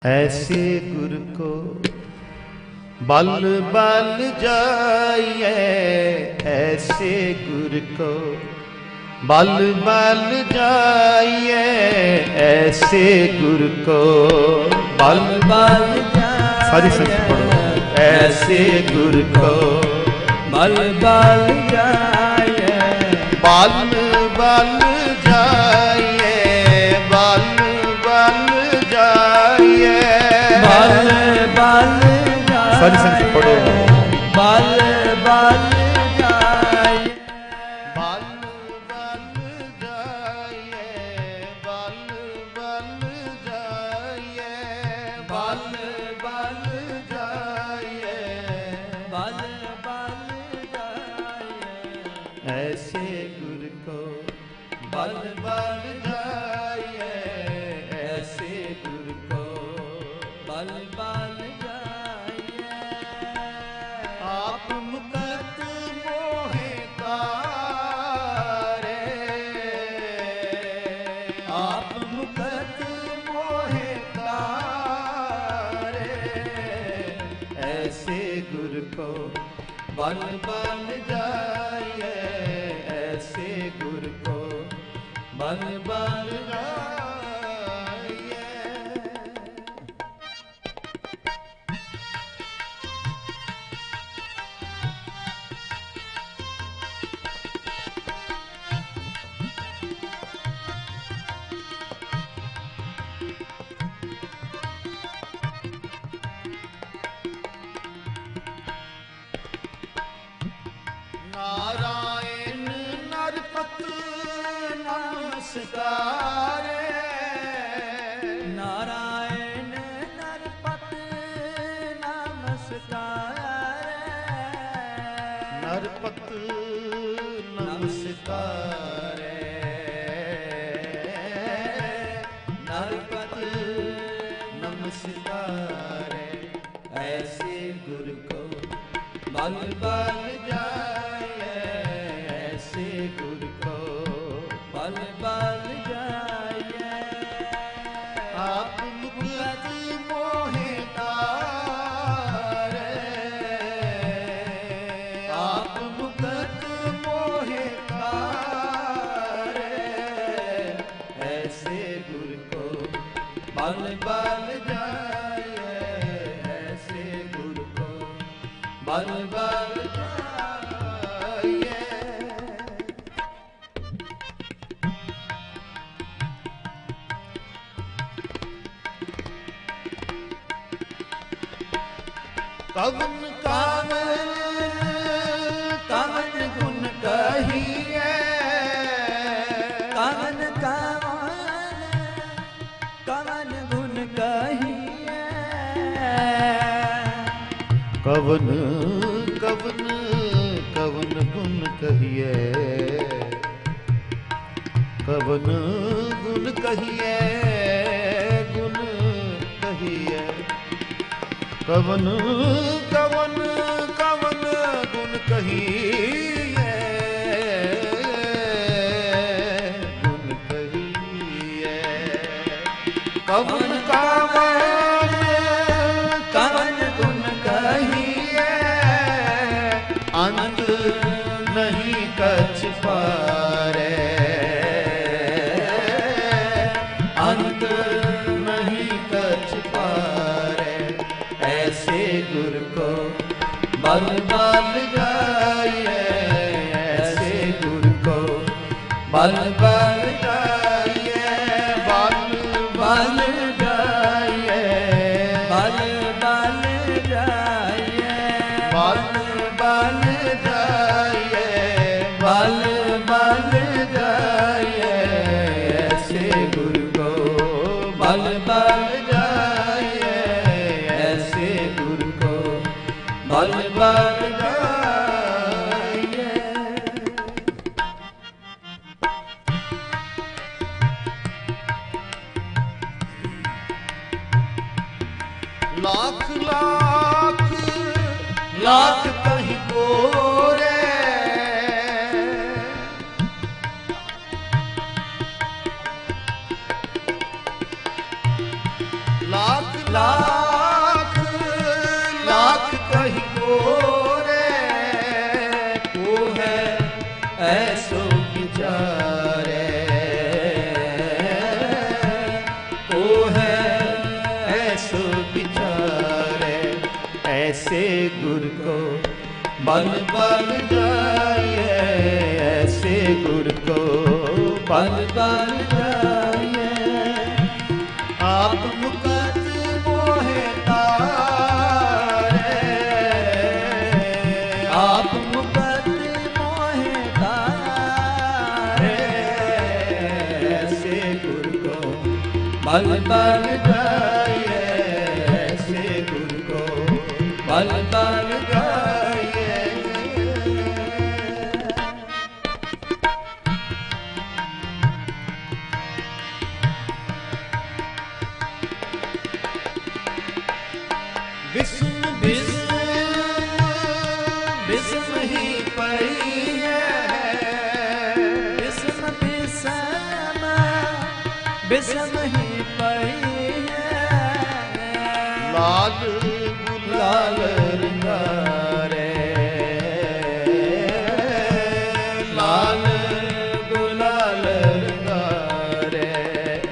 ऐसे गुर को बल बल जाइए, ऐसे गुर को बल बल जाइए, ऐसे गुर को बल बल जाइए। सारी संगत पढ़ो। ऐसे गुर को बल बल जाइए, बल बल जाइए, बल बल जाइए, बल बल जाइए। सारी संगत पढ़ो। बल बल जाइए, बल बल जाइए, बल बल जाइए, बल बल जाइए, बल बल जाइए। ऐसे गुर को बल बल जाइए, ऐसे गुर को बल बल जाइए। आप मुकत मोहे तारे, आप मुकत मोहे तारे, ऐसे गुर को बल बल जाइए, ऐसे गुर को बल बल जाइए। नारायण नरपत नमस्कारे, नारायण नरपत नमस्कारे, नरपत नमस्कारे, नरपत नमस्कारे, ऐसे गुर को बल बल जाइए, ऐसे गुर को बल बल जाइए। आप मुकत मोहे तारे, आप मुकत मोहे तारे, ऐसे गुर को बल बल जाइए, ऐसे गुर को बल बल जाइए। कवन कावन कवन गुण कहिए, कवन कवन कवन गुण कहिए, कवन कवन कवन गुण कहिए, कवन गुण कहिए, गुण कहिए, कवन कवन कवन गुण कहिए, गुण कहिए, कवन कवन कवन गुण कहिए, अंत नहीं कछ पारे, अंत नहीं कछ पारे, ऐसे गुर को बल बल जाइए, ऐसे गुर को बल बल जाइए, बल बल जाइए, बल बल जाइए, बल बल जाइए, बल बल जाइए, ऐसे गुर को बल बल जाइए, ऐसे गुर को बल बल जाइए। लाख लाख लाख कहीं गोरे, लाख लाख लाख कही कोरे, को है ऐसो विचारे, को है ऐसो विचारे, ऐसे गुरु को बल बल जाइए, ऐसे गुरु को बल बल जाइए। आप मुकत मोहे तारे, आप मुकत मोहे तारे, ऐसे गुरु को बल बल जाइए, ऐसे गुरु को बल बल जाइए। विस्म विस्म विस्म ही पई है, बिस्म बिस्म बिस्म ही पई है। लाल गुलाल रंगारे, लाल गुलाल रंगारे,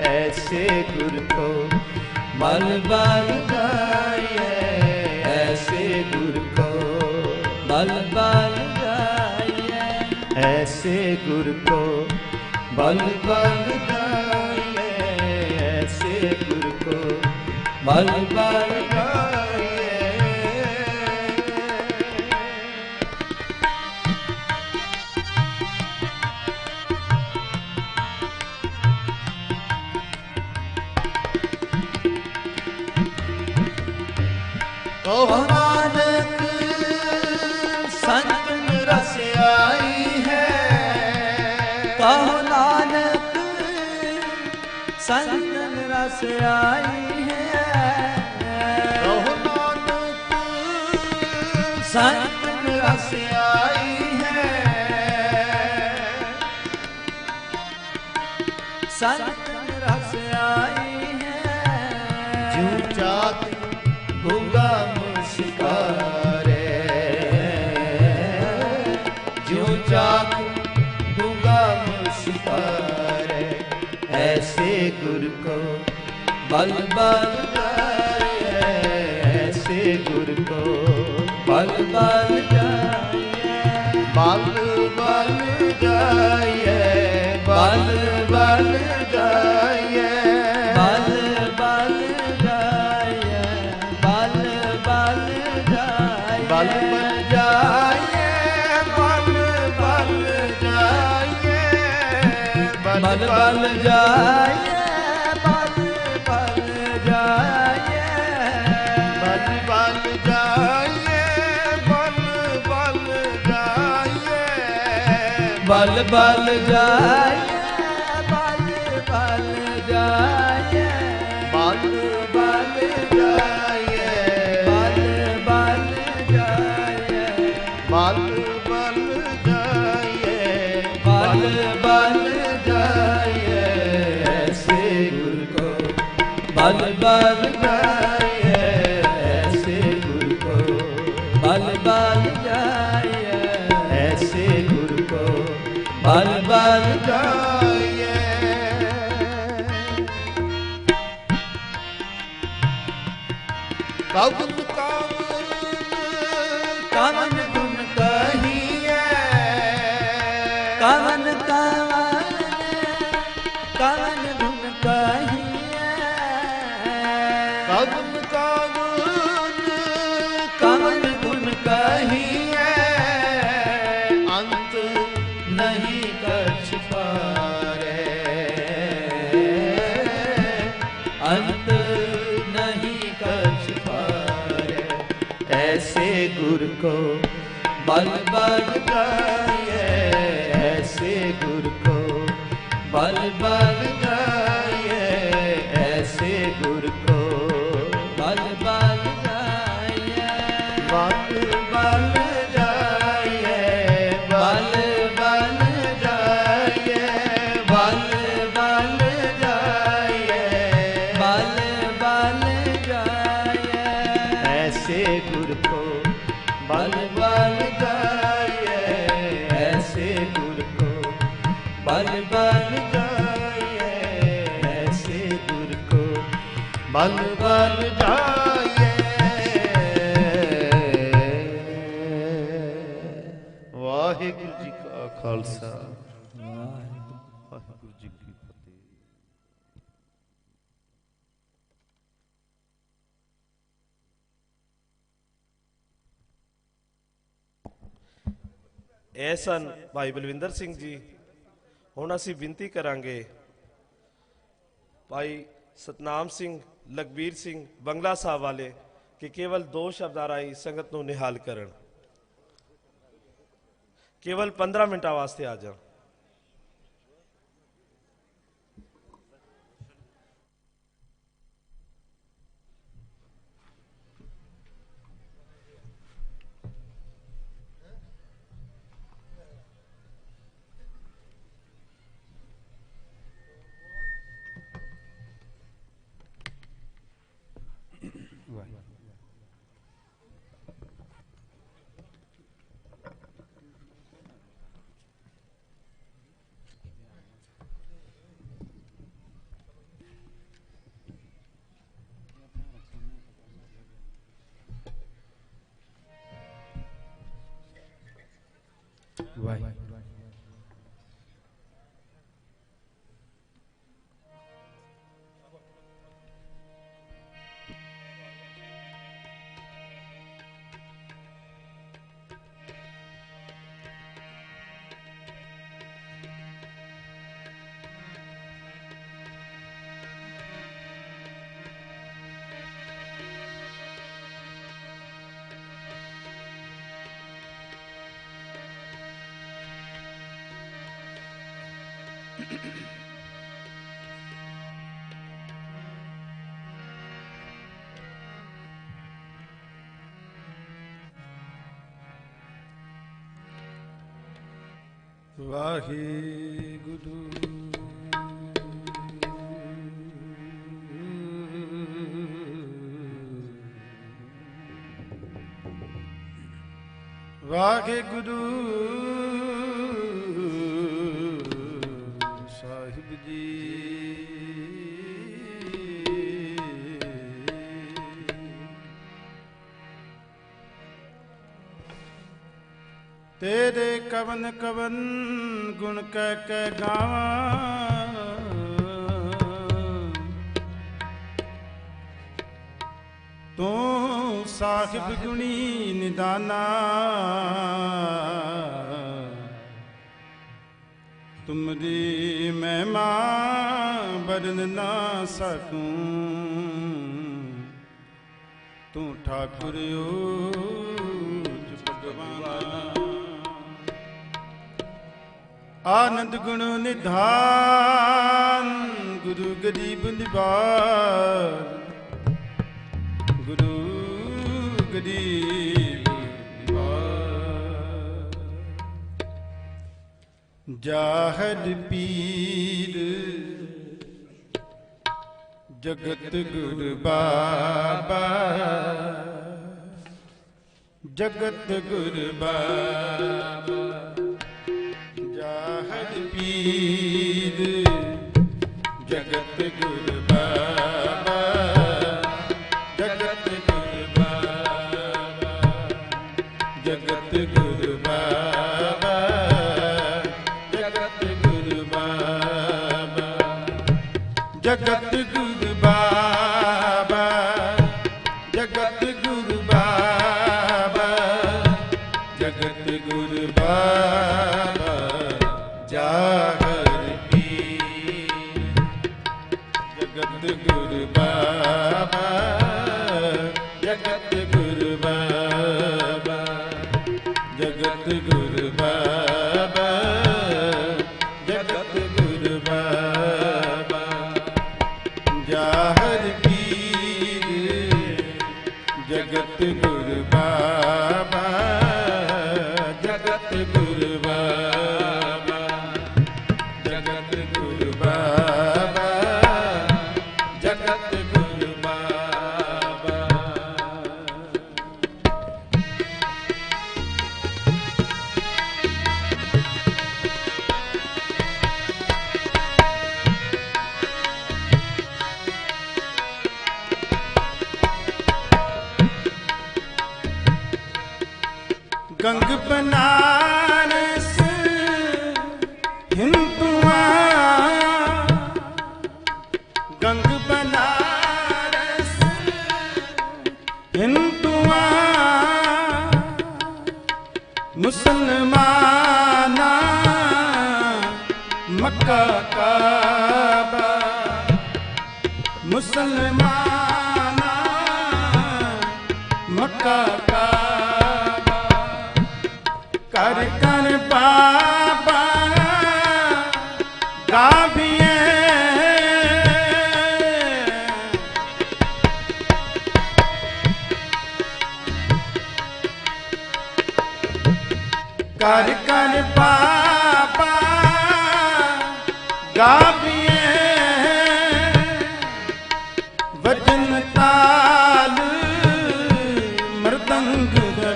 ऐसे गुरु को बल बल जाइए, ऐसे गुरु को बल बल जाइए। ऐसे गुरु को बल बल जाइए, ऐसे गुरु को बल बल जाइए। कहो नानक संत रस आई है, कहो नानक संत रस आई है। कहो नानक संत रस आई है, संत रस आई है। जूं चाक गूंगा मुस्कारे, जूं चाक गूंगा मुस्कारे, ऐसे गुरु को बल बल जाइए, ऐसे गुरु को बल बल जाइए। बल बल जाइए, बल बल जाइए, बल बल जाइए, बल बल जाइए। बल बल जाइए, बल बल जाइए, बल बल जाइए, बल बल जाइए। बल बल जाइए, बल बल जाइए, बल बल जाइए, बल बल जाइए। बल बल जाइए, बल बल जाइए, बल बल जाइए, बल बल जाइए, ऐसे गुरु को बल बल जाइए, ऐसे गुरु को बल बल जाइए, ऐसे गुरु को बल बल जाइए। कवन कवन गुण कहिए, कवन कवन कवन गुण कहिए। कवन कवन गुण कहिए, अंत नहीं कछ पारे, अंत नहीं कछ पारे, ऐसे गुरु को बल बल जाइए, ऐसे गुरु को बल बल जाइए, ऐसे गुरु को बल बल जाइए। बल बल जाइए, बल बल जाइए, बल बल जाइए, बल बल जाइए। ऐसे गुर को बल बल जाइए, ऐसे गुर को बल बल जाइए, ऐसे गुर को बल बल जाइए। वाहिगुरु जी का खालसा, वाहिगुरु जी की फतेह। ਇਹ ਸਨ ਭਾਈ ਬਲਵਿੰਦਰ ਸਿੰਘ ਜੀ। ਹੁਣ ਅਸੀਂ ਬੇਨਤੀ ਕਰਾਂਗੇ ਭਾਈ ਸਤਨਾਮ ਸਿੰਘ, ਲਖਬੀਰ ਸਿੰਘ ਬੰਗਲਾ ਸਾਹਿਬ ਵਾਲੇ ਕਿ ਕੇਵਲ 2 ਸ਼ਬਦਾਂ ਰਾਹੀਂ ਸੰਗਤ ਨੂੰ ਨਿਹਾਲ ਕਰਨ, ਕੇਵਲ 15 ਮਿੰਟਾਂ ਵਾਸਤੇ ਆ ਜਾਣ। ਵਾਹਿਗੁਰੂ ਵਾਹਿਗੁਰੂ ਸਾਹਿਬ ਜੀ। तेरे कवन कवन गुण कह गावां, तू साहिब गुणी निदाना, तुमरी महिमा बरन ना सकूं, तू ठाकुर भगवाना। आनंद गुण निधान, गुरु गरीब निवार, गुरु गरीब निवार। जाहद पीर जगत गुरु बाबा, जगत गुरु बाबा। जाहद पीर जगत गुरु बाबा, जगत गुरु बाबा, जगत गुरु बाबा, जगत गुरु बाबा, जगत गुरु बाबा, जगत गुरु बाबा, जगत गुरु बाबा। जाहर पीर जगत गुरु बाबा, जगत गुरु बाबा, जगत गुरु बाबा, जगत गुरु बाबा। जाहर पीर जगत गुरु बाबा, जगत गुरु बाबा, जगत गुरु बाबा, जगत गुरु बाबा। ਗੰਗ ਬਨਾਰਸ ਹਿੰਦੂਆਂ, ਗੰਗ ਬਨਾਰਸ ਹਿੰਦੂਆਂ, ਮੁਸਲਮਾਨਾਂ ਮੱਕਾ ਕਾਬਾ, ਮੁਸਲਮਾਨਾਂ ਮੱਕਾ ਕਾਬਾ, ਕਰ ਕਰ ਬਾਬਾ ਗਾਬੀਏ, ਕਰ ਕਰ ਬਾਬਾ ਗਾਬੀਏ, ਵਜਨ ਤਾਲ ਮਰਦੰਗ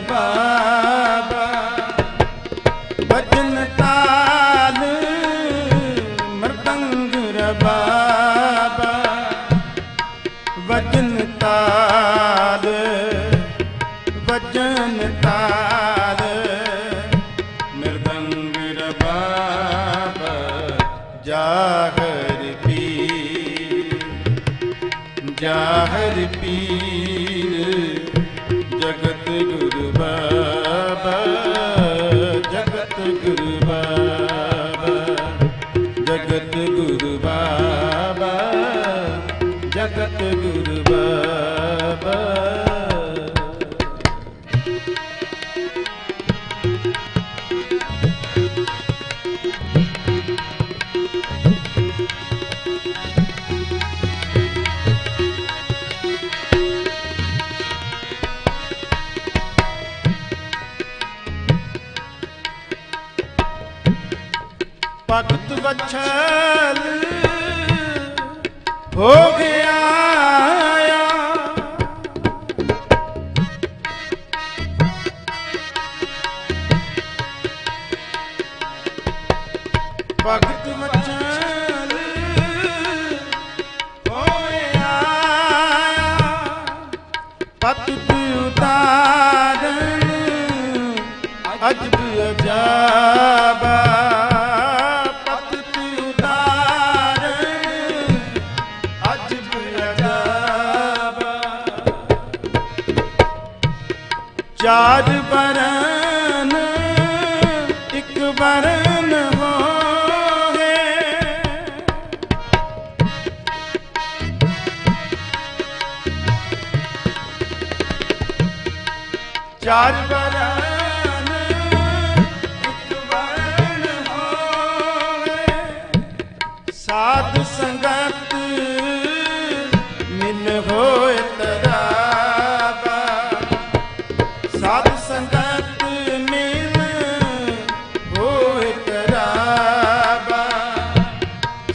ਬਾਬਾ, ਵਜਨ ਤਾਲ ਮਰਦੰਗ ਬਾਬਾ, ਵਜਨ ਤਾਲ, ਵਜਨ ਤਾਲ ਮਰਦੰਗ ਬਾਬਾ, ਜਾਹਰ ਪੀਰ, ਜਾਹਰ ਪੀਰ, ਜਗਤ ਗੁਰੂ ਬਾਬਾ, ਜਗਤ ਗੁਰੂ ਬਾਬਾ, ਜਗਤ ਗੁਰੂ ਬਾਬਾ, ਜਗਤ ਗੁਰੂ ਬਾਬਾ। ਭਗਤ ਵਛਲ ਹੋ ਗਿਆ, ਭਗਤ ਵਛਲ ਹੋਇਆ, ਪਤ ਉਤਾਰਨ ਅਜਬ ਅਜਾਬਾ, ਚਾਰ ਬਰਨ ਇੱਕ ਬਰਨ ਹੋਏ, ਚਾਰ ਬਰਨ ਇੱਕ ਬਰਨ ਹੋਏ, ਸਾਧ ਸੰਗਤ ਮਿਲ ਹੋਏ ਤਰਾਬਾ, ਸਾਧ ਸੰਗਤ ਮਿਲ ਹੋਏ ਤਰਾਬਾ,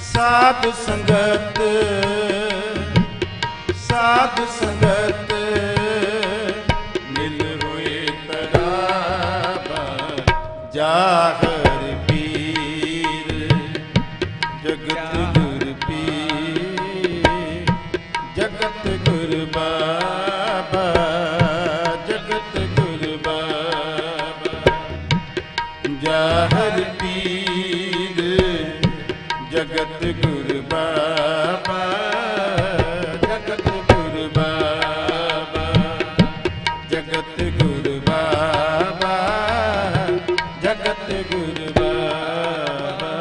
ਸਾਧ ਸੰਗਤ, ਸਾਧ ਸੰਗਤ ਮਿਲ ਹੋਏ ਤਰਾਬਾ, ਜਾਹਰ ਪੀਰ, ਜਗਤ ਗੁਰ ਪੀਰ, ਜਗਤ ਗੁਰ ਬਾਬਾ, ਜਗਤ ਗੁਰ ਬਾਬਾ, ਜਾਹਰ ਪੀਰ, ਜਗਤ ਗੁਰ ਬਾਬਾ, ਜਗਤ ਗੁਰ ਬਾਬਾ, ਜਗਤ ਗੁਰ ਬਾਬਾ, ਜਗਤ ਗੁਰ ਬਾਬਾ।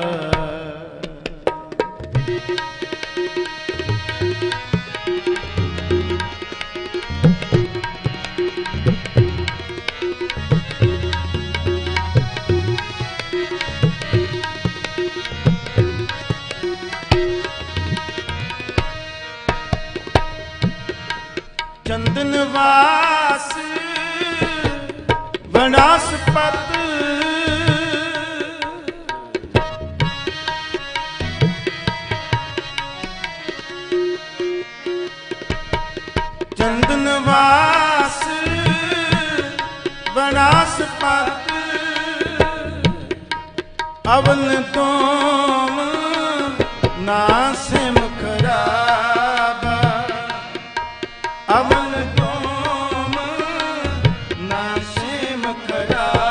ਚੰਦਨ ਵਾਸ ਵਨਾਸਪਤ, ਚੰਦਨ ਵਾਸ ਵਨਾਸਪਤ, ਅਵਲ ਤੋਮ ਨਾਸਿਮ ਖਰਾਬਾ, ਅਵਲ ਤੋਮ ਨਾਸਿਮ ਖਰਾਬਾ,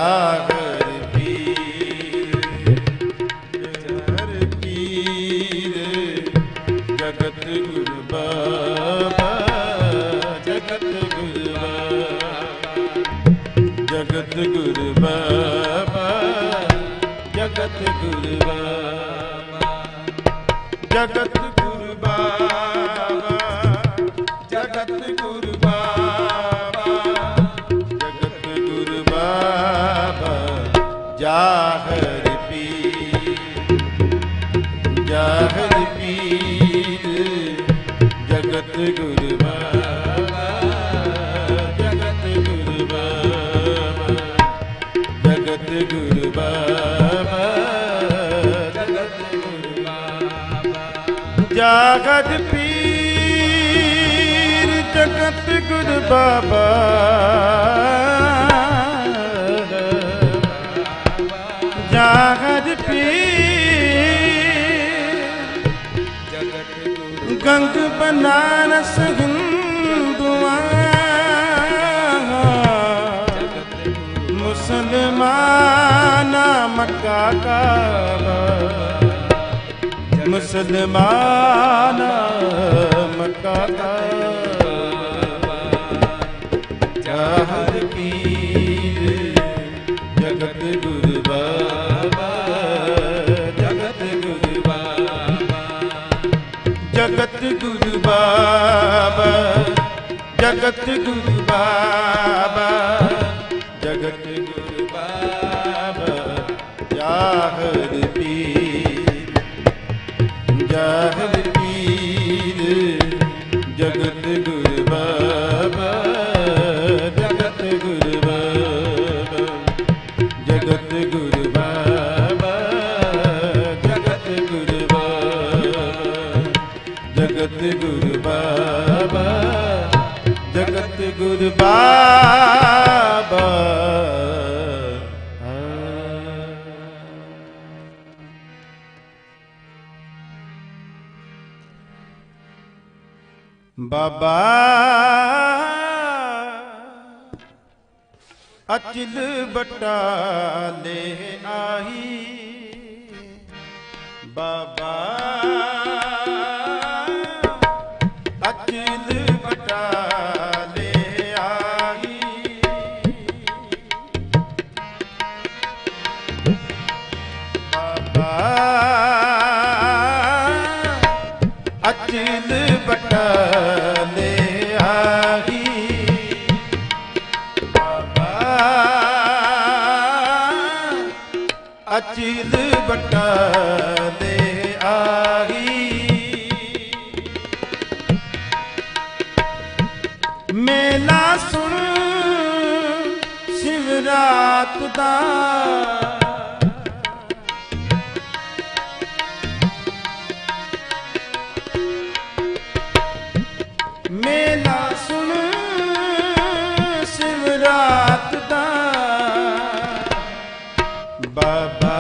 ਜਾਗਰ ਪੀਰ ਜਹਰ ਪੀਰ ਜਗਤ ਗੁਰ ਬਾਬਾ ਜਗਤ ਗੁਰ ਬਾਬਾ ਜਗਤ ਗੁਰ ਬਾਬਾ ਜਗਤ ਗੁਰ ਬਾਬਾ ਜਗਤ ਗੁਰ ਬਾਬਾ ਜਗਤ ਗੁਰ ਬਾਬਾ ਜਗਤ ਗੁਰ ਬਾਬਾ ਜਾਹਰ ਪੀਰ ਜਾਹਰ ਪੀਰ ਜਗਤ ਗੁਰ ਬਾਬਾ ਜਗਤ ਗੁਰ ਬਾਬਾ ਜਗਤ ਗੁਰ ਬਾਬਾ ਜਗਤ ਗੁਰ ਬਾਬਾ ਜਾਗਤ ਪੀਰ ਜਗਤ ਗੁਰ ਬਾਬਾ ਜਾਗਤ ਪੀਰ ਗੰਗ ਬਨਾਰਸ ਹਿੰਦੂਆਂ ਮੁਸਲਮਾਨਾ ਮੱਕਾ ਕਾਬਾ ਮੁਸਲਮਾਨਾ ਮੱਕਾ ਕਾਬਾ ਜਾਹਰ ਪੀਰ ਜਗਤ ਗੁਰ ਬਾਬਾ ਜਗਤ ਗੁਰ ਬਾਬਾ ਜਗਤ ਗੁਰ ਬਾਬਾ ਜਗਤ ਗੁਰ ਬਾਬਾ ਜਗਤ ਗੁਰ ਬਾਬਾ ਜਾਹਰ ਪੀਰ ਜਾਹਰ ਪੀਰ ਜਗਤ ਗੁਰ ਬਾਬਾ ਜਗਤ ਗੁਰ ਬਾਬਾ ਜਗਤ ਗੁਰ ਬਾਬਾ ਜਗਤ ਗੁਰ ਬਾਬਾ ਜਗਤ ਗੁਰ ਬਾਬਾ ਜਗਤ ਗੁਰ ਬਾਬਾ ਬਾਬਾ ਅਚਲ ਬਟਾਲੇ ਆਹੀ ਬਾਬਾ ਅਚਲ ਬਟਾਲੇ ਆਹੀ ਬਾਬਾ ਅਚਲ ਬਟਾਲੇ ਆਹੀ ਬਾਬਾ ਅਚਲ ਬਟਾਲੇ ਆਹੀ ਮੇਲਾ ਸੁਣ ਸ਼ਿਵਰਾਤ ਦਾ ਮੇਲਾ ਸੁਣ ਸ਼ਿਵਰਾਤ ਦਾ ਬਾਬਾ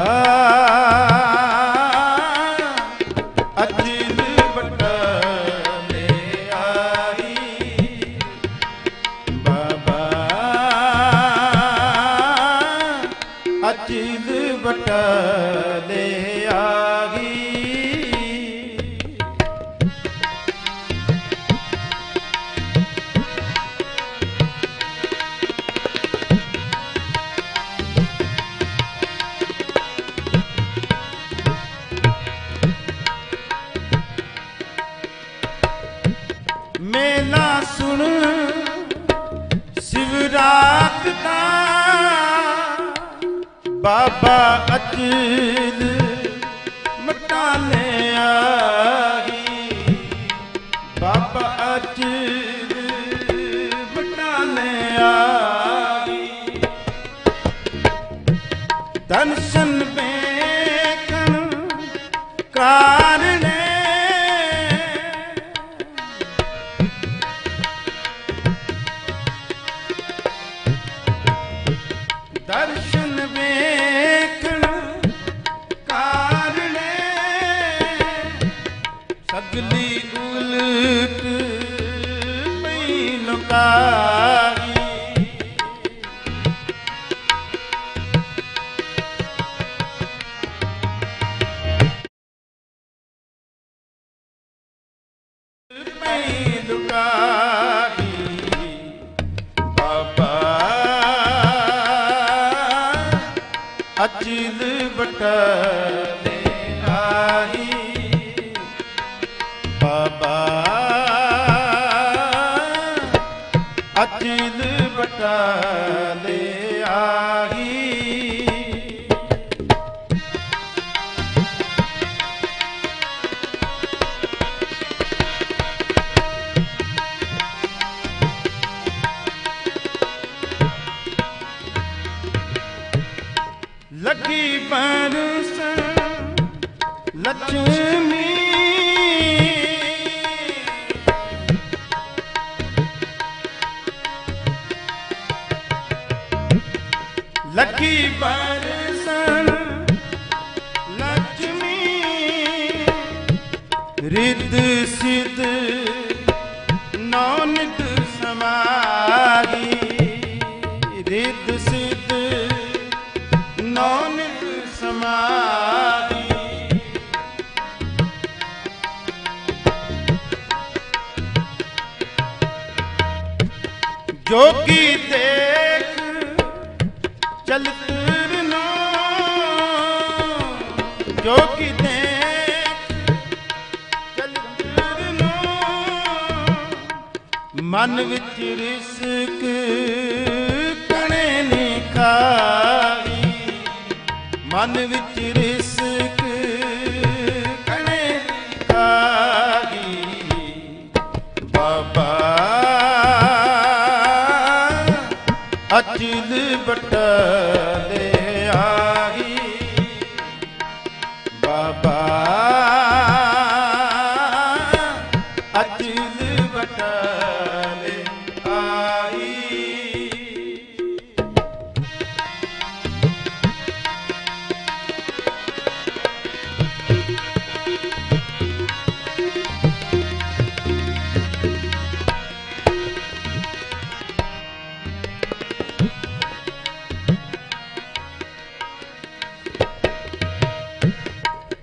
ਅਚਲ ਬਟਾਲੇ ਆਈ ਬਾਬਾ ਅਚਲ ਬਟਾਲੇ ਆਈ ਮੇਲਾ ਸੁਣ ਸ਼ਿਵਰਾਤ ਦਾ ਬਾਬਾ ਅਚਲ ਬਟਾਲੇ ਆਈ ਬਾਬਾ ਅਚਲ ਬਟਾਲੇ ਆਈ ਦਰਸ਼ਨ ਵੇਖਣ ਕਾਰਣੇ ਦਰਸ਼ਨ ਵੇਖਣ ਕਾਰਣੇ ਸਗਲੀ ਉਲਟ ਪਈ ਲੁਕਾਈ ਅਚਲ ਬਟਾਲੇ ਆਹੀ ਬਾਬਾ ਅਚਲ ਬਟਾਲੇ ਆਹੀ ਲੱਗੀ ਬਰਸਨ ਲక్ష్ਮੀ ਲੱਗੀ ਬਰਸਨ ਲక్ష్ਮੀ ਰਿੱਧ ਸਿੱਧ ਨੌ ਨਿਤ ਸਮਾਈ ਰਿੱਧ ਸਿੱਧ ਨੌ ਨਿਤ ਸਮਾਈ ਜੋਗੀ ਦੇਖ ਚਲਤ ਰਨੋ ਜੋਗੀ ਦੇਖ ਚਲਤ ਰਨੋ ਮਨ ਵਿੱਚ ਰਿਸਕ ਕਣੇ ਨੀ ਖਾਈ ਮਨ ਵਿੱਚ ਰਿਸਕ ਕਣੇ ਖਾਈ ਬਾਬਾ ਅਚਲ ਬਟਾਲੇ ਆਹੀ ਬਾਬਾ ਅਚਲ ਬਟਾਲੇ ਆਹੀ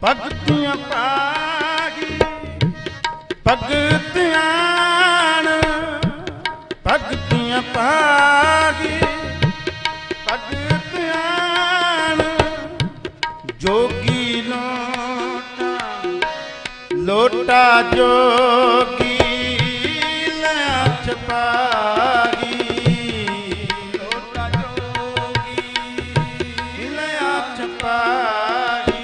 ਭਗਤੀਆਂ ਪਾਗੀ ਭਗਤ ਆਣ ਭਗਤੀਆਂ ਪਾਗੀ ਭਗਤ ਆਣ ਜੋਗੀ ਲੋਟਾ ਜੋਗੀ ਲਿਆ ਛਪਾਗੀ ਲੋਟਾ ਜੋਗੀ ਲਿਆ ਛਪਾਗੀ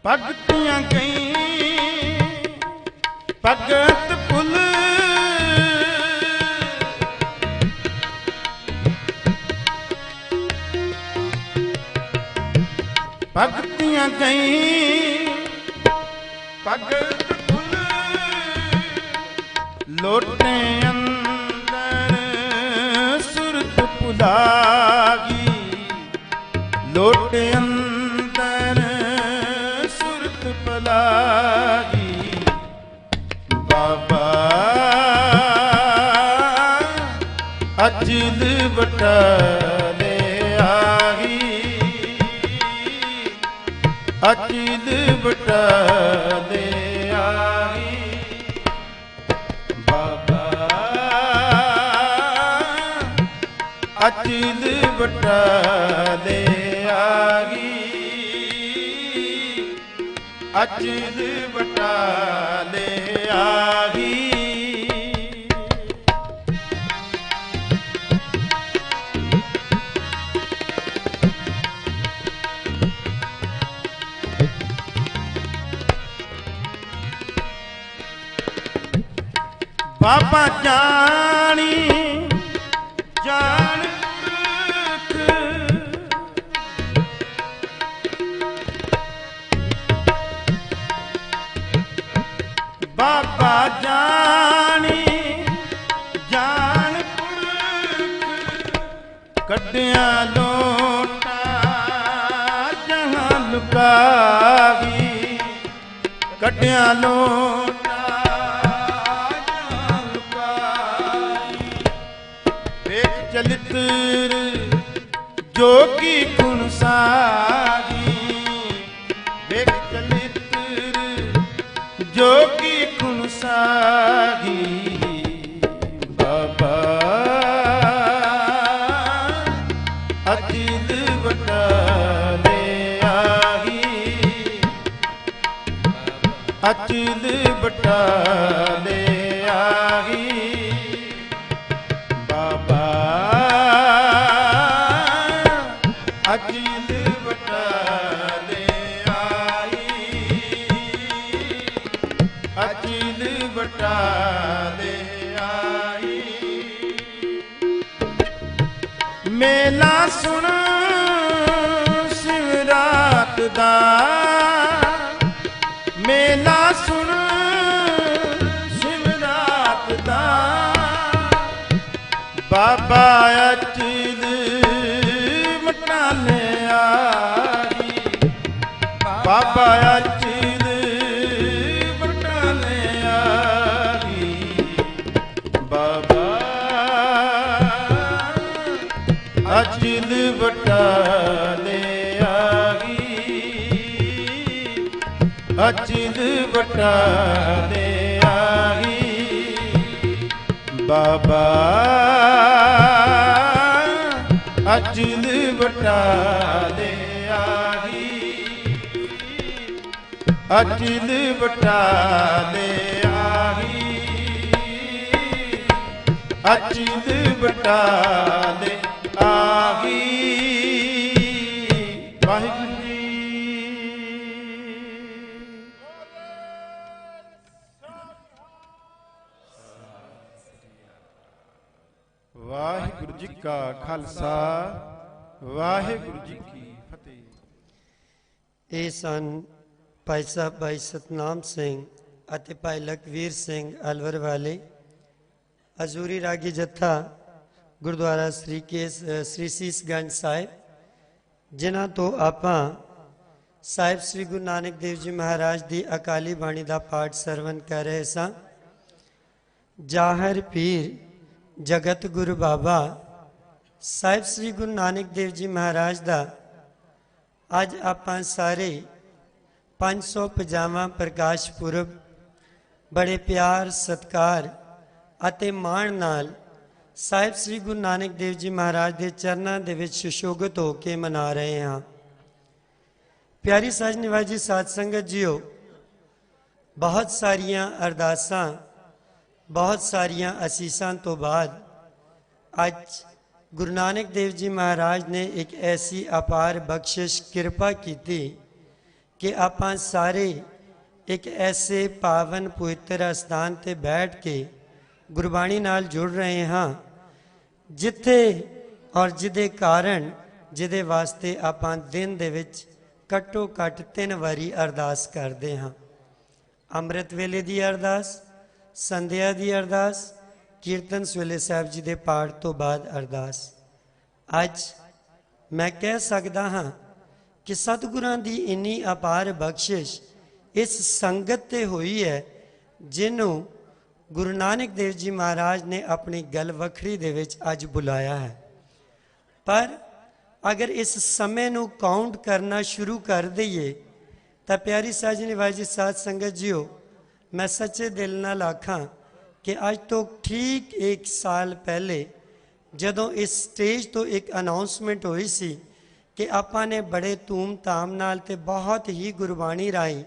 ਭਗਤੀਆਂ ਗਈ ਭਗਤ ਪੁੱਲ ਭਗਤੀਆਂ ਗਈ ਭਗਤ ਪੁੱਲ ਲੋਟੇ ਅੰਦਰ ਸੁਰਤ ਪੁਲਾਗੀ ਲੋਟੇ ਅੰਦਰ ਸੁਰਤ ਪੁਲਾਗੀ ਬਾਬਾ ਅਚਲ ਬਟਾਲੇ ਆਹੀ ਅਚਲ ਬਟਾਲੇ ਆਹੀ ਬਾਬਾ ਅਚਲ ਬਟਾਲੇ ਆਹੀ ਅਚਲ ਬਟਾਲੇ ਆਹੀ ਬਾਬਾ ਜਾਣੀ ਜਾਣ ਪੁਰਖ ਬਾਬਾ ਜਾਣੀ ਜਾਣ ਪੁਰਖ ਕੱਢਿਆ ਲੋਟਾ ਜਹਾਂ ਲੁਕਾਵੀ ਕੱਢਿਆ ਲੋਟਾ ਜਹਾਂ ਲੁਕਾਈ ਵੇਖ ਚਲਿਤਰ ਜੋਗੀ ਗੁਣ ਸਾਰੀ ਵੇਖ ਚਲਿਤਰ ਜੋਗੀ ਗੁਣ ਸਾਰੀ ਅਚਲ ਬਟਾਲੇ ਆਹੀ ਬਾਬਾ ਅਚਲ ਬਟਾਲੇ ਆਈ ਅਚਲ ਬਟਾਲੇ ਆਈ ਮੇਲਾ ਸੁਣ ਸ਼ਿਵਰਾਤ ਦਾ ਮੇਲਾ ਸੁਣ ਸ਼ਿਵਰਾਤ ਦਾ ਬਾਬਾ ਅਚਲ ਬਟਾਲੇ ਆਈ ਬਾਬਾ ਅਚਲ ਬਟਾਲੇ ਆਈ ਬਾਬਾ ਅਚਲ ਬਟਾਲੇ ਆਈ ਅਚਲ ਬਟਾਲੇ ਆਈ ਬਾਬਾ ਅਚਲ ਬਟਾਲੇ ਆਈ ਅਚਲ ਬਟਾਲੇ ਆਈ ਅਚਲ ਬਟਾਲੇ ਆਹੀ ਵਾਹਿਗੁਰੂ ਜੀ। ਵਾਹਿਗੁਰੂ ਜੀ ਕਾ ਖਾਲਸਾ ਵਾਹਿਗੁਰੂ ਜੀ ਕੀ ਫਤਿਹ। ਇਹ ਸਨ ਭਾਈ ਸਾਹਿਬ ਭਾਈ ਸਤਨਾਮ ਸਿੰਘ ਅਤੇ ਭਾਈ ਲਖਵੀਰ ਸਿੰਘ ਅਲਵਰ ਵਾਲੇ ਹਜ਼ੂਰੀ ਰਾਗੀ ਜੱਥਾ ਗੁਰਦੁਆਰਾ ਸ੍ਰੀ ਸੀਸਗੰਜ ਸਾਹਿਬ, ਜਿਨ੍ਹਾਂ ਤੋਂ ਆਪਾਂ ਸਾਹਿਬ ਸ੍ਰੀ ਗੁਰੂ ਨਾਨਕ ਦੇਵ ਜੀ ਮਹਾਰਾਜ ਦੀ ਅਕਾਲੀ ਬਾਣੀ ਦਾ ਪਾਠ ਸਰਵਨ ਕਰ ਰਹੇ ਸਾਂ। ਜਾਹਰ ਪੀਰ ਜਗਤ ਗੁਰੂ ਬਾਬਾ ਸਾਹਿਬ ਸ੍ਰੀ ਗੁਰੂ ਨਾਨਕ ਦੇਵ ਜੀ ਮਹਾਰਾਜ ਦਾ ਅੱਜ ਆਪਾਂ ਸਾਰੇ 550ਵਾਂ ਪ੍ਰਕਾਸ਼ ਪੁਰਬ ਬੜੇ ਪਿਆਰ ਸਤਿਕਾਰ ਅਤੇ ਮਾਣ ਨਾਲ ਸਾਹਿਬ ਸ੍ਰੀ ਗੁਰੂ ਨਾਨਕ ਦੇਵ ਜੀ ਮਹਾਰਾਜ ਦੇ ਚਰਨਾਂ ਦੇ ਵਿੱਚ ਸੁਸ਼ੋਭਿਤ ਹੋ ਕੇ ਮਨਾ ਰਹੇ ਹਾਂ। ਪਿਆਰੀ ਸਾਜ ਨਿਵਾਜੀ ਸਾਧ ਸੰਗਤ ਜੀਓ, ਬਹੁਤ ਸਾਰੀਆਂ ਅਰਦਾਸਾਂ ਬਹੁਤ ਸਾਰੀਆਂ ਅਸੀਸਾਂ ਤੋਂ ਬਾਅਦ ਅੱਜ ਗੁਰੂ ਨਾਨਕ ਦੇਵ ਜੀ ਮਹਾਰਾਜ ਨੇ ਇੱਕ ਐਸੀ ਅਪਾਰ ਬਖਸ਼ਿਸ਼ ਕਿਰਪਾ ਕੀਤੀ ਕਿ ਆਪਾਂ ਸਾਰੇ ਇੱਕ ਐਸੇ ਪਾਵਨ ਪਵਿੱਤਰ ਅਸਥਾਨ ਤੇ ਬੈਠ ਕੇ ਗੁਰਬਾਣੀ ਨਾਲ ਜੁੜ ਰਹੇ ਹਾਂ, ਜਿੱਥੇ ਔਰ ਜਿਹਦੇ ਕਾਰਨ ਜਿਹਦੇ ਵਾਸਤੇ ਆਪਾਂ ਦਿਨ ਦੇ ਵਿੱਚ ਘੱਟੋ ਘੱਟ 3 ਵਾਰੀ ਅਰਦਾਸ ਕਰਦੇ ਹਾਂ। ਅੰਮ੍ਰਿਤ ਵੇਲੇ ਦੀ ਅਰਦਾਸ, ਸੰਧਿਆ ਦੀ ਅਰਦਾਸ, ਕੀਰਤਨ ਸਵੇਲੇ ਸਾਹਿਬ ਜੀ ਦੇ ਪਾਠ ਤੋਂ ਬਾਅਦ ਅਰਦਾਸ। ਅੱਜ ਮੈਂ ਕਹਿ ਸਕਦਾ ਹਾਂ ਕਿ ਸਤਿਗੁਰਾਂ ਦੀ ਇੰਨੀ ਅਪਾਰ ਬਖਸ਼ਿਸ਼ ਇਸ ਸੰਗਤ ਤੇ ਹੋਈ ਹੈ, ਜਿਹਨੂੰ ਗੁਰੂ ਨਾਨਕ ਦੇਵ ਜੀ ਮਹਾਰਾਜ ਨੇ ਆਪਣੀ ਗਲਵਖੜੀ ਦੇ ਵਿੱਚ ਅੱਜ ਬੁਲਾਇਆ ਹੈ। ਪਰ ਅਗਰ ਇਸ ਸਮੇਂ ਨੂੰ ਕਾਊਂਟ ਕਰਨਾ ਸ਼ੁਰੂ ਕਰ ਦਈਏ ਤਾਂ ਪਿਆਰੀ ਸਾਜ ਨਿਵਾਜੀ ਸਾਧ ਸੰਗਤ ਜੀਓ, ਮੈਂ ਸੱਚੇ ਦਿਲ ਨਾਲ ਆਖਾਂ ਕਿ ਅੱਜ ਤੋਂ ਠੀਕ 1 ਸਾਲ ਪਹਿਲੇ ਜਦੋਂ ਇਸ ਸਟੇਜ ਤੋਂ ਇੱਕ ਅਨਾਉਂਸਮੈਂਟ ਹੋਈ ਸੀ ਕਿ ਆਪਾਂ ਨੇ ਬੜੇ ਧੂਮ-ਧਾਮ ਨਾਲ ਤੇ ਬਹੁਤ ਹੀ ਗੁਰਬਾਣੀ ਰਾਹੀਂ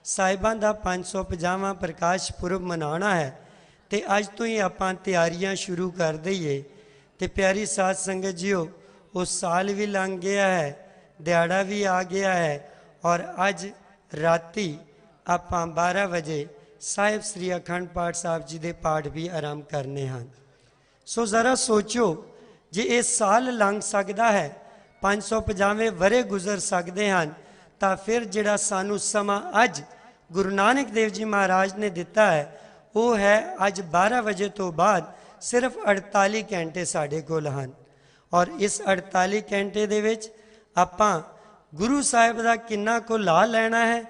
ਸਾਹਿਬਾਂ ਦਾ 550ਵਾਂ ਪ੍ਰਕਾਸ਼ ਪੁਰਬ ਮਨਾਉਣਾ ਹੈ ਤੇ ਅੱਜ ਤੋਂ ਹੀ ਆਪਾਂ ਤਿਆਰੀਆਂ ਸ਼ੁਰੂ ਕਰ ਦਈਏ ਤੇ ਪਿਆਰੀ ਸਾਧ ਸੰਗਤ ਜੀਓ, ਉਹ ਸਾਲ ਵੀ ਲੰਘ ਗਿਆ ਹੈ, ਦਿਹਾੜਾ ਵੀ ਆ ਗਿਆ ਹੈ ਔਰ ਅੱਜ ਰਾਤੀ ਆਪਾਂ 12 ਵਜੇ ਸਾਹਿਬ ਸ੍ਰੀ ਅਖੰਡ ਪਾਠ ਸਾਹਿਬ ਜੀ ਦੇ ਪਾਠ ਵੀ ਆਰੰਭ ਕਰਨੇ ਹਨ। ਸੋ ਜ਼ਰਾ ਸੋਚੋ, ਜੇ ਇਹ ਸਾਲ ਲੰਘ ਸਕਦਾ ਹੈ, 550ਵੇਂ ਵਰੇ ਗੁਜ਼ਰ ਸਕਦੇ ਹਨ, ਤਾਂ ਫਿਰ ਜਿਹੜਾ ਸਾਨੂੰ ਸਮਾਂ ਅੱਜ ਗੁਰੂ ਨਾਨਕ ਦੇਵ ਜੀ ਮਹਾਰਾਜ ਨੇ ਦਿੱਤਾ ਹੈ, ਉਹ ਹੈ ਅੱਜ 12 ਵਜੇ ਤੋਂ ਬਾਅਦ ਸਿਰਫ 48 ਘੰਟੇ ਸਾਡੇ ਕੋਲ ਹਨ। ਔਰ ਇਸ 48 ਘੰਟੇ ਦੇ ਵਿੱਚ ਆਪਾਂ ਗੁਰੂ ਸਾਹਿਬ ਦਾ ਕਿੰਨਾ ਕੁ ਲਾਹ ਲੈਣਾ ਹੈ,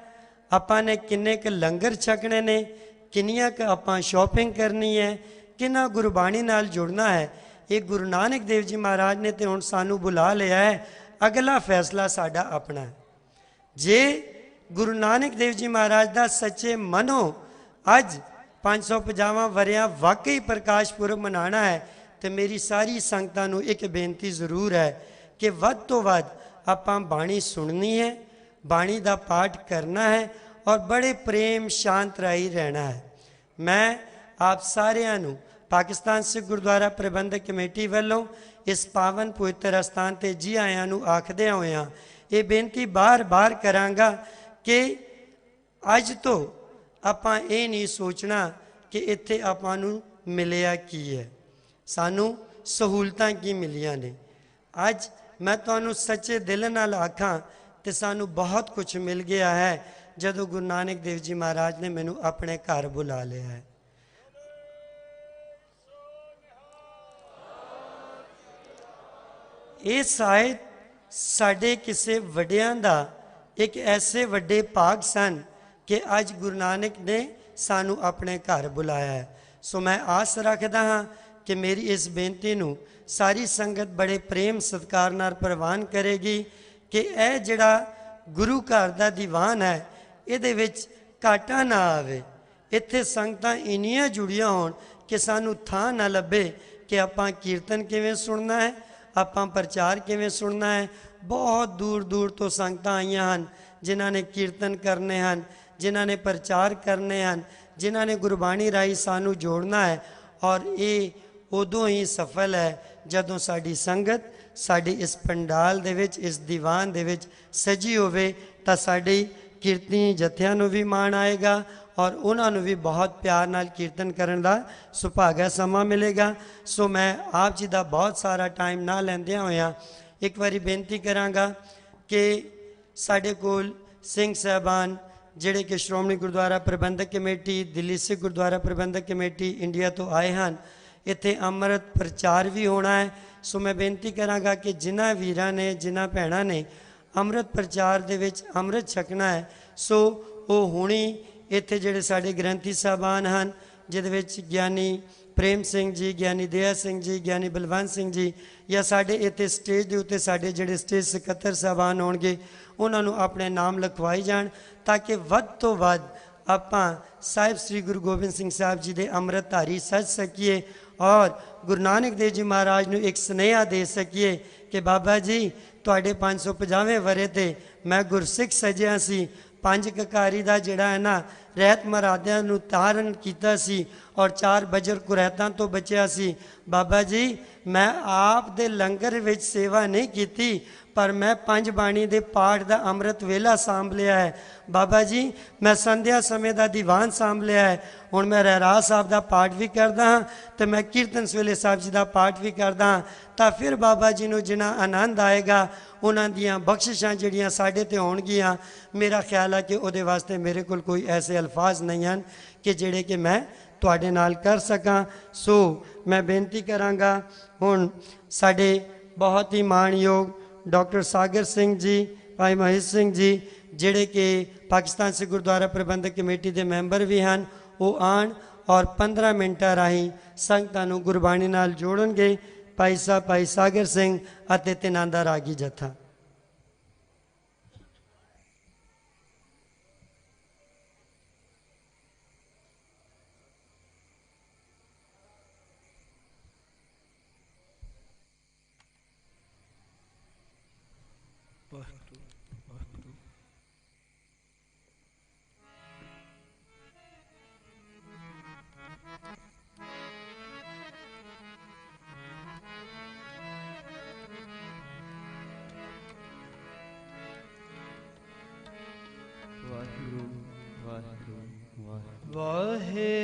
ਆਪਾਂ ਨੇ ਕਿੰਨੇ ਕੁ ਲੰਗਰ ਛਕਣੇ ਨੇ, ਕਿੰਨੀਆਂ ਕੁ ਆਪਾਂ ਸ਼ਾਪਿੰਗ ਕਰਨੀ ਹੈ, ਕਿੰਨਾ ਗੁਰਬਾਣੀ ਨਾਲ ਜੁੜਨਾ ਹੈ, ਇਹ ਗੁਰੂ ਨਾਨਕ ਦੇਵ ਜੀ ਮਹਾਰਾਜ ਨੇ ਤੇ ਹੁਣ ਸਾਨੂੰ ਬੁਲਾ ਲਿਆ ਹੈ। ਅਗਲਾ ਫੈਸਲਾ ਸਾਡਾ ਆਪਣਾ ਹੈ। ਜੇ ਗੁਰੂ ਨਾਨਕ ਦੇਵ ਜੀ ਮਹਾਰਾਜ ਦਾ ਸੱਚੇ ਮਨੋਂ ਅੱਜ 550ਵਾਂ ਵਰਿਆ ਵਾਕਈ ਪ੍ਰਕਾਸ਼ ਪੁਰਬ ਮਨਾਉਣਾ ਹੈ ਤੇ ਮੇਰੀ ਸਾਰੀ ਸੰਗਤਾਂ ਨੂੰ ਇੱਕ ਬੇਨਤੀ ਜ਼ਰੂਰ ਹੈ ਕਿ ਵੱਧ ਤੋਂ ਵੱਧ ਆਪਾਂ ਬਾਣੀ ਸੁਣਨੀ ਹੈ, ਬਾਣੀ ਦਾ ਪਾਠ ਕਰਨਾ ਹੈ ਔਰ ਬੜੇ ਪ੍ਰੇਮ ਸ਼ਾਂਤ ਰਾਈ ਰਹਿਣਾ ਹੈ। ਮੈਂ ਆਪ ਸਾਰਿਆਂ ਨੂੰ ਪਾਕਿਸਤਾਨ ਸਿੱਖ ਗੁਰਦੁਆਰਾ ਪ੍ਰਬੰਧਕ ਕਮੇਟੀ ਵੱਲੋਂ ਇਸ ਪਾਵਨ ਪਵਿੱਤਰ ਅਸਥਾਨ ਤੇ ਜੀ ਆਇਆਂ ਨੂੰ ਆਖਦਿਆਂ ਹੋਇਆਂ ਇਹ ਬੇਨਤੀ ਬਾਰ-ਬਾਰ ਕਰਾਂਗਾ ਕਿ ਅੱਜ ਤੋਂ ਆਪਾਂ ਇਹ ਨਹੀਂ ਸੋਚਣਾ ਕਿ ਇੱਥੇ ਆਪਾਂ ਨੂੰ ਮਿਲਿਆ ਕੀ ਹੈ, ਸਾਨੂੰ ਸਹੂਲਤਾਂ ਕੀ ਮਿਲੀਆਂ ਨੇ। ਅੱਜ ਮੈਂ ਤੁਹਾਨੂੰ ਸੱਚੇ ਦਿਲ ਨਾਲ ਆਖਾਂ ਤੇ ਸਾਨੂੰ ਬਹੁਤ ਕੁਝ ਮਿਲ ਗਿਆ ਹੈ ਜਦੋਂ ਗੁਰੂ ਨਾਨਕ ਦੇਵ ਜੀ ਮਹਾਰਾਜ ਨੇ ਮੈਨੂੰ ਆਪਣੇ ਘਰ ਬੁਲਾ ਲਿਆ ਹੈ। ਇਹ ਸ਼ਾਇਦ ਸਾਡੇ ਕਿਸੇ ਵੱਡਿਆਂ ਦਾ ਇੱਕ ਐਸੇ ਵੱਡੇ ਭਾਗ ਸਨ ਕਿ ਅੱਜ ਗੁਰੂ ਨਾਨਕ ਨੇ ਸਾਨੂੰ ਆਪਣੇ ਘਰ ਬੁਲਾਇਆ ਹੈ। ਸੋ ਮੈਂ ਆਸ ਰੱਖਦਾ ਹਾਂ ਕਿ ਮੇਰੀ ਇਸ ਬੇਨਤੀ ਨੂੰ ਸਾਰੀ ਸੰਗਤ ਬੜੇ ਪ੍ਰੇਮ ਸਤਿਕਾਰ ਨਾਲ ਪ੍ਰਵਾਨ ਕਰੇਗੀ ਕਿ ਇਹ ਜਿਹੜਾ ਗੁਰੂ ਘਰ ਦਾ ਦੀਵਾਨ ਹੈ ਇਹਦੇ ਵਿੱਚ ਘਾਟਾ ਨਾ ਆਵੇ। ਇੱਥੇ ਸੰਗਤਾਂ ਇੰਨੀਆਂ ਜੁੜੀਆਂ ਹੋਣ ਕਿ ਸਾਨੂੰ ਥਾਂ ਨਾ ਲੱਭੇ ਕਿ ਆਪਾਂ ਕੀਰਤਨ ਕਿਵੇਂ ਸੁਣਨਾ ਹੈ, ਆਪਾਂ ਪ੍ਰਚਾਰ ਕਿਵੇਂ ਸੁਣਨਾ ਹੈ। ਬਹੁਤ ਦੂਰ ਦੂਰ ਤੋਂ ਸੰਗਤਾਂ ਆਈਆਂ ਹਨ ਜਿਨ੍ਹਾਂ ਨੇ ਕੀਰਤਨ ਕਰਨੇ ਹਨ, ਜਿਨ੍ਹਾਂ ਨੇ ਪ੍ਰਚਾਰ ਕਰਨੇ ਹਨ, ਜਿਨ੍ਹਾਂ ਨੇ ਗੁਰਬਾਣੀ ਰਾਹੀਂ ਸਾਨੂੰ ਜੋੜਨਾ ਹੈ। ਔਰ ਇਹ ਉਦੋਂ ਹੀ ਸਫਲ ਹੈ ਜਦੋਂ ਸਾਡੀ ਸੰਗਤ ਸਾਡੇ ਇਸ ਪੰਡਾਲ ਦੇ ਵਿੱਚ, ਇਸ ਦੀਵਾਨ ਦੇ ਵਿੱਚ ਸਜੀ ਹੋਵੇ ਤਾਂ ਸਾਡੀ ਕੀਰਤਨੀ ਜਥਿਆਂ ਨੂੰ ਵੀ ਮਾਣ ਆਏਗਾ ਔਰ ਉਹਨਾਂ ਨੂੰ ਵੀ ਬਹੁਤ ਪਿਆਰ ਨਾਲ ਕੀਰਤਨ ਕਰਨ ਦਾ ਸੁਭਾਗਾ ਸਮਾਂ ਮਿਲੇਗਾ। ਸੋ ਮੈਂ ਆਪ ਜੀ ਦਾ ਬਹੁਤ ਸਾਰਾ ਟਾਈਮ ਨਾ ਲੈਂਦਿਆਂ ਹੋਇਆਂ ਇੱਕ ਵਾਰੀ ਬੇਨਤੀ ਕਰਾਂਗਾ ਕਿ ਸਾਡੇ ਕੋਲ ਸਿੰਘ ਸਾਹਿਬਾਨ ਜਿਹੜੇ ਕਿ ਸ਼੍ਰੋਮਣੀ ਗੁਰਦੁਆਰਾ ਪ੍ਰਬੰਧਕ ਕਮੇਟੀ, ਦਿੱਲੀ ਸਿੱਖ ਗੁਰਦੁਆਰਾ ਪ੍ਰਬੰਧਕ ਕਮੇਟੀ ਇੰਡੀਆ ਤੋਂ ਆਏ ਹਨ। ਇੱਥੇ ਅੰਮ੍ਰਿਤ ਪ੍ਰਚਾਰ ਵੀ ਹੋਣਾ ਹੈ। ਸੋ ਮੈਂ ਬੇਨਤੀ ਕਰਾਂਗਾ ਕਿ ਜਿਨ੍ਹਾਂ ਵੀਰਾਂ ਨੇ, ਜਿਨ੍ਹਾਂ ਭੈਣਾਂ ਨੇ ਅੰਮ੍ਰਿਤ ਪ੍ਰਚਾਰ ਦੇ ਵਿੱਚ ਅੰਮ੍ਰਿਤ ਛਕਣਾ ਹੈ ਸੋ ਉਹ ਹੁਣੀ ਇੱਥੇ ਜਿਹੜੇ ਸਾਡੇ ਗ੍ਰੰਥੀ ਸਾਹਿਬਾਨ ਹਨ ਜਿਹਦੇ ਵਿੱਚ ਗਿਆਨੀ ਪ੍ਰੇਮ ਸਿੰਘ ਜੀ, ਗਿਆਨੀ ਦਇਆ ਸਿੰਘ ਜੀ, ਗਿਆਨੀ ਬਲਵੰਤ ਸਿੰਘ ਜੀ, ਜਾਂ ਸਾਡੇ ਇੱਥੇ ਸਟੇਜ ਦੇ ਉੱਤੇ ਸਾਡੇ ਜਿਹੜੇ ਸਟੇਜ ਸਕੱਤਰ ਸਾਹਿਬਾਨ ਹੋਣਗੇ ਉਹਨਾਂ ਨੂੰ ਆਪਣੇ ਨਾਮ ਲਿਖਵਾਈ ਜਾਣ ਤਾਂ ਕਿ ਵੱਧ ਤੋਂ ਵੱਧ ਆਪਾਂ ਸਾਹਿਬ ਸ੍ਰੀ ਗੁਰੂ ਗੋਬਿੰਦ ਸਿੰਘ ਸਾਹਿਬ ਜੀ ਦੇ ਅੰਮ੍ਰਿਤਧਾਰੀ ਸੱਜ ਸਕੀਏ ਔਰ ਗੁਰੂ ਨਾਨਕ ਦੇਵ ਜੀ ਮਹਾਰਾਜ ਨੂੰ ਇੱਕ ਸੁਨੇਹਾ ਦੇ ਸਕੀਏ ਕਿ ਬਾਬਾ ਜੀ ਤੁਹਾਡੇ 550ਵੇਂ ਵਰ੍ਹੇ ਤੇ ਮੈਂ ਗੁਰਸਿੱਖ ਸਜਿਆ ਸੀ, 5 ਕਕਾਰੀ ਦਾ ਜਿਹੜਾ ਹੈ ਨਾ ਰਹਿਤ ਮਰਾਦਿਆਂ ਨੂੰ ਤਾਰਨ ਕੀਤਾ ਸੀ ਔਰ 4 ਬਜਰ ਕੁਰੈਤਾਂ ਤੋਂ ਬਚਿਆ ਸੀ। ਬਾਬਾ ਜੀ ਮੈਂ ਆਪ ਦੇ ਲੰਗਰ ਵਿੱਚ ਸੇਵਾ ਨਹੀਂ ਕੀਤੀ ਪਰ ਮੈਂ 5 ਬਾਣੀ ਦੇ ਪਾਠ ਦਾ ਅੰਮ੍ਰਿਤ ਵੇਲਾ ਸਾਂਭ ਲਿਆ ਹੈ। ਬਾਬਾ ਜੀ ਮੈਂ ਸੰਧਿਆ ਸਮੇਂ ਦਾ ਦੀਵਾਨ ਸਾਂਭ ਲਿਆ ਹੈ। ਹੁਣ ਮੈਂ ਰਹਿਰਾਸ ਸਾਹਿਬ ਦਾ ਪਾਠ ਵੀ ਕਰਦਾ ਹਾਂ ਤੇ ਮੈਂ ਕੀਰਤਨ ਸਵੇਲੇ ਸਾਹਿਬ ਜੀ ਦਾ ਪਾਠ ਵੀ ਕਰਦਾ ਹਾਂ। ਤਾਂ ਫਿਰ ਬਾਬਾ ਜੀ ਨੂੰ ਜਿੰਨਾ ਆਨੰਦ ਆਏਗਾ ਉਹਨਾਂ ਦੀਆਂ ਬਖਸ਼ਿਸ਼ਾਂ ਜਿਹੜੀਆਂ ਸਾਡੇ ਤੇ ਹੋਣਗੀਆਂ, ਮੇਰਾ ਖਿਆਲ ਹੈ ਕਿ ਉਹਦੇ ਵਾਸਤੇ ਮੇਰੇ ਕੋਲ ਕੋਈ ਐਸੇ ਅਲਫਾਜ਼ ਨਹੀਂ ਹਨ ਕਿ ਜਿਹੜੇ ਕਿ ਮੈਂ ਤੁਹਾਡੇ ਨਾਲ ਕਰ ਸਕਾਂ। ਸੋ ਮੈਂ ਬੇਨਤੀ ਕਰਾਂਗਾ ਹੁਣ ਸਾਡੇ ਬਹੁਤ ਹੀ ਮਾਣਯੋਗ ਡਾਕਟਰ ਸਾਗਰ ਸਿੰਘ ਜੀ, ਭਾਈ ਮਹੇਸ਼ ਸਿੰਘ ਜੀ ਜਿਹੜੇ ਕਿ ਪਾਕਿਸਤਾਨ ਸਿੱਖ ਗੁਰਦੁਆਰਾ ਪ੍ਰਬੰਧਕ ਕਮੇਟੀ ਦੇ ਮੈਂਬਰ ਵੀ ਹਨ, ਉਹ ਆਣ ਔਰ 15 ਮਿੰਟਾਂ ਰਾਹੀਂ ਸੰਗਤਾਂ ਨੂੰ ਗੁਰਬਾਣੀ ਨਾਲ ਜੋੜਨਗੇ। ਭਾਈ ਸਾਹਿਬ ਭਾਈ ਸਾਗਰ ਸਿੰਘ ਅਤੇ ਤਿੰਨਾਂ ਦਾ ਰਾਗੀ ਜਥਾ। ਵਾਹਿਗੁਰੂ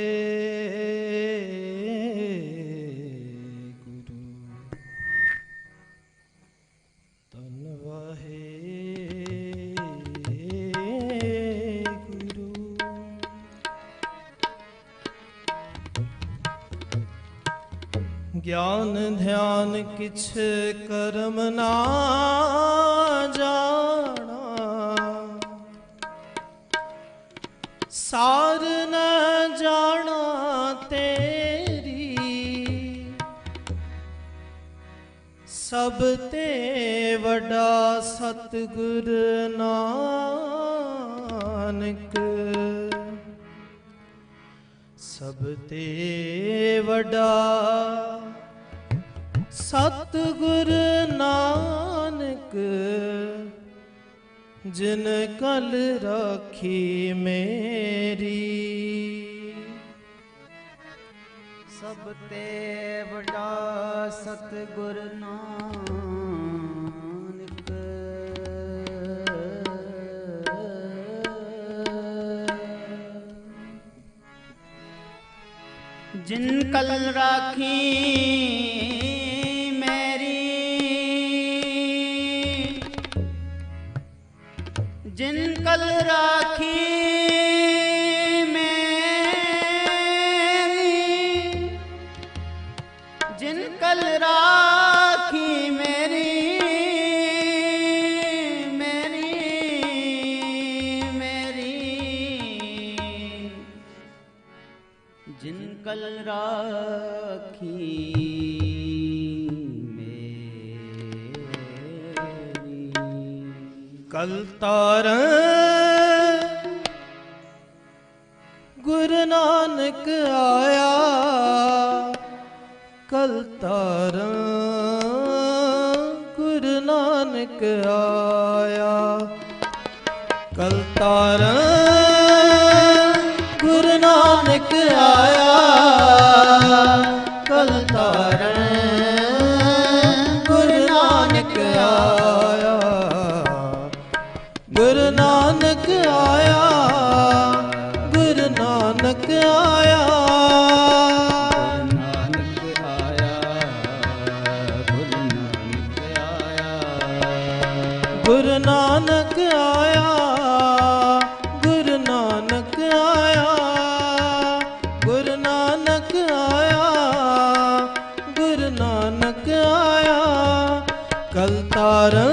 ਧੰਨ ਵਾਹਿਗੁਰੂ। ਗਿਆਨ ਧਿਆਨ ਕਿਛ ਕਰਮ ਨਾ ਜਾਣਾ, ਸਾਰ ਨ ਜਾਣਾ ਤੇਰੀ, ਸਭ ਤੇ ਵੱਡਾ ਸਤਿਗੁਰ ਨਾਨਕ, ਸਭ ਤੇ ਵੱਡਾ ਸਤਿਗੁਰ ਨਾਨਕ, ਜਿਨ ਕਲ ਰਾਖੀ ਮੇਰੀ। ਸਭ ਤੇ ਵੱਡਾ ਸਤਿਗੁਰ ਨਾਨਕ। ਜਿਨ ਕਲ ਰਾਖੀ ਮੇਰੀ, ਜਿਨ ਕਲ ਰਾਖੀ ਮੇਰੀ, ਜਿਨ ਕਲ ਰਾਖੀ ਮੇਰੀ, ਮੇਰੀ, ਮੇਰੀ, ਜਿਨ ਕਲ ਰਾਖੀ ਮੇਰੀ। ਕਲ ਤਾਰਨ ਗੁਰੂ ਨਾਨਕ ਆਇਆ, ਕਲ ਤਾਰਨ ਗੁਰੂ ਨਾਨਕ ਆਇਆ, ਕਲ ਤਾਰਨ ਗੁਰੂ ਨਾਨਕ ਆਇਆ, ਕਲ ਤਾਰਨ ਗੁਰੂ ਨਾਨਕ ਆਇਆ, ਗੁਰੂ ਨਾਨਕ ਆਇਆ, ਗੁਰੂ ਨਾਨਕ ਆਇਆ, ਗੁਰੂ ਨਾਨਕ ਆਇਆ, ਗੁਰੂ ਨਾਨਕ ਆਇਆ, ਗੁਰੂ ਨਾਨਕ ਆਇਆ, ਗੁਰੂ ਨਾਨਕ ਆਇਆ, ਕਲ ਤਾਰਨ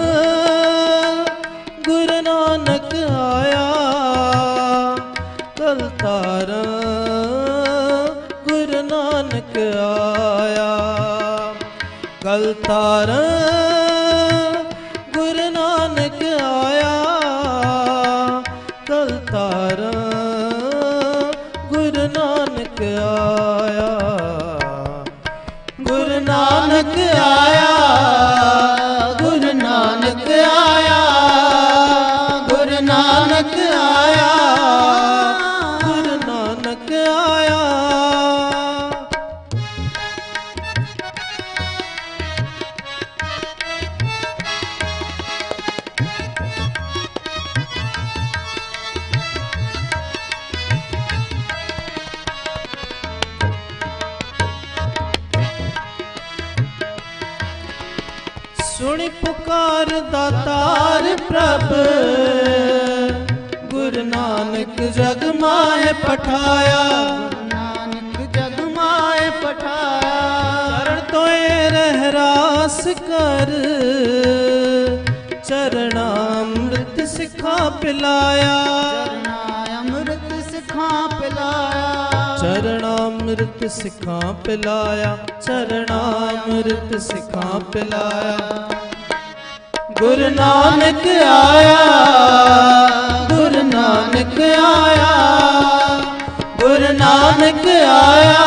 ਗੁਰੂ ਨਾਨਕ ਆਇਆ, ਕਲ ਤਾਰਨ ਗੁਰੂ ਨਾਨਕ ਆਇਆ, ਕਲ ਤਾਰਨ ਗੁਰੂ ਨਾਨਕ ਆਇਆ, ਕਲ ਤਾਰਨ ਗੁਰੂ ਨਾਨਕ ਆਇਆ, ਗੁਰੂ ਨਾਨਕ ਆਇਆ, ਗੁਰੂ ਨਾਨਕ ਆਇਆ, ਗੁਰੂ ਨਾਨਕ ਆਇਆ, ਗੁਰੂ ਨਾਨਕ ਆਇਆ। ਸੁਣੀ ਪੁਕਾਰ ਦਾਤਾਰ ਪ੍ਰਭ, ਗੁਰੂ ਨਾਨਕ ਜਗ ਮਾਹਿ ਪਠਾਇਆ, ਗੁਰੂ ਨਾਨਕ ਜਗ ਮਾਹਿ ਪਠਾਇਆ, ਚਰਨ ਤੋਏ ਰਹਿ ਰਾਸ ਕਰ, ਚਰਣਾ ਅੰਮ੍ਰਿਤ ਸਿਖਾ ਪਿਲਾਇਆ, ਚਰਣਾ ਅੰਮ੍ਰਿਤ ਸਿਖਾ ਪਿਲਾਇਆ, ਚਰਣਾ ਅੰਮ੍ਰਿਤ ਸਿਖਾ ਪਿਲਾਇਆ, ਚਰਣਾ ਅੰਮ੍ਰਿਤ ਸਿਖਾ ਪਿਲਾਇਆ, ਗੁਰੂ ਨਾਨਕ ਆਇਆ, ਗੁਰੂ ਨਾਨਕ ਆਇਆ, ਗੁਰੂ ਨਾਨਕ ਆਇਆ,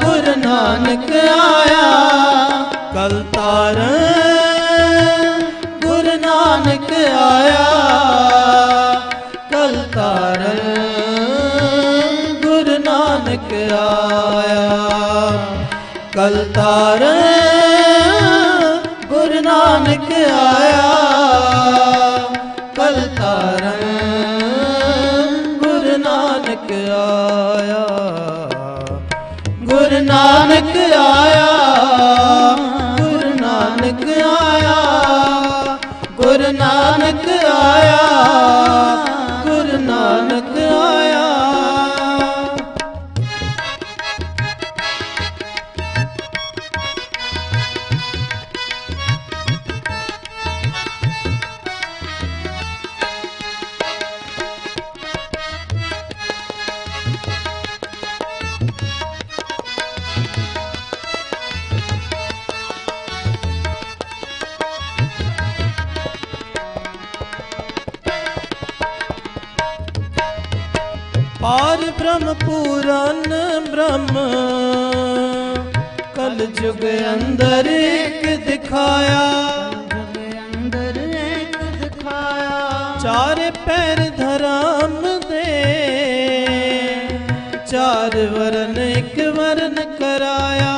ਗੁਰੂ ਨਾਨਕ ਆਇਆ, ਕਲ ਤਾਰਨ ਗੁਰੂ ਨਾਨਕ ਆਇਆ, ਕਲ ਤਾਰਨ ਗੁਰੂ ਨਾਨਕ ਆਇਆ, ਕਲ ਤਾਰਨ ਗੁਰੂ ਨਾਨਕ ਆਇਆ, ਕਲ ਤਾਰਨ ਗੁਰੂ ਨਾਨਕ ਆਇਆ, ਗੁਰੂ ਨਾਨਕ ਆਇਆ, ਗੁਰੂ ਨਾਨਕ ਆਇਆ, ਗੁਰੂ ਨਾਨਕ ਆਇਆ, ਗੁਰੂ ਨਾਨਕ ਆਇਆ। ਪਾਰ ਬ੍ਰਹਮ ਪੂਰਨ ਬ੍ਰਹਮ, ਕਲ ਜੁਗ ਅੰਦਰ ਇੱਕ ਦਿਖਾਇਆ, ਕਲ ਜੁਗ ਅੰਦਰ ਇੱਕ ਦਿਖਾਇਆ, ਚਾਰੇ ਪੈਰ ਧਰਮ ਦੇ ਚਾਰ ਵਰਨ ਇੱਕ ਵਰਨ ਕਰਾਇਆ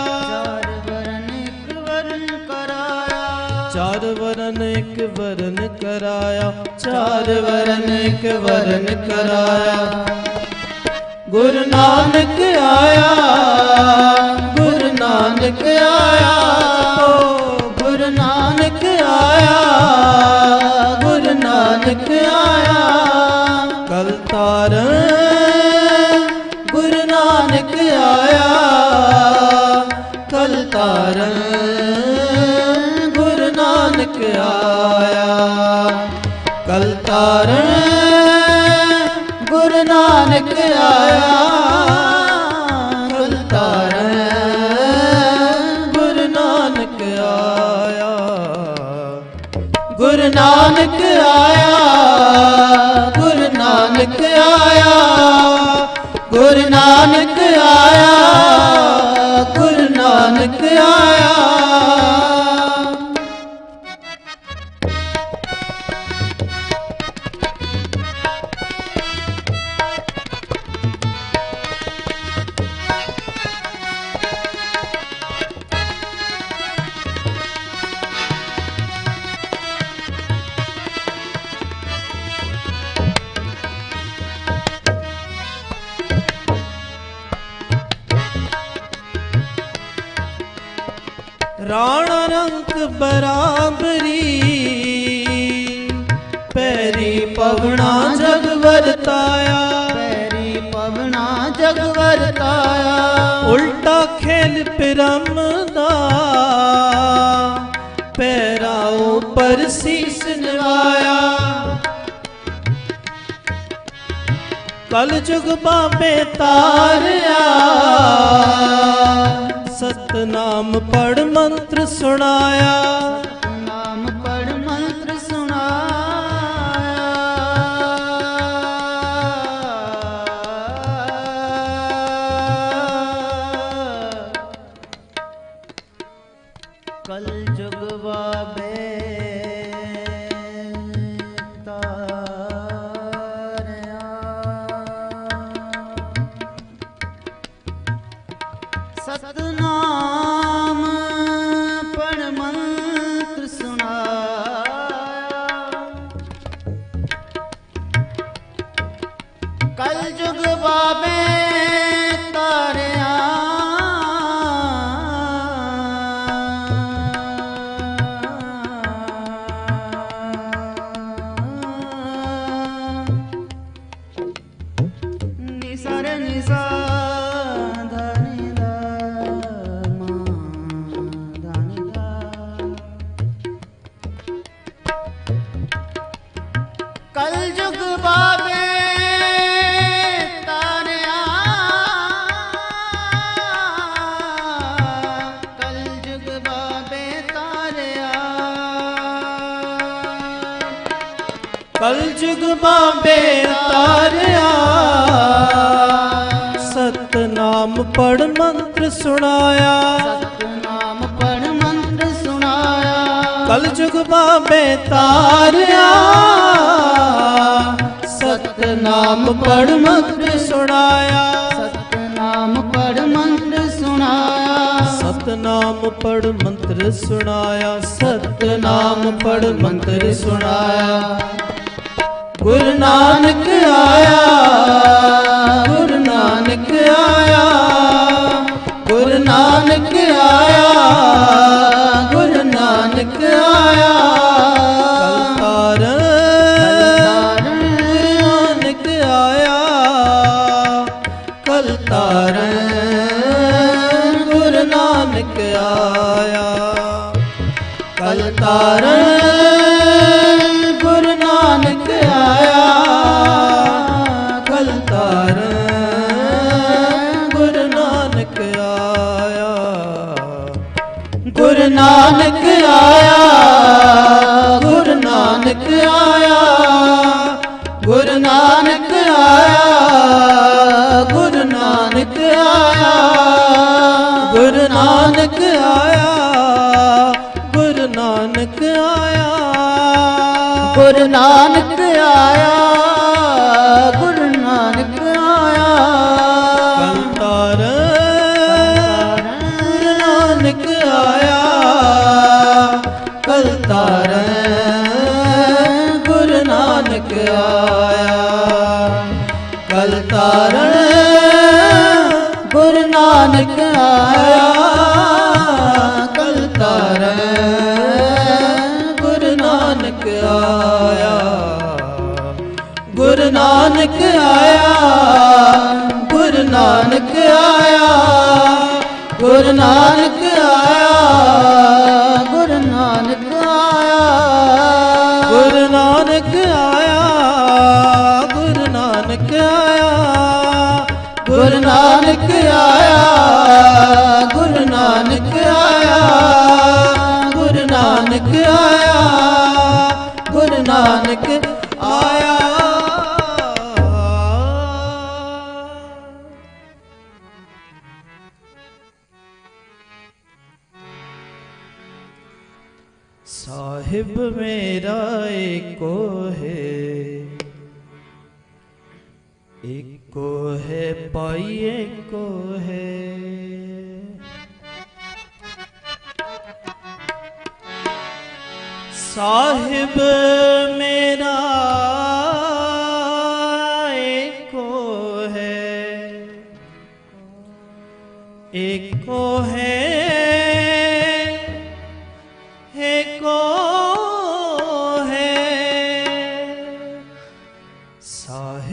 ਚਾਰ ਵਰਨ ਇੱਕ ਵਰਨ ਕਰਾਇਆ ਚਾਰ ਵਰਨ ਇੱਕ ਵਰਨ ਕਰਾਇਆ ਗੁਰੂ ਨਾਨਕ ਆਇਆ ਗੁਰੂ ਨਾਨਕ ਆਇਆ ਗੁਰੂ ਨਾਨਕ ਆਇਆ ਗੁਰੂ ਨਾਨਕ ਆਇਆ ਕਲ ਤਾਰਨ ਗੁਰੂ ਨਾਨਕ ਆਇਆ ਕਲ ਤਾਰਨ ਗੁਰੂ ਨਾਨਕ ਆਇਆ ਕਲ ਤਾਰਨ ਗੁਰੂ ਨਾਨਕ ਆਇਆ ਕਲ ਤਾਰਨ ਗੁਰੂ ਨਾਨਕ ਆਇਆ ਗੁਰੂ ਨਾਨਕ ਆਇਆ ਗੁਰੂ ਨਾਨਕ ਆਇਆ ਗੁਰੂ ਨਾਨਕ ਆਇਆ ਗੁਰੂ ਨਾਨਕ ਆਇਆ ਰਾਣਾ ਰੰਗ ਬਰਾਬਰੀ ਪੈਰੀ ਪਵਣਾ ਜਗ ਵਰਤਾਇਆ ਪੈਰੀ ਪਵਨਾ ਜਗ ਵਰਤਾਇਆ ਉਲਟਾ ਖੇਲ ਪਿਰਮ ਦਾ ਪੈਰਾਂ ਉੱਪਰ ਸੀਸ ਨਵਾਇਆ ਕਲ ਜੁਗ ਬਾਬੇ ਤਾਰਿਆ ਸਤਨਾਮ ਪੜ ਮੰਤਰ ਸੁਣਾਇਆ ਨਾਮ ਪੜ ਮੰਤਰ ਸੁਣਾਇਆ ਕਲ ਜੁਗ ਬਾਬੇ ਤਾਰਿਆ ਸਤਨਾਮ ਪੜ ਮੰਤਰ ਸੁਣਾਇਆ ਕਲ ਜੁਗ ਬਾਬੇ ਤਾਰਿਆ ਨਿਸਰ ਨਿਸਾ ਧਨੀ ਦਾ ਮਾ ਧਨੀ ਦਾ ਕਲ ਜੁਗ ਬਾਬੇ ਤਾਰਿਆ ਕਲ ਜੁਗ ਬਾਬੇ ਤਾਰਿਆ ਕਲ ਜੁਗ ਬਾਬੇ ਤਾਰਿਆ ਸਤਨਾਮ ਪੜ ਮੰਤਰ ਸੁਣਾਇਆ ਸਤਨਾਮ ਪੜ ਮੰਤਰ ਸੁਣਾਇਆ ਕਲ ਜੁਗ ਬਾਬੇ ਤਾਰਿਆ ਸਤਨਾਮ ਪੜ ਮੰਤਰ ਸੁਣਾਇਆ ਸਤਨਾਮ ਪੜ ਮੰਤਰ ਸੁਣਾਇਆ ਸਤਨਾਮ ਪੜ ਮੰਤਰ ਸੁਣਾਇਆ ਸਤਨਾਮ ਪੜ ਮੰਤਰ ਸੁਣਾਇਆ ਗੁਰੂ ਨਾਨਕ ਆਇਆ ਗੁਰੂ ਨਾਨਕ ਆਇਆ ਗੁਰੂ ਨਾਨਕ ਆਇਆ ਗੁਰੂ ਨਾਨਕ ਆਇਆ ਕਲ ਤਾਰਨ ਨਾਨਕ ਆਇਆ ਕਲ ਤਾਰਨ ਗੁਰੂ ਨਾਨਕ ਆਇਆ ਕਲ ਤਾਰਨ ਗੁਰੂ ਨਾਨਕ ਆਇਆ ਕਲ ਤਾਰਨ ਗੁਰੂ ਨਾਨਕ ਆਇਆ ਗੁਰੂ ਨਾਨਕ ਆਇਆ ਗੁਰੂ ਨਾਨਕ ਆਇਆ ਗੁਰੂ ਨਾਨਕ ਆਇਆ ਗੁਰੂ ਨਾਨਕ ਆਇਆ ਗੁਰੂ ਨਾਨਕ ਆਇਆ ਗੁਰੂ ਨਾਨਕ ਆਇਆ ਗੁਰੂ ਨਾਨਕ ਆਇਆ आया गुरु नानक आया कलतार गुरु नानक आया कलतार गुरु नानक आया कलतार गुरु नानक आया कलतार गुरु नानक आया गुरु नानक आया गुरु नानक आया गुरु नानक आया गुरु नानक आया गुरु नानक आया गुरु नानक आया गुरु नानक आया गुरु नानक आया गुरु नानक आया गुरु नानक आया साहिब मेरा एको है पाई एको है साहिब मेरा एको है एको है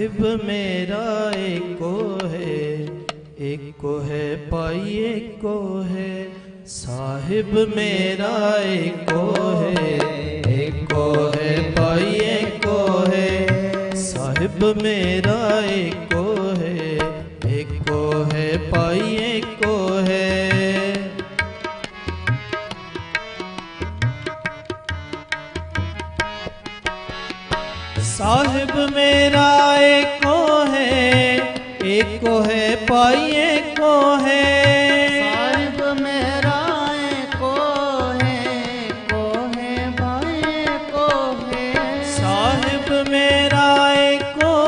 साहिब मेरा एको है पाई एको है साहिब मेरा एको है पाई एको है साहिब मेरा एको है पाई एको है साहिब मेरा एको है पाई एको है साहिब मेरा एको है भाई एको है साहिब मेरा एको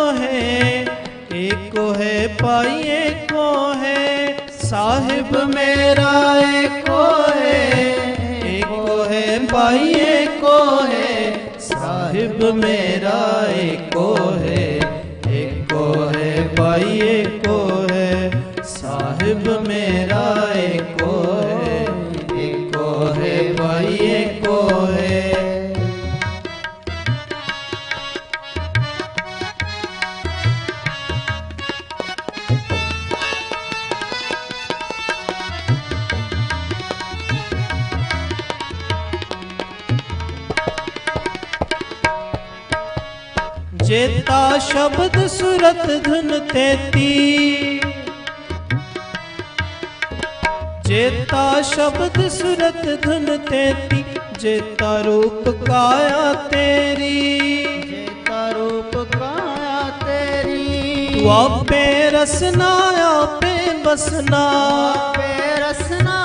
है पाई एको है साहिब मेरा एको है पाई एको है साहिब मेरा एको है पाई एको है साहिब मेरा एको है पाई एको है जेता शब्द सुरत धुन तेती जेता शब्द सुरत धुन तेती जेता रूप काया तेरी जेता रूप काया तेरी तू आपे रसना आपे बसना पे रसना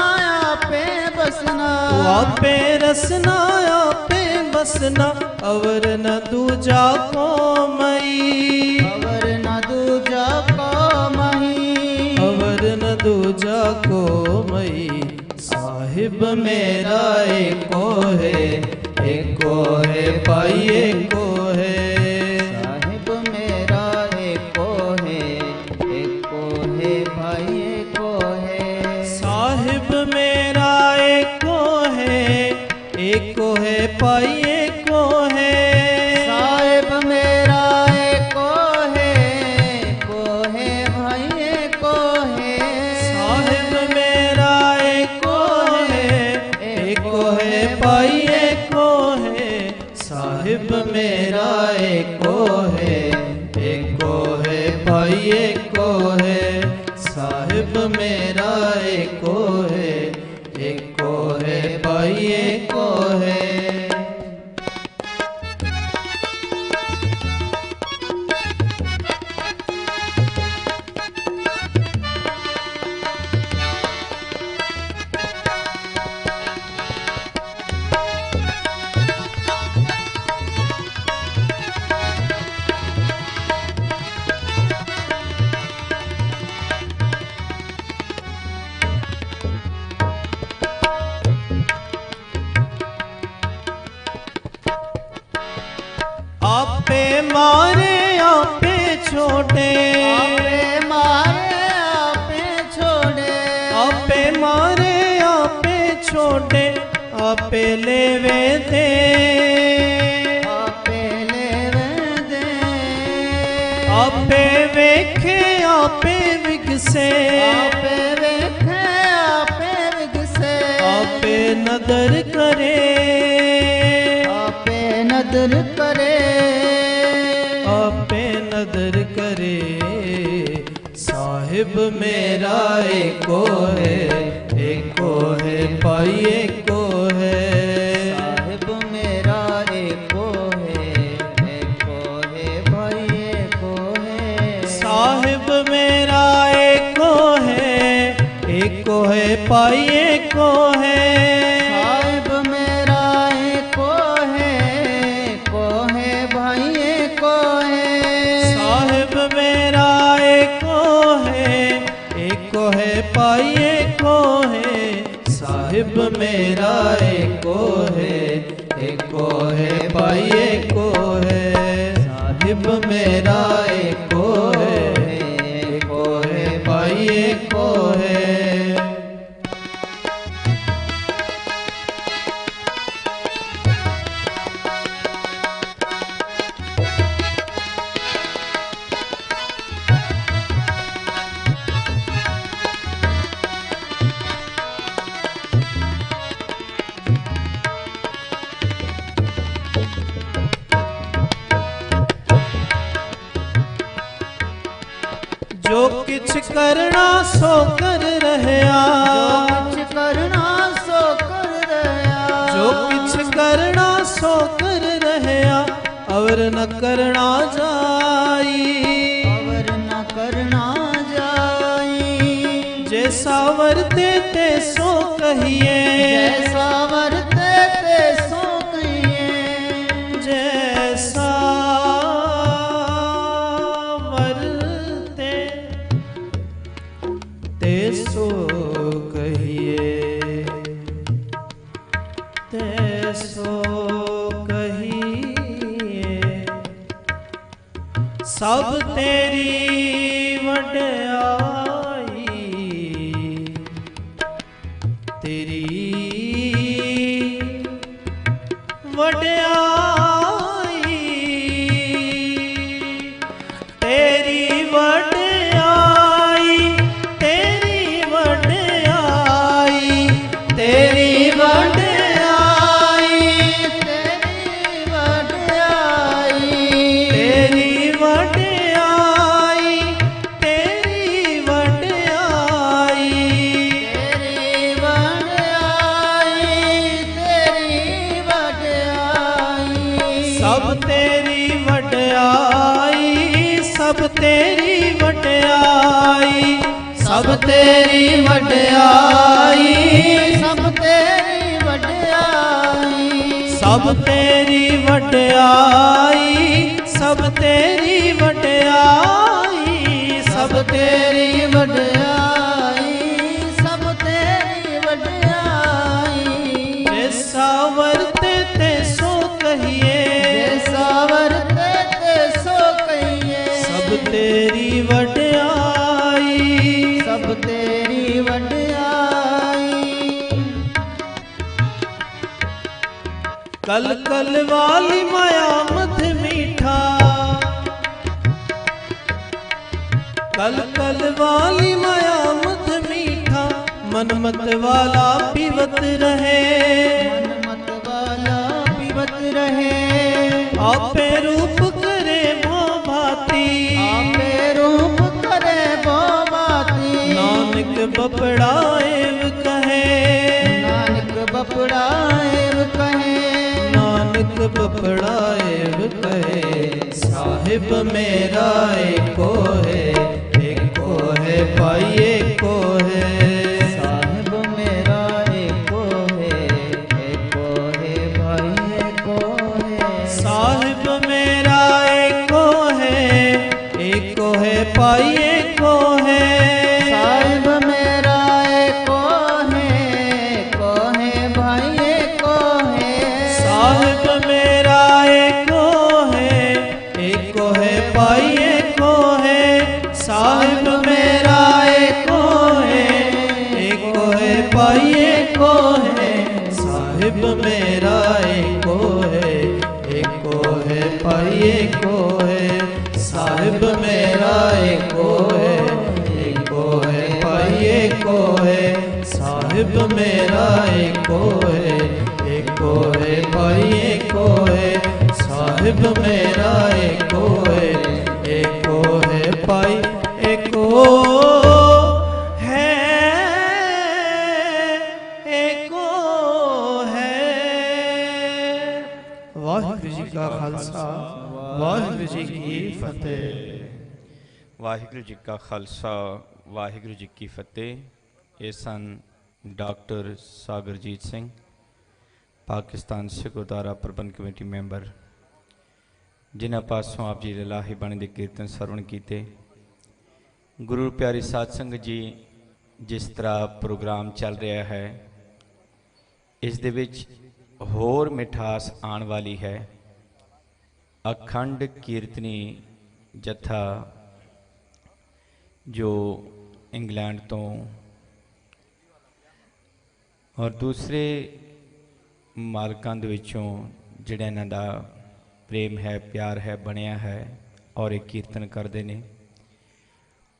पे बसना तू आपे रसना आपे बसना अवर न दूजा को मई अवर न दूजा को मही अवर न दूजा को मई साहिब मेरा एको है पाई एको है साहिब मेरा एको है भाई एको है साहिब मेरा एको है पाई एको है साहिब मेरा एको है भाई एको है साहिब मेरा एको है पाई एको है साहिब मेरा एको है पाई एको है साहिब मेरा एको है पाई एको है छोड़े आपे लेवे दे आपे लेवे दे आपे वेखे आपे विगसे आपे वेखे आपे विगसे आपे नदर करे आपे नदर करे आपे नदर करे साहिब मेरा एको है भाई एको है साहिब मेरा एको है भाई एको है साहिब मेरा एको है भाई एको है साहिब मेरा एको है भाई एको है साहिब मेरा एको है भाई एको है साहिब मेरा एको है भाई एको है साहिब मेरा एको है भाई एको है जो किछ करना सो कर रहया कुछ करना सो कर रहा जो किछ करना सो कर रहया और न करना जाई और न करना जाई जैसा वर्ते ते सो कहिए जैसा वर्ते ते सो कहिए जैसा वर्ते ते सो कहिए ते सो कहिए सब तेरी वड्याई तेरी वड्याई तेरी वड्याई तेरी वड्याई तेरी वड्याई तेरी वड्याई तेरी वड्याई तेरी वड्याई तेरी वड्याई तेरी वड्याई सब तेरी वड्याई सब तेरी वड्याई सब तेरी वड्याई सब तेरी वड्याई सब तेरी वड्याई सब तेरी वड्याई सब तेरी वड्याई सब तेरी वड्याई जैसा वर्ते ते सो कहिए जैसा वर्ते ते सो कहिए सब तेरी वड्याई सब तेरी वड्याई कल कल वाली माया मध मीठा कल कल वाली माया मध मीठा मन मत वाला पीवत रहे मन मत वाला पीवत रहे आपे रूप करे वो भांति आपे रूप करे वो बाती नानक बपड़ाएव कहे नानक बपड़ाएव कहे नानक बपड़ाएव कहे साहिब मेरा एको है भाई एको है साहिब मेरा एको है भाई एको है साहिब मेरा एको है भाई एको है साहिब मेरा एको है भाई एको है साहिब मेरा एको है भाई एको है साहिब मेरा एको है एको है साहिब मेरा एको है भाई एको है साहिब मेरा एको है भाई एको है एको है। वाहिगुरू जी का खालसा वाहिगुरू जी की फतेह। ਵਾਹਿਗੁਰੂ ਜੀ ਕਾ ਖਾਲਸਾ ਵਾਹਿਗੁਰੂ ਜੀ ਕੀ ਫਤਿਹ। ਇਹ ਸਨ ਡਾਕਟਰ ਸਾਗਰਜੀਤ ਸਿੰਘ, ਪਾਕਿਸਤਾਨ ਸਿੱਖ ਗੁਰਦੁਆਰਾ ਪ੍ਰਬੰਧ ਕਮੇਟੀ ਮੈਂਬਰ, ਜਿਨ੍ਹਾਂ ਪਾਸੋਂ ਆਪ ਜੀ ਦੇ ਲਾਹੀ ਬਾਣੀ ਦੇ ਕੀਰਤਨ ਸਰਵਣ ਕੀਤੇ। ਗੁਰੂ ਪਿਆਰੀ ਸਾਧ ਸੰਗਤ ਜੀ, ਜਿਸ ਤਰ੍ਹਾਂ ਪ੍ਰੋਗਰਾਮ ਚੱਲ ਰਿਹਾ ਹੈ, ਇਸ ਦੇ ਵਿੱਚ ਹੋਰ ਮਿਠਾਸ ਆਉਣ ਵਾਲੀ ਹੈ। ਅਖੰਡ ਕੀਰਤਨੀ ਜਥਾ ਜੋ ਇੰਗਲੈਂਡ ਤੋਂ ਔਰ ਦੂਸਰੇ ਮਾਲਕਾਂ ਦੇ ਵਿੱਚੋਂ ਜਿਹੜਾ ਇਹਨਾਂ ਦਾ ਪ੍ਰੇਮ ਹੈ, ਪਿਆਰ ਹੈ, ਬਣਿਆ ਹੈ ਔਰ ਇਹ ਕੀਰਤਨ ਕਰਦੇ ਨੇ,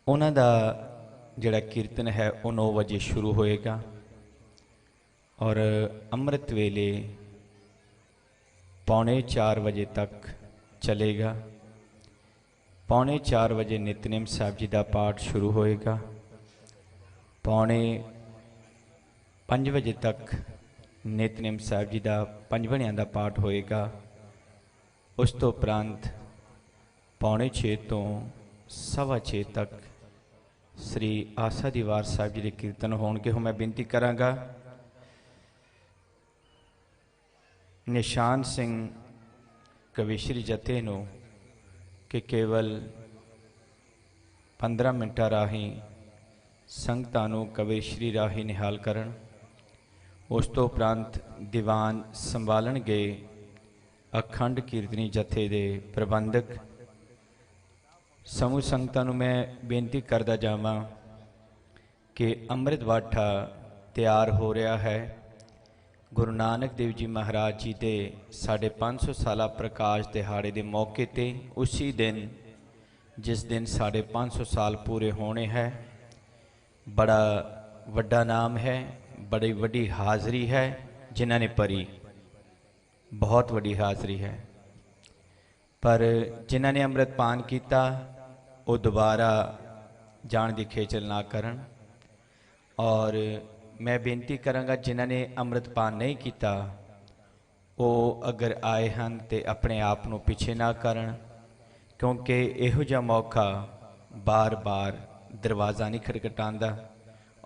ਉਹਨਾਂ ਦਾ ਜਿਹੜਾ ਕੀਰਤਨ ਹੈ ਉਹ 9 ਵਜੇ ਸ਼ੁਰੂ ਹੋਏਗਾ ਔਰ ਅੰਮ੍ਰਿਤ ਵੇਲੇ 3:45 ਵਜੇ ਤੱਕ ਚਲੇਗਾ। 4:45 ਵਜੇ ਨਿਤਨੇਮ ਸਾਹਿਬ ਜੀ ਦਾ ਪਾਠ ਸ਼ੁਰੂ ਹੋਏਗਾ। 4:45 ਵਜੇ ਤੱਕ ਨਿਤਨੇਮ ਸਾਹਿਬ ਜੀ ਦਾ ਪੰਜਵਣਿਆਂ ਦਾ ਪਾਠ ਹੋਏਗਾ। ਉਸ ਤੋਂ ਉਪਰੰਤ 5:45 ਤੋਂ 6:15 ਤੱਕ ਸ੍ਰੀ ਆਸਾ ਦੀ ਵਾਰ ਸਾਹਿਬ ਜੀ ਦੇ ਕੀਰਤਨ ਹੋਣਗੇ। ਹੁਣ ਮੈਂ ਬੇਨਤੀ ਕਰਾਂਗਾ ਨਿਸ਼ਾਨ ਸਿੰਘ ਕਵੀਸ਼ਰੀ ਜਥੇ ਨੂੰ ਕਿ ਕੇਵਲ 15 ਮਿੰਟਾਂ ਰਾਹੀਂ ਸੰਗਤਾਂ ਨੂੰ ਕਵੀਸ਼ਰੀ ਰਾਹੀਂ ਨਿਹਾਲ ਕਰਨ। ਉਸ ਤੋਂ ਉਪਰੰਤ ਦੀਵਾਨ ਸੰਭਾਲਣਗੇ ਅਖੰਡ ਕੀਰਤਨੀ ਜਥੇ ਦੇ ਪ੍ਰਬੰਧਕ। ਸਮੂਹ ਸੰਗਤਾਂ ਨੂੰ ਮੈਂ ਬੇਨਤੀ ਕਰਦਾ ਜਾਵਾਂ ਕਿ ਅੰਮ੍ਰਿਤ ਵਾਠਾ ਤਿਆਰ ਹੋ ਰਿਹਾ ਹੈ। ਗੁਰੂ ਨਾਨਕ ਦੇਵ ਜੀ ਮਹਾਰਾਜ ਜੀ ਦੇ 550 ਸਾਲਾ ਪ੍ਰਕਾਸ਼ ਦਿਹਾੜੇ ਦੇ ਮੌਕੇ 'ਤੇ ਉਸੀ ਦਿਨ ਜਿਸ ਦਿਨ 550 ਸਾਲ ਪੂਰੇ ਹੋਣੇ ਹੈ, ਬੜਾ ਵੱਡਾ ਨਾਮ ਹੈ, ਬੜੀ ਵੱਡੀ ਹਾਜ਼ਰੀ ਹੈ ਜਿਨ੍ਹਾਂ ਨੇ ਭਰੀ, ਬਹੁਤ ਵੱਡੀ ਹਾਜ਼ਰੀ ਹੈ। ਪਰ ਜਿਨ੍ਹਾਂ ਨੇ ਅੰਮ੍ਰਿਤ ਪਾਨ ਕੀਤਾ ਉਹ ਦੁਬਾਰਾ ਜਾਣ ਦੀ ਖੇਚਲ ਨਾ ਕਰਨ। ਔਰ ਮੈਂ ਬੇਨਤੀ ਕਰਾਂਗਾ ਜਿਨ੍ਹਾਂ ਨੇ ਅੰਮ੍ਰਿਤ ਪਾਨ ਨਹੀਂ ਕੀਤਾ ਉਹ ਅਗਰ ਆਏ ਹਨ ਤੇ ਆਪਣੇ ਆਪ ਨੂੰ ਪਿੱਛੇ ਨਾ ਕਰਨ, ਕਿਉਂਕਿ ਇਹੋ ਜਿਹਾ ਮੌਕਾ ਬਾਰ-ਬਾਰ ਦਰਵਾਜ਼ਾ ਨਹੀਂ ਖਟਖਟਾਉਂਦਾ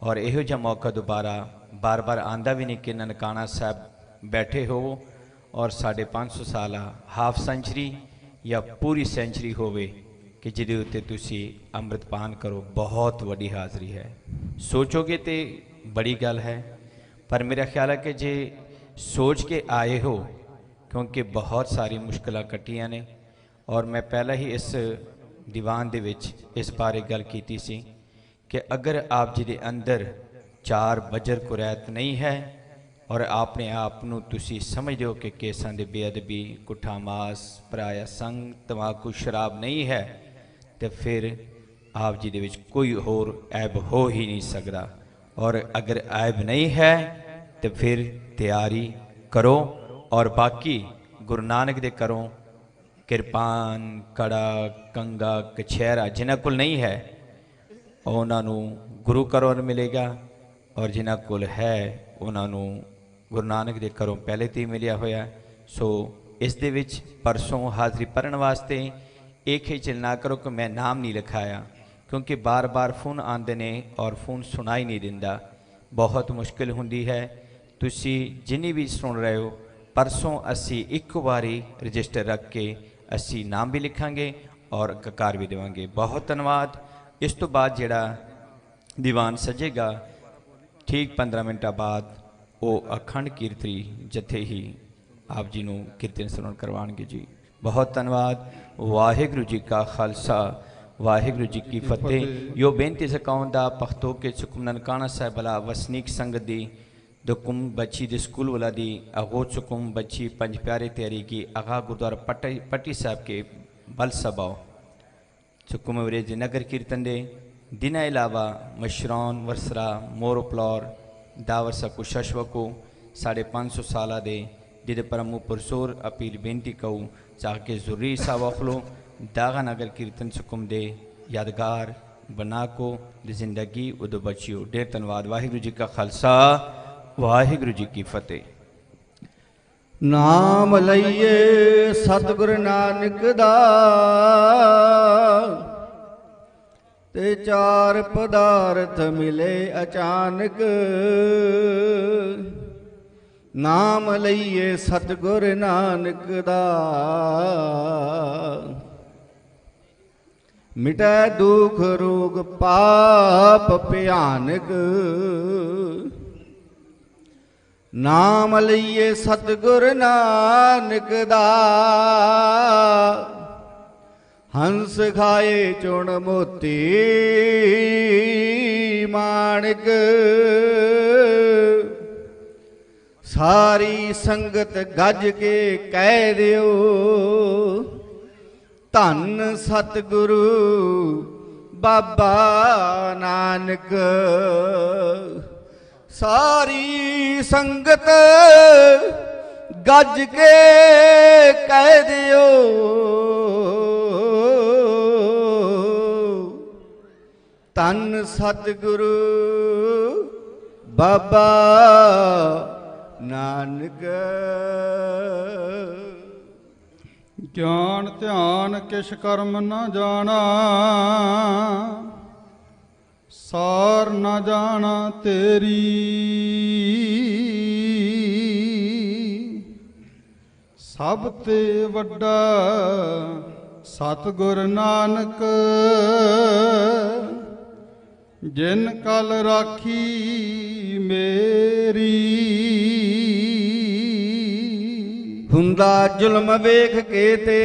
ਔਰ ਇਹੋ ਜਿਹਾ ਮੌਕਾ ਦੁਬਾਰਾ ਬਾਰ-ਬਾਰ ਆਉਂਦਾ ਵੀ ਨਹੀਂ ਕਿ ਨਨਕਾਣਾ ਸਾਹਿਬ ਬੈਠੇ ਹੋਵੋ ਔਰ 550 ਸਾਲਾ ਹਾਫ ਸੈਂਚਰੀ ਜਾਂ ਪੂਰੀ ਸੈਂਚਰੀ ਹੋਵੇ ਕਿ ਜਿਹਦੇ ਉੱਤੇ ਤੁਸੀਂ ਅੰਮ੍ਰਿਤ ਪਾਨ ਕਰੋ। ਬਹੁਤ ਵੱਡੀ ਹਾਜ਼ਰੀ ਹੈ। ਸੋਚੋਗੇ ਤੇ ਬੜੀ ਗੱਲ ਹੈ, ਪਰ ਮੇਰਾ ਖਿਆਲ ਹੈ ਕਿ ਜੇ ਸੋਚ ਕੇ ਆਏ ਹੋ, ਕਿਉਂਕਿ ਬਹੁਤ ਸਾਰੀ ਮੁਸ਼ਕਲਾਂ ਕੱਟੀਆਂ ਨੇ ਔਰ ਮੈਂ ਪਹਿਲਾਂ ਹੀ ਇਸ ਦੀਵਾਨ ਦੇ ਵਿੱਚ ਇਸ ਬਾਰੇ ਗੱਲ ਕੀਤੀ ਸੀ ਕਿ ਅਗਰ ਆਪ ਜੀ ਦੇ ਅੰਦਰ 4 ਵਜਰ ਕੁਰੈਤ ਨਹੀਂ ਹੈ ਔਰ ਆਪਣੇ ਆਪ ਨੂੰ ਤੁਸੀਂ ਸਮਝਦੇ ਹੋ ਕਿ ਕੇਸਾਂ ਦੇ ਬੇਅਦਬੀ, ਕੁੱਠਾ ਮਾਸ, ਪਰਾਇਆ ਸੰਗ, ਤਮਾਕੂ, ਸ਼ਰਾਬ ਨਹੀਂ ਹੈ, ਤੇ ਫਿਰ ਆਪ ਜੀ ਦੇ ਵਿੱਚ ਕੋਈ ਹੋਰ ਐਬ ਹੋ ਹੀ ਨਹੀਂ ਸਕਦਾ। ਔਰ ਅਗਰ ਐਬ ਨਹੀਂ ਹੈ तो फिर तैयारी करो और बाकी गुरु नानक दे करो। किरपान, कड़ा, कंगा, कछहरा जिन्हां कोल नहीं है उन्होंने गुरु घरों मिलेगा और जिन्हां कोल है उन्होंने गुरु नानक दे घरों पहले तो ही मिलिया होया। सो इस दे विच परसों हाज़री भरन वास्ते एक ही चिल ना करो कि मैं नाम नहीं लिखाया, क्योंकि बार बार फोन आते ने और फोन सुनाई नहीं दिंदा, बहुत मुश्किल हुंदी है। तुसी जिन्नी भी सुन रहे हो परसों असी एक बारी रजिस्टर रख के असी नाम भी लिखांगे और ककार भी देवांगे। बहुत धन्यवाद। इस तो बाद जिहड़ा दीवान सजेगा ठीक 15 मिनटां बाद वो अखंड कीर्तनी जथे ही आप जी नूं कीर्तन सुनन करवाणगे जी। बहुत धन्यवाद। वाहिगुरू जी का खालसा वाहिगुरू जी की फतेह। यो बेनती सकाउं दा पख्तो के सुकुम ननकाना साहिब वाला वसनीक संगत दी दुकुम बच्ची दे स्कूल वाला दी अगोत सुकुम बच्ची पंज प्यारे तैयारी की आगा गुरुद्वारा पट्टी साहब के बल सभाओ सुकुम वरेज नगर कीर्तन दे ਦਿਨਾਂ ਇਲਾਵਾ ਮਸ਼ਰੌਨ ਵਰਸਰਾ ਮੋਰ ਪਲੌਰ ਦਾਵਰ ਸਕੂ ਸ਼ਸ਼ਵਕੂ 550 ਸਾਲਾਂ ਦੇ ਜਿਹਦੇ ਪਰਮੂ ਪੁਰਸੋਰ ਅਪੀਲ ਬੇਨਤੀ ਕਹੂ ਚਾਹ ਕੇ ਜ਼ਰੂਰੀ ਸਾਵਖਲੋ ਦਾਗਾ ਨਗਰ ਕੀਰਤਨ ਸੁਕਮ ਦੇ ਯਾਦਗਾਰ ਬਣਾ ਕੋ ਦੀ ਜ਼ਿੰਦਗੀ ਉਦੋਂ ਬਚਿਓ। ਢੇਰ ਧੰਨਵਾਦ। ਵਾਹਿਗੁਰੂ ਜੀ ਕਾ ਖਾਲਸਾ ਵਾਹਿਗੁਰੂ ਜੀ ਕੀ ਫਤਿਹ। ਨਾਮ ਲਈਏ ਸਤਿਗੁਰ ਨਾਨਕ ਦਾ ਤੇ ਚਾਰ ਪਦਾਰਥ ਮਿਲੇ ਅਚਾਨਕ। ਨਾਮ ਲਈਏ ਸਤਿਗੁਰ ਨਾਨਕ ਦਾ ਮਿਟੈ ਦੁਖ ਰੋਗ ਪਾਪ ਭਿਆਨਕ। ਨਾਮ ਲਈਏ ਸਤਿਗੁਰ ਨਾਨਕ ਦਾ ਹੰਸ ਖਾਏ ਚੁਣ ਮੋਤੀ ਮਾਣਕ। ਸਾਰੀ ਸੰਗਤ ਗੱਜ ਕੇ ਕਹਿ ਦਿਓ ਧੰਨ ਸਤਿਗੁਰੂ ਬਾਬਾ ਨਾਨਕ। ਸਾਰੀ ਸੰਗਤ ਗੱਜ ਕੇ ਕਹਿ ਦਿਓ ਧੰਨ ਸਤਿਗੁਰੂ ਬਾਬਾ ਨਾਨਕ। ਗਿਆਨ ਧਿਆਨ ਕਿਛ ਕਰਮ ਨਾ ਜਾਣਾ, ਸਾਰ ਨਾ ਜਾਣਾ ਤੇਰੀ। ਸਭ ਤੇ ਵੱਡਾ ਸਤਿਗੁਰ ਨਾਨਕ, ਜਿਨ ਕਲ ਰਾਖੀ ਮੇਰੀ। ਹੁੰਦਾ ਜ਼ੁਲਮ ਵੇਖ ਕੇ ਤੇ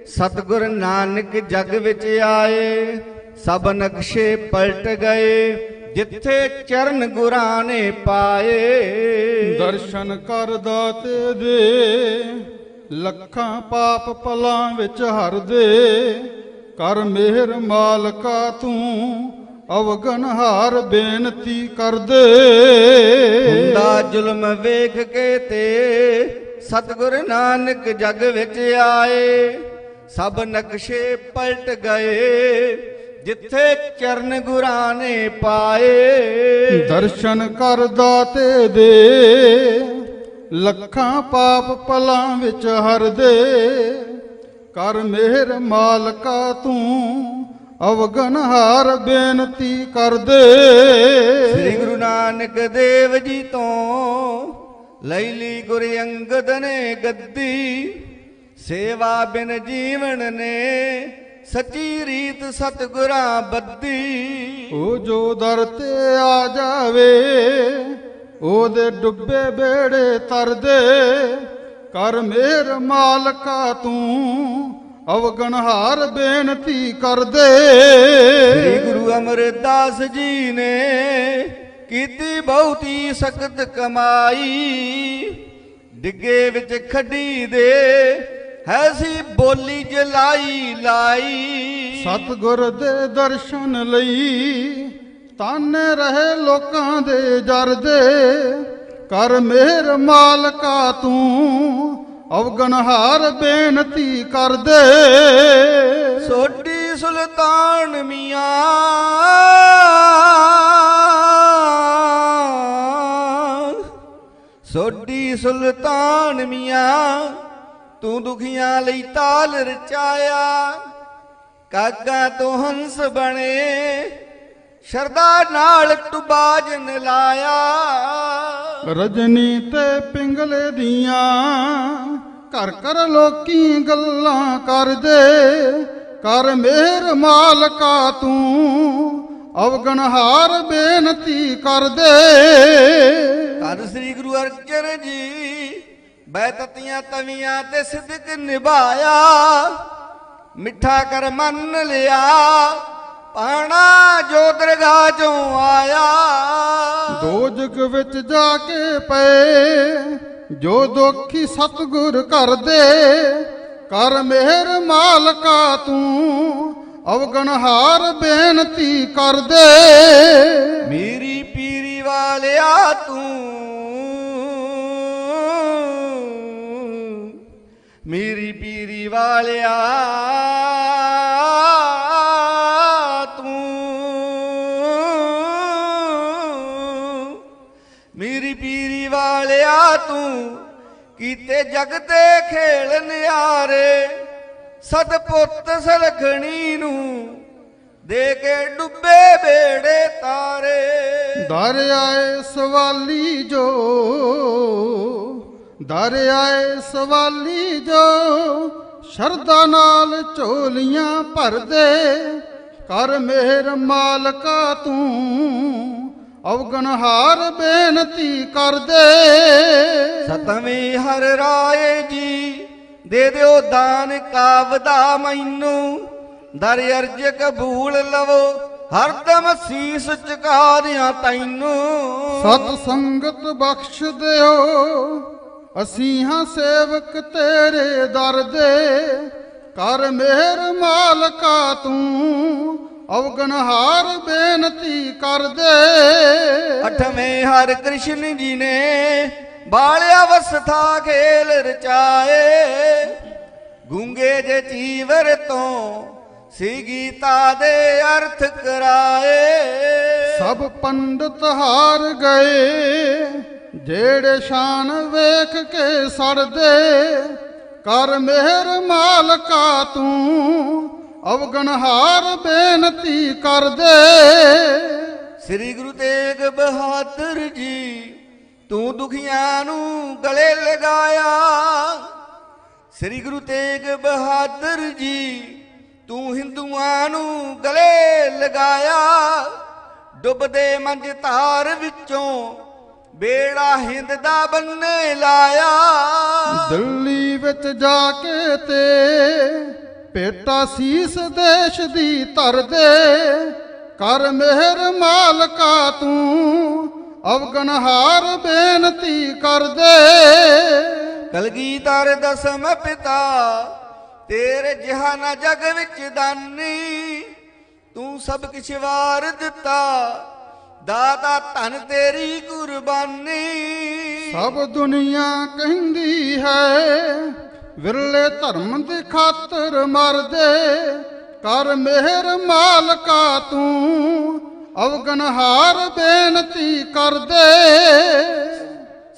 ਸਤਿਗੁਰ ਨਾਨਕ ਜਗ ਵਿੱਚ ਆਏ। ਸਭ ਨਕਸ਼ੇ ਪਲਟ ਗਏ ਜਿੱਥੇ ਚਰਨ ਗੁਰਾਂ ਨੇ ਪਾਏ। ਦਰਸ਼ਨ ਕਰ ਦਾਤੇ ਦੇ ਲੱਖਾਂ ਪਾਪ ਪਲਾਂ ਵਿੱਚ ਹਰ ਦੇ। ਕਰ ਮਿਹਰ ਮਾਲਕਾ ਤੂੰ ਅਵਗਨਹਾਰ ਬੇਨਤੀ ਕਰਦੇ। ਹੁੰਦਾ ਜ਼ੁਲਮ ਵੇਖ ਕੇ ਤੇ ਸਤਿਗੁਰ ਨਾਨਕ ਜਗ ਵਿੱਚ ਆਏ। ਸਭ ਨਕਸ਼ੇ ਪਲਟ ਗਏ ਜਿੱਥੇ ਚਰਨ ਗੁਰਾਂ ਨੇ ਪਾਏ। ਦਰਸ਼ਨ ਕਰ ਦਾਤੇ ਦੇ ਲੱਖਾਂ ਪਾਪ ਪਲਾਂ ਵਿੱਚ ਹਰ ਦੇ। ਕਰ ਮਿਹਰ ਮਾਲਕਾ ਤੂੰ ਅਵਗਨਹਾਰ ਬੇਨਤੀ ਕਰਦੇ। ਸ੍ਰੀ ਗੁਰੂ ਨਾਨਕ ਦੇਵ ਜੀ ਤੋਂ ਲਈ ਲਈ ਗੁਰ ਅੰਗਦ ਨੇ ਗੱਦੀ। ਸੇਵਾ ਬਿਨ ਜੀਵਨ ਨੇ ਸੱਚੀ ਰੀਤ ਸਤਿਗੁਰਾਂ ਬੱਦੀ। ਉਹ ਜੋ ਦਰ ਤੇ ਆ ਜਾਵੇ ਉਹਦੇ ਡੁੱਬੇ ਬੇੜੇ ਤਰਦੇ। ਕਰ ਮਿਹਰ ਮਾਲਕਾ ਤੂੰ ਅਵਗਨਹਾਰ ਬੇਨਤੀ ਕਰਦੇ। ਸ੍ਰੀ ਗੁਰੂ ਅਮਰਦਾਸ ਜੀ ਨੇ ਕੀਤੀ ਬਹੁਤੀ ਸਖਤ ਕਮਾਈ। ਡਿੱਗੇ ਵਿੱਚ ਖੱਡੀ ਦੇ ਹੈ ਸੀ ਬੋਲੀ ਜਲਾਈ ਲਾਈ। ਸਤਿਗੁਰ ਦੇ ਦਰਸ਼ਨ ਲਈ ਤਾਨੇ ਰਹੇ ਲੋਕਾਂ ਦੇ ਜਰਦੇ। ਕਰ ਮਿਹਰ ਮਾਲਕਾ ਤੂੰ ਅਵਗਨਹਾਰ ਬੇਨਤੀ ਕਰਦੇ। ਸੋਢੀ ਸੁਲਤਾਨ ਮੀਆਂ ਸੋਢੀ ਸੁਲਤਾਨ ਮੀਆਂ ਤੂੰ ਦੁਖੀਆਂ ਲਈ ਤਾਲ ਰਚਾਇਆ। ਕਾਗਾ ਤੋਂ ਹੰਸ ਬਣੇ ਸ਼ਰਦਾ ਨਾਲ ਟੁਬਾਜਨ ਲਾਇਆ। ਰਜਨੀ ਤੇ ਪਿੰਗਲੇ ਦੀਆਂ ਘਰ ਘਰ ਲੋਕੀ ਗੱਲਾਂ ਕਰਦੇ। ਕਰ ਮਿਹਰ ਮਾਲਕਾ ਤੂੰ ਅਵਗਨਹਾਰ ਬੇਨਤੀ ਕਰਦੇ। ਤਦ ਸ੍ਰੀ ਗੁਰੂ ਅਰਜਨ ਜੀ ਬੈਤਤੀਆਂ ਤਵੀਆਂ ਤੇ ਸਿਦਕ ਨਿਭਾਇਆ। ਮਿੱਠਾ ਕਰ ਮੰਨ ਲਿਆ ਪਾਣਾ ਜੋ ਦਰਗਾਹ ਚੋਂ ਆਇਆ। ਦੋਜਗ ਵਿੱਚ ਜਾ ਕੇ ਪਏ ਜੋ ਦੁਖੀ ਸਤਿਗੁਰ ਕਰਦੇ। ਕਰ ਮਿਹਰ ਮਾਲਕਾ ਤੂੰ ਅਵਗਣਹਾਰ ਬੇਨਤੀ ਕਰਦੇ। ਮੇਰੀ ਪੀਰੀ ਵਾਲਿਆ ਤੂੰ, ਮੇਰੀ ਪੀਰੀ ਵਾਲਿਆ ਤੂੰ, ਮੇਰੀ ਪੀਰੀ ਵਾਲਿਆ ਤੂੰ, ਕੀਤੇ ਜਗ ਦੇ ਖੇਲ ਨਿਆਰੇ, ਸਤਪੁੱਤ ਸਲਖਣੀ ਨੂੰ ਦੇ ਕੇ ਡੁੱਬੇ ਬੇੜੇ ਤਾਰੇ। ਦਰ ਆਏ ਸਵਾਲੀ ਜੋ, ਦਰ ਆਏ ਸਵਾਲੀ ਜੋ, ਸ਼ਰਧਾ ਨਾਲ ਝੋਲੀਆਂ ਭਰਦੇ, ਕਰ ਮਿਹਰ ਮਾਲਕਾ ਤੂੰ, ਅਵਗਣਹਾਰ ਬੇਨਤੀ ਕਰਦੇ। ਸਤਵੇਂ ਹਰ ਰਾਏ ਜੀ ਦੇ ਦਿਓ ਦਾਨ ਕਾਵਦਾ ਮੈਨੂੰ, ਦਰ ਅਰਜ ਕਬੂਲ ਲਵੋ ਹਰਦਮ ਸੀਸ ਝੁਕਾ ਦਿਆਂ ਤੈਨੂੰ। ਸਤ ਸੰਗਤ ਬਖਸ਼ ਦਿਓ, ਅਸੀਂ ਹਾਂ ਸੇਵਕ ਤੇਰੇ ਦਰ ਦੇ, ਕਰ ਮਿਹਰ ਮਾਲਕਾ ਤੂੰ, ਅਵਗਣਹਾਰ ਬੇਨਤੀ ਕਰਦੇ। ਅਠਵੇਂ ਹਰ ਕ੍ਰਿਸ਼ਨ ਜੀ ਨੇ ਬਾਲਿਆ ਵਸਥਾ ਖੇਲ ਰਚਾਏ, ਗੂੰਗੇ ਜੇ ਚੀਵਰ ਤੋਂ ਸੀ ਗੀਤਾ ਦੇ ਅਰਥ ਕਰਾਏ। ਸਭ ਪੰਡਤ ਹਾਰ ਗਏ, ਜਿਹੜੇ ਸ਼ਾਨ ਵੇਖ ਕੇ ਸੜਦੇ, ਕਰ ਮਿਹਰ ਮਾਲਕਾ ਤੂੰ, ਅਵਗਣਹਾਰ ਬੇਨਤੀ ਕਰਦੇ। ਸ੍ਰੀ ਗੁਰੂ ਤੇਗ ਬਹਾਦਰ ਜੀ ਤੂੰ ਦੁਖੀਆਂ ਨੂੰ ਗਲੇ ਲਗਾਇਆ, ਸ੍ਰੀ ਗੁਰੂ ਤੇਗ ਬਹਾਦਰ ਜੀ ਤੂੰ ਹਿੰਦੂਆਂ ਨੂੰ ਗਲੇ ਲਗਾਇਆ, ਡੁੱਬਦੇ ਮੰਝ ਧਾਰ ਵਿੱਚੋਂ ਬੇੜਾ ਹਿੰਦ ਦਾ ਬੰਨੇ ਲਾਇਆ। ਦਿੱਲੀ ਵਿੱਚ ਜਾ ਕੇ ਤੇ ਭੇਟਾ ਸੀਸ ਦੇਸ਼ ਦੀ ਧਰਦੇ, ਕਰ ਮਿਹਰ ਮਾਲਕਾ ਤੂੰ, ਅਵਗਣਹਾਰ ਬੇਨਤੀ ਕਰਦੇ। ਕਲਗੀਧਰ ਦਸਮ ਪਿਤਾ ਤੇਰੇ ਜਿਹਾ ਨਾ ਜਗ ਵਿੱਚ ਦਾਨੀ, ਤੂੰ ਸਭ ਕਿਛ ਵਾਰ ਦਿੱਤਾ ਦਾਤਾ ਧਨ ਤੇਰੀ ਕੁਰਬਾਨੀ। ਸਭ ਦੁਨੀਆ ਕਹਿੰਦੀ ਹੈ ਵਿਰਲੇ ਧਰਮ ਦੀ ਖਾਤਰ ਮਰਦੇ, ਕਰ ਮਿਹਰ ਮਾਲਕਾ ਤੂੰ, ਅਵਗਣਹਾਰ ਬੇਨਤੀ ਕਰਦੇ।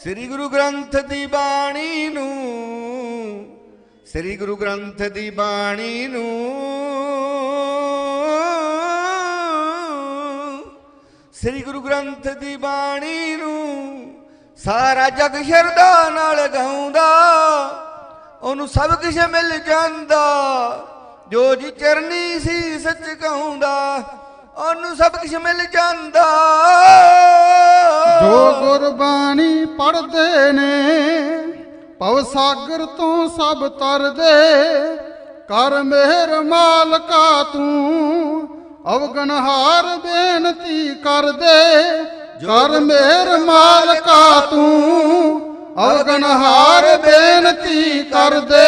ਸ੍ਰੀ ਗੁਰੂ ਗ੍ਰੰਥ ਦੀ ਬਾਣੀ ਨੂੰ, ਸ੍ਰੀ ਗੁਰੂ ਗ੍ਰੰਥ ਦੀ ਬਾਣੀ ਨੂੰ, ਸ੍ਰੀ ਗੁਰੂ ਗ੍ਰੰਥ ਦੀ ਬਾਣੀ ਨੂੰ ਸਾਰਾ ਜਗ ਸ਼ਰਧਾ ਨਾਲ ਗਾਉਂਦਾ, ਉਹਨੂੰ ਸਭ ਕੁਝ ਮਿਲ ਜਾਂਦਾ, ਜੋ ਜੀ ਚਰਨੀ ਸੀ ਸੱਚ ਕਹਾਉਂਦਾ, ਉਹਨੂੰ ਸਭ ਕੁਝ ਮਿਲ ਜਾਂਦਾ। ਜੋ ਗੁਰਬਾਣੀ ਪੜ੍ਹਦੇ ਨੇ ਭਵ ਸਾਗਰ ਤੋਂ ਸਭ ਤਰਦੇ, ਕਰ ਮਿਹਰ ਮਾਲਕਾ ਤੂੰ, ਅਵਗਣਹਾਰ ਬੇਨਤੀ ਕਰਦੇ। ਕਰ ਮਿਹਰ ਮਾਲਕਾ ਤੂੰ, ਅਵਗਣਹਾਰ ਬੇਨਤੀ ਕਰਦੇ।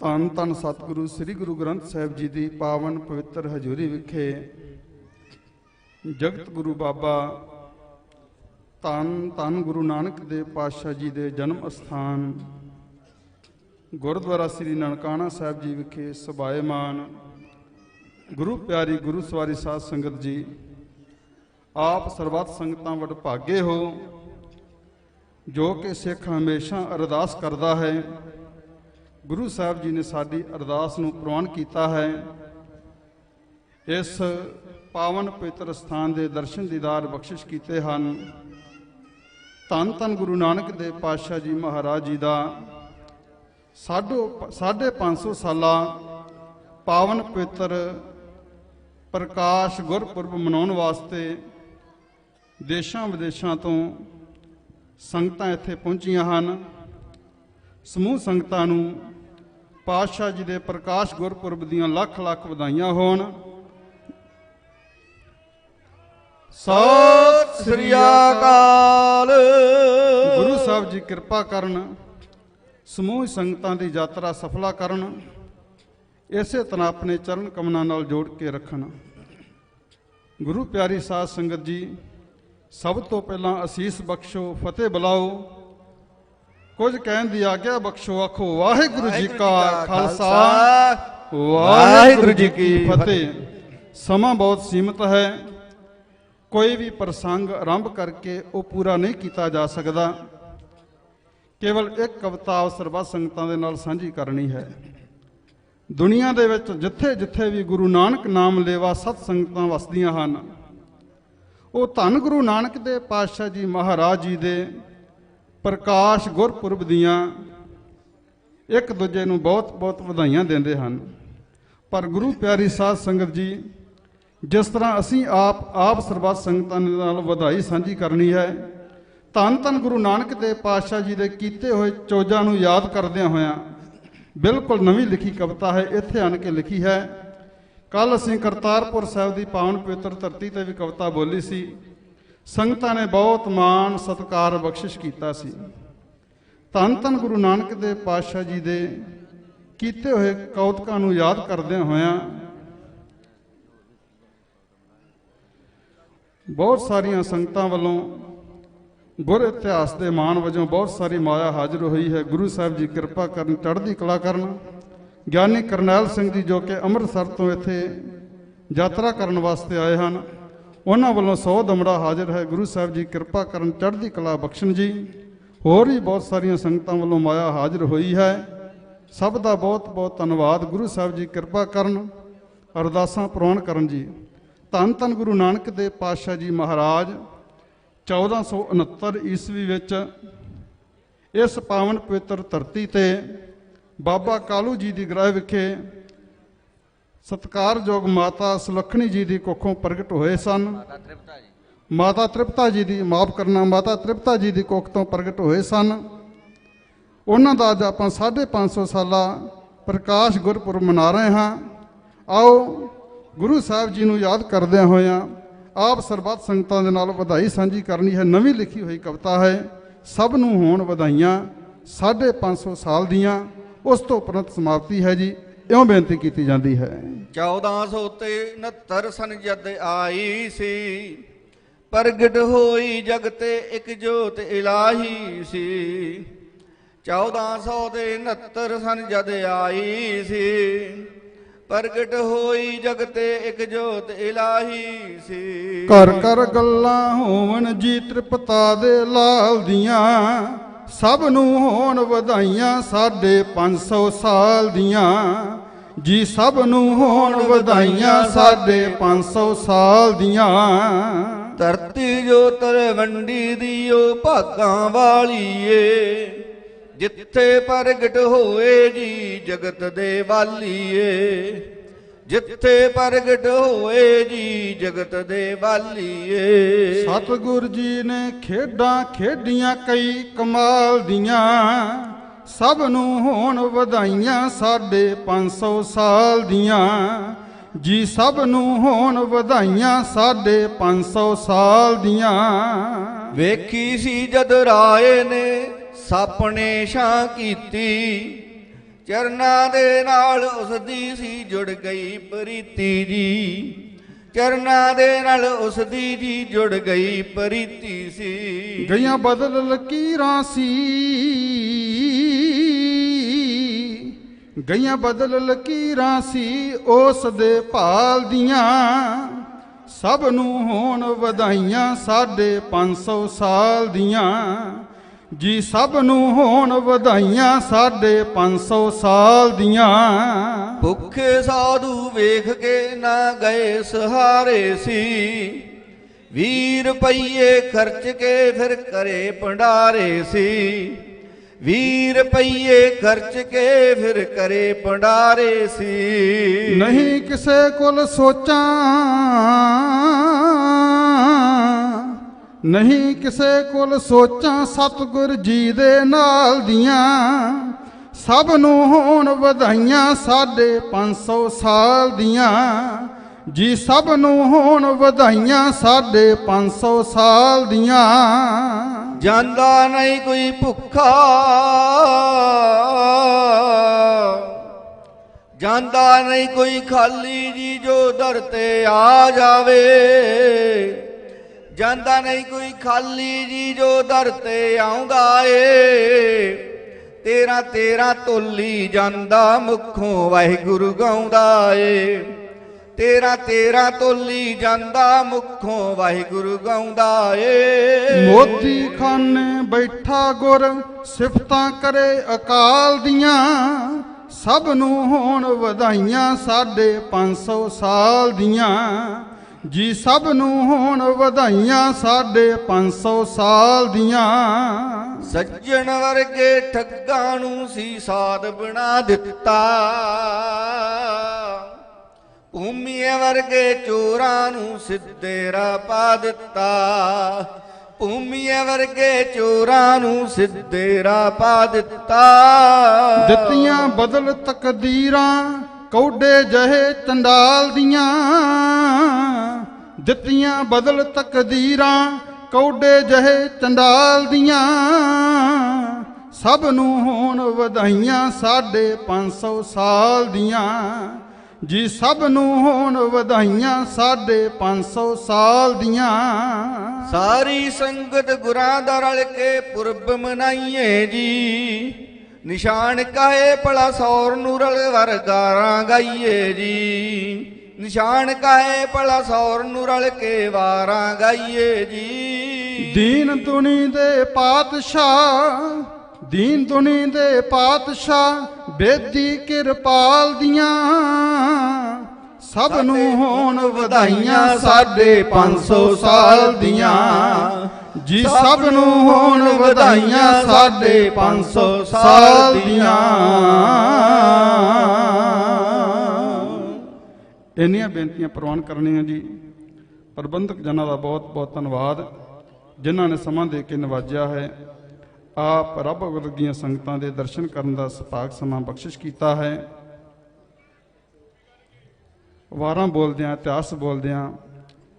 ਧੰਨ ਧੰਨ ਸਤਿਗੁਰੂ ਸ੍ਰੀ ਗੁਰੂ ਗ੍ਰੰਥ ਸਾਹਿਬ ਜੀ ਦੀ ਪਾਵਨ ਪਵਿੱਤਰ ਹਜ਼ੂਰੀ ਵਿਖੇ ਜਗਤ ਗੁਰੂ ਬਾਬਾ ਧੰਨ ਧੰਨ ਗੁਰੂ ਨਾਨਕ ਦੇਵ ਪਾਤਸ਼ਾਹ ਜੀ ਦੇ ਜਨਮ ਅਸਥਾਨ ਗੁਰਦੁਆਰਾ ਸ੍ਰੀ ਨਨਕਾਣਾ ਸਾਹਿਬ ਜੀ ਵਿਖੇ ਸਭਾਏਮਾਨ ਗੁਰੂ ਪਿਆਰੀ ਗੁਰੂ ਸਵਾਰੀ ਸਾਧ ਸੰਗਤ ਜੀ, ਆਪ ਸਰਬੱਤ ਸੰਗਤਾਂ ਵਡਭਾਗੇ ਹੋ, ਜੋ ਕਿ ਸਿੱਖ ਹਮੇਸ਼ਾ ਅਰਦਾਸ ਕਰਦਾ ਹੈ। ਗੁਰੂ ਸਾਹਿਬ ਜੀ ਨੇ ਸਾਡੀ ਅਰਦਾਸ ਨੂੰ ਪ੍ਰਵਾਨ ਕੀਤਾ ਹੈ। ਇਸ ਪਾਵਨ ਪਵਿੱਤਰ ਸਥਾਨ ਦੇ ਦਰਸ਼ਨ ਦੀਦਾਰ ਬਖਸ਼ਿਸ਼ ਕੀਤੇ ਹਨ। ਧੰਨ ਧੰਨ ਗੁਰੂ ਨਾਨਕ ਦੇਵ ਪਾਤਸ਼ਾਹ ਜੀ ਮਹਾਰਾਜ ਜੀ ਦਾ 550 ਸਾਲਾ ਪਾਵਨ ਪਵਿੱਤਰ ਪ੍ਰਕਾਸ਼ ਗੁਰਪੁਰਬ ਮਨਾਉਣ ਵਾਸਤੇ ਦੇਸ਼ਾਂ ਵਿਦੇਸ਼ਾਂ ਤੋਂ ਸੰਗਤਾਂ ਇੱਥੇ ਪਹੁੰਚੀਆਂ ਹਨ। ਸਮੂਹ ਸੰਗਤਾਂ ਨੂੰ ਪਾਤਸ਼ਾਹ ਜੀ ਦੇ ਪ੍ਰਕਾਸ਼ ਗੁਰਪੁਰਬ ਦੀਆਂ ਲੱਖ ਲੱਖ ਵਧਾਈਆਂ ਹੋਣ। ਸਤਿ ਸ੍ਰੀ ਅਕਾਲ। ਗੁਰੂ ਸਾਹਿਬ ਜੀ ਕਿਰਪਾ ਕਰਨ, ਸਮੂਹ ਸੰਗਤਾਂ ਦੀ ਯਾਤਰਾ ਸਫਲਾ ਕਰਨ, ਇਸੇ ਤਰ੍ਹਾਂ ਆਪਣੇ ਚਰਨ ਕਮਲਾਂ ਨਾਲ ਜੋੜ ਕੇ ਰੱਖਣ। ਗੁਰੂ ਪਿਆਰੀ ਸਾਧ ਸੰਗਤ ਜੀ, ਸਭ ਤੋਂ ਪਹਿਲਾਂ ਅਸੀਸ ਬਖਸ਼ੋ, ਫਤਿਹ ਬੁਲਾਓ, ਕੁਝ ਕਹਿਣ ਦੀ ਆਗਿਆ ਬਖਸ਼ੋ। ਆਖੋ ਵਾਹਿਗੁਰੂ ਜੀ ਕਾ ਖਾਲਸਾ, ਵਾਹਿਗੁਰੂ ਜੀ ਕੀ ਫਤਿਹ। ਸਮਾਂ ਬਹੁਤ ਸੀਮਤ ਹੈ, ਕੋਈ ਵੀ ਪ੍ਰਸੰਗ ਆਰੰਭ ਕਰਕੇ ਉਹ ਪੂਰਾ ਨਹੀਂ ਕੀਤਾ ਜਾ ਸਕਦਾ। ਕੇਵਲ ਇੱਕ ਕਵਿਤਾ ਸਰਬੱਤ ਸੰਗਤਾਂ ਦੇ ਨਾਲ ਸਾਂਝੀ ਕਰਨੀ ਹੈ। ਦੁਨੀਆ ਦੇ ਵਿੱਚ ਜਿੱਥੇ ਜਿੱਥੇ ਵੀ ਗੁਰੂ ਨਾਨਕ ਨਾਮ ਲੇਵਾ ਸਤ ਸੰਗਤਾਂ ਵਸਦੀਆਂ ਹਨ, ਉਹ ਧੰਨ ਗੁਰੂ ਨਾਨਕ ਦੇ ਪਾਤਸ਼ਾਹ ਜੀ ਮਹਾਰਾਜ ਜੀ ਦੇ ਪ੍ਰਕਾਸ਼ ਗੁਰਪੁਰਬ ਦੀਆਂ ਇੱਕ ਦੂਜੇ ਨੂੰ ਬਹੁਤ ਬਹੁਤ ਵਧਾਈਆਂ ਦਿੰਦੇ ਹਨ। ਪਰ ਗੁਰੂ ਪਿਆਰੀ ਸਾਧ ਸੰਗਤ ਜੀ, ਜਿਸ ਤਰ੍ਹਾਂ ਅਸੀਂ ਆਪ ਸਰਬੱਤ ਸੰਗਤਾਂ ਨਾਲ ਵਧਾਈ ਸਾਂਝੀ ਕਰਨੀ ਹੈ, ਧੰਨ ਧੰਨ ਗੁਰੂ ਨਾਨਕ ਦੇ ਪਾਤਸ਼ਾਹ ਜੀ ਦੇ ਕੀਤੇ ਹੋਏ ਚੋਜਾਂ ਨੂੰ ਯਾਦ ਕਰਦਿਆਂ ਹੋਇਆਂ ਬਿਲਕੁਲ ਨਵੀਂ ਲਿਖੀ ਕਵਿਤਾ ਹੈ, ਇੱਥੇ ਆਣ ਕੇ ਲਿਖੀ ਹੈ। ਕੱਲ ਅਸੀਂ ਕਰਤਾਰਪੁਰ ਸਾਹਿਬ ਦੀ ਪਾਵਨ ਪਵਿੱਤਰ ਧਰਤੀ ਤੇ ਵੀ ਕਵਿਤਾ ਬੋਲੀ ਸੀ। ਸੰਗਤਾਂ ਨੇ ਬਹੁਤ ਮਾਣ ਸਤਿਕਾਰ ਬਖਸ਼ਿਸ਼ ਕੀਤਾ ਸੀ। ਧੰਨ ਧੰਨ ਗੁਰੂ ਨਾਨਕ ਦੇ ਪਾਤਸ਼ਾਹ ਜੀ ਦੇ ਕੀਤੇ ਹੋਏ ਕੌਤਕਾਂ ਨੂੰ ਯਾਦ ਕਰਦਿਆਂ ਹੋਇਆਂ ਬਹੁਤ ਸਾਰੀਆਂ ਸੰਗਤਾਂ ਵੱਲੋਂ ਗੁਰ ਇਤਿਹਾਸ ਦੇ ਮਾਣ ਵਜੋਂ ਬਹੁਤ ਸਾਰੀ ਮਾਇਆ ਹਾਜ਼ਰ ਹੋਈ ਹੈ। ਗੁਰੂ ਸਾਹਿਬ ਜੀ ਕਿਰਪਾ ਕਰਨ, ਚੜ੍ਹਦੀ ਕਲਾ ਕਰਨ। ਗਿਆਨੀ ਕਰਨੈਲ ਸਿੰਘ ਜੀ ਜੋ ਕਿ ਅੰਮ੍ਰਿਤਸਰ ਤੋਂ ਇੱਥੇ ਯਾਤਰਾ ਕਰਨ ਵਾਸਤੇ ਆਏ ਹਨ, ਉਹਨਾਂ ਵੱਲੋਂ 100 ਦਮੜਾ ਹਾਜ਼ਰ ਹੈ। ਗੁਰੂ ਸਾਹਿਬ ਜੀ ਕਿਰਪਾ ਕਰਨ, ਚੜ੍ਹਦੀ ਕਲਾ ਬਖਸ਼ਣ ਜੀ। ਹੋਰ ਵੀ ਬਹੁਤ ਸਾਰੀਆਂ ਸੰਗਤਾਂ ਵੱਲੋਂ ਮਾਇਆ ਹਾਜ਼ਰ ਹੋਈ ਹੈ। ਸਭ ਦਾ ਬਹੁਤ ਬਹੁਤ ਧੰਨਵਾਦ। ਗੁਰੂ ਸਾਹਿਬ ਜੀ ਕਿਰਪਾ ਕਰਨ, ਅਰਦਾਸਾਂ ਪ੍ਰਵਾਨ ਕਰਨ ਜੀ। ਧੰਨ ਧੰਨ ਗੁਰੂ ਨਾਨਕ ਦੇ ਪਾਤਸ਼ਾਹ ਜੀ ਮਹਾਰਾਜ 1469 ਈਸਵੀ ਵਿੱਚ ਇਸ ਪਾਵਨ ਪਵਿੱਤਰ ਧਰਤੀ ਤੇ ਬਾਬਾ ਕਾਲੂ ਜੀ ਦੀ ਗ੍ਰਹਿ ਵਿਖੇ ਸਤਿਕਾਰਯੋਗ ਮਾਤਾ ਸੁਲੱਖਣੀ ਜੀ ਦੀ ਕੁੱਖੋਂ ਪ੍ਰਗਟ ਹੋਏ ਸਨ। ਮਾਤਾ ਤ੍ਰਿਪਤਾ ਜੀ ਦੀ, ਮਾਫ ਕਰਨਾ, ਮਾਤਾ ਤ੍ਰਿਪਤਾ ਜੀ ਦੀ ਕੁੱਖ ਤੋਂ ਪ੍ਰਗਟ ਹੋਏ ਸਨ। ਉਹਨਾਂ ਦਾ ਅੱਜ ਆਪਾਂ 550 ਸਾਲਾ ਪ੍ਰਕਾਸ਼ ਗੁਰਪੁਰਬ ਮਨਾ ਰਹੇ ਹਾਂ। ਆਓ ਗੁਰੂ ਸਾਹਿਬ ਜੀ ਨੂੰ ਯਾਦ ਕਰਦਿਆਂ ਹੋਇਆਂ ਆਪ ਸਰਬੱਤ ਸੰਗਤਾਂ ਦੇ ਨਾਲ ਵਧਾਈ ਸਾਂਝੀ ਕਰਨੀ ਹੈ। ਨਵੀਂ ਲਿਖੀ ਹੋਈ ਕਵਿਤਾ ਹੈ। ਸਭ ਨੂੰ ਹੋਣ ਵਧਾਈਆਂ 550 ਸਾਲ ਦੀਆਂ। ਉਸ ਤੋਂ ਉਪਰੰਤ ਸਮਾਪਤੀ ਹੈ ਜੀ। ਇਉਂ ਬੇਨਤੀ ਕੀਤੀ ਜਾਂਦੀ ਹੈ। 1469 ਸਨ ਜਦ ਆਈ ਸੀ, ਪ੍ਰਗਟ ਹੋਈ ਜਗ ਤੇ ਇੱਕ ਜੋਤ ਇਲਾਹੀ ਸੀ। 1469 ਸਨ ਜਦ ਆਈ ਸੀ, ਪ੍ਰਗਟ ਹੋਈ ਜਗ ਤੇ ਇੱਕ ਜੋਤ ਇਲਾਹੀ ਸੀ। ਘਰ ਘਰ ਗੱਲਾਂ ਹੋਵਣ ਜੀ ਤ੍ਰਿਪਤਾ ਦੇ ਲਾਲ ਦੀਆਂ, ਸਭ ਨੂੰ ਹੋਣ ਵਧਾਈਆਂ 550 ਸਾਲ ਦੀਆਂ ਜੀ। ਸਭ ਨੂੰ ਹੋਣ ਵਧਾਈਆਂ 550 ਸਾਲ ਦੀਆਂ। ਧਰਤੀ ਜੋ ਤਲਵੰਡੀ ਦੀ ਓ ਭਾਗਾਂ ਵਾਲੀ ਏ, ਜਿੱਥੇ ਪ੍ਰਗਟ ਹੋਏ ਜੀ ਜਗਤ ਦੇ ਵਾਲੀਏ। ਜਿੱਥੇ ਪ੍ਰਗਟ ਹੋਏ ਜੀ ਜਗਤ ਦੇ ਵਾਲੀਏ। ਸਤਿਗੁਰ ਜੀ ਨੇ ਖੇਡਾਂ ਖੇਡੀਆਂ ਕਈ ਕਮਾਲ ਦੀਆਂ, ਸਭ ਨੂੰ ਹੋਣ ਵਧਾਈਆਂ 550 ਸਾਲ ਦੀਆਂ ਜੀ। ਸਭ ਨੂੰ ਹੋਣ ਵਧਾਈਆਂ 550 ਸਾਲ ਦੀਆਂ। ਵੇਖੀ ਸੀ ਜਦ ਰਾਏ ਨੇ ਸਾਪਣੇ ਛਾਂ ਕੀਤੀ, ਚਰਨਾਂ ਦੇ ਨਾਲ ਉਸਦੀ ਸੀ ਜੁੜ ਗਈ ਪ੍ਰੀਤੀ ਜੀ। ਚਰਨਾਂ ਦੇ ਨਾਲ ਉਸਦੀ ਜੀ ਜੁੜ ਗਈ ਪ੍ਰੀਤੀ ਸੀ। ਗਈਆਂ ਬਦਲ ਲਕੀਰਾਂ ਸੀ, ਗਈਆਂ ਬਦਲ ਲਕੀਰਾਂ ਸੀ ਉਸ ਦੇ ਭਾਲ ਦੀਆਂ। ਸਭ ਨੂੰ ਹੋਣ ਵਧਾਈਆਂ 550 ਸਾਲ ਦੀਆਂ ਜੀ। ਸਭ ਨੂੰ ਹੋਣ ਵਧਾਈਆਂ 550 ਸਾਲ ਦੀਆਂ। ਭੁੱਖੇ ਸਾਧੂ ਵੇਖ ਕੇ ਨਾ ਗਏ ਸਹਾਰੇ ਸੀ, 20 ਰੁਪਈਏ ਖਰਚ ਕੇ ਫਿਰ ਕਰੇ ਭੰਡਾਰੇ ਸੀ। 20 ਰੁਪਈਏ ਖਰਚ ਕੇ ਫਿਰ ਕਰੇ ਭੰਡਾਰੇ ਸੀ। ਨਹੀਂ ਕਿਸੇ ਕੋਲ ਸੋਚਾਂ, ਨਹੀਂ ਕਿਸੇ ਕੋਲ ਸੋਚਾਂ ਸਤਿਗੁਰ ਜੀ ਦੇ ਨਾਲ ਦੀਆਂ। ਸਭ ਨੂੰ ਹੋਣ ਵਧਾਈਆਂ 550 ਸਾਲ ਦੀਆਂ ਜੀ। ਸਭ ਨੂੰ ਹੋਣ ਵਧਾਈਆਂ 550 ਸਾਲ ਦੀਆਂ। ਜਾਂਦਾ ਨਹੀਂ ਕੋਈ ਭੁੱਖਾ, ਜਾਂਦਾ ਨਹੀਂ ਕੋਈ ਖਾਲੀ ਜੀ ਜੋ ਦਰ ਤੇ ਆ ਜਾਵੇ, ਜਾਂਦਾ ਨਹੀਂ ਕੋਈ ਖਾਲੀ ਜੀ ਜੋ ਦਰ ਤੇ ਆਉਂਦਾ ਏ, ਤੇਰਾ ਤੇਰਾ ਤੋਲੀ ਜਾਂਦਾ ਮੁਖੋਂ ਵਾਹਿਗੁਰੂ ਗਾਉਂਦਾ ਏ, ਤੇਰਾ ਤੇਰਾ ਤੋਲੀ ਜਾਂਦਾ ਮੁਖੋਂ ਵਾਹਿਗੁਰੂ ਗਾਉਂਦਾ ਏ। ਮੋਦੀ ਖਾਨੇ ਬੈਠਾ ਗੁਰ ਸਿਫਤਾਂ ਕਰੇ ਅਕਾਲ ਦੀਆਂ, ਸਭ ਨੂੰ ਹੋਣ ਵਧਾਈਆਂ 550 ਸਾਲ ਦੀਆਂ ਜੀ, ਸਭ ਨੂੰ ਹੋਣ ਵਧਾਈਆਂ 550 ਸਾਲ ਦੀਆਂ। ਸੱਜਣ ਵਰਗੇ ਠੱਗਾਂ ਨੂੰ ਸੀ ਸਾਧ ਬਣਾ ਦਿੱਤਾ, ਭੂਮੀਏ ਵਰਗੇ ਚੋਰਾਂ ਨੂੰ ਸਿੱਧੇ ਰਾਹ ਪਾ ਦਿੱਤਾ, ਭੂਮੀਏ ਵਰਗੇ ਚੋਰਾਂ ਨੂੰ ਸਿੱਧੇ ਰਾਹ ਪਾ ਦਿੱਤਾ। ਦਿੱਤੀਆਂ ਬਦਲ ਤਕਦੀਰਾਂ ਕੌਡੇ ਜਹੇ ਚੰਡਾਲ ਦੀਆਂ, ਦਿੱਤੀਆਂ ਬਦਲ ਤਕਦੀਰਾਂ ਕੌਡੇ ਜਹੇ ਚੰਡਾਲ ਦੀਆਂ, ਸਭ ਨੂੰ ਹੋਣ ਵਧਾਈਆਂ 550 ਸਾਲ ਦੀਆਂ ਜੀ, ਸਭ ਨੂੰ ਹੋਣ ਵਧਾਈਆਂ 550 ਸਾਲ ਦੀਆਂ। ਸਾਰੀ ਸੰਗਤ ਗੁਰਾਂ ਦਾ ਰਲ ਕੇ ਪੁਰਬ ਮਨਾਈਏ ਜੀ, ਨਿਸ਼ਾਨ ਕਾਹੇ ਭਲਾ ਸੌਰ ਨੂੰ ਰਲ ਵਰਗਾਰਾਂ ਗਾਈਏ ਜੀ, ਨਿਸ਼ਾਨ ਕਾਹੇ ਭਲਾ ਸੌਰ ਨੂੰ ਰਲ ਕੇ ਵਾਰਾਂ ਗਾਈਏ ਜੀ। ਦੀਨ ਦੁਨੀ ਦੇ ਪਾਤਸ਼ਾਹ, ਦੀਨ ਦੁਨੀ ਦੇ ਪਾਤਸ਼ਾਹ ਬੇਦੀ ਕਿਰਪਾਲ ਦੀਆਂ, ਸਭ ਨੂੰ ਹੋਣ ਵਧਾਈਆਂ 550 ਸਾਲ ਦੀਆਂ ਜੀ, ਸਭ ਨੂੰ ਹੋਣ ਵਧਾਈਆਂ 550 ਸਾਲ ਦੀਆਂ। ਇੰਨੀਆਂ ਬੇਨਤੀਆਂ ਪ੍ਰਵਾਨ ਕਰਨੀਆਂ ਜੀ। ਪ੍ਰਬੰਧਕ ਜਨਾਂ ਦਾ ਬਹੁਤ ਬਹੁਤ ਧੰਨਵਾਦ ਜਿਨ੍ਹਾਂ ਨੇ ਸਮਾਂ ਦੇ ਕੇ ਨਵਾਜਿਆ ਹੈ। ਆਪ ਰੱਬ ਵਰਗੀਆਂ ਸੰਗਤਾਂ ਦੇ ਦਰਸ਼ਨ ਕਰਨ ਦਾ ਸੁਭਾਗ ਸਮਾਂ ਬਖਸ਼ਿਸ਼ ਕੀਤਾ ਹੈ। ਵਾਰਾਂ ਬੋਲਦਿਆਂ ਇਤਿਹਾਸ ਬੋਲਦਿਆਂ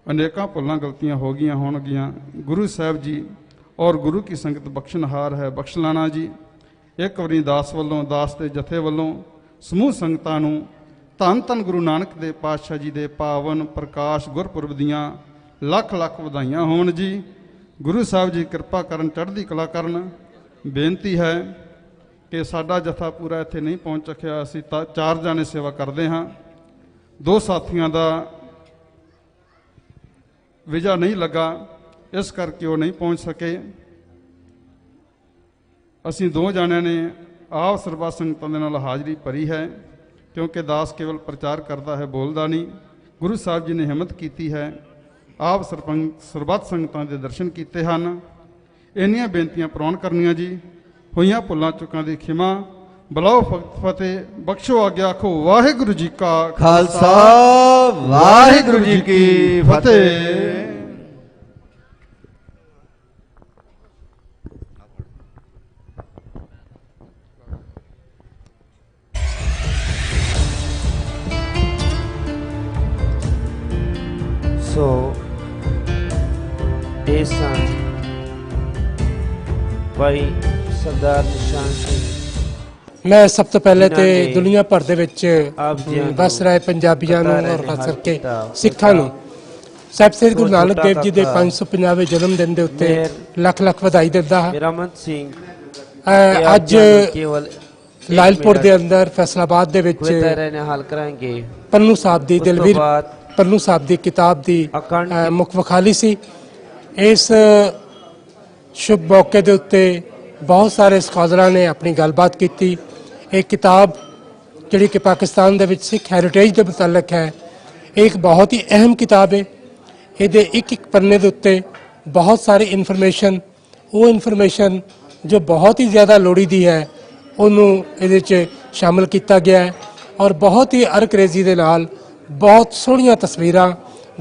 ਅਨੇਕਾਂ ਭੁੱਲਾਂ ਗਲਤੀਆਂ ਹੋ ਗਈਆਂ ਹੋਣਗੀਆਂ। ਗੁਰੂ ਸਾਹਿਬ ਜੀ ਔਰ ਗੁਰੂ ਕੀ ਸੰਗਤ ਬਖਸ਼ਣਹਾਰ ਹੈ, ਬਖਸ਼ ਲਾਣਾ ਜੀ। ਇੱਕ ਵਾਰੀ ਦਾਸ ਵੱਲੋਂ, ਦਾਸ ਦੇ ਜਥੇ ਵੱਲੋਂ ਸਮੂਹ ਸੰਗਤਾਂ ਨੂੰ ਧੰਨ ਧੰਨ ਗੁਰੂ ਨਾਨਕ ਦੇਵ ਪਾਤਸ਼ਾਹ ਜੀ ਦੇ ਪਾਵਨ ਪ੍ਰਕਾਸ਼ ਗੁਰਪੁਰਬ ਦੀਆਂ ਲੱਖ ਲੱਖ ਵਧਾਈਆਂ ਹੋਣ ਜੀ। ਗੁਰੂ ਸਾਹਿਬ ਜੀ ਕਿਰਪਾ ਕਰਨ, ਚੜ੍ਹਦੀ ਕਲਾ ਕਰਨ। ਬੇਨਤੀ ਹੈ ਕਿ ਸਾਡਾ ਜਥਾ ਪੂਰਾ ਇੱਥੇ ਨਹੀਂ ਪਹੁੰਚ ਸਕਿਆ। ਅਸੀਂ ਤਾਂ 4 ਜਾਣੇ ਸੇਵਾ ਕਰਦੇ ਹਾਂ। 2 ਸਾਥੀਆਂ ਦਾ ਵੀਜ਼ਾ ਨਹੀਂ ਲੱਗਾ, ਇਸ ਕਰਕੇ ਉਹ ਨਹੀਂ ਪਹੁੰਚ ਸਕੇ। ਅਸੀਂ 2 ਜਾਣਿਆਂ ਨੇ ਆਪ ਸਰਬੱਤ ਸੰਗਤਾਂ ਦੇ ਨਾਲ ਹਾਜ਼ਰੀ ਭਰੀ ਹੈ, ਕਿਉਂਕਿ ਦਾਸ ਕੇਵਲ ਪ੍ਰਚਾਰ ਕਰਦਾ ਹੈ, ਬੋਲਦਾ ਨਹੀਂ। ਗੁਰੂ ਸਾਹਿਬ ਜੀ ਨੇ ਹਿੰਮਤ ਕੀਤੀ ਹੈ, ਆਪ ਸਰਬੱਤ ਸੰਗਤਾਂ ਦੇ ਦਰਸ਼ਨ ਕੀਤੇ ਹਨ। ਇੰਨੀਆਂ ਬੇਨਤੀਆਂ ਪ੍ਰਵਾਨ ਕਰਨੀਆਂ ਜੀ। ਹੋਈਆਂ ਭੁੱਲਾਂ ਚੁੱਕਾਂ ਦੀ ਖਿਮਾ, ਬਲਾਓ ਫਤਿਹ, ਬਖਸ਼ੋ ਆਗਿਆ, ਆਖੋ ਵਾਹਿਗੁਰੂ ਜੀ ਕਾ ਖਾਲਸਾ, ਵਾਹਿਗੁਰੂ ਜੀ ਕੀ ਫਤਿਹ। ਸੋ ਇਹ ਸਨ ਭਾਈ ਸਰਦਾਰ ਨਿਸ਼ਾਨ ਸਿੰਘ। ਮੈਂ ਸਭ ਤੋਂ ਪਹਿਲੇ ਤੇ ਦੁਨੀਆ ਭਰ ਦੇ ਵਿੱਚ ਆਪ ਜੀ ਵਸ ਰਹੇ ਪੰਜਾਬੀਆਂ ਨੂੰ ਔਰ ਖਾਸ ਕਰਕੇ ਸਿੱਖਾਂ ਨੂੰ ਸਾਹਿਬ ਸ੍ਰੀ ਗੁਰੂ ਨਾਨਕ ਦੇਵ ਜੀ ਦੇ 550ਵੇਂ ਜਨਮ ਦਿਨ ਦੇ ਉੱਤੇ ਲੱਖ ਲੱਖ ਵਧਾਈ ਦਿੰਦਾ ਹਾਂ। ਮੇਰਾਮਤ ਸਿੰਘ ਅੱਜ ਲਾਲਪੁਰ ਦੇ ਅੰਦਰ ਫੈਸਲਾਬਾਦ ਦੇ ਵਿੱਚ ਹੱਲ ਕਰਾਂਗੇ ਪੰਨੂ ਸਾਹਿਬ ਦੀ ਦਿਲਵੀਰ ਪੰਨੂ ਸਾਹਿਬ ਦੀ ਕਿਤਾਬ ਦੀ ਮੁੱਖ ਵਖਾਲੀ ਸੀ। ਇਸ ਸ਼ੁਭ ਮੌਕੇ ਦੇ ਉੱਤੇ ਬਹੁਤ ਸਾਰੇ ਸਕਾਲਰਾਂ ਨੇ ਆਪਣੀ ਗੱਲਬਾਤ ਕੀਤੀ। ਇਹ ਕਿਤਾਬ ਜਿਹੜੀ ਕਿ ਪਾਕਿਸਤਾਨ ਦੇ ਵਿੱਚ ਸਿੱਖ ਹੈਰੀਟੇਜ ਦੇ ਮੁਤਲਕ ਹੈ, ਇਹ ਇੱਕ ਬਹੁਤ ਹੀ ਅਹਿਮ ਕਿਤਾਬ ਹੈ। ਇਹਦੇ ਇੱਕ ਇੱਕ ਪੰਨੇ ਦੇ ਉੱਤੇ ਬਹੁਤ ਸਾਰੀ ਇਨਫੋਰਮੇਸ਼ਨ, ਉਹ ਇਨਫੋਰਮੇਸ਼ਨ ਜੋ ਬਹੁਤ ਹੀ ਜ਼ਿਆਦਾ ਲੋੜੀਂਦੀ ਹੈ, ਉਹਨੂੰ ਇਹਦੇ 'ਚ ਸ਼ਾਮਲ ਕੀਤਾ ਗਿਆ ਹੈ ਔਰ ਬਹੁਤ ਹੀ ਅਰਕਰੇਜ਼ੀ ਦੇ ਨਾਲ, ਬਹੁਤ ਸੋਹਣੀਆਂ ਤਸਵੀਰਾਂ,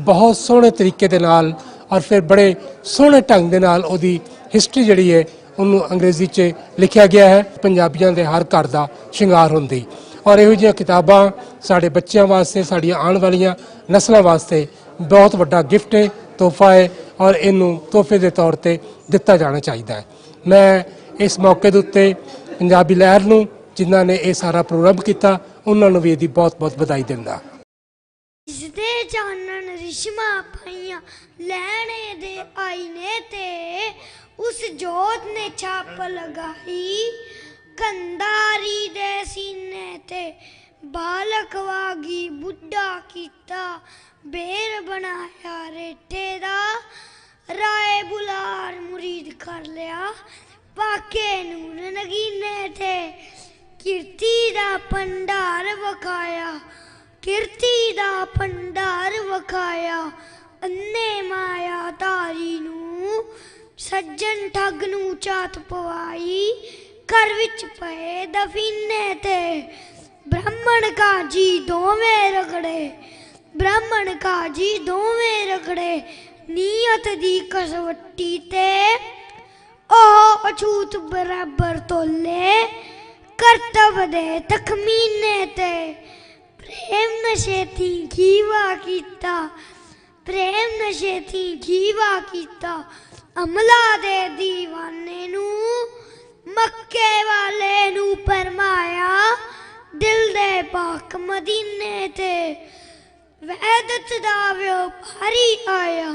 ਬਹੁਤ ਸੋਹਣੇ ਤਰੀਕੇ ਦੇ ਨਾਲ ਔਰ ਫਿਰ ਬੜੇ ਸੋਹਣੇ ਢੰਗ ਦੇ ਨਾਲ ਉਹਦੀ ਹਿਸਟਰੀ ਜਿਹੜੀ ਹੈ ਉਹਨੂੰ ਅੰਗਰੇਜ਼ੀ 'ਚ ਲਿਖਿਆ ਗਿਆ ਹੈ। ਪੰਜਾਬੀਆਂ ਦੇ ਹਰ ਘਰ ਦਾ ਸ਼ਿੰਗਾਰ ਹੁੰਦੀ ਔਰ ਇਹੋ ਜਿਹੀਆਂ ਕਿਤਾਬਾਂ ਸਾਡੇ ਬੱਚਿਆਂ ਵਾਸਤੇ, ਸਾਡੀਆਂ ਆਉਣ ਵਾਲੀਆਂ ਨਸਲਾਂ ਵਾਸਤੇ ਬਹੁਤ ਵੱਡਾ ਗਿਫਟ ਹੈ, ਤੋਹਫਾ ਹੈ ਔਰ ਇਹਨੂੰ ਤੋਹਫੇ ਦੇ ਤੌਰ ਤੇ ਦਿੱਤਾ ਜਾਣਾ ਚਾਹੀਦਾ ਹੈ। ਮੈਂ ਇਸ ਮੌਕੇ ਦੇ ਉੱਤੇ ਪੰਜਾਬੀ ਲਹਿਰ ਨੂੰ ਜਿਨ੍ਹਾਂ ਨੇ ਇਹ ਸਾਰਾ ਪ੍ਰੋਗਰਾਮ ਕੀਤਾ ਉਹਨਾਂ ਨੂੰ ਵੀ ਇਹਦੀ ਬਹੁਤ-ਬਹੁਤ ਵਧਾਈ ਦਿੰਦਾ। ਜਿਸਦੇ ਚਾਨਣ ਰਿਸ਼ਮਾ ਪਾਈਆਂ ਲੈਣੇ ਦੇ ਆਈਨੇ ਤੇ ਉਸ ਜੋਤ ਨੇ ਛਾਪ ਲਗਾਈ ਕੰਦਾਰੀ ਦੇ ਸੀਨੇ ਤੇ ਬਾਲਕ ਵਾਗੀ ਬੁੱਢਾ ਕੀਤਾ ਬੇਰ ਬਣਾਇਆ ਰੇਟੇ ਦਾ ਰਾਏ ਬੁਲਾਰ ਮੁਰੀਦ ਕਰ ਲਿਆ ਪਾਕੇ ਨੂਰ ਨਗੀਨੇ ਤੇ ਕੀਰਤੀ ਦਾ ਭੰਡਾਰ ਵਖਾਇਆ ਕੀਰਤੀ ਦਾ ਭੰਡਾਰ ਵਖਾਇਆ ਅੰਨੇ ਮਾਇਆ ਧਾਰੀ ਨੂੰ ਸੱਜਣ ਠੱਗ ਨੂੰ ਚਾਤ ਪਵਾਈ ਘਰ ਵਿੱਚ ਪਏ ਦਫੀਨੇ ਤੇ ਬ੍ਰਾਹਮਣ ਕਾਜੀ ਦੋਵੇਂ ਰਗੜੇ ਬ੍ਰਾਹਮਣ ਕਾਜੀ ਦੋਵੇਂ ਰਗੜੇ ਨੀਅਤ ਦੀ ਕਸਵੱਟੀ ਤੇ ਉਹ ਅਛੂਤ ਬਰਾਬਰ ਤੋਲੇ ਕਰਤਵ ਦੇ ਤਖਮੀਨੇ ਤੇ ਪ੍ਰੇਮ ਨਸ਼ੇ ਤੀ ਖੀਵਾ ਕੀਤਾ ਪ੍ਰੇਮ ਨਸ਼ੇ ਤੀ ਖੀਵਾ ਕੀਤਾ ਅਮਲਾ ਦੇ ਦੀਵਾਨੇ ਨੂੰ ਮੱਕੇ ਵਾਲੇ ਨੂੰ ਪਰਮਾਇਆ ਦਿਲ ਦੇ ਪਾਕ ਮਦੀਨੇ ਤੇ ਵਹਿਦਤ ਦਾ ਵਪਾਰੀ ਆਇਆ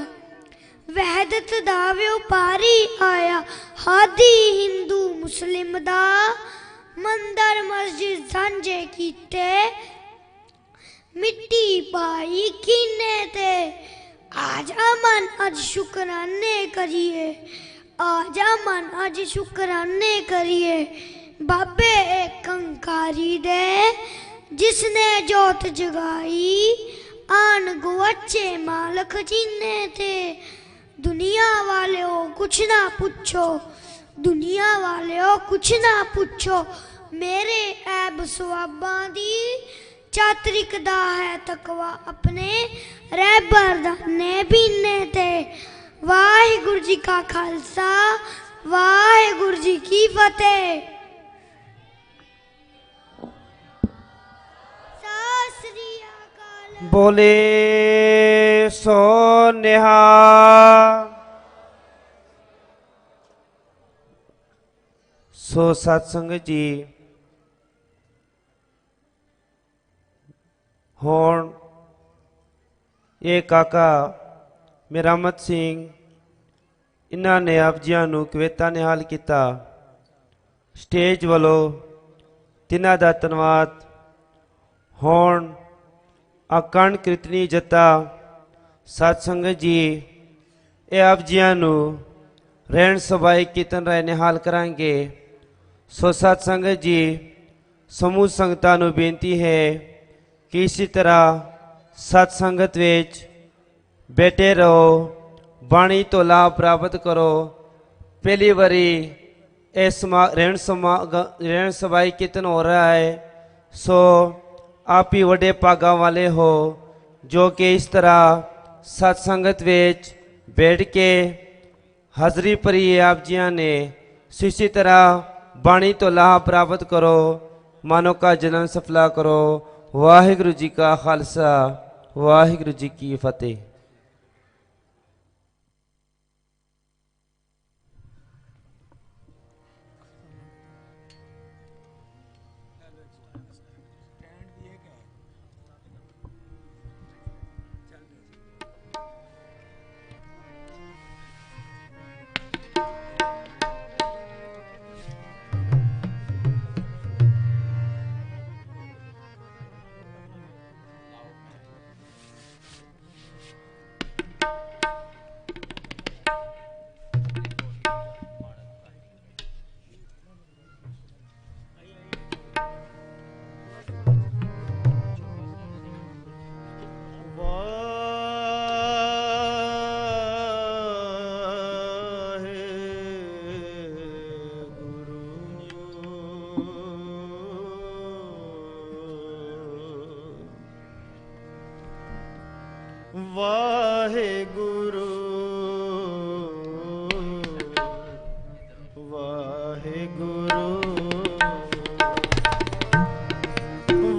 ਵਹਿਦਤ ਦਾ ਵਪਾਰੀ ਆਇਆ ਹਾਦੀ ਹਿੰਦੂ ਮੁਸਲਿਮ ਦਾ ਮੰਦਰ ਮਸਜਿਦ ਸਾਂਝੇ ਕੀਤੇ ਮਿੱਟੀ ਪਾਈ ਕੀਨੇ ਤੇ ਆਜਾ ਮਨ ਅੱਜ ਸ਼ੁਕਰਾਨੇ ਕਰੀਏ ਆਜਾ ਮਨ ਅੱਜ ਸ਼ੁਕਰਾਨੇ ਕਰੀਏ ਬਾਬੇ ਕੰਕਾਰੀ ਦੇ ਜਿਸਨੇ ਜੋਤ ਜਗਾਈ ਆਨ ਗੁਆਚੇ ਮਾਲਕ ਜੀਨੇ ਤੇ ਦੁਨੀਆ ਵਾਲਿਓ ਕੁਛ ਨਾ ਪੁੱਛੋ ਦੁਨੀਆ ਵਾਲਿਓ ਕੁਛ ਨਾ ਪੁੱਛੋ ਮੇਰੇ ਐਬ ਸਵਾਬਾਂ ਦੀ ਚਾਤਰਿਕ ਦਾ ਹੈ ਤਕਵਾ ਆਪਣੇ ਰਹਿਬਰ ਦਾਨੇ ਪੀਨੇ ਤੇ ਵਾਹਿਗੁਰੂ ਜੀ ਕਾ ਖਾਲਸਾ ਵਾਹਿਗੁਰੂ ਜੀ ਕੀ ਫਤਿਹ। बोले सो निहा सो सत्संग जी ਹੁਣ ਇਹ ਕਾਕਾ ਮਿਰਾਮਤ ਸਿੰਘ ਇਹਨਾਂ ਨੇ ਆਪ ਜੀਆਂ ਨੂੰ ਕਵਿਤਾ ਨਿਹਾਲ ਕੀਤਾ। ਸਟੇਜ ਵੱਲੋਂ ਤਿੰਨਾਂ ਦਾ ਧੰਨਵਾਦ। ਹੁਣ ਅਖੰਡ ਕੀਰਤਨੀ ਜੱਤਾ ਸਤਸੰਗਤ ਜੀ ਇਹ ਆਪ ਜੀਆਂ ਨੂੰ ਰਹਿਣ ਸਭਾਈ ਕੀਰਤਨ ਰਾਏ ਨਿਹਾਲ ਕਰਾਂਗੇ। ਸੋ ਸਤਸੰਗਤ ਜੀ ਸਮੂਹ ਸੰਗਤਾਂ ਨੂੰ ਬੇਨਤੀ ਹੈ ਕਿ ਇਸੇ ਤਰ੍ਹਾਂ ਸਤਸੰਗਤ ਵਿੱਚ ਬੈਠੇ ਰਹੋ, ਬਾਣੀ ਤੋਂ ਲਾਭ ਪ੍ਰਾਪਤ ਕਰੋ। ਪਹਿਲੀ ਵਾਰੀ ਇਸ ਰਹਿਣ ਸਭਾਈ ਕੀਰਤਨ ਹੋ ਰਿਹਾ ਹੈ, ਸੋ आप ही वड्डे भागा वाले हो जो कि इस तरह सत्संगत विच बैठ के हाजरी भरी है आप जिया ने। इसी तरह बाणी तो लाभ प्राप्त करो, मानो का जन्म सफला करो। वाहिगुरु जी का खालसा वाहिगुरु जी की फतेह। ਵਾਹਿਗੁਰੂ ਵਾਹਿਗੁਰੂ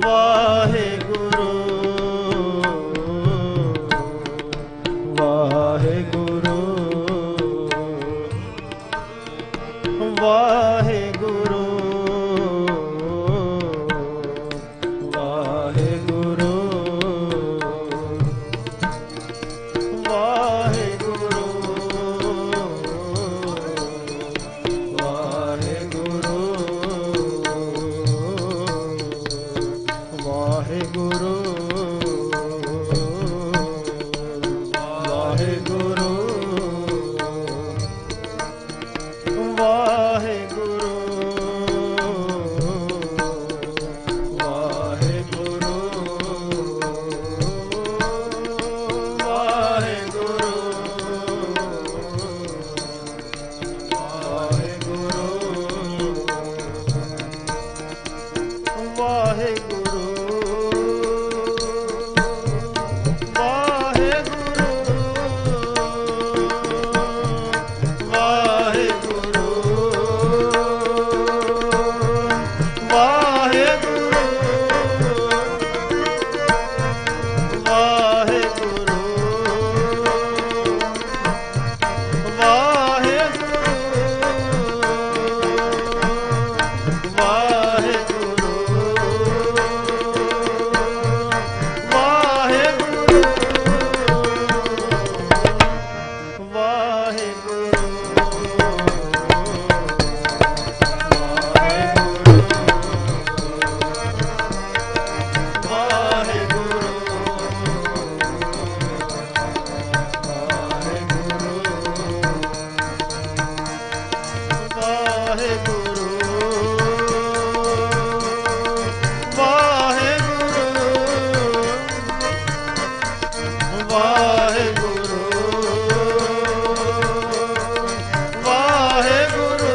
ਵਾਹਿਗੁਰੂ ਵਾਹਿਗੁਰੂ ਵਾਹਿਗੁਰੂ ਵਾਹਿਗੁਰੂ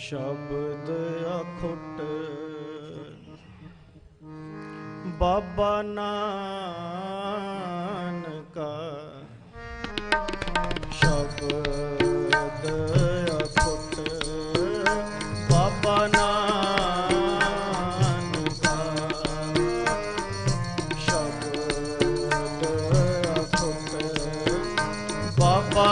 ਸ਼ਬਦ ਅਖੁੱਟ ਬਾਬਾ ਨਾਨਕਾ ਸ਼ਬਦ ਅਖੁੱਟ ਬਾਬਾ ਨਾਨਕਾ ਸ਼ਬਦ ਅਖੁੱਟ ਬਾਬਾ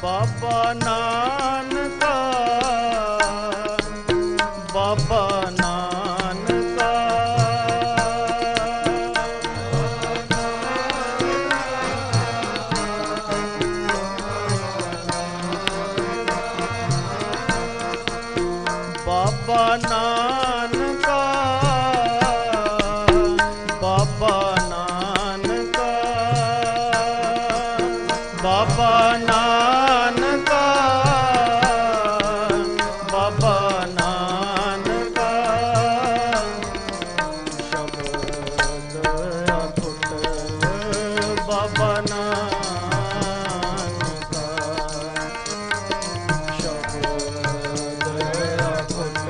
ਬਾਬਾ ਨਾਨਕਾ ਬਾਬਾ ਨਾਨਕਾ ਬਾਬਾ ਨਾਨਕਾ ਬਾਬਾ ਨਾਨਕਾ ਬਾਬਾ ਨਾਨਕਾ ਬਾਬਾ ਨਾਨਕਾ ਸ਼ਬਦ ਅਖੁੱਟ ਬਾਬਾ ਨਾਨਕਾ ਸ਼ਬਦ ਅਖੁੱਟ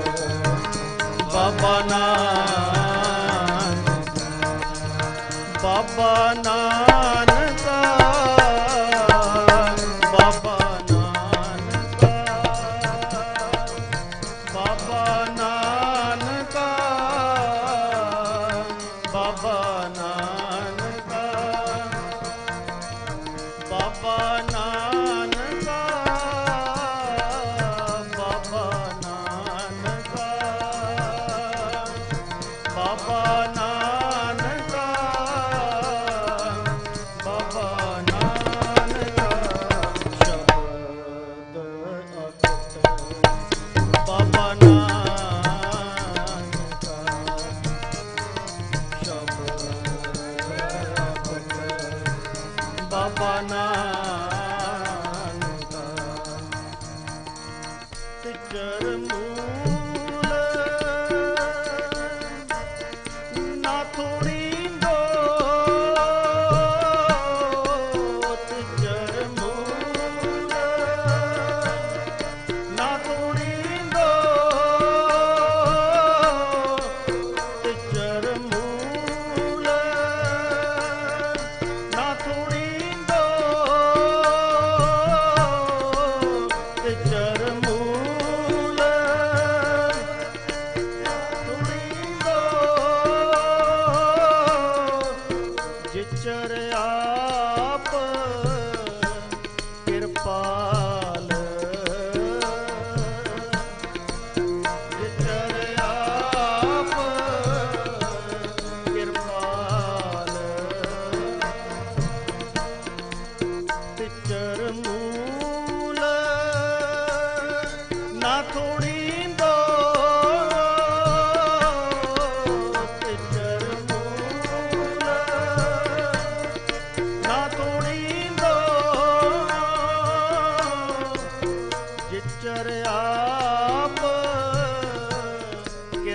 ਬਾਬਾ ਨਾਨਕਾ ਬਾਬਾ ਨਾਨਕਾ ਬਾਬਾ ਨਾਨਕਾ ਬਾਬਾ ਨਾਨਕਾ ਬਾਬਾ ਨਾਨਕਾ ਬਾਬਾ ਨਾਨਕਾ ਬਾਬਾ ਨਾਨਕਾ ਬਾਬਾ ਨਾਨਕਾ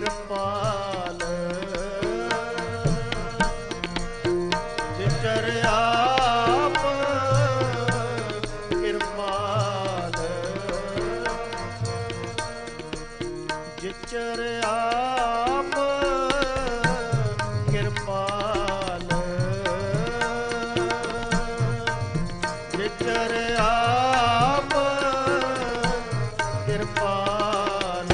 ਕਿਰਪਾਲ ਜਿਚਰ ਆਪ ਕਿਰਪਾਲ ਜਿਚਰ ਆਪ ਕਿਰਪਾਲ ਜਿਚਰ ਆਪ ਕਿਰਪਾਲ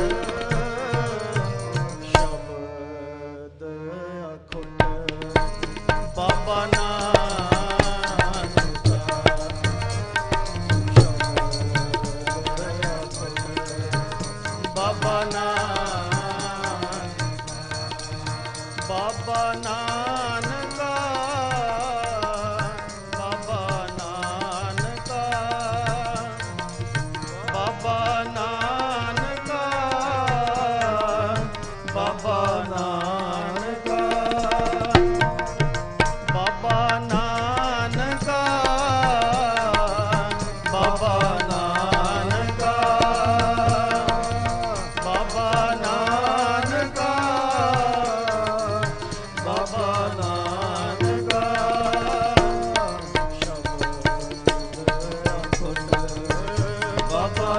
ਸ਼ਬਦ ਅਖੁੱਟ ਬਾਬਾ ਨਾਨਕ ਬਾਬਾ ਨਾਨਕ ਬਾਬਾ ਨਾਨਕ ਬਾਬਾ ਨਾਨਕ ਬਾਬਾ ਨਾਨਕ ਬਾਬਾ ਨਾਨਕ ਬਾਬਾ ਨਾਨਕ ਬਾਬਾ ਨਾਨਕ ਬਾਬਾ ਨਾਨਕ ਬਾਬਾ ਨਾਨਕ ਸ਼ਬਦ ਅਖੁੱਟ ਬਾਬਾ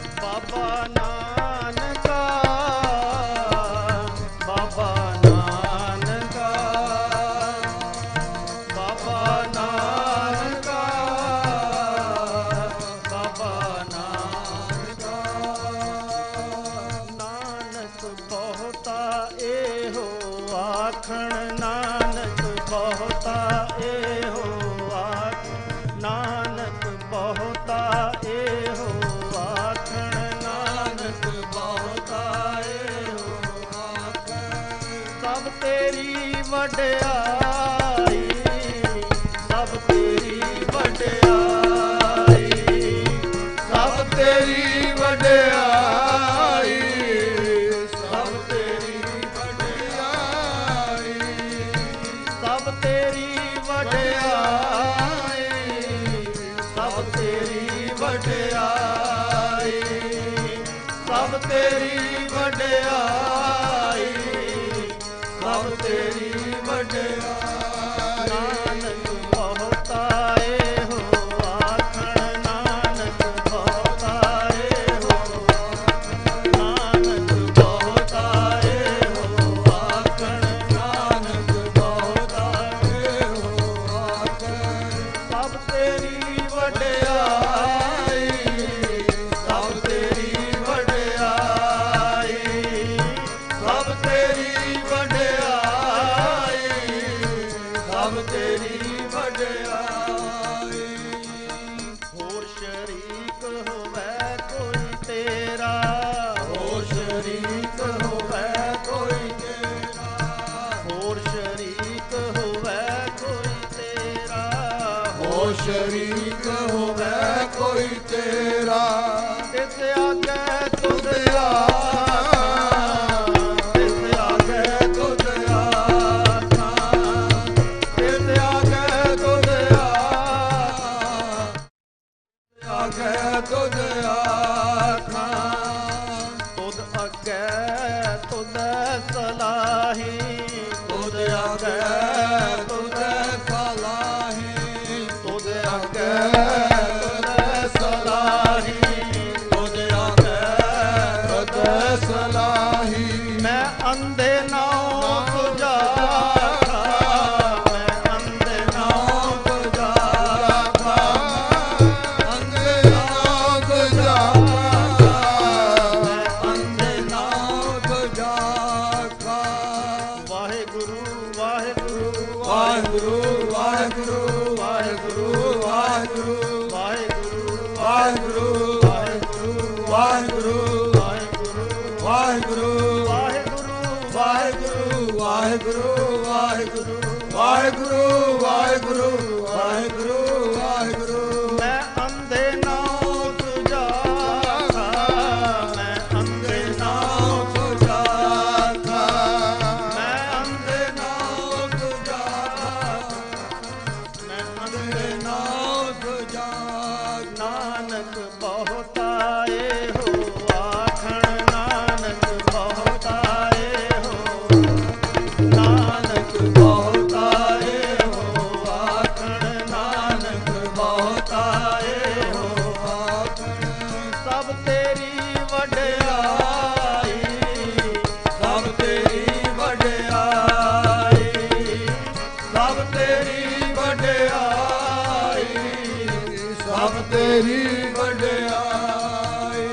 ਬਾਬਾ ਨਾਨਕ ਬਾਬਾ ਨਾਨਕ ਬਾਬਾ ਨਾਨਕ ਬਾਬਾ ਨਾਨਕ ਨਾਨਕ ਬਹੁਤਾ ਇਹੋ ਆਖਣ ਨਾਨਕ ਬਹੁਤਾ ਇਹੋ ਆਖਣ ਨਾਨਕ ਬਹੁਤਾ ਇਹੋ ਆਖਣ ਨਾਨਕ ਬਹੁਤਾ ਇਹੋ ਆਖਣ ਸਭ ਤੇਰੀ ਵਡਿਆਈ ਸਭ ਤੇਰੀ ਵਡਿਆਈ ਸਭ ਤੇਰੀ ਵਡਿਆਈ ਸਭ ਤੇਰੀ ਵਡਿਆਈ ਸਭ ਤੇਰੀ ਵਡਿਆਈ ਸਭ ਤੇਰੀ ਵਡਿਆਈ ਸਭ ਤੇਰੀ ਵਡਿਆਈ ਸਭ ਤੇਰੀ ਵਡਿਆਈ ਨਾਨਕ ਬਹੁਤਾ ਇਹੋ ਆਖਣ ਨਾਨਕ ਬਹੁਤਾ ਇਹੋ ਨਾਨਕ ਬਹੁਤਾ ਇਹੋ ਆਖਣ ਨਾਨਕ ਬਹੁਤਾ ਇਹੋ ਆਖਣ ਸਭ ਤੇਰੀ ਵਡਿਆਈ ਸਭ ਤੇਰੀ ਵਡਿਆਈ ਸਭ ਤੇਰੀ ਵਡਿਆਈ ਸਭ ਤੇਰੀ ਵਡਿਆਈ ਹੋਰ ਸ਼ਰੀਕ ਹੋਵੇ ਕੋਈ ਤੇਰਾ ਹੋਰ ਸ਼ਰੀਕ ਹੋਵੇ ਕੋਈ ਤੇਰਾ ਹੋਰ ਸ਼ਰੀਕ ਹੋਵੇ ਕੋਈ ਤੇਰਾ ਹੋਰ ਸ਼ਰੀਕ ਹੋਵੇ ਕੋਈ ਤੇਰਾ ਤਿਸ ਆਗੇ ਤੁਧ ਆਖਾਂ ਤਿਸ ਆਗੇ ਤੁਧ ਆਖਾਂ ਤਿਸ ਆਗੇ ਤੁਧ ਆਖਾਂ ਆਗੇ ਤੁਧ ਆਖਾਂ ਤੁਧ ਅੱਗੇ ਤੁਧ ਸਲਾਹੀ ਤੁਧ ਅੱਗੇ ਤੁਧ ਸਲਾਹੀ ਤੁਧ ਅੱਗੇ ਤੁਧ ਸਲਾਹੀ ਤੁਧ ਅੱਗੇ ਤੁਧ ਸਲਾਹੀ ਮੈਂ ਅੰਧੇ ਨਾਉ ਤੁਝਾ ਮੈਂ ਅੰਧੇ ਨਾਉ ਤੁਝਾ ਅੰਧੇ ਨਾਉ ਤੁਝਾ ਮੈਂ ਅੰਧੇ ਨਾਉ ਤੁਝਾ ਵਾਹਿਗੁਰੂ ਵਾਹਿਗੁਰੂ ਵਾਹਿਗੁਰੂ ਵਾਹਿਗੁਰੂ ਵਾਹਿਗੁਰੂ ਵਾਹਿਗੁਰੂ ਵਾਹਿਗੁਰੂ ਵਾਹਿਗੁਰੂ ਵਾਹਿਗੁਰੂ ਵਾਹਿਗੁਰੂ ਵਾਹਿਗੁਰੂ ਵਾਹਿਗੁਰੂ ਵਾਹਿਗੁਰੂ ਵਾਹਿਗੁਰੂ ਵਾਹਿਗੁਰੂ ਵਾਹਿਗੁਰੂ ਵਾਹਿਗੁਰੂ ਮੈਂ ਅੰਧੇ ਨਾਉ ਤੁਝਾ ਮੈਂ ਅੰਧੇ ਨਾਉ ਤੁਝਾ ਮੈਂ ਅੰਧੇ ਨਾਉ ਤੁਝਾ ਸਭ ਤੇਰੀ ਵਡਿਆਈ, ਸਭ ਤੇਰੀ ਵਡਿਆਈ।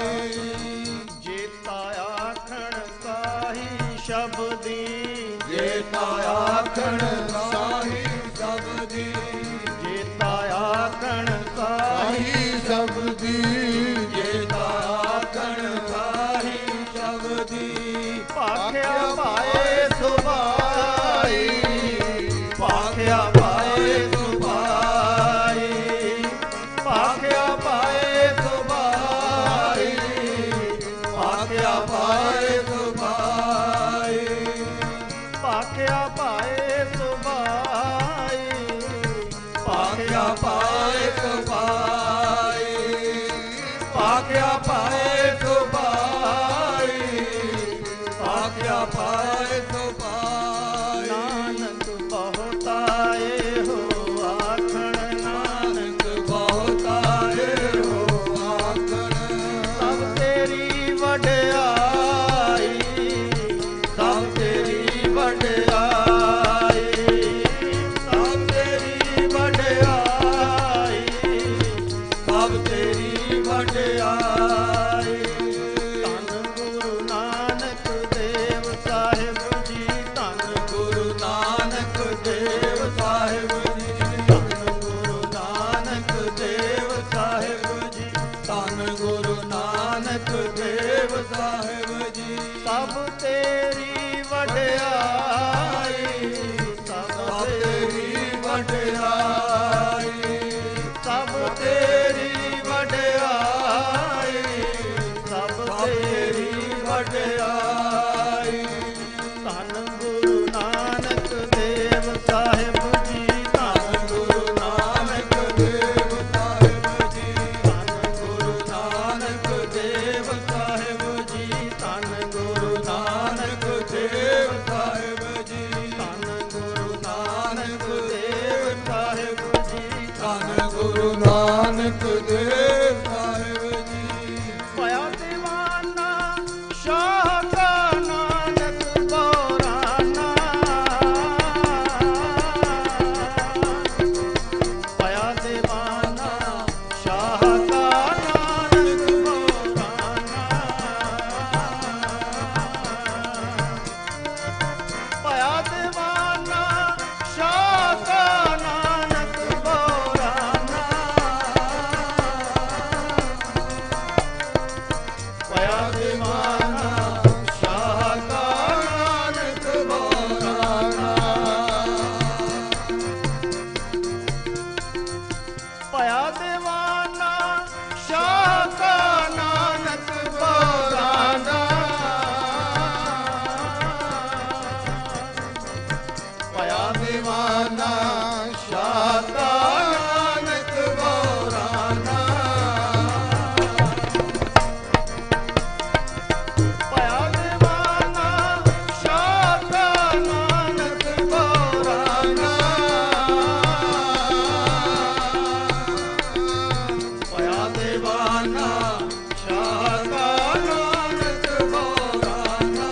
ਜੇਤਾ ਆਖਣ ਸਾਹੀ ਸ਼ਬਦੀ, ਜੇਤਾ ਆਖਣ ਸਾਹੀ ਸ਼ਬਦੀ, ਜੇਤਾ ਆਖਣ ਸਾਹੀ ਸ਼ਬਦੀ, ਜੇਤਾ ਆਖਣ ਸਾਹੀ ਸ਼ਬਦੀ। ਭਾਖਿਆ ਪਾਏ ਸੁਭਾਈ, ਭਾਖਿਆ ਪਾਏ ਸੁਭਾਈ, ਭਾਖਿਆ ਪਾਏ ਸੁਭਾਈ, ਭਾਖਿਆ ਪਾਏ ਸੁਭਾਈ, ਭਾਖਿਆ ਪਾਏ ਸੁਭਾਈ, ਭਾਖਿਆ ਪਾਏ ਸੁਭਾਈ, ਭਾਖਿਆ ਪਾਏ ਸੁਭਾਈ, ਭਾਖਿਆ ਪਾਏ ਸੁਭਾਈ। ਨਾਨਕ ਬਹੁਤਾਏ ਹੋ ਆਖਣ, ਨਾਨਕ ਬਹੁਤਾਏ ਹੋ ਆਖਣ, ਸਭ ਤੇਰੀ ਵਡਿਆਈ, ਸਭ ਤੇਰੀ ਵਡਿਆਈ, ਸਭ ਤੇਰੀ ਵਡਿਆਈ, ਸਭ ਤੇਰੀ ਵਡਿਆਈ। ਧੰਨ ਗੁਰੂ ਨਾਨਕ ਦੇਵ ਸਾਹਿਬ ਜੀ, ਧੰਨ ਗੁਰੂ ਨਾਨਕ ਦੇਵ ਸਾਹਿਬ ਜੀ, ਧੰਨ ਗੁਰੂ ਨਾਨਕ ਦੇਵ ਸਾਹਿਬ ਜੀ, ਧੰਨ ਗੁਰੂ ਨਾਨਕ ਦੇਵ ਸਾਹਿਬ ਜੀ। ਸਭ ਤੇਰੀ ਵਡਿਆਈ, ਸਭ ਤੇਰੀ ਵਡਿਆਈ, ਸਭ ਤੇਰੀ ਵਡਿਆਈ, ਸਭ ਤੇਰੀ ਵਡਿਆਈ। ਧੰਨ ਗੁਰੂ ਨਾਨਕ ਦੇਵ ਸਾਹਿਬ ਜੀ, ਧੰਨ ਗੁਰੂ ਨਾਨਕ ਦੇਵ ਸਾਹਿਬ ਜੀ, ਧੰਨ ਗੁਰੂ ਨਾਨਕ ਦੇਵ ਸਾਹਿਬ ਜੀ, ਧੰਨ ਗੁਰੂ ਨਾਨਕ ਦੇਵ ਸਾਹਿਬ ਜੀ, ਧੰਨ ਗੁਰੂ ਨਾਨਕ ਦੇਵ ਸਾਹਿਬ ਜੀ। ਧੰਨ ਗੁਰੂ ਨਾਨਕ ਦੇਵ ਸਾਹਿਬ ਜੀ। ਪਾਇਆ ਦੀਵਾਨਾ ਸ਼ਾਹ ਕਾ ਨਾਨਕ ਬੋਰਾਨਾ, ਪਾਇਆ ਦੀਵਾਨਾ ਸ਼ਾਹ ਕਾ ਨਾਨਕ ਬੋਰਾਨਾ, ਪਾਇਆ ਦੀਵਾਨਾ ਸ਼ਾਹ ਕਾ ਨਾਨਕ ਬੋਰਾਨਾ, ਪਾਇਆ ਦੀਵਾਨਾ ਸ਼ਾਹ ਕਾ ਨਾਨਕ ਬੋਰਾਨਾ, ਪਾਇਆ ਦੀਵਾਨਾ ਸ਼ਾਹ ਕਾ ਨਾਨਕ ਬੋਰਾਨਾ, ਪਾਇਆ ਦੀਵਾਨਾ ਸ਼ਾਹ ਕਾ ਨਾਨਕ ਬੋਰਾਨਾ, ਪਾਇਆ ਦੀਵਾਨਾ ਸ਼ਾਹ ਕਾ ਨਾਨਕ ਬੋਰਾਨਾ, ਪਾਇਆ ਦੀਵਾਨਾ ਸ਼ਾਹ ਕਾ ਨਾਨਕ ਬੋਰਾਨਾ।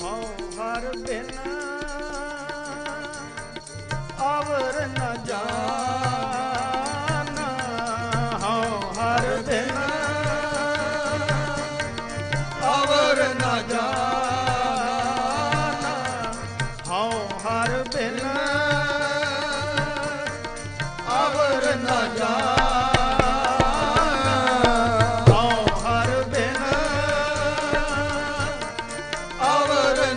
ਹਉ ਹਰ ਬਿਨ ਅਵਰ ਨ ਜਾਨਾ, ਹਉ ਹਰ ਬਿਨ ਅਵਰ ਨ ਜਾਨਾ, ਹਉ ਹਰ ਬਿਨ ਅਵਰ ਨ ਹਉ ਹਰ ਬਿਨ ਅਵਰ ਨ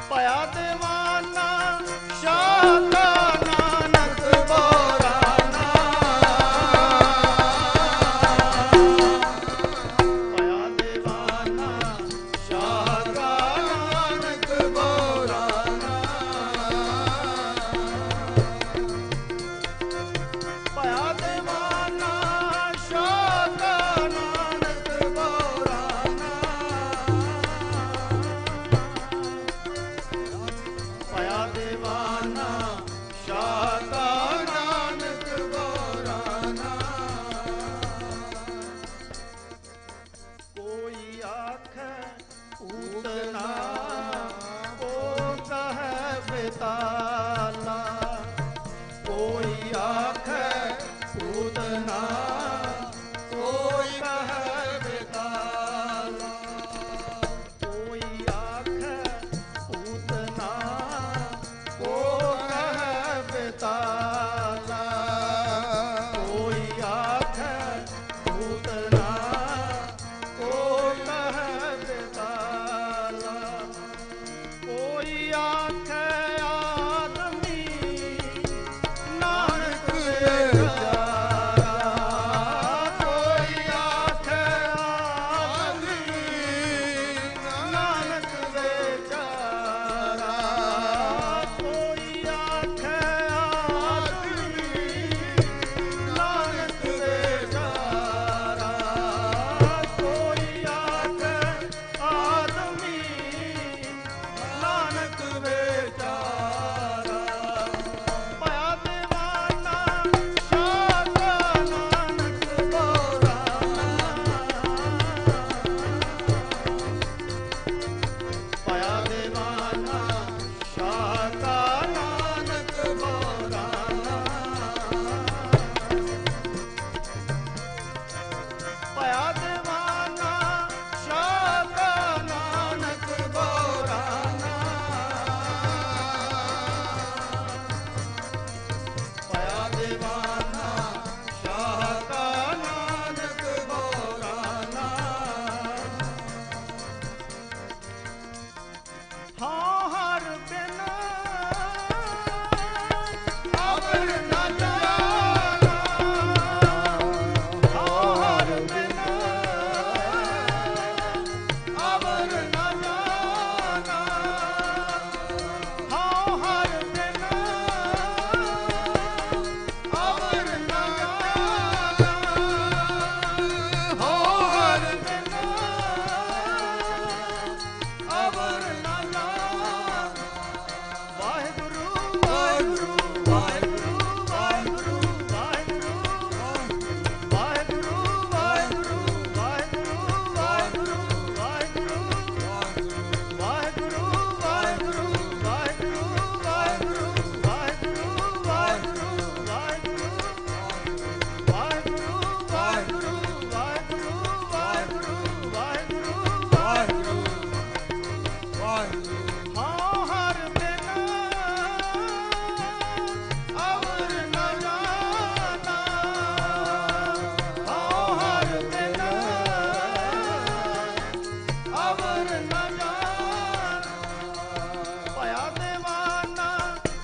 ਪਾਇਆ ਦੀਵਾਨਾ ਸ਼ਾਹ ਕਾ ਨਾਨਕ ਬੋਰਾਨਾ, ਪਾਇਆ ਦੀਵਾਨਾ ਸ਼ਾਹ ਕਾ ਪੂਤਨਾ ਕੋ ਕਹੈ ਬੇਤਾਲਾ ਕੋਈ ਆਖੈ ਪੂਤਨਾ ਕੋਈ ਕਹੈ ਬੇਤਾਲਾ ਕੋਈ ਆਖੈ ਪੂਤਨਾ ਕੋ ਕਹੈ ਬੇਤਾਲਾ ਕੋਈ ਆਖੈ ਪੂਤਨਾ ਕੋ ਕਹੈ ਬੇਤਾਲਾ ਕੋਈ ਆਖੈ ਆਦਮੀ ਨਾਨਕ ਵਿਚਾਰਾ ਕੋਈ ਆਖੈ ਆਦਮੀ ਨਾਨਕ ਵਿਚਾਰਾ ਕੋਈ ਆਖੈ ਆਦਮੀ ਨਾਨਕ ਵਿਚਾਰਾ ਕੋਈ ਆਖੈ ਆਦਮੀ ਨਾਨਕ ਵਿਚਾਰਾ ਪਾਇਆ ਦੇਵਾਨਾ ਸ਼ਾਖਾ ਨਾਨਕ ਪਾਇਆ ਦੇਵਾਨਾ ਸ਼ਾਖਾ ਨਾਨਕ ਬੋਰਾਨਾ ਪਾਇਆ ਦੇਵਾਨਾ ਸ਼ਾਖਾ ਨਾਨਕ ਬੋਰਾਨਾ ਪਾਇਆ ਦੇਵਾਨਾ ਸ਼ਾਖਾ ਨਾਨਕ ਬੋਰਾਨਾ ਹਾਂ ਹਰ ਬਿਨ ਅਵਰ ਨਾ ਜਾਣਾ ਹਾਂ ਹਰ ਬਿਨ ਅਵਰ ਨਾ ਜਾਣਾ ਹਾਂ ਹਰ ਬਿਨ ਅਵਰ ਨਾ ਜਾਣਾ ਹਾਂ ਹਰ ਬਿਨ ਅਵਰ ਨਾ ਜਾਣਾ ਵਾਹਿਗੁਰੂ ਵਾਹਿਗੁਰੂ ਵਾਹਿਗੁਰੂ ਵਾਹਿਗੁਰੂ ਵਾਹਿਗੁਰੂ ਵਾਹਿਗੁਰੂ ਵਾਹਿਗੁਰੂ ਵਾਹਿਗੁਰੂ ਵਾਹਿਗੁਰੂ ਵਾਹਿਗੁਰੂ ਵਾਹਿਗੁਰੂ ਵਾਹਿਗੁਰੂ ਵਾਹਿਗੁਰੂ ਵਾਹਿਗੁਰੂ ਵਾਹਿਗੁਰੂ ਵਾਹਿਗੁਰੂ ਵਾਹਿਗੁਰੂ ਹਾਂ ਹਰ ਬਿਨ ਅਵਰ ਨਾ ਜਾਣਾ ਹਾਂ ਹਰ ਬਿਨ ਅਵਰ ਨਾ ਜਾਣਾ ਪਾਇਆ ਦੇਵਾਨਾ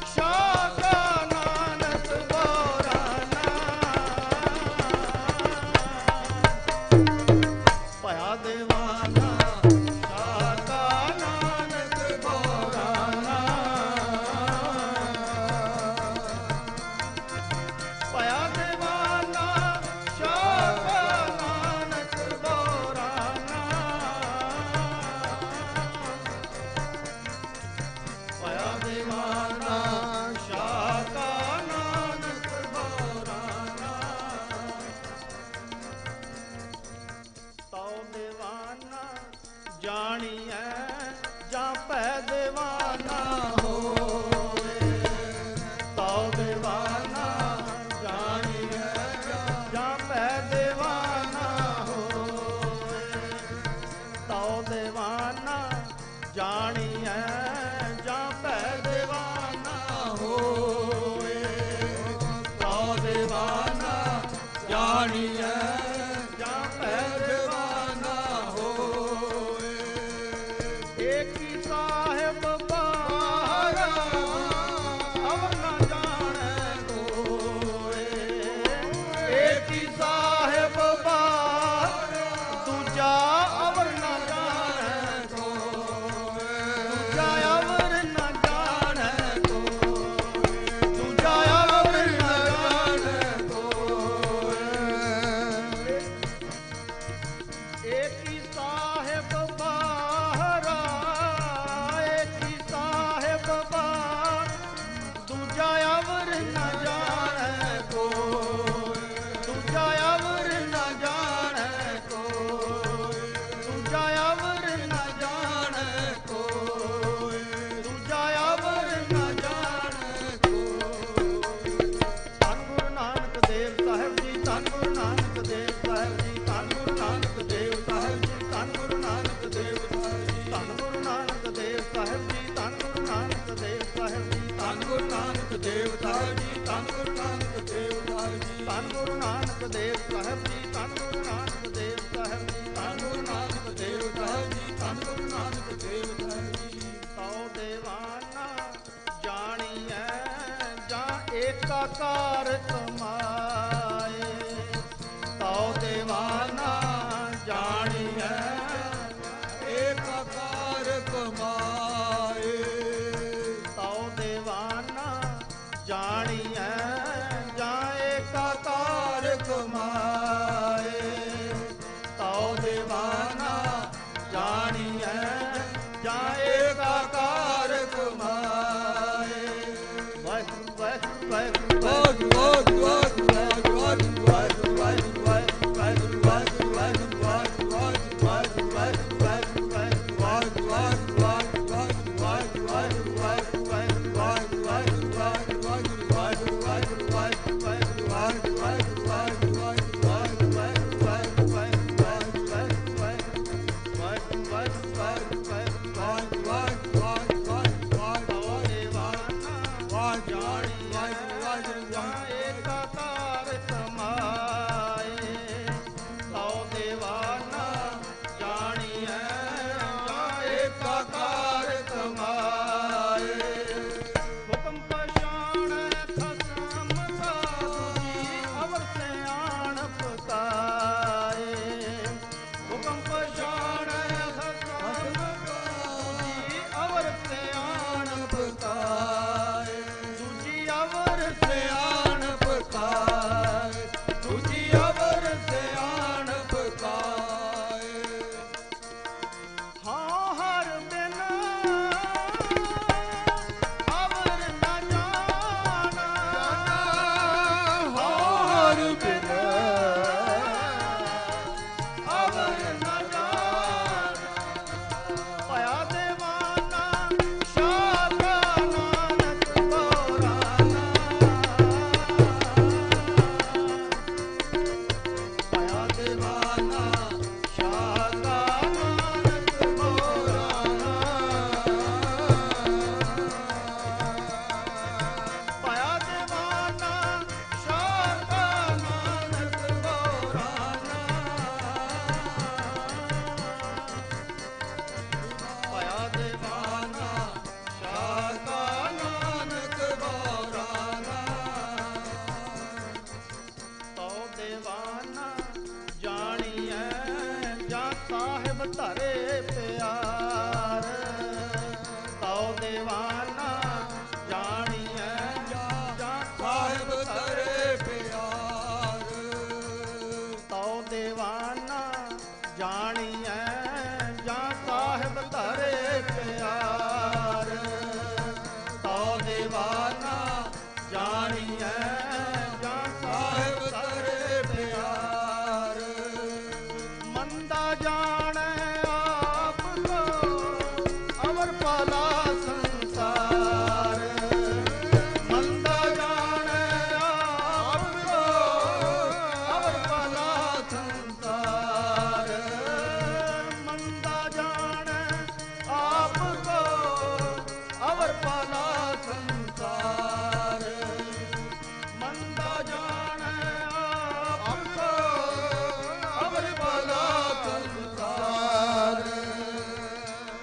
ਸ਼ਾਖਾ ਨਾਨਕ ਬੋਰਾਨਾ ਪਾਇਆ ਦੇਵਾਨਾ ਸ਼ਾਖਾ ਨਾਨਕ ਬੋਰਾਨਾ ਪਾਇਆ ਦੇਵਾਨਾ ਸ਼ਾਖਾ ਨਾਨਕ ਬੋਰਾਨਾ ਪਾਇਆ ਦੇਵਾਨਾ ਸ਼ਾਖਾ ਨਾਨਕ ਬੋਰਾਨਾ ਤਉ ਦੇਵਾਨਾ ਜਾਣੀਐ ਜਾਂ ਪੈ ਦੇਵਾਨਾ ਹੋਏ ਤਉ ਦੇਵਾਨਾ ਜਾਣੀਐ ਜਾਂ ਪੈ ਦੇਵਾਨਾ ਹੋਏ ਤਉ ਦੇਵਾਨਾ ਜਾਣੀਐ ਜਾਂ ਪੈ ਦੇਵਾਨਾ ਹੋਏ ਤਉ ਦੇਵਾਨਾ ਜਾਣੀਐ ਜਾਂ ਪੈ ਦੇਵਾਨਾ ਹੋਏ ਏਕੀ ਸਾਹਿਬ ਬਾਰਾ ਅਵਰ ਨਾ ਜਾਣੈ ਕੋਏ ਏਕੀ ਸਾਹਿਬ ਬਾਰਾ ਦੂਜਾ ਅਵਰ ਨਾ ਜਾਣੈ ਕੋਏ ਕਾਰ ਕਮਾਏ ਤਉ ਦੇਵਾਨਾ ਜਾਣੀਐ ਏਕਾਕਾਰ ਕਮਾਏ ਤਉ ਦੇਵਾਨਾ ਜਾਣੀਐ ਜਾਂ ਏਕਾਕਾਰ ਕਮਾਏ ਤਉ ਦੇਵਾਨਾ ਜਾਣੀਐ ਜਾਂ ਏਕਾਕਾਰ ਕਮਾਏ ਵਾਹਿਗੁਰੂ ਵਾਹਿਗੁਰੂ ਵਾਹਿਗੁਰੂ ਵਾਹਿਗੁਰੂ ਵਾਹਿਗੁਰੂ ਵਾਹਿਗੁਰੂ ਵਾਹਿਗੁਰੂ ਵਾਹਿਗੁਰੂ ਵਾਹਿਗੁਰੂ ਵਾਹਿਗੁਰੂ ਵਾਹਿਗੁਰੂ ਵਾਹਿਗੁਰੂ ਵਾਹਿਗੁਰੂ ਏਕਾਕਾਰ ਕਮਾਏ ਤਉ ਦੇਵਾਨਾ ਜਾਣੀਐ ਜਾਂ ਏਕਾਕਾਰ ਕਮਾਏ ਹੁਕਮ ਪਛਾਣੈ ਖਸਮ ਸਾਧੂ ਜੀ ਅਵਰ ਸਿਆਣਪ ਕਾਏ ਹੁਕਮ ਪਛਾਣੈ ਖਸਮ ਸਾਧੂ ਜੀ ਅਵਰ ਸਿਆਣਪ ਕਾਏ ਦੂਜੀ ਅਵਰ ਸਿਆਣਪ ਕਾਏ ਦੂਜੀ ਅਵਰ ਸਿਆਣਪ ਕਾਏ ਹਾਂ ਹਰ ਬਿਨ ਅਵਰ ਨਾ ਜਾਣਾ ਹਾਂ ਹਰ ਬਿਨ ਅਵਰ ਨਾ ਜਾਣਾ ਪਾਇਆ ਦੇਵਾਨਾ ਸ਼ਾਖਾ ਨਾਨਕ ਗੌਰਾਨਾ ਪਾਇਆ ਦੇਵਾਨਾ ਸ਼ਾਖਾ ਨਾਨਕ ਗੌਰਾਨਾ ਪਾਇਆ ਦੇਵਾਨਾ ਸ਼ਾਖਾ ਨਾਨਕ ਗੌਰਾਨਾ ਪਾਇਆ ਦੇਵਾਨਾ ਸ਼ਾਖਾ ਨਾਨਕ ਗੌਰਾਨਾ ਤਉ ਦੇਵਾਨਾ ਜਾਣੀਐ ਜਾਂ ਸਾਹਿਬ ਧਰੇ ਪਿਆਰ ਤਉ ਦੇਵਾਨਾ ਜਾਣੀਐ ਜਾਂ ਸਾਹਿਬ ਧਰੇ ਪਿਆਰ ਤਉ ਦੇਵਾਨਾ ਜਾਣੀਐ ਜਾਂ ਸਾਹਿਬ ਧਰੇ ਪਿਆਰ ਤਉ ਦੇਵਾਨਾ ਜਾਣੀਐ ਜਾਂ ਸਾਹਿਬ ਧਰੇ ਪਿਆਰ ਮੰਦਾ ਜਾਣੈ ਆਪ ਕੋ ਅਵਰ ਪਾਲਾ ਸੰਸਾਰ ਮੰਦਾ ਜਾਣੈ ਆਪ ਕੋ ਅਵਰ ਪਾਲਾ ਸੰਸਾਰ ਮੰਦਾ ਜਾਣੈ ਆਪ ਕੋ ਅਵਰ ਪਾਲਾ ਸੰਸਾਰ ਮੰਦਾ ਜਾਣੈ ਆਪ ਕੋ ਅਵਰ ਪਾਲਾ ਸੰਸਾਰ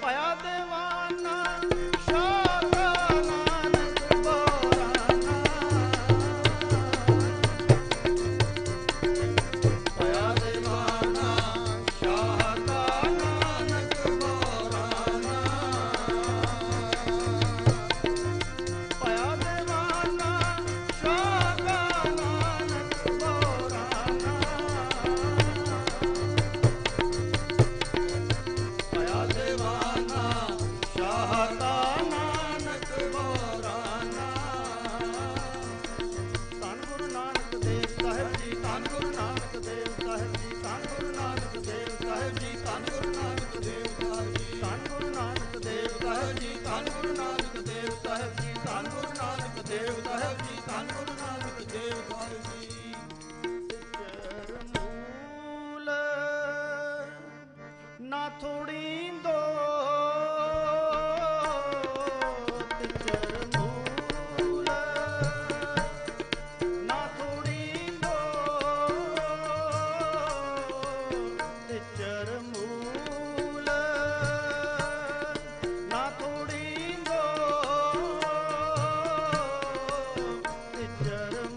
ਪਾਇਆ ਦੇਵਾਨਾ ਸ਼ਾਖਾ ਨਾਨਕ ਗੌਰਾਨਾ ਪਾਇਆ ਦੇਵਾਨਾ ਸ਼ਾਖਾ ਨਾਨਕ ਗੌਰਾਨਾ ਪਾਇਆ ਦੇਵਾਨਾ ਸ਼ਾਖਾ ਨਾਨਕ ਗੌਰਾਨਾ ਪਾਇਆ ਦੇਵਾਨਾ ਸ਼ਾਖਾ ਨਾਨਕ ਗੌਰਾਨਾ ਧੰਨ ਗੁਰੂ ਨਾਨਕ ਦੇਵ ਸਾਹਿਬ ਜੀ ਧੰਨ ਗੁਰੂ ਨਾਨਕ ਦੇਵ ਸਾਹਿਬ ਜੀ ਧੰਨ ਗੁਰੂ ਨਾਨਕ ਦੇਵ ਸਾਹਿਬ ਜੀ ਧੰਨ ਗੁਰੂ ਨਾਨਕ ਦੇਵ ਸਾਹਿਬ ਜੀ ਧੰਨ ਗੁਰੂ ਨਾਨਕ ਦੇਵ ਸਾਹਿਬ ਜੀ ਧੰਨ ਗੁਰੂ ਨਾਨਕ ਦੇਵ ਸਾਹਿਬ ਜੀ ਧੰਨ ਗੁਰੂ ਨਾਨਕ ਦੇਵ ਸਾਹਿਬ ਜੀ ਧੰਨ ਗੁਰੂ ਨਾਨਕ ਦੇਵ ਸਾਹਿਬ ਜੀ ਮੂਲ ਨਾ ਥੋੜੀ ਦੋ ਤਿਚਰ ਮੂਲ ਨਾ ਥੋੜੀ ਦੋ ਤਿਚਰ ਮੂਲ ਨਾ ਥੋੜੀ ਦੋ ਤਿਚਰ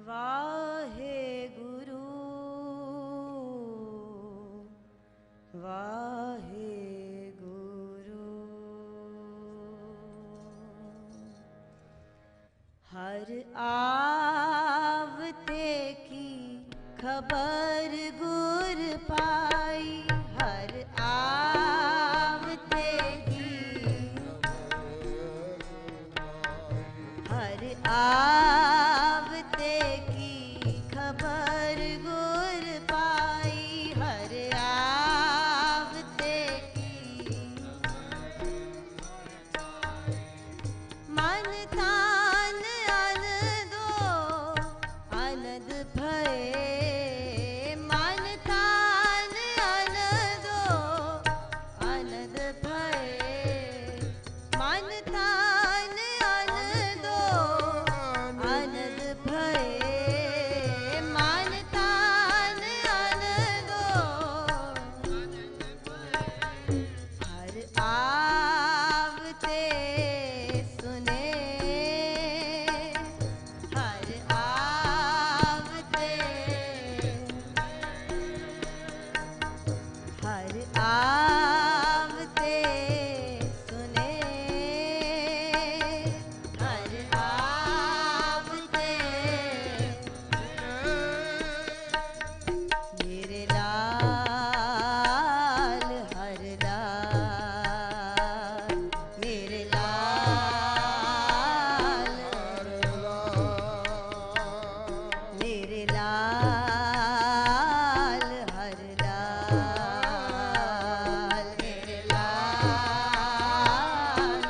वाहे गुरु वाहे गुरु हर आवते की खबर गुर पाई हर आवते की हर आवते की खबर गुर पाई हर आवते की मन तान अन दो अनद भये मन तान अन दो अनद भये मन तान अन दो अनद भये मन तान अन दो हर आवते सुने हर आवते हर आवते सुने हर आवते मेरे लाल हर लाल मेरे लाल मेरे लाल हर लाल मेरे लाल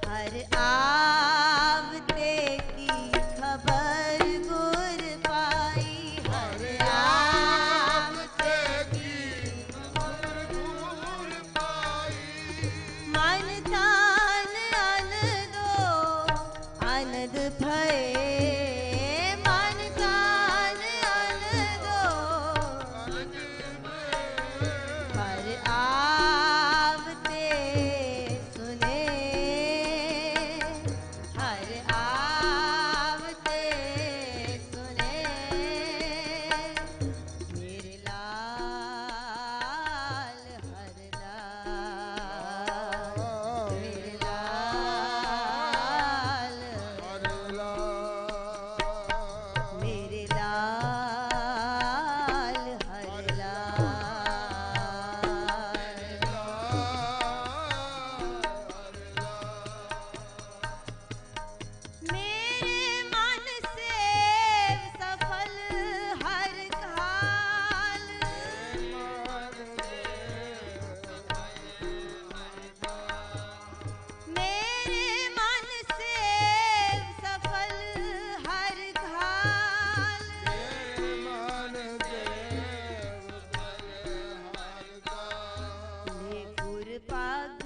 हर आवते की खबर गुर पाई हर आवते की खबर गुर पाई मन तान अन दो अनद भये मन तान अन दो हर आवते सुने हर आवते सुने मेरे लाल हर लाल मेरे लाल मेरे लाल हर मेरे मन से सफल हर काल मेरे मन से सफल हर काल ले गुर पग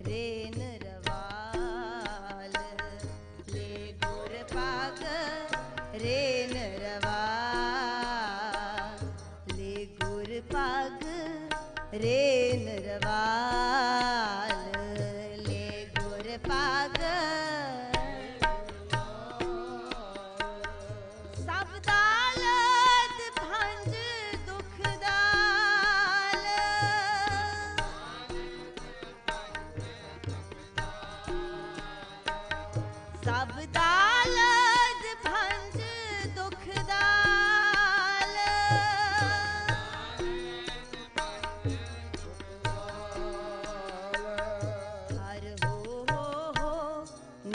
रेन रवाल ले गुर पग रेन रवाल ले गुर पग रेन रवाल ले गुर पग सब दालत भंज दुख दाल सब दालत भंज दुख दाल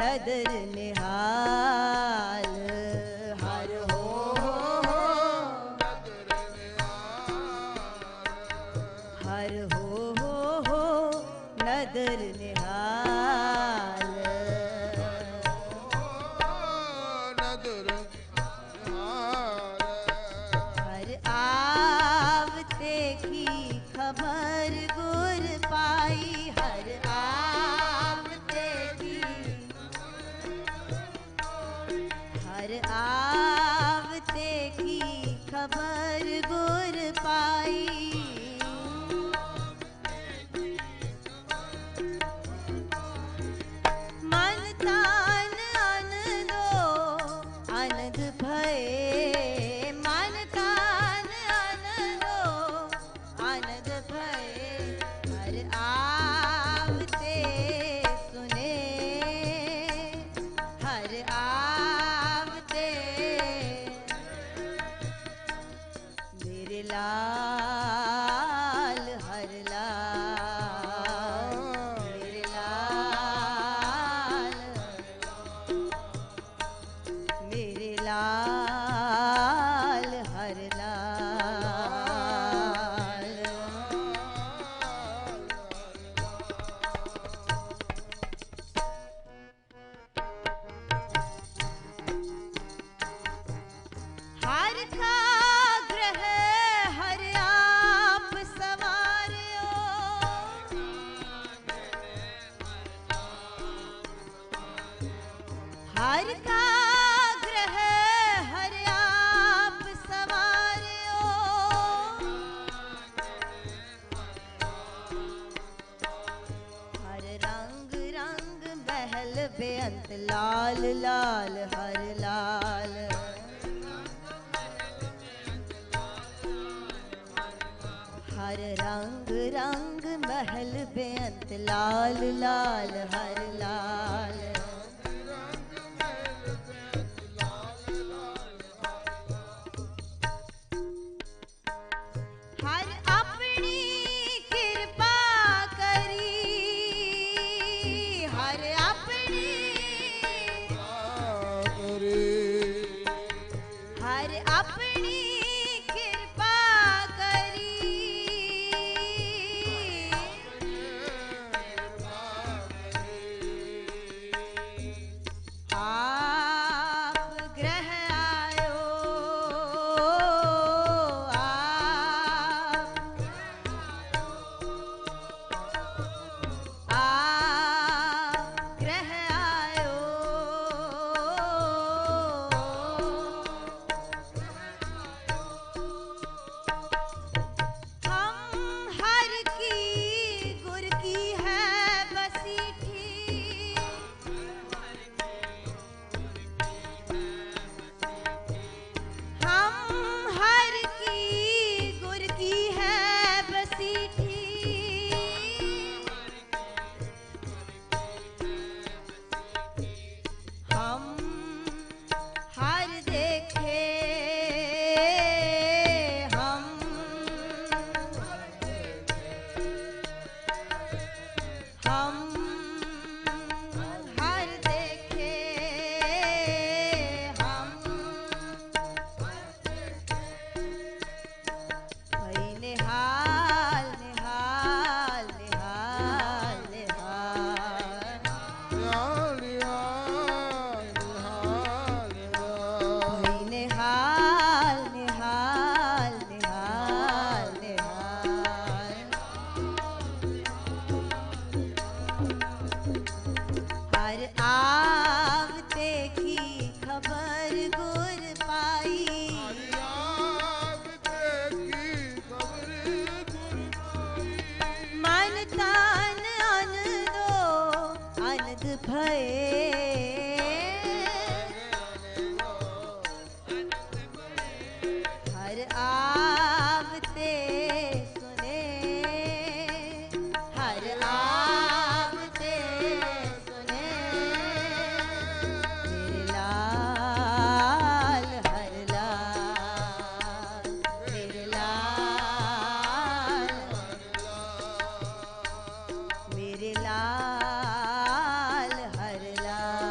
नदर निहाल हर हो हर हो नदर निहाल हर आवते की खबर गुर पाई हर आवते की हर आवते की खबर गुर पाई मन तान आनंदो आनंद भये मन तान आनंदो आनंद भये हर आवते सुने हर आवते मेरे लाल हर लाल मेरे लाल मेरे लाल हर लाल हर का ग्रह हर आप सवारियो हर का ग्रह हर आप सवारियो हर रंग रंग महल बेअंत लाल लाल हर लाल हर रंग रंग महल बेअंत लाल लाल हर लाल हर अपनी कृपा करी हर अपनी हर अपनी कृपा करी आप ग्रह आयो आप ग्रह आयो हम हर की गुर की है बसीठी हम हर की गुर की है बसीठी हम हर देखे हम हम हर देखे हम भई निहाल निहाल निहाल निहाल भई निहाल निहाल निहाल निहाल हर आवते की खबर गुर पाई मन तान आनंदो आनंद भये हर आवते सुने हर आवते सुने मेरे लाल हर लाल मेरे लाल मेरे लाल हर लाल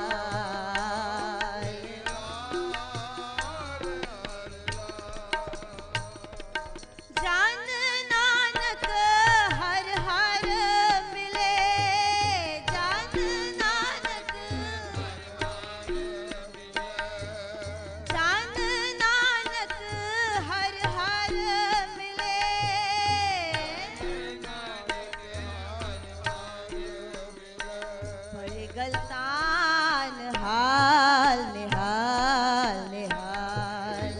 गलतान हाल निहाल निहाल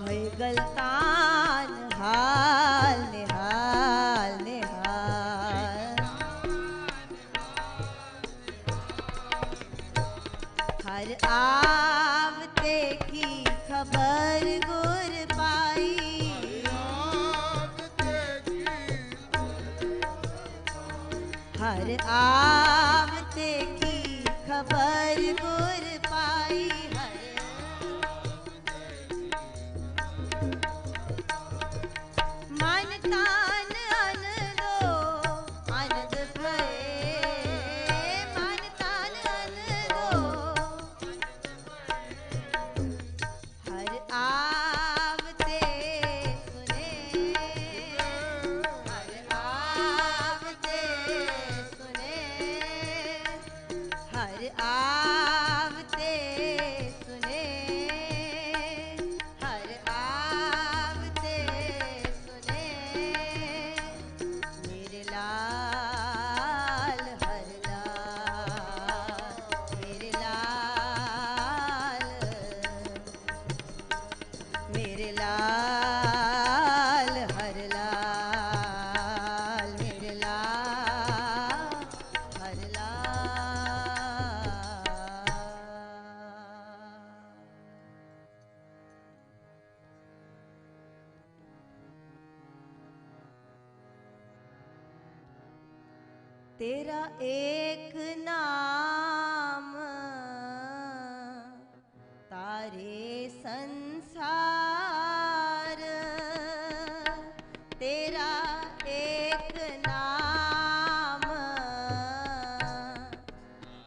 भई गलतान हाल निहाल निहाल हर आवते की खबर गुर पाई हर आवते की खबर गुर पाई मन तान अन दो आनंद भये मन तान अन दो हर आवते सुने हर आवते सुने हर आवते सुने हर आवते सुने मेरे लाल हर लाल मेरे लाल मेरे लाल हर लाल मेरे लाल हर लाल तेरा एक नाम तारे संसार तेरा एक नाम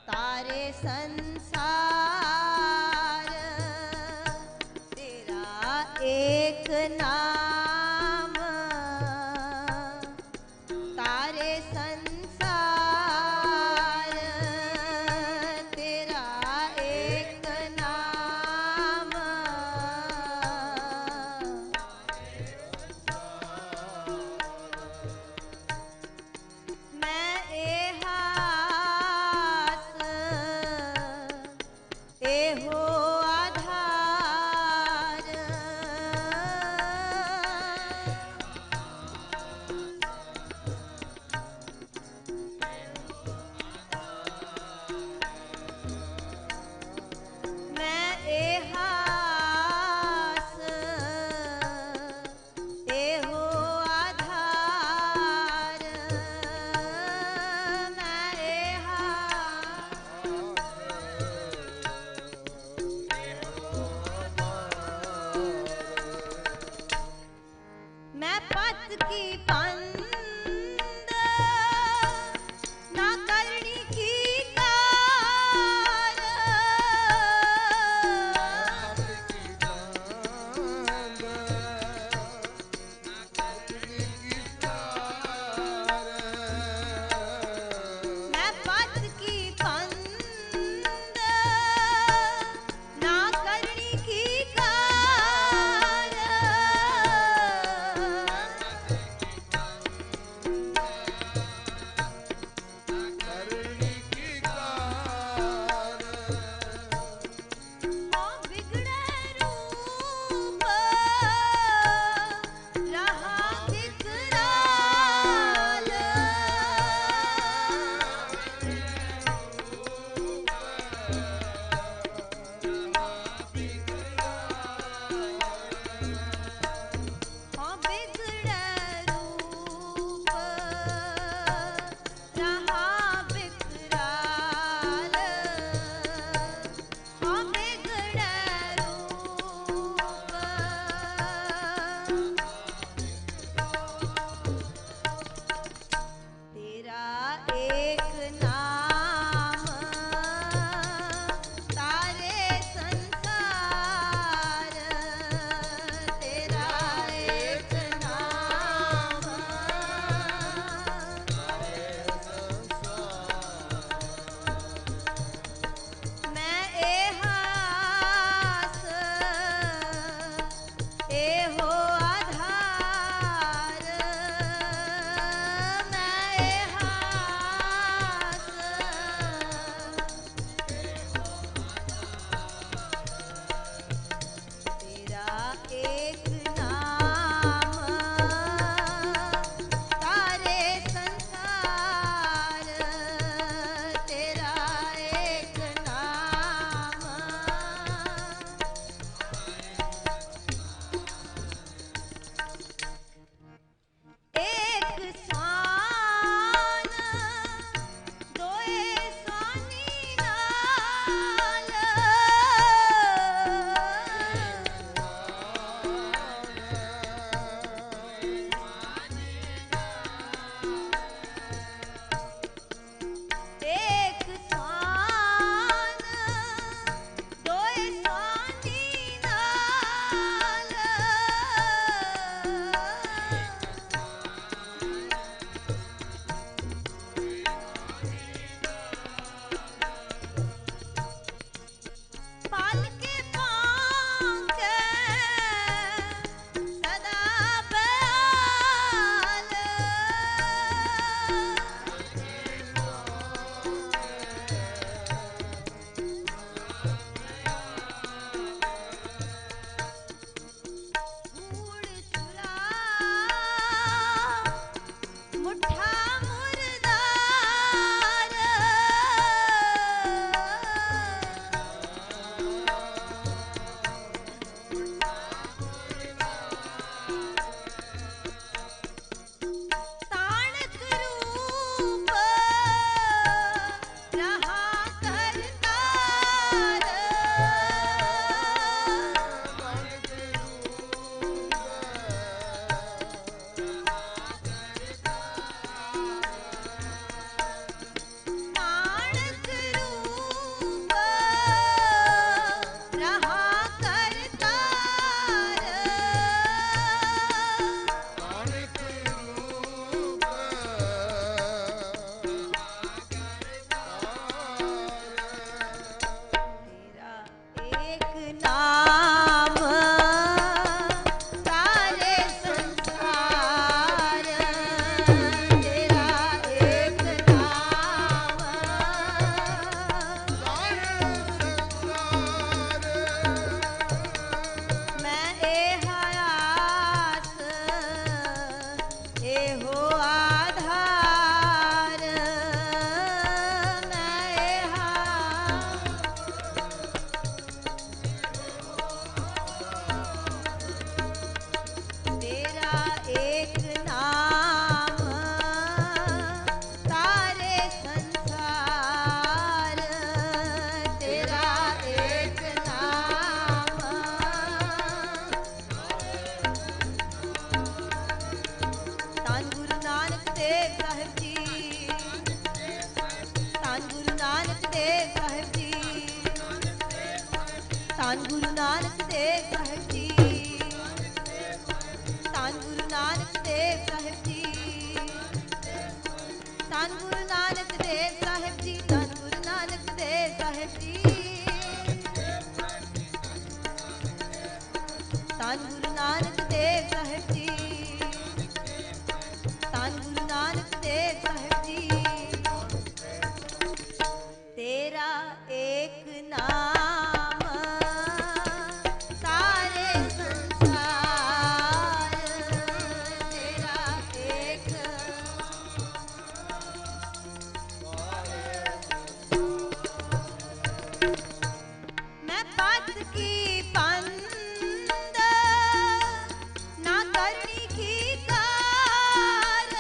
तारे संसार तेरा एक नाम तारे संसार तेरा एक नाम मैं एहास एहो आधार मैं एहास एहो आधार मैं मैं पत की पंद ना करनी की कार मैं पत की पंद ना करनी की कार स्वान दोए स्वानी नाल एक स्वान दोए स्वानी नाल पाल के पांके सदा बयाल कूड़ चुरा मुठा मुर्दार ताणक रूप रहा करतार ताणक रूप रहा करतार तेरा एक नाम सारे संसार तेरा एक नाम मैं ए हयास ए हो आधार मैं ए तेरा एक नाम सारे संसार तेरा एक नाम ਧੰਨ ਗੁਰੂ ਨਾਨਕ ਦੇਵ ਸਾਹਿਬ ਜੀ ਧੰਨ ਗੁਰੂ ਨਾਨਕ ਦੇਵ ਸਾਹਿਬ ਜੀ ਧੰਨ ਗੁਰੂ ਨਾਨਕ ਦੇਵ ਸਾਹਿਬ ਜੀ ਧੰਨ ਗੁਰੂ ਨਾਨਕ ਦੇਵ ਸਾਹਿਬ ਜੀ ਧੰਨ ਗੁਰੂ ਨਾਨਕ ਦੇਵ ਸਾਹਿਬ ਜੀ ਧੰਨ ਗੁਰੂ ਨਾਨਕ ਦੇਵ ਸਾਹਿਬ ਜੀ ਧੰਨ ਗੁਰੂ ਨਾਨਕ ਦੇਵ ਸਾਹਿਬ ਜੀ ਧੰਨ ਗੁਰੂ ਨਾਨਕ ਦੇਵ ਸਾਹਿਬ ਜੀ तेरा एक नाम सारे संसार तेरा एक मैं बात की पंद ना करनी की कार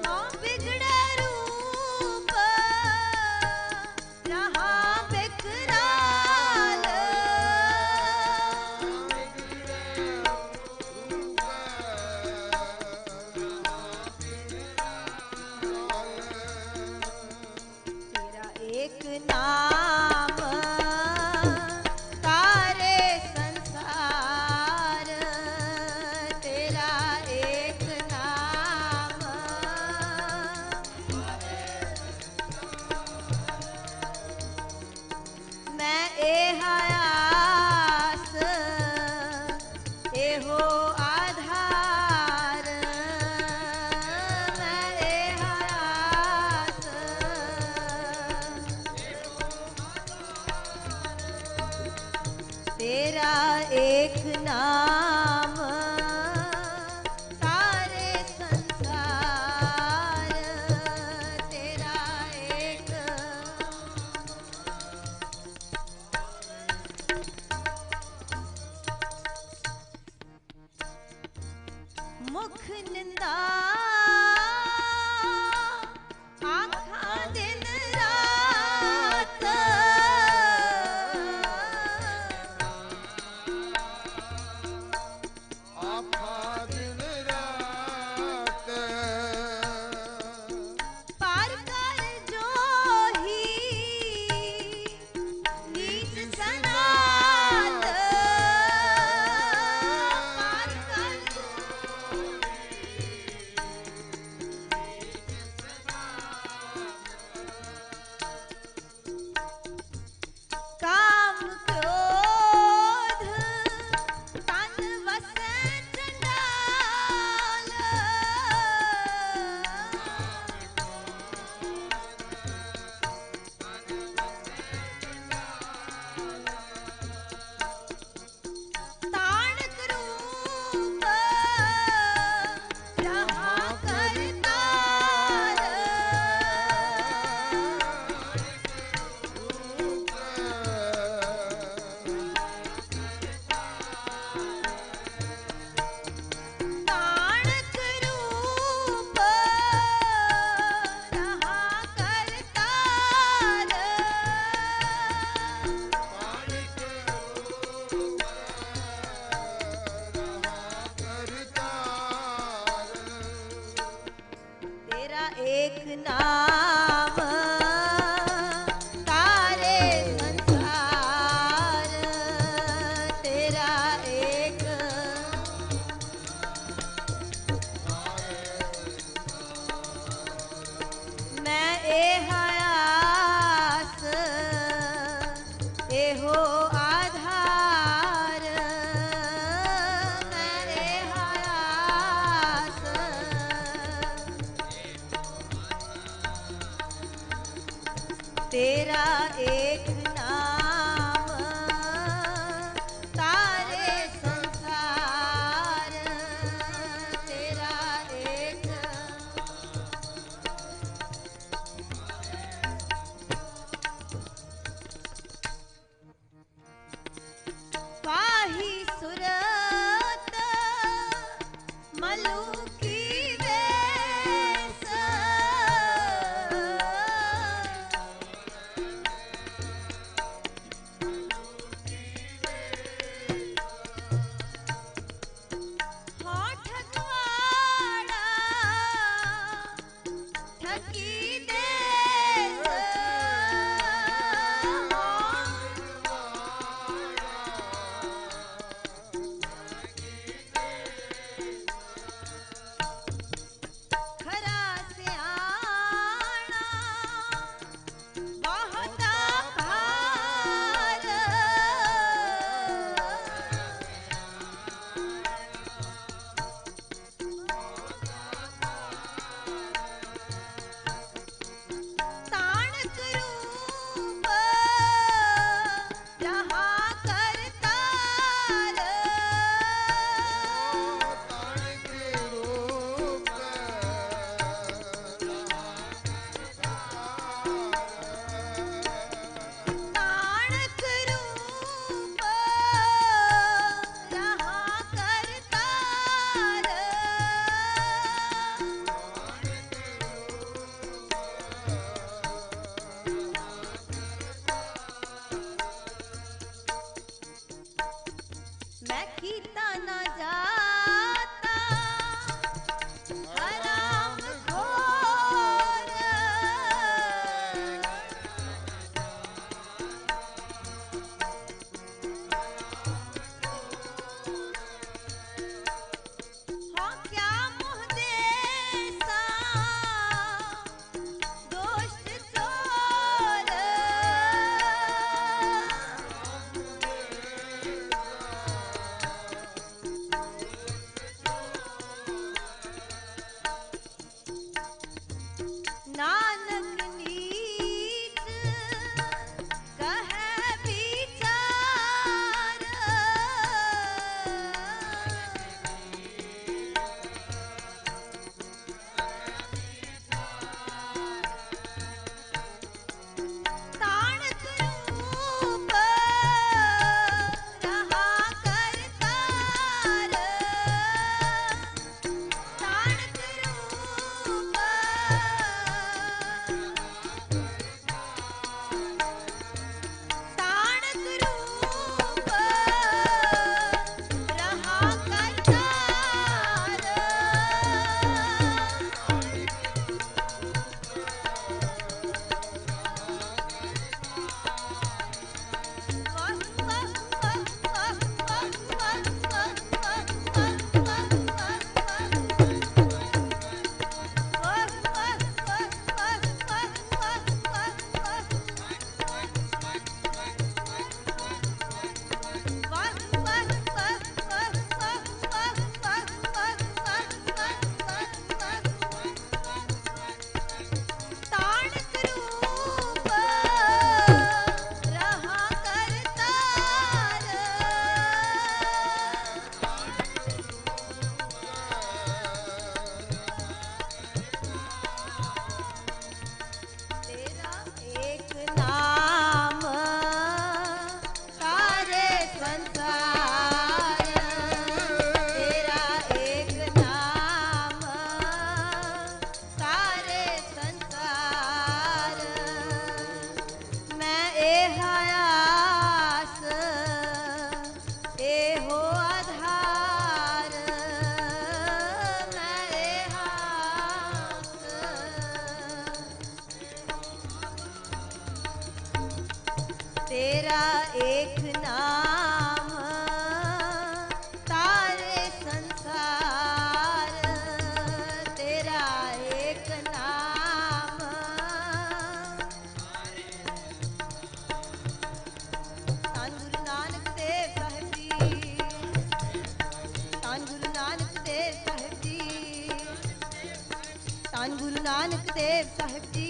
ना बिगड़े रूप रहा बेकरार तेरा एक नाम सारे संसार तेरा एक नाम मैं ए हयास ए हो आधार मैं ए हयास तेरा एक नाम सारे संसार तेरा एक तेरा एक नाम सारे संसार, तेरा एक पाही सुरत मलुकी वेश, हाँ ठगवाड़ा ठगी देश, खरा स्याणा बहुता भार, ताणक रूप रहा करतार, ताणक रूप रहा करतार, मैं कीता ना जाता हराम खोर, हाँ क्या मुँह देसा दोस्त चोर, नानक नीच कहे विचार, ताणक रूप रहा करतार, ताणक रूप ताणक रूप रहा करतार, ताणक रूप रहा करतार, तेरा एक नाम सारे संसार, तेरा एक नाम सारे संसार, मैं आस हो आधार, मैं आस तेरा एक नाम सारे संसार, तेरा एक नाम धन गुरु नानक देव साहिब जी, धन गुरु नानक देव साहिब जी, धन गुरु नानक देव साहिब जी,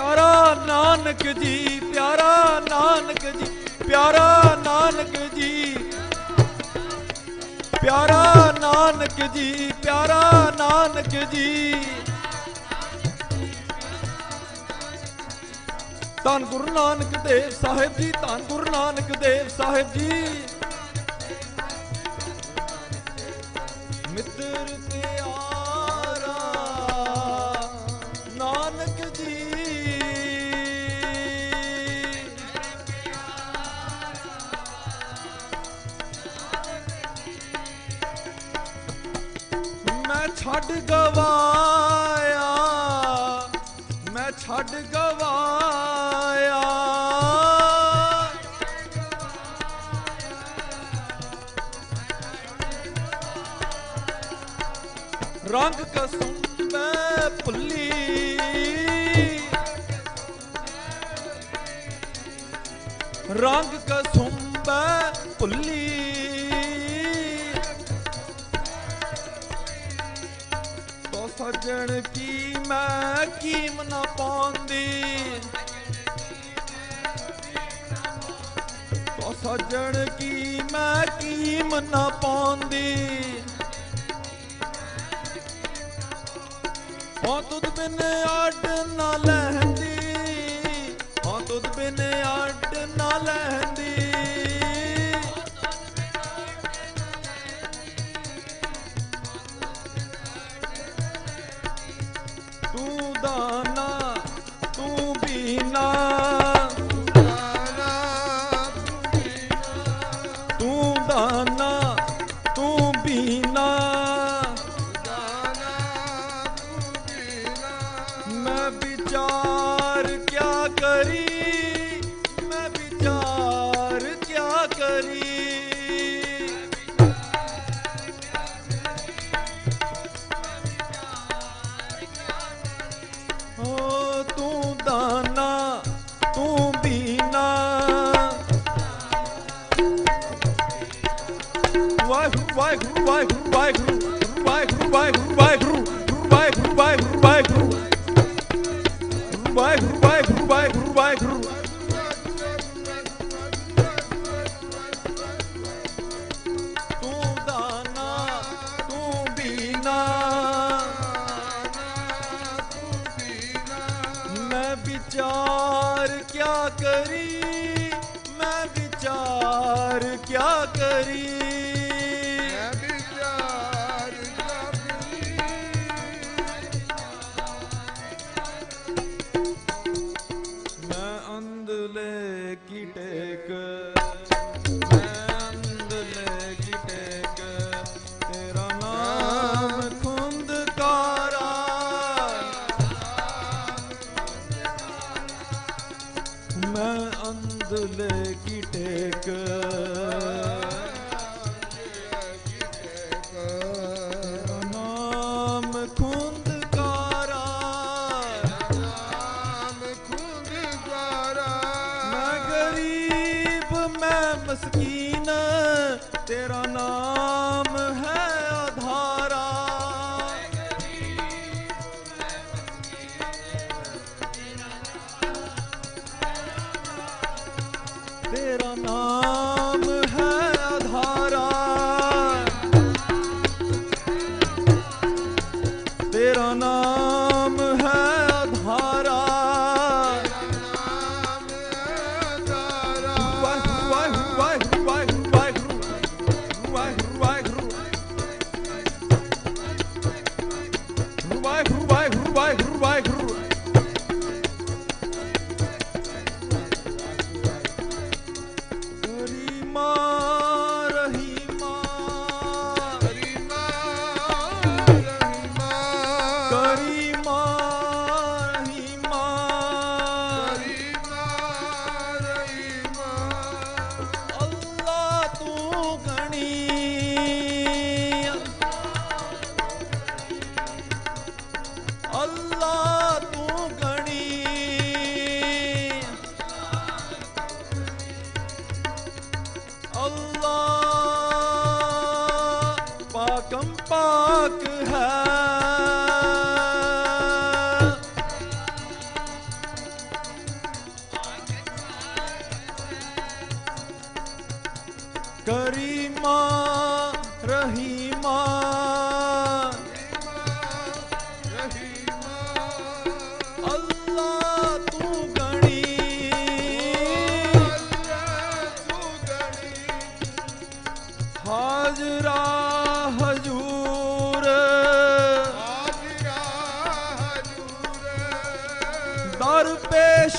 प्यारा नानक जी, प्यारा नानक जी, प्यारा नानक जी, प्यारा नानक जी, प्यारा नानक जी। धन गुरु नानक देव साहिब जी, धन गुरु नानक देव साहिब जी। मित्र प्यारा नानक जी, मैं छड़ गवाया, मैं छड़ गवाया, रंग कसम मैं भुली, रंग कसम मैं भुली। तो सजन की मैं कीम ना पांदी, तो सजन की मैं कीम ना पांदी। हाँ तुद बिन अड ना लहंदी, हाँ तुद बिन अड ना लहंदी। तू दाना तू बीना, तू दाना तू बीना। मैं विचार क्या करी, मैं विचार क्या करी। ओ तू दाना तू बीना। वाहिगुरु वाहिगुरु वाहिगुरु वाहिगुरु वाहिगुरु वाहिगुरु वाहिगुरु वाहिगुरु वाहिगुरु वाहिगुरु वाहिगुरु वाहिगुरु वाहिगुरु। तू दाना तू बीना, मैं विचार क्या करी, मैं विचार क्या करी। मैं अंधले की टेक, मैं अंधले की टेक, तेरा नाम खुंदकारा। मैं अंधले की टेक, तेरा नाम खुंदकारा। मैं गरीब मैं मस्कीन, तेरा नाम है आधारा। तेरा नाम है आधारा, तेरा नाम है आधारा। वाहिगुरु वाहिगुरु वाहिगुरु वाहिगुरु वाहिगुरु वाहिगुरु वाहिगुरु वाहिगुरु वाहिगुरु वाहिगुरु। करीमा रहीमा, करीमा रहीमा, करीमा रहीमा, करीमा रहीमा। अल्लाह तू गणी, अल्लाह तू गणी। अल्लाह पाकम पाक है,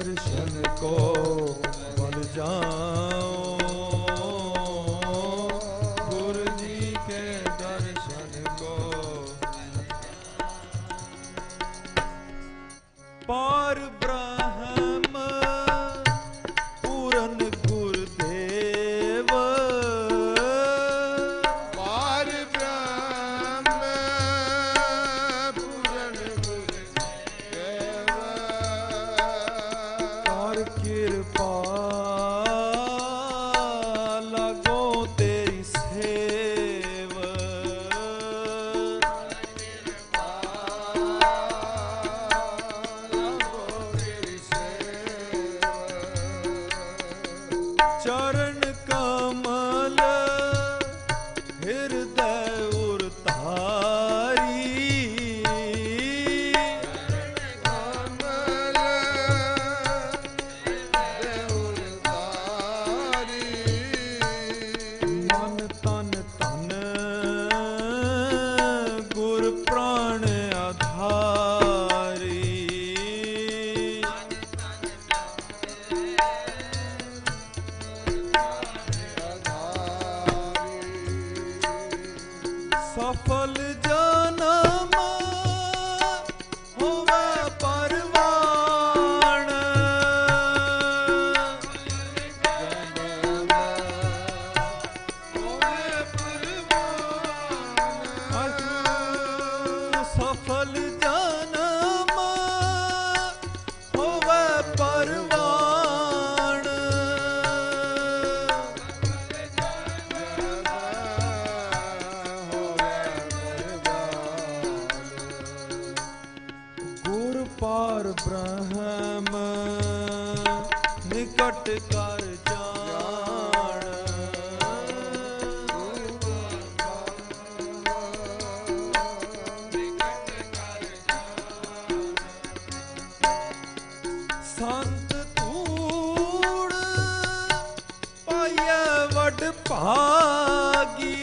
दर्शन को बल जाओ, गुरु जी के दर्शन को। पार ब्रह्म पूरन गुरुदेव, पार ब्रह्म पूरन गुरुदेव, कर कृपा लगो तेरी सेव, चरण कमल हृदय उरतारी, कमल देवतारी, मन तन तन गुर प्राण आधारी, सफल जन्म होवे परवान, सफल जन्म होवे परवान, गुर पार ब्रह्म निकट कर जान, संत तूड़ पाइए वड भागी,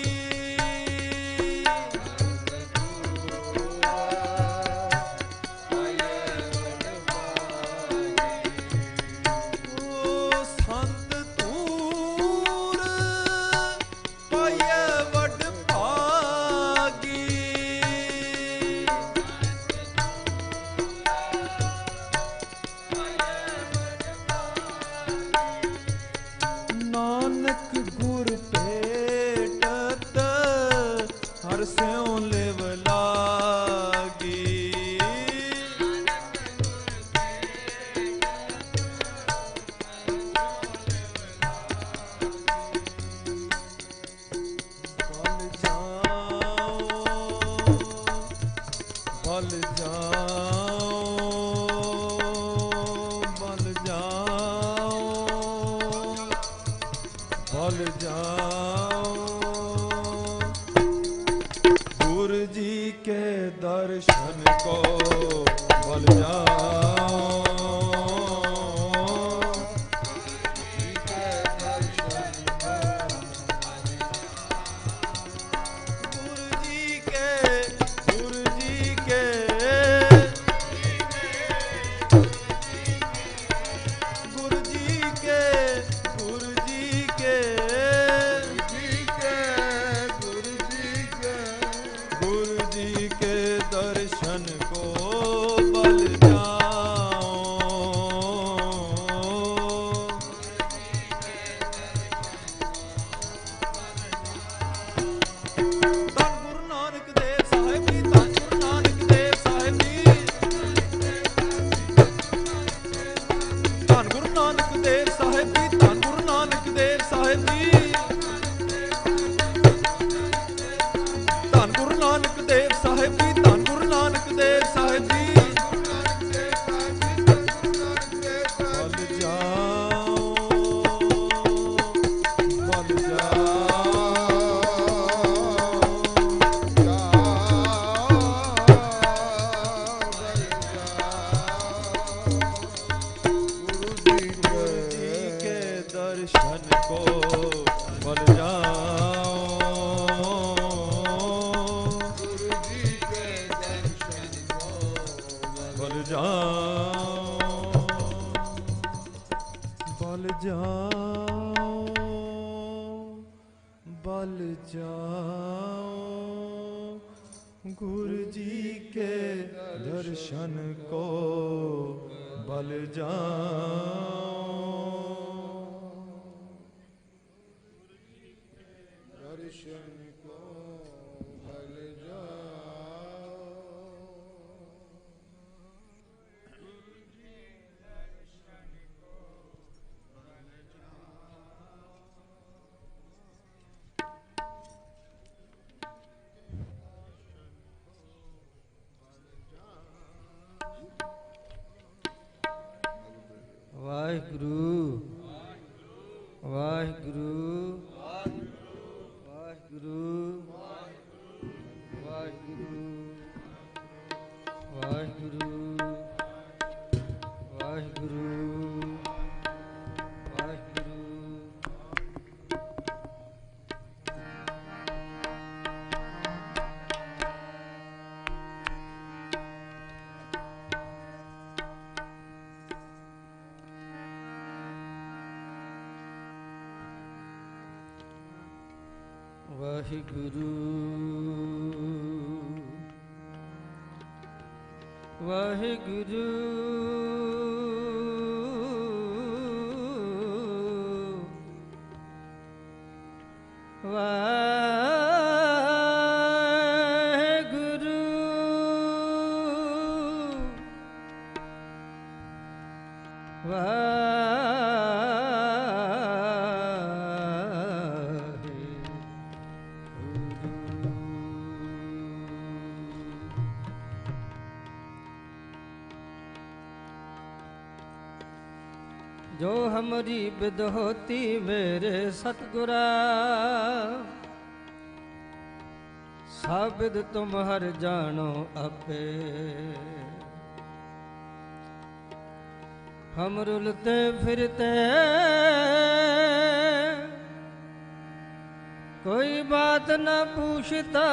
ओ संत तूड़ पाइए वड भागी, नानक गुर भेटत हर स्यों लिव लागी, बल जाओ, बल जाओ, बल जाओ, गुरु जी के दर्शन को बल जाओ, गुरु जी के, गुरु जी के, गुरु जी के, गुरु जी के, गुरु जी के दर्शन को बल जाओ, धन गुरु नानक देव साहिब जी, धन गुरु नानक देव साहिब जी, धन गुरु नानक देव साहिब जी, धन गुरु नानक देव साहिब जी, धन गुरु नानक देव साहिब जी, धन गुरु नानक देव साहिब जी, बल जाओ, बल जाओ, गुरु जी के दर्शन को बल जाओ, बल जाओ, जाओ बल जाओ गुरु जी के दर्शन को बल जाओ दर्शन को बल जाओ वाहिगुरु वाहिगुरु वाहिगुरु वाहिगुरु वाहिगुरु वाहिगुरु वाहिगुरु वाहिगुरु वाहिगुरु वाहिगुरु जो हमारी बिद होती मेरे सतगुरा साबिद तुम हर जानो अपे हम रुलते फिरते कोई बात न पूछता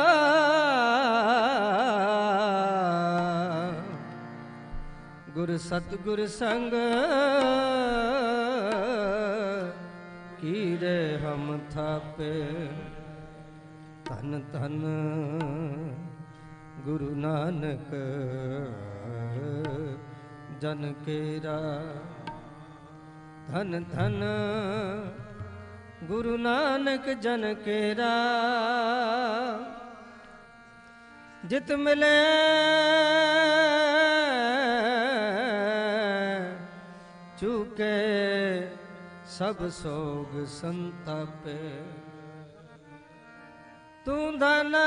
गुर सतगुर संग कीरे हम थापे धन धन गुरु नानक जन केरा धन धन गुरु नानक जन केरा जित मिले चूके सब सोग संतापे तू धना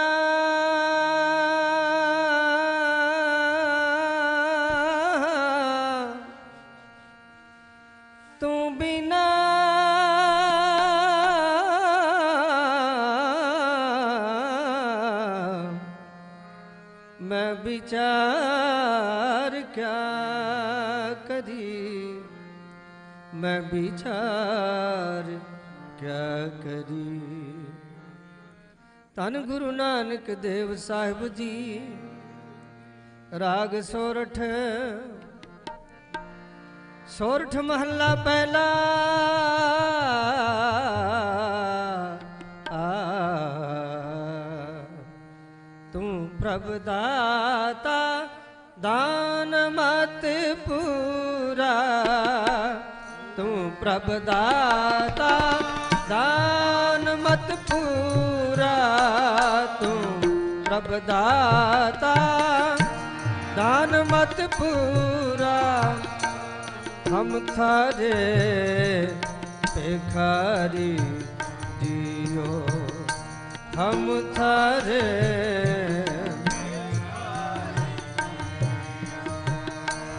तू बिना मैं विचार क्या करी मैं विचार क्या करी धन गुरु नानक देव साहिब जी राग सोरठ सोरठ महला पहला तू प्रभु दाता दान मत पूरा तू प्रभु दाता दान मत पूरा तू प्रभु दाता दान मत पूरा हम थारे भिखारी जियो हम थारे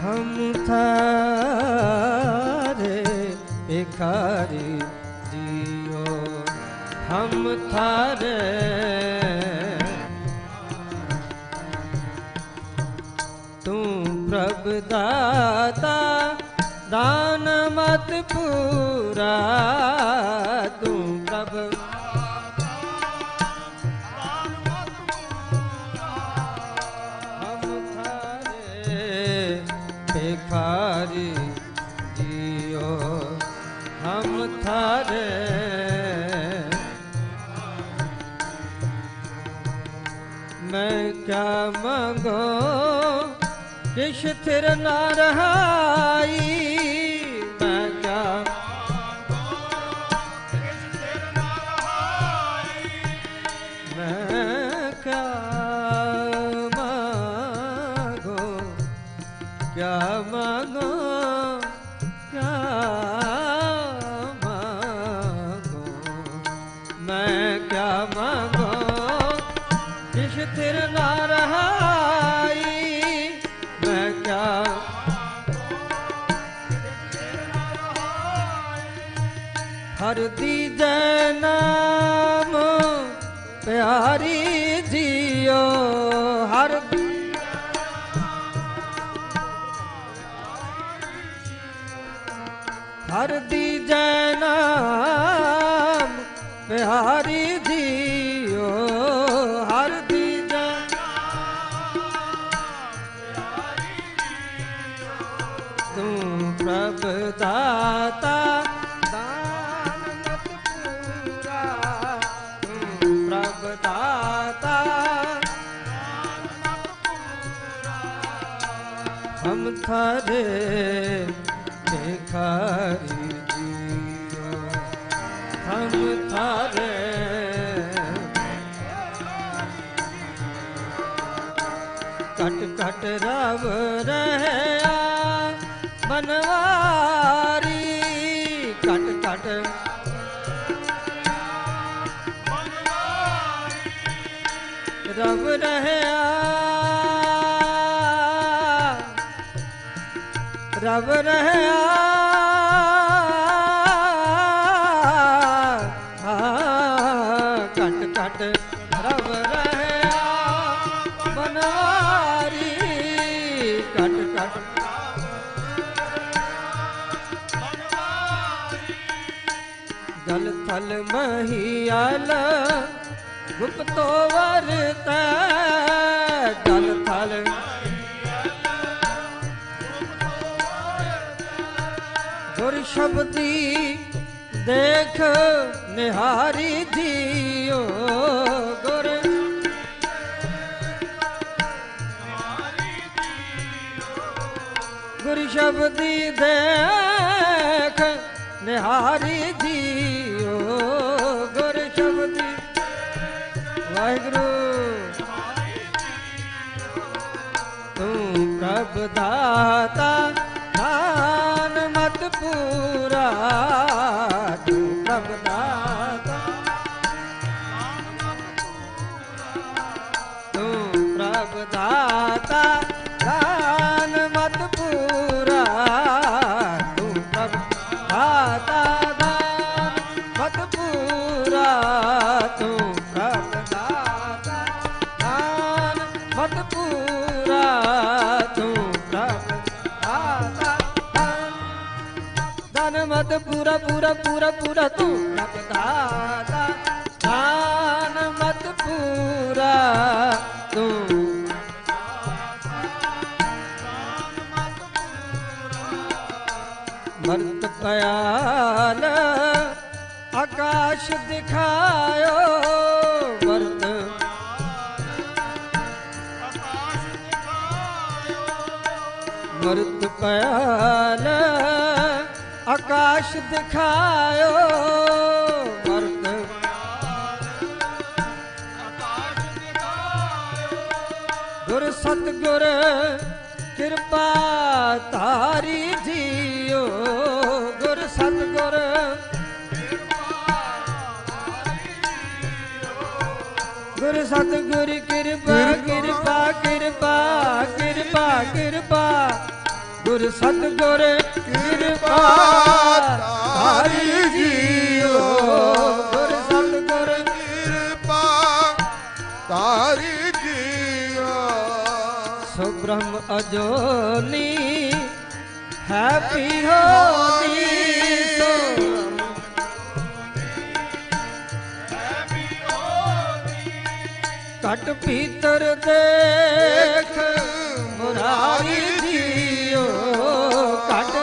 हम थारे भिखारी जियो हम थारे तू प्रभु दाता दान मत पूरा तू प्रभु हम थारे भिखारी जियो हम थारे मैं क्या मांगो किश थिर न रहाई मैं क्या मैं क्या मांगो क्या मांगो क्या मांगो मैं क्या मांगो किश थिर ना रहाई मैं क्या हर दीजे नाम प्यारी जियो हर हर दीजे नाम प्यारी जियो हर दीजे तू प्रभ दाता दान मत पूरा तू प्रभ दाता हम थारे भिखारी जियो हम थारे कट कट रव रहया बनवारी कट कट रव रहया रब रहया कट कट रब रहया बनवारी कट कट जल थल महियाल गुप्तो वरत जल थल गुर शब्दी देख निहारी जियो गुर गुर शब्दी देख निहारी जियो गुर शब्दी वाहिगुरु तू प्रभ दाता दान मत पूरा तू प्रभ दाता तू प्रभ दाता दान मत पूरा तू प्रभ दाता दान मत पूरा तू प्रभ दाता दान मत पूरा तू प्रभ दाता दान मत पूरा पूरा पूरा पूरा तू प्रभ दाता दान मत पूरा तू भरत पयाल आकाश दिखायो भरत भरत पयाल आकाश दिखायो भरत गुर सतगुर कृपा तारी जियो गुर सतगुर गुर सतगुर कृपा कृपा कृपा कृपा कृपा गुर सतगुर कृपा तारी जियो गुर सतगुर कृपा तारी जियो सो ब्रह्म अजोनी हैप्पी होनी सो कट भीतर देख मुरारी जियो कट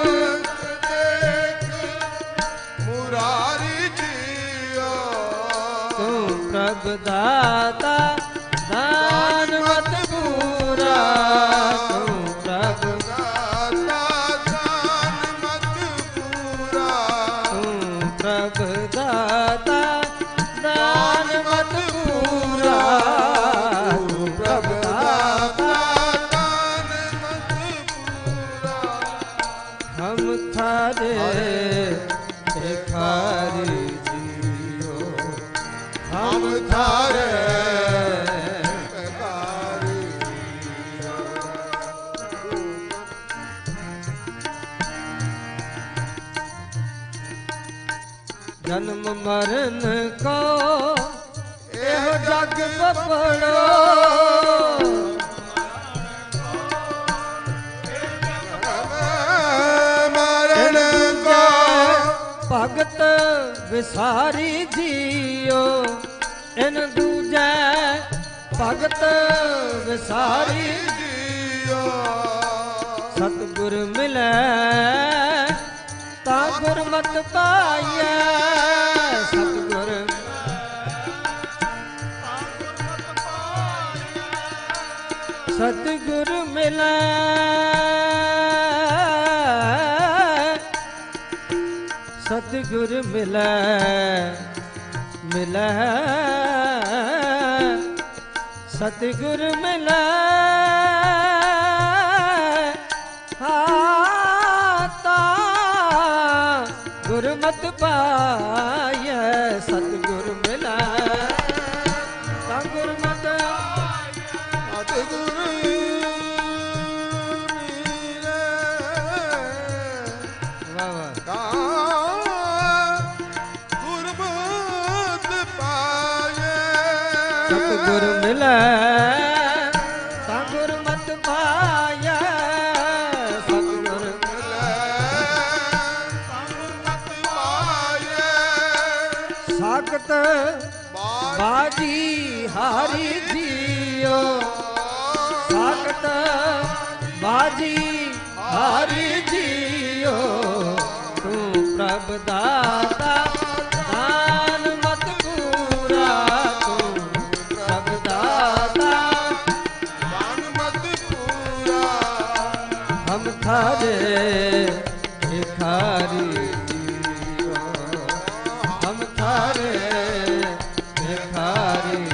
थारे भिखारी जियो हम थारे भिखारी जियो। जन्म मरण को एहो जग बपड़ो मरण को भगत विसारी जियो इन दूजे भगत विसारी जियो सतगुर मिले ता गुरमत पाइए सतगुर सतगुर मिले सतगुर मिले मिले सतगुर मिले हाता गुरमत पाए सतगुर मिले ता गुरमत सतगुर मिले वाह वाह गुरमत पाए सतगुर मिले ता गुरमत पाए सतगुर मिले गुरमत पाए साकत बाजी हारी जियो साकत बाजी हारी जियो तू प्रभ दाता दान मत पूरा तू प्रभ दाता दान मत पूरा हम थारे भिखारी जियो हम थारे भिखारी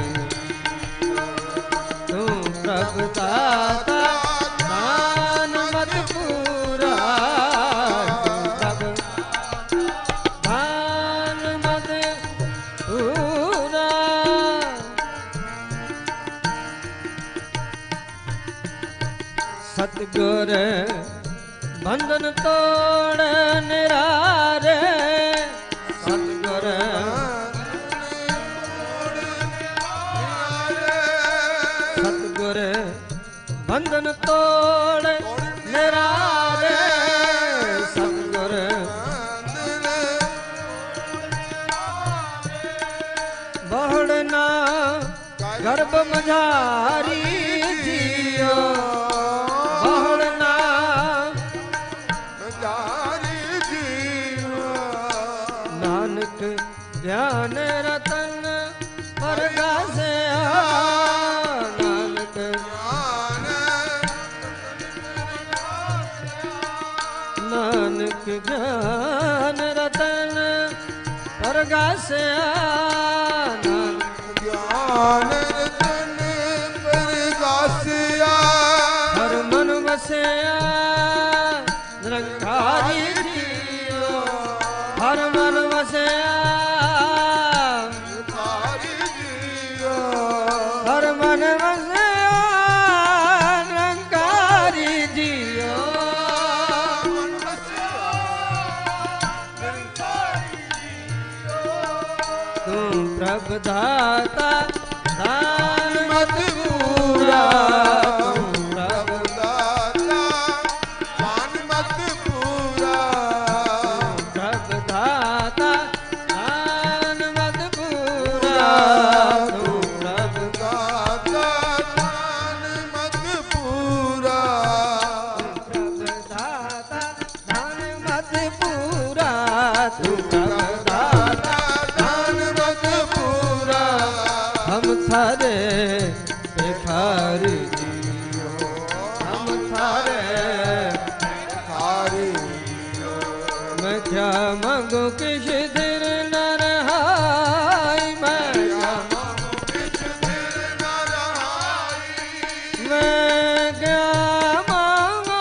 तू प्रभ दाता दान मत पूरा तू प्रभ दान मत पूरा सतगुर बंधन तोड़ निरारे सतगुर सतगुर बंधन तोड़ निरारे सतगुर बहुड़ना गर्भ मझारी जियो बहुड़ना जारी जियो नानक ज्ञान रतन परगासे नानक नानक ज्ञान रतन परगासे ज्ञान रतन परगासिया हर मन वसिया निरंकारी जियो हर मन वसिया निरंकारी जियो हर मन वसिया निरंकारी जियो तू प्रभ दाता दान मत पूरा तू प्रभ दान मत पूरा प्रभ दाता दान मत पूरा तू प्रभ दाता दान मत पूरा प्रभ दाता दान मत पूरा तू प्रभ दाता दान मत पूरा हम थारे भिखारी जियो हम थारे भिखारी मैं क्या मांगू किस दिल न रहाई मैं क्या मांगू किस दिल न रहाई मैं क्या मांगू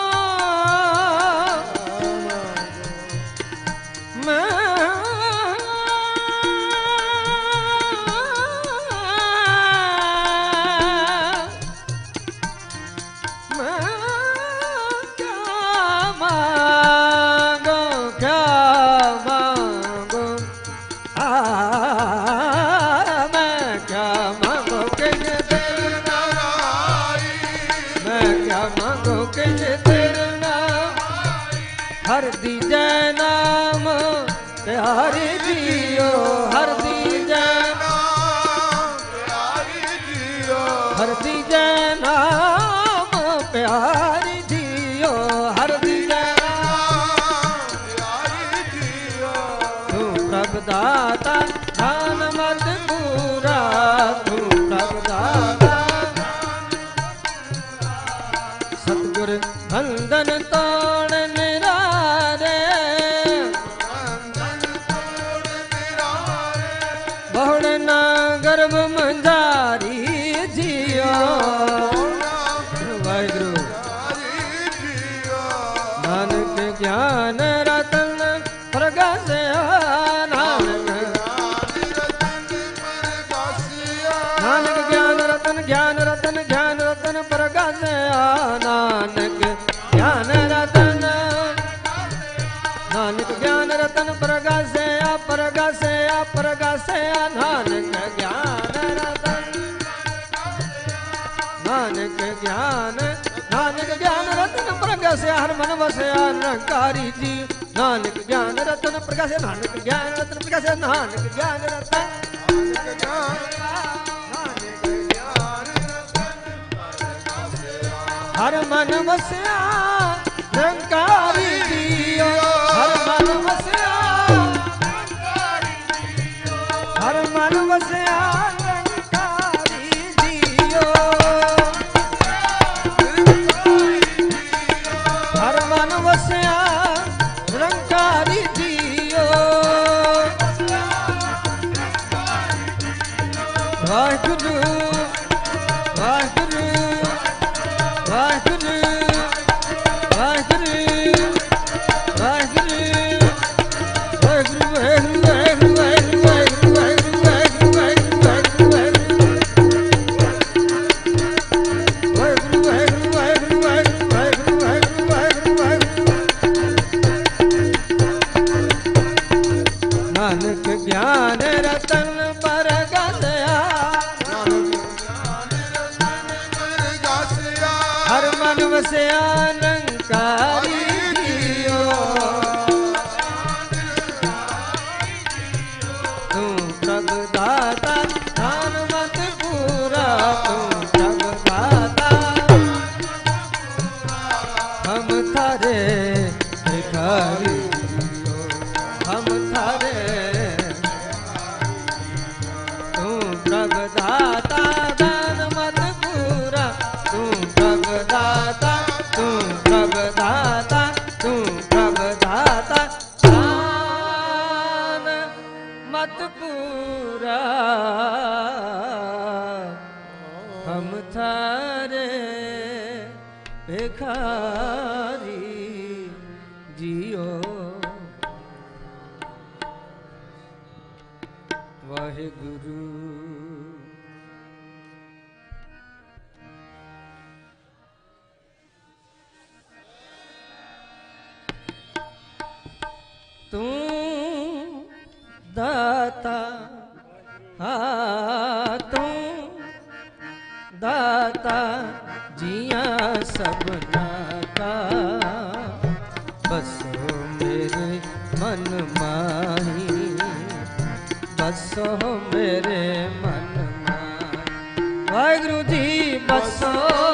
मैं क्या मांगो कि तेरे नाम हर दीजै नाम प्यारी जियो हर दीजै हर दीजै नाम प्यारी जियो हर दीजै तू प्रभ दाता दान मत पूरा तू प्रभ दाता सतगुर बंधन तोड़ निरारे बहुड़ ना गर्भ मंजारी जियो वाहिगुरु नानक ज्ञान रतन प्रगसिया नानक ज्ञान रतन ज्ञान रतन ज्ञान रतन प्रगसिया नानक ज्ञान रतन नानक ज्ञान रतन प्रगसिया प्रगसिया प्रगसिया नानक ज्ञान रतन नानक ज्ञान रतन प्रगसिया हर मन वसिया निरंकारी जी नानक ज्ञान रतन प्रगसिया नानक ज्ञान रतन प्रगसिया नानक ज्ञान रतन हर मन वसिया निरंकारी जियो हर मन वसिया हर मन वसिया निरंकारी जियो हर मन वसिया निरंकारी जियो वाहिगुरु वाहिगुरु वाहिगुरु वाहिगुरु वाहिगुरु वाहिगुरु वाहिगुरु नानक ज्ञान रतन प्रगसिया हर मन वसिया निरंकारी जियो तू प्रभु दाता दान मत पूरा तू प्रभु दाता हम थारे भिखारी हम थारे तू प्रभ दाता दान मत पूरा तू प्रभ दाता तू प्रभ दाता तू प्रभ दाता दान मत पूरा हम थारे भिखारी जियो वाहिगुरु तू दाता तू दाता जिया सबना का बसो मेरे मन माही बसो मेरे मन माही वाहिगुरु जी बसो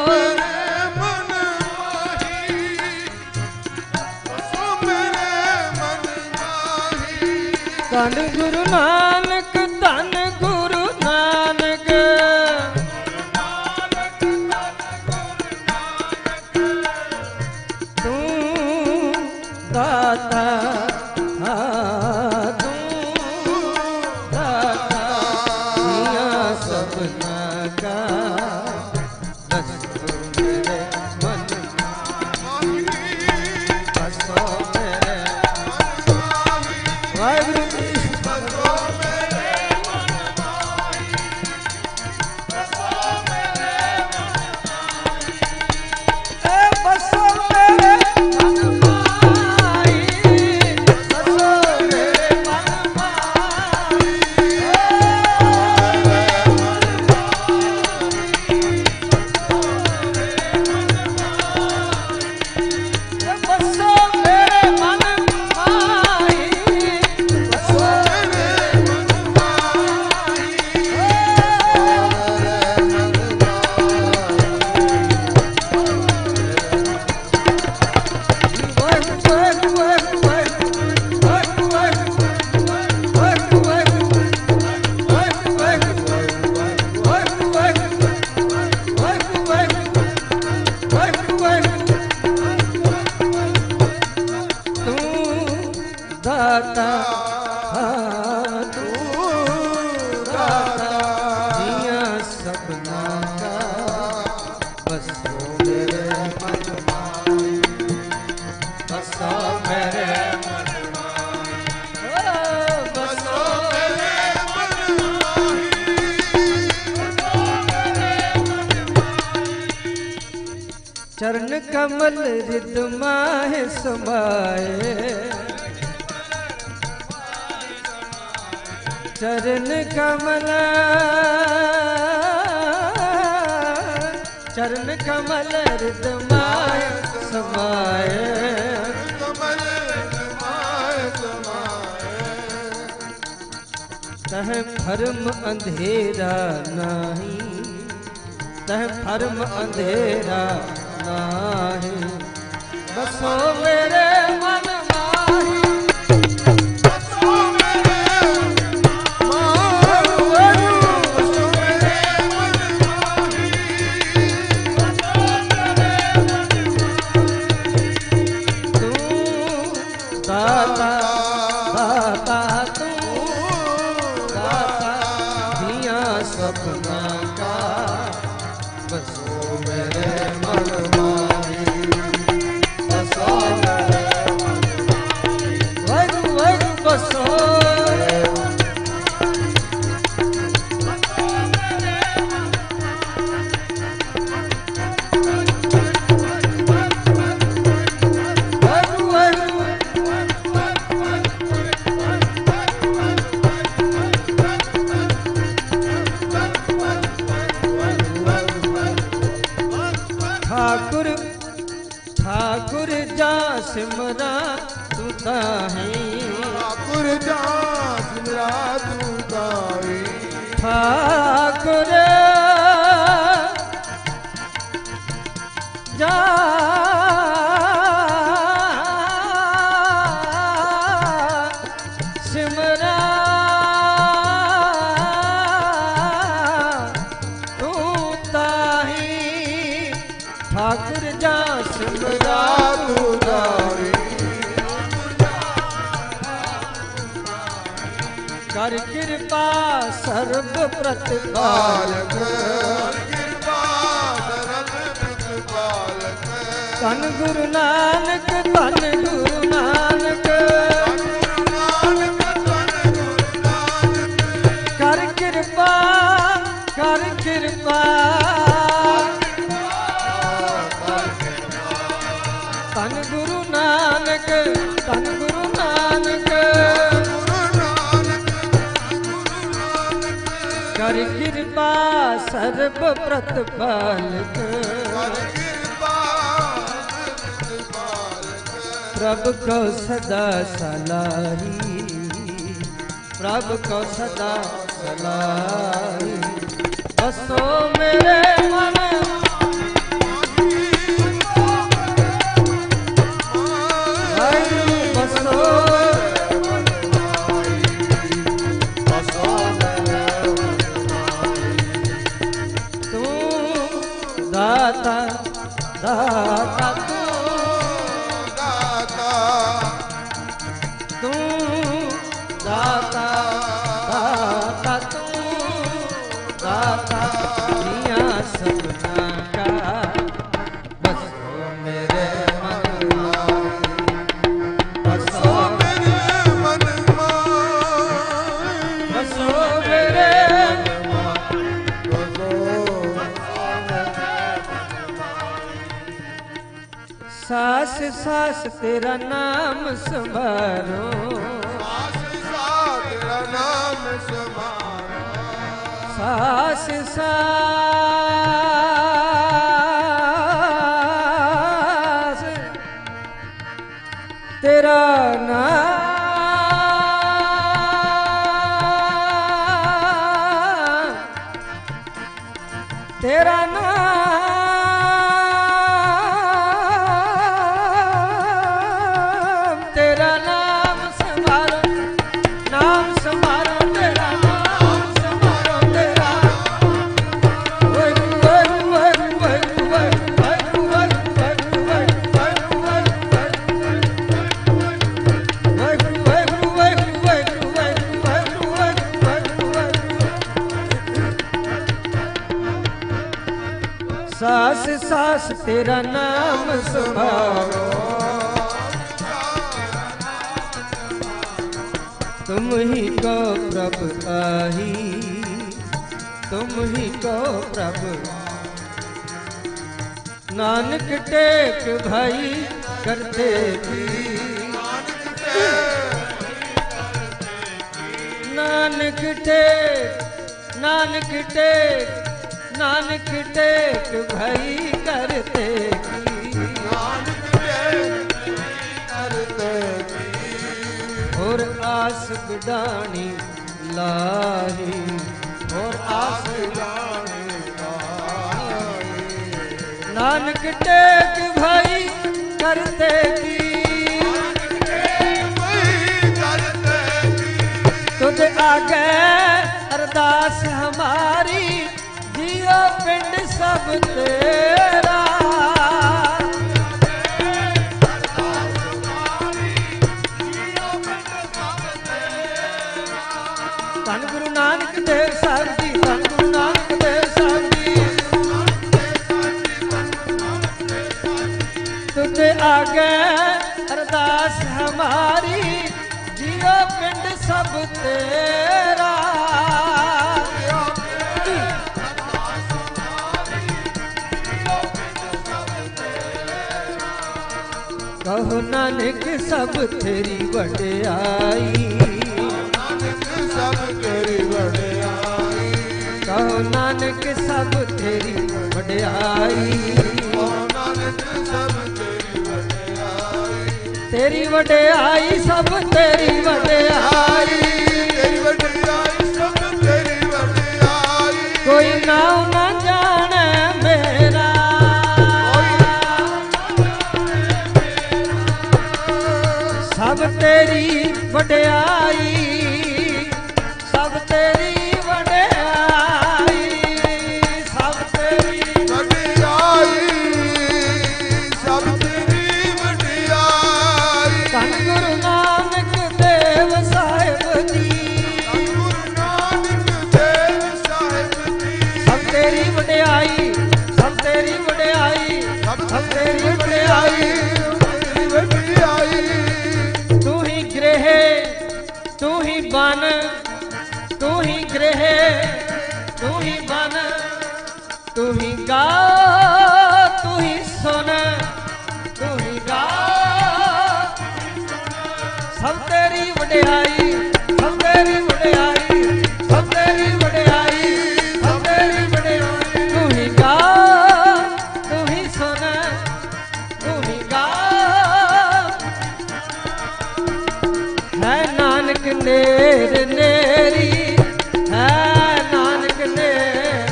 मेरे मन माही बसो मेरे मन माही धन गुरु नानक धन गुरु नानक तू दाता तू दाता जिया सबना का बसो मेरे मन बसो मेरे वाहिगुरु जी बसो मेरे मन बसो मेरे मन बसो मेरे मन दाता तू दाता जिया सबना का बसो मेरे मन माही बसो मेरे मन माही बसो मेरे मन माही चरण कमल रिद माहे समाए चरण कमल रिद माहे समाए तह भरम अंधेरा नहीं तह भरम अंधेरा नाही बसो मेरे मन माही बसो मेरे मन माही बसो मेरे मन माही बसो मेरे मन माही तू दाता दाता तू दाता दिया सपना का बसो मेरे मन माही बसो मेरे मन माही वरु वरु बसो वरु वरु ठाकुर ठाकुर जा सिमरा तू ताही ठाकुर जा सिमरा तू ताही ठाकुर जा सिमरा तू ताही ठाकुर जा सिमरा तू ताही कर कृपा सर्व प्रतिपालक धन गुरु नानक धन गुरु नानक कर कृपा धन गुरु नानक धन गुरु नानक कर कृपा सर्व प्रतिपालक प्रभु को सदा सलाही प्रभु को सदा सलाही बसो मेरे मन बसो तू दाता दाता तू दाता दाता तू दाता दिया सबना का बसो मेरे मन माही बसो मेरे मन माही बसो मेरे सास सास तेरा नाम संभारो तेरा नाम समारो सास सास तेरा नाम तेरा नाम तेरा नाम संभारो नाम संभारो तेरा नाम संभारो तेरा वरु वरु वरु वरु वरु वरु वरु वरु वरु वरु तेरा नाम सुभारो। तुम ही को प्रभु आही, तुम ही को प्रभु। नानक टेक भाई करते भी, नानक टेक, नानक टेक, नानक टेक भाई करते की, और आस बिडानी लाही, और आस बिडानी लाही। नानक टेक भाई करते की, तुझ आगे अरदास हमारी, जियो पिंड सब तेरा। धन गुरु नानक देव साहब जी, धन गुरु नानक देव साहब जी। तुझे आगे अरदास हमारी, जियो पिंड सब तेरा। कहो नानक सब तेरी वड्याई, सब तेरी वड्याई। कहो नानक सब तेरी वड्याई, तेरी वड्याई सब तेरी वड्याई, कोई नाम न जाने मेरा। सब तेरी वड्याई, सब तेरी वड्याई, सब तेरी वड्याई, सब तेरी वड्याई। धन गुरु नानक देव साहिब जी, धन गुरु नानक देव साहिब जी। सब तेरी वड्याई, सब तेरी वड्याई, सब तेरी वड्याई, वड्याई। तू ही गृह, तू ही बन, तू ही गृह, तू ही बन, तू ही गा, तू ही सुन, तू ही गा। सब तेरी वड्याई, सब तेरी वड्याई, सब तेरी वड्याई, सब तेरी वड्याई। तू ही गा, तू ही सुन, तू ही गा। है नानक नेर नेरी, है नानक नेर।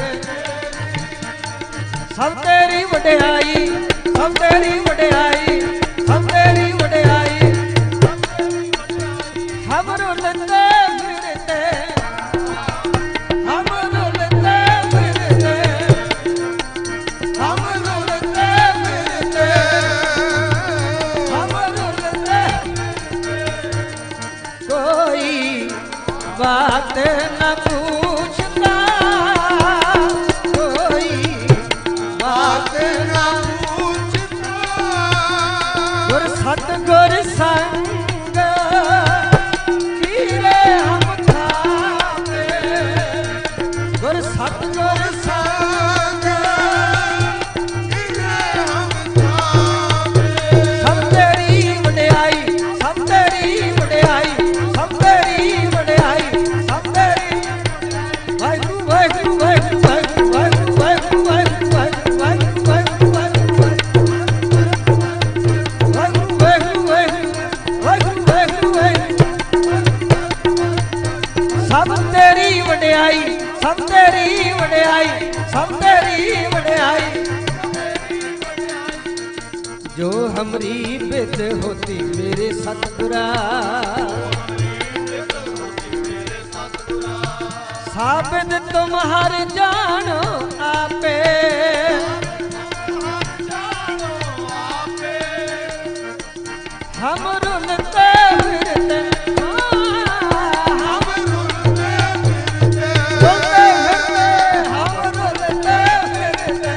सब तेरी वड्याई, सब तेरी वड्याई, सब तेरी वड्याई। हमरो लते फिरते, हमरो लते फिरते, हमरो लते फिरते, हमरो लते। कोई बात न पूछता, कोई बात न पूछता। गुर सतगुर संग कीरे हम खावे, गुर सतगुर संग कीरे हम खावे। सब तेरी वड्याई, सब तेरी वड्याई, सब तेरी वड्याई, सब तेरी। वाहिगुरू वाहिगुरू वाहिगुरू वाहिगुरू वाहिगुरू वाहिगुरू वाहिगुरू वाहिगुरू वाहिगुरू वाहिगुरू वाहिगुरू वाहिगुरू वाहिगुरू वाहिगुरू। सब तेरी वड्याई, सब तेरी वड्याई, सब तेरी वड्याई। जो हमरी बिद होती मेरे सतगुरा, साबित तुम्हारे जानो आपे। हम रुलते फिरते, हम रुलते फिरते, रुलते फिरते, हम रुलते फिरते।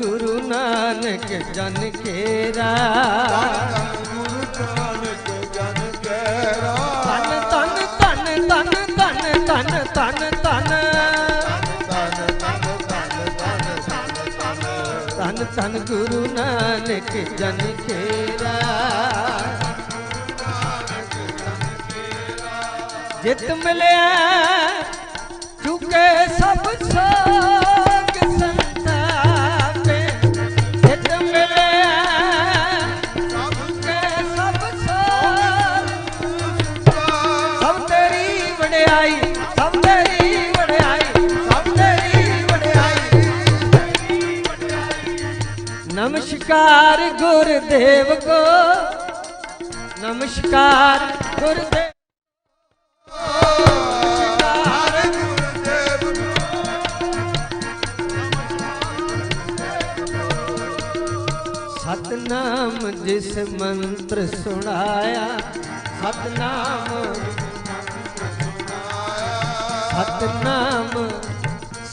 ਗੁਰੂ ਨਾਨਕ ਜਨ ਕੇਰਾ ਗੁਰੂ ਨਾਨਕ ਜਨ ਕੇਰਾ ਧਨ ਧਨ ਧਨ ਧਨ ਧਨ ਧਨ ਧਨ ਧਨ ਧਨ ਧਨ ਗੁਰੂ ਨਾਨਕ ਜਨ ਕੇਰਾ ਜਿਤ ਮਿਲਿਆ ਚੁਕੇ ਸਭ ਸੋਗ ਸੰਤਾਪੇ ਜਿਤ ਮਿਲਿਆ ਚੁਕੇ ਸਭ ਸੋਗ ਸਭ ਤੇਰੀ ਵਡਿਆਈ ਸਭ ਤੇਰੀ ਵਡਿਆਈ ਸਭ ਤੇਰੀ ਵਡਿਆਈ ਨਮਸਕਾਰ ਗੁਰਦੇਵ ਕੋ ਨਮਸਕਾਰ ਗੁਰਦੇਵ सतनाम जिस मंत्र सुनाया सतनाम सतनाम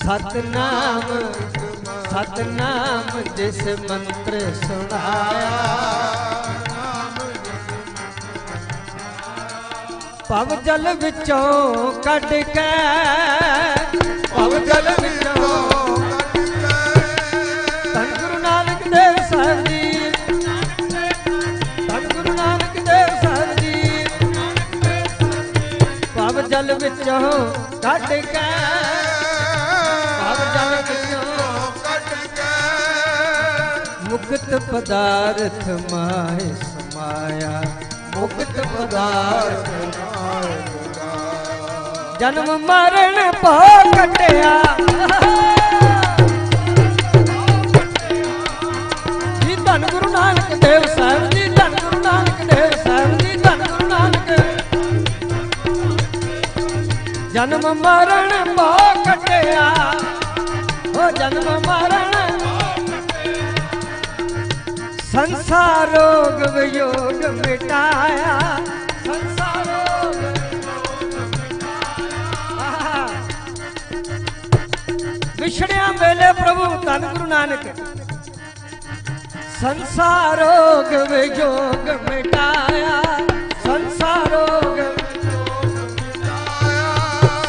सतनाम सतनाम जिस मंत्र सुनाया पव जल विचों कट के पव जल विचों धन गुरु नानक देव साहब जी धन गुरु नानक देव साहब जी पव जल विचों कट के पव जल विचों कट के मुक्त पदार्थ माहे समाया मुक्त पदार्थ जन्म मरण पा कटिया जी धन गुरु नानक देव साहब जी धन गुरु नानक देव साहब जी धन गुरु नानक जन्म मरण पा कटिया हो जन्म मरण संसार रोग वियोग मिटाया संसार रोग विछड़िया वेले प्रभु धन गुरु नानक संसार रोग वियोग मिटाया संसार रोग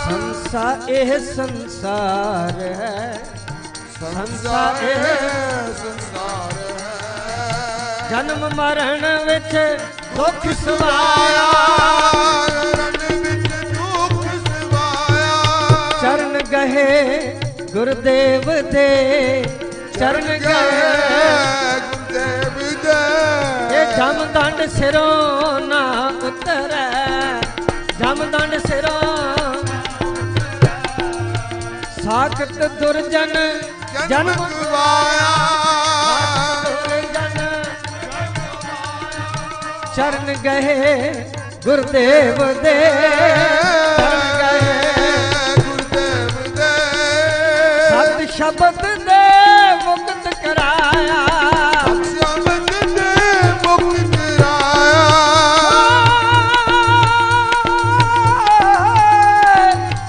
संसार एह संसार है संसार एह संसार जन्म मरण विच दुख सवाया चरण गहे गुरुदेव दे चरण गहे गुरुदेव दे ये जम दंड सिरों ना उतरै जम दंड सिरों साकत दुर्जन जन्म गवाया चरण गए गुरुदेव दे चरण गए गुरुदेव दे सत शब्द दे मुक्त कराया सत शब्द दे मुक्त कराया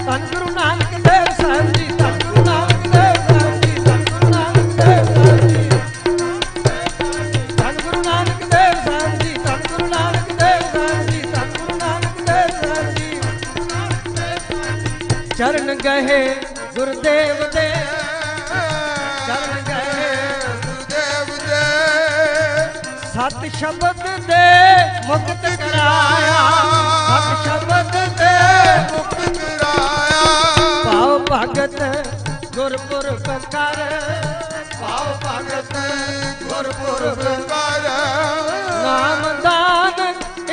धन गुरु नानक देव साहब जी धन गुरु नानक देव साहब जी धन गुरु नानक देव साहब जी धन गुरु नानक देव साहब जी धन गुरु नानक देव साहब जी धन गुरु नानक देव साहब जी चरण गए गुरुदेव दे चरण गए गुरुदेव दे सत शब्द दे मुक्त कराया सत शब्द दे मुक्त कराया पाओ भगत गुरपुरब कर पाओ भगत गुरपुरब कर नाम दान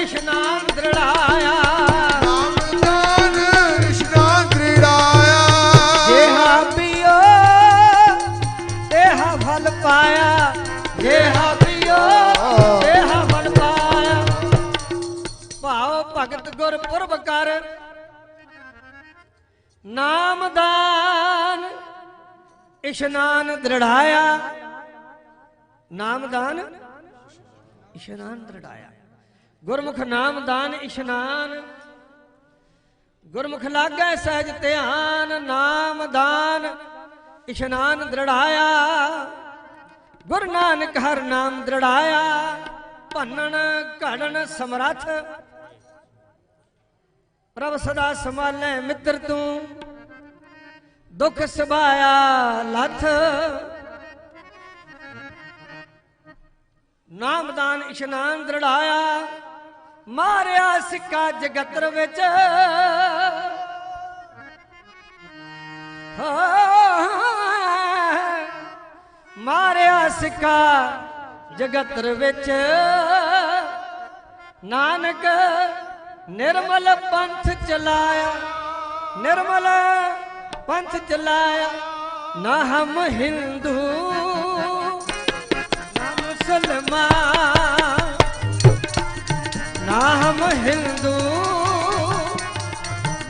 इशनान दृढ़ाया नाम दान इशनान दृढ़ाया जेहा पियो तेहा फल पाया जेहा पियो तेहा फल पाया भाव भगत गुरपुरब कर नाम दान इशनान दृढ़ाया नाम दान इशनान दृढ़ाया गुरमुख नाम दान इशनान गुरमुख लागै सहज ध्यान नाम दान इशनान दृढ़ाया गुरु नानक हर नाम दृढ़ाया, भनन घड़न समरथ, प्रभ सदा संभाले मित्र तू, दुख सभाया लथ। नामदान इशनान दृढ़ाया, मारिया सिक्का जगतर विच। मारिया सिक्का जगतर विच, नानक निर्मल पंथ चलाया, निर्मल पंथ चलाया। ना हम हिंदू ना मुसलमान, ना हम हिंदू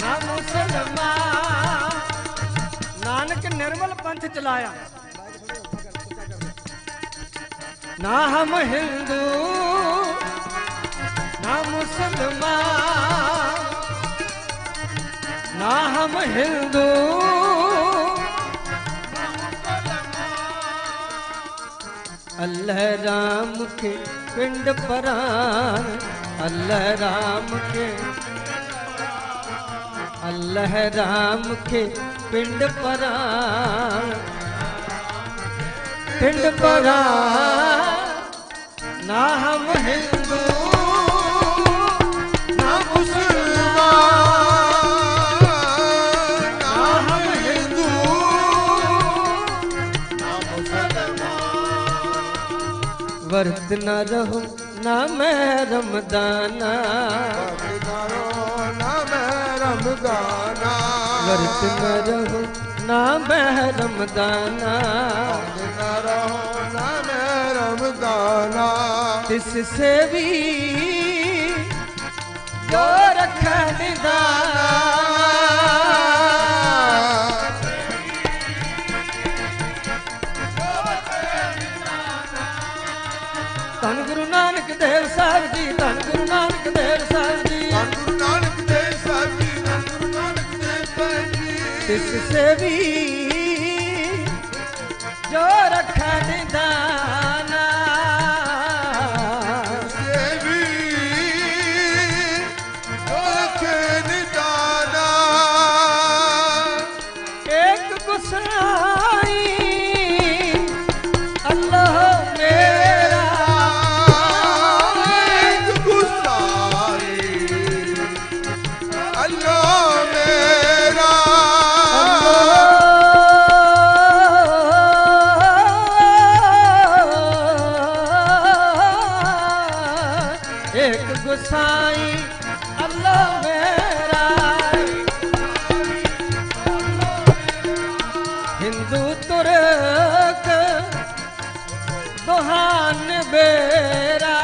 ना मुसलमान। नानक निर्मल पंथ चलाया, ना हम हिंदू ना मुसलमान, ना हम हिंदू। अल्लाह राम के पिंड परान, अल्लाह राम के, अल्लाह राम के पिंड परान, पिंड परान। ना हम हिंदू ना मुसलमान, ना हम हिंदू ना मुसलमान। वर्त न रहो ना मैं रमदाना, ना मैं रमदाना, वर्त न रहो ना मैं रमदाना, ना रहो ना मैं रमदाना। तिससे भी जो रखा निदाना, धन गुरु नानक देव साहब जी, धन गुरु नानक देव साहब जी, धन गुरु नानक देव साहब जी, धन गुरु नानक देव साहब जी। तिससे भी जो रखा निदाना, तिससे भी जो रखे निदाना। एक गुसाई अल्लाह मेरा, एक गुसाई अल्लाह मेरा, एक गुसाई अल्लाह मेरा। हिंदू तुर्क दोहान बेरा,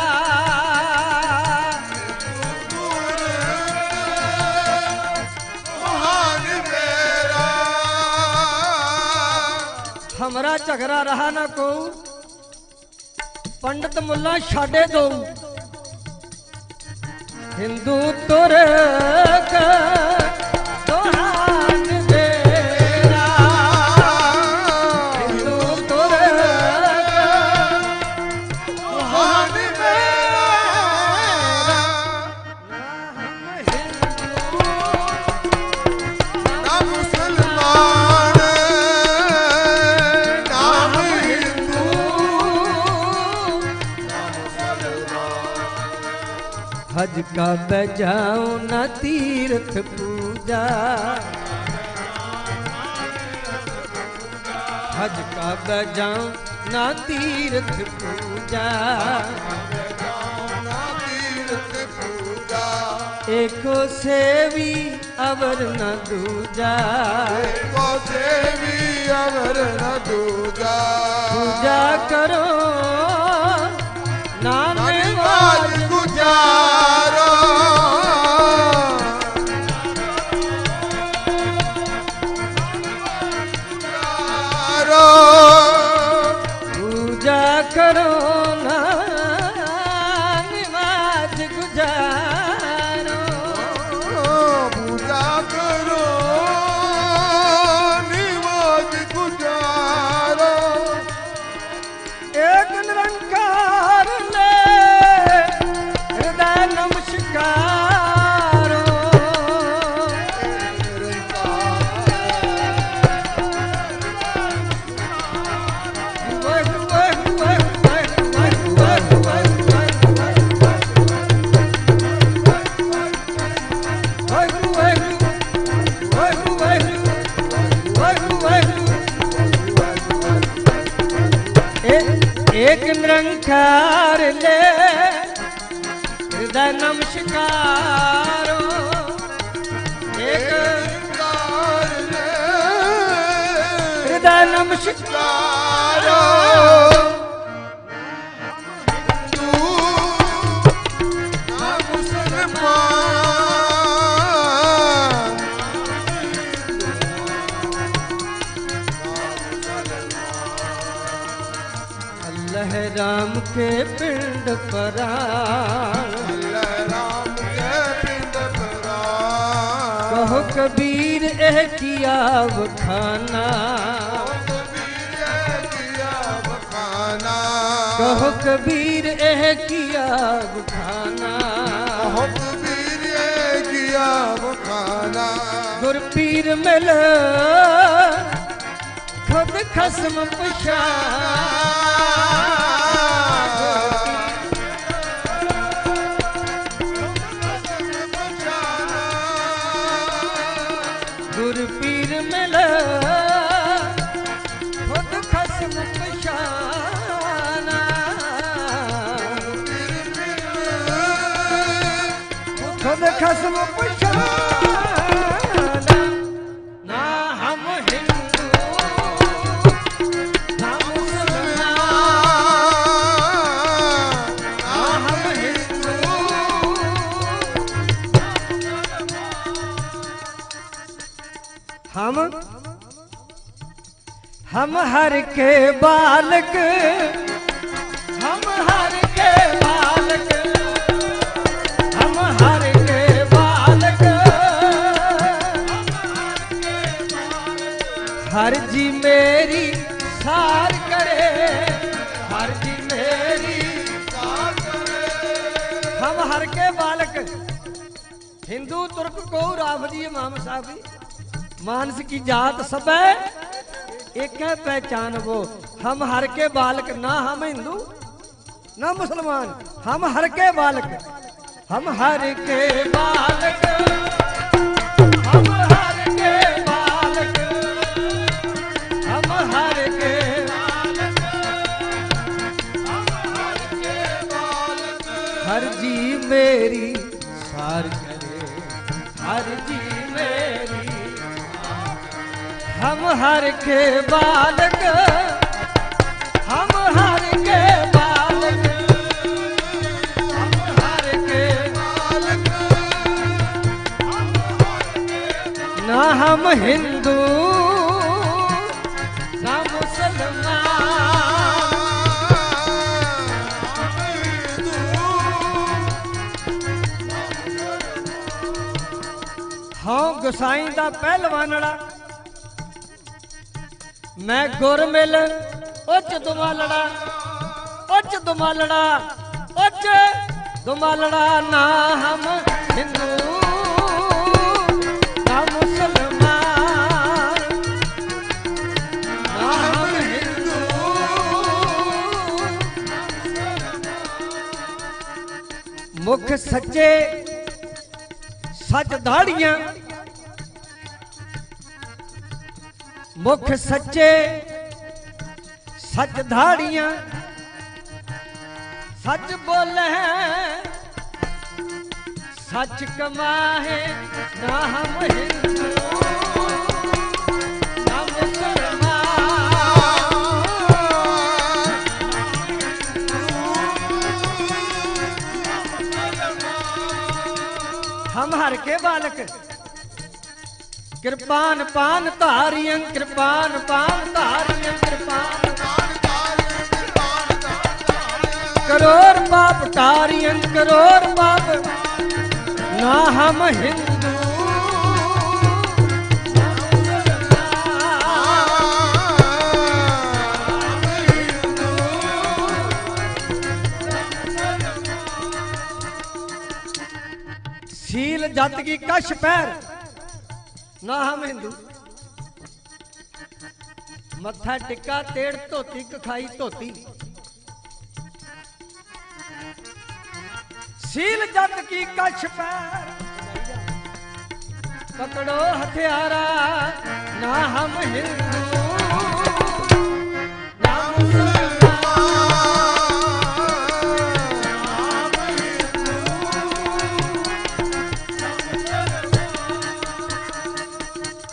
महान मेरा। हमरा झगड़ा रहा ना को, पंडित मुल्ला छाड़े दो। हिंदू तुर्क दोहान बेरा, हिंदू तुर्क महान मेरा। ना मुसलमान ना हिंदू, हज का बजाओ ना तीर्थ पूजा, हज का बजाओ ना तीर्थ पूजा। तीर्थ पूजा एको सेवी अवर न दूजा, एको सेवी अवर न दूजा। पूजा करो नाम नमाज गुजारो, पूजा करो ना नमाज गुजारो, पूजा करो नमाज गुजारो। एक निरंकार ले हृदय नमस्कारो एक निरंकार ले हृदय नमस्कारो एक हृदय नमस्कारो अल्लाह राम के पिंड परान राम के पिंड परान कहो कबीर एह किया बखाना कहो कबीर एह किया बखाना गुरपीर मिल खुद खसम पुछा गुरपीर मिल खुद खसम पुछाना खुद खसम पुछाना ना हम हिंदू ना मुसलमान ना हम हिंदू हम हर के बालक हम हर के बालक हम हर के बालक हर जी मेरी सार करे हर जी मेरी सार करे हम हर के बालक हिंदू तुर्क को रावजी इमाम साहबी मानस की जात सब है एक है पहचान वो हम हर के बालक ना हम हिंदू ना मुसलमान हम हर के बालक हम हर के बालक हम हर के बालक हम हर के हर जी मेरी सार करे हर जी मेरी हम हर के बालक हम हर के बालक हम हर के बालक ना हम हिंदू ना मुसलमान हाँ गोसाई दा पहलवानड़ा मैं गुर मिल उच्च दुमालड़ा उच्च दुमालड़ा उच्च दुमालड़ा ना हम हिंदू ना मुसलमान ना हम हिंदू मुख सच्चे सच दाड़ियां मुख सच्चे सच धाड़ियां सच बोले सच कमाए ना हम हिंदू ना मुसलमान हम हर के बालक कृपान पान तारियं कृपान पान तारियं कृपान करोड़ पाप तारियं करोड़ पाप ना हम हिंदू जत की कश पैर ना हम हिंदू। मत्था टिक्का तेड़ धोती कखाई धोती। सील जत की कश पैर पकड़ो हथियारा ना हम हिंदू ना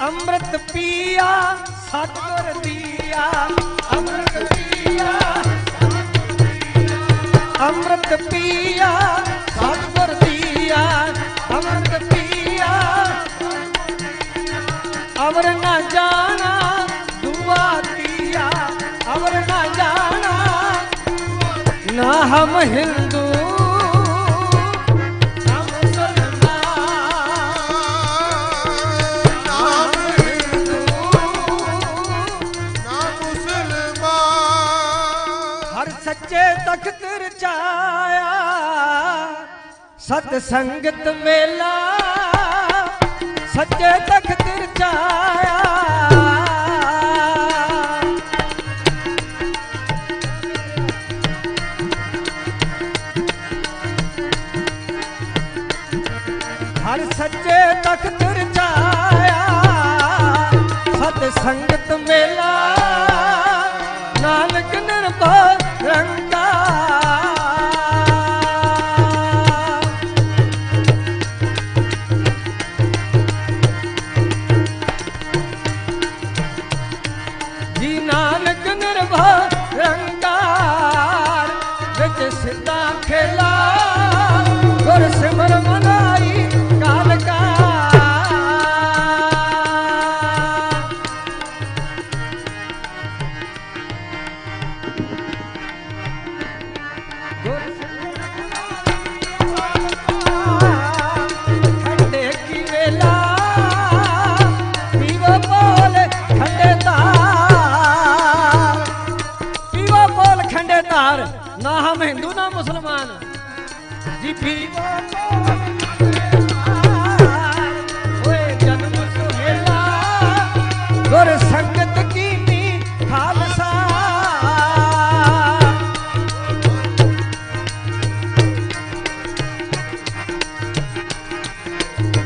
अमृत पिया सतगुर दिया अमृत पिया अमृत पिया सतगुर दिया अमृत पिया अवर न जाना दुआ दिया अवर न जाना ना हम हिंदू सच्चे तख्त रचाया सत संगत मेला सच्चे तख्त रचाया हर सच्चे तख्त रचाया सत संगत मेला नानक निर्भय रंगा जी नानक निर्भय रंगार विच सिद्धा खेला गुर सिमर मनाई काल का ना हम हिंदू ना मुसलमान जी पीवा जन्म सुहेला गुर संगत कीनी खालसा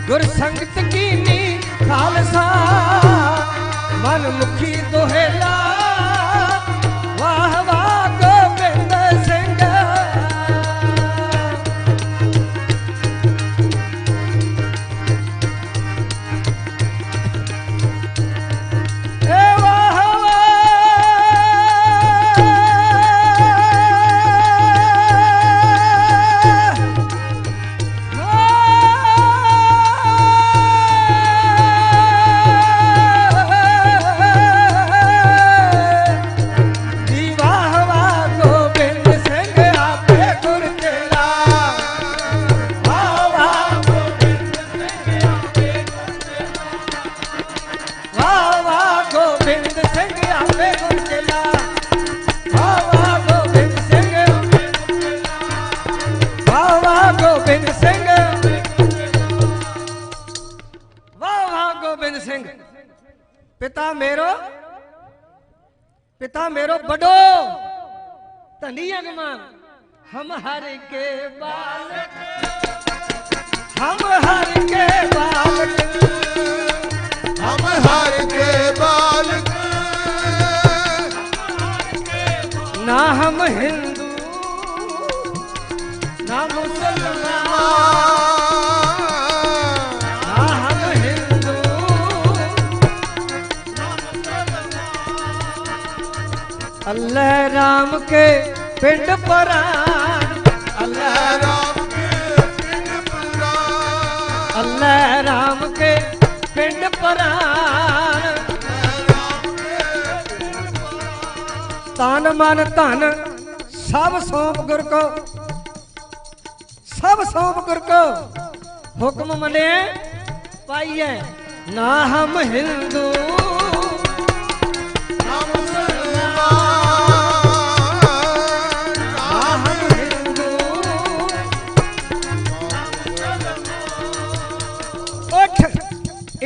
गुर संगत कीनी खालसा मन मुखी दोहेला वाह वाह पिता मेरो बड़ो धनी अगमान हम हर के बालक हम हर के बालक हम हर के बालक ना हम हिंदू ना मुसलमान अल्लाह राम के पिंड परान अल्लाह राम के पिंड परान अल्लाह राम के पिंड परान तन मन धन सब सौंप गुर को सब सौंप गुर को हुक्म मने पाइए ना हम हिंदू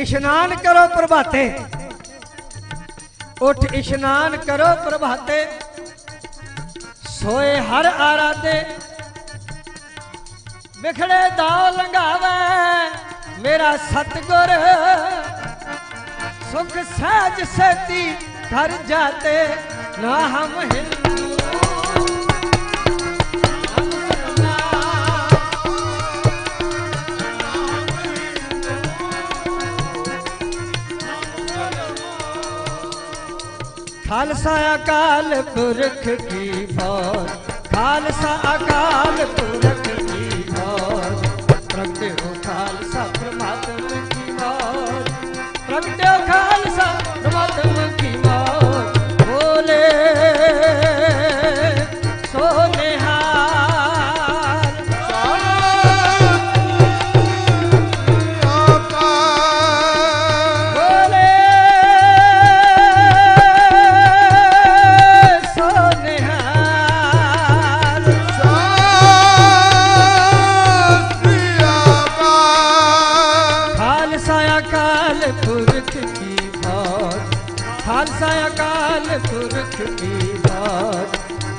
इशनान करो प्रभाते, उठ इशनान करो प्रभाते, सोए हर आराधे, बिखड़े दाव लंघावे मेरा सतगुर, सुख सहज सेती घर जाते, ना हम हिंदू खालसा अकाल पुरख की फौज, खालसा अकाल पुरख की फौज, प्रगटे हो खालसा परमात्मा की मौज, प्रगटे हो खालसा परमात्मा की मौज, बोले सो निहाल बोले सो निहाल खालसा अकाल पुरख की फौज, खालसा अकाल पुरख की फौज,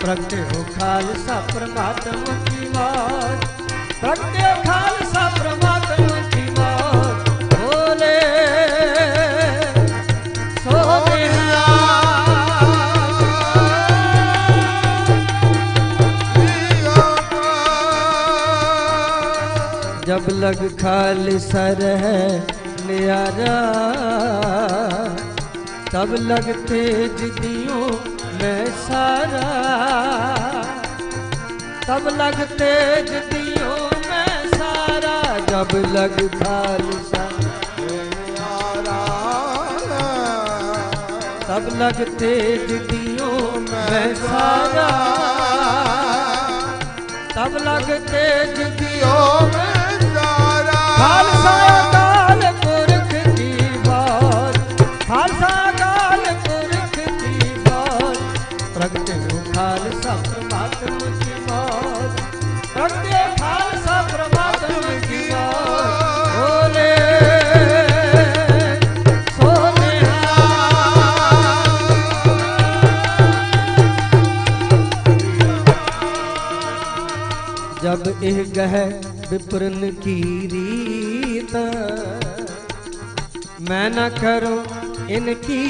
प्रगटे हो खालसा परमात्मा की मौज, प्रगटे हो खालसा परमात्मा की मौज, बोले सो जब लग खालसा रहे न्यारा, तब लग तेज दियो मैं सारा, तब लग तेज दियो मैं सारा, जब लग खालसा तब लग तेज दियो मैं सारा, तब लग तेज दियो मैं सारा, खालसा अकाल पुरख की फौज, खालसा अकाल पुरख की फौज, प्रगटे हो खालसा परमात्मा की मौज, प्रगटे खालसा परमात्मा की मौज, बोले सो जब एह गह विप्रन की रीत, मैं न करूं इनकी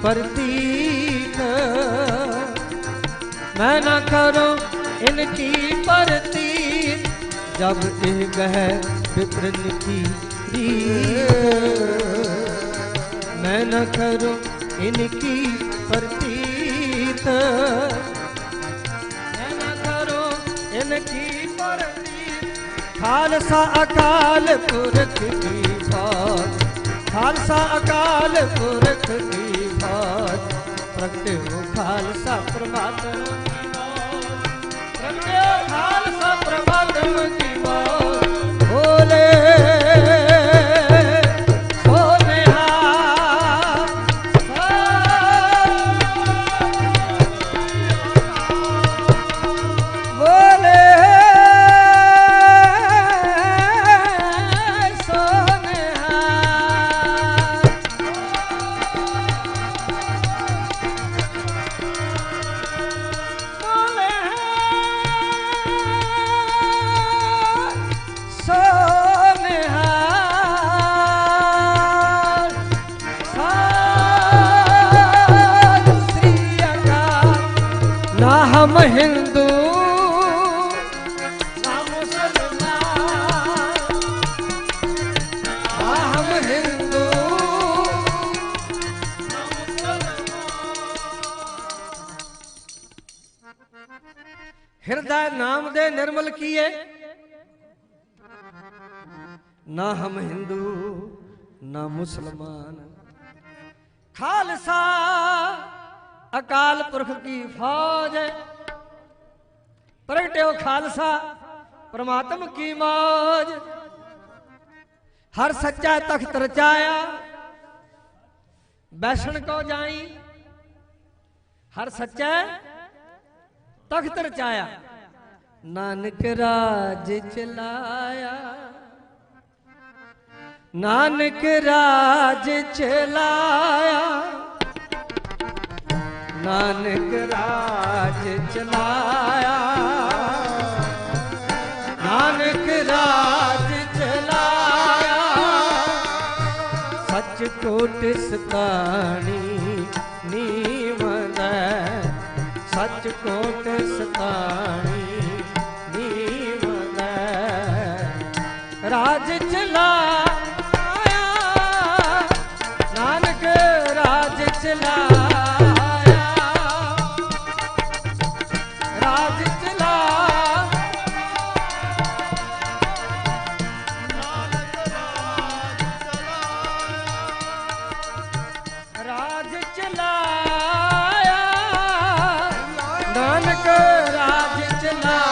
प्रतीत, मैं न करूं इनकी प्रतीत, जब एह गह विप्रन की रीत, मैं न करूं इनकी प्रतीत, मैं न करूं इनकी खालसा अकाल पुरख की फौज, खालसा अकाल पुरख की फौज, प्रगटे हो खालसा परमात्मा की मौज, प्रगटे हो खालसा परमात्मा की मौज, बोले सो निहाल बोले हम हिंदू ना मुसलमान, हम हिंदू ना हृदय नाम दे निर्मल किए, ना हम हिंदू ना मुसलमान, खालसा अकाल पुरख की फौज, प्रगटे हो खालसा परमात्मा की मौज, हर सच्चा तख्त रचाया बैसन को जाई, हर सच्चा तख्त रचाया नानक राज चलाया, नानक राज चलाया, नानक राज चलाया, नानक राज चलाया। सच कोट सतानी नीवंद, सच कोट सतानी नीवंद। राज चलाया, नानक राज चलाया, राज चलाया, राज चलाया, नानक राज चलाया,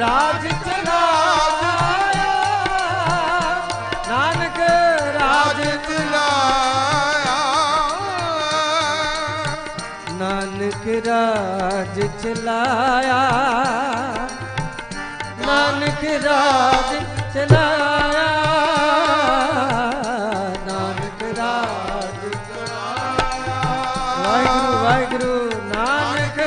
राज चलाया, नानक राज चलाया, नानक राज चलाया, नानक राज चलाया, नानक राज चलाया। वाहिगुरु वाहिगुरु नानक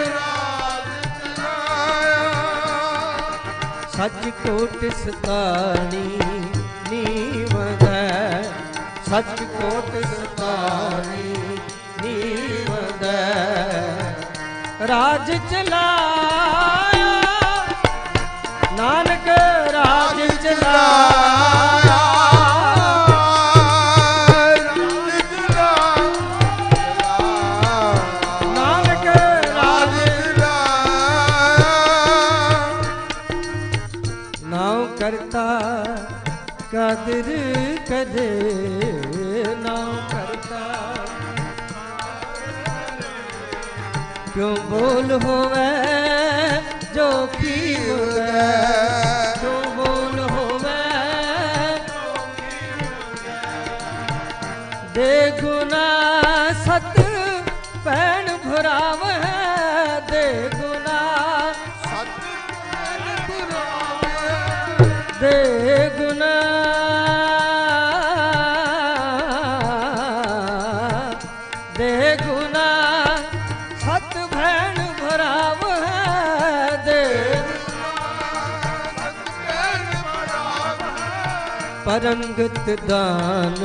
सच कोट सतानी नीवंद, सच कोट सतानी नीवंद। राज चलाया, नानक राज चलाया, नानक राज नाम करता कदर करे, नाम करता क्यों बोल होवे जो की होवे, क्यों बोल होवे दे गुना सत पैन भराव है, दे गुना सत पैन भराव, दे गुना दे गुना सत भैन भराव है, दे परंगत दान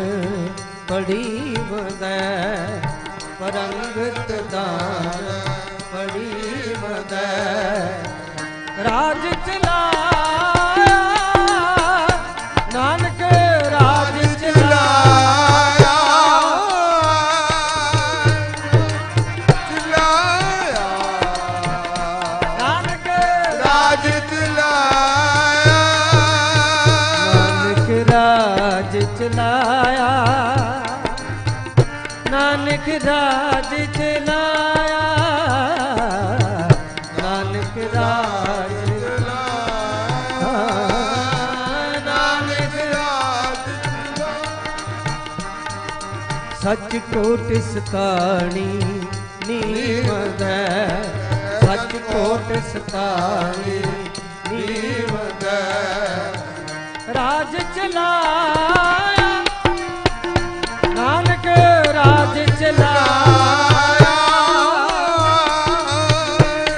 पड़ी मद, परंगत दान पड़ी मद। राज चलाया, नानक राज चलाया, चलाया, नानक राज चलाया, नानक राज चलाया, नानक राज चलाया, नानक राज चलाया, नानक राज सच कोट सतानी नीवंद, सच कोट सतानी नीवंद। राज चलाया, नानक राज चलाया,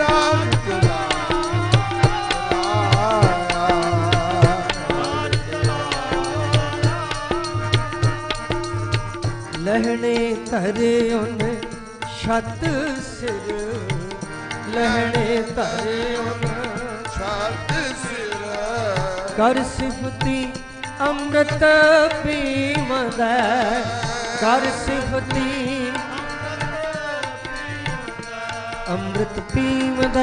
राज चलाया। लहणे धरे उन छत सिर, लहणे धरे उन छत सिर, कर सिफती अमृत पीवंद, कर सिफती अमृत पीवंद,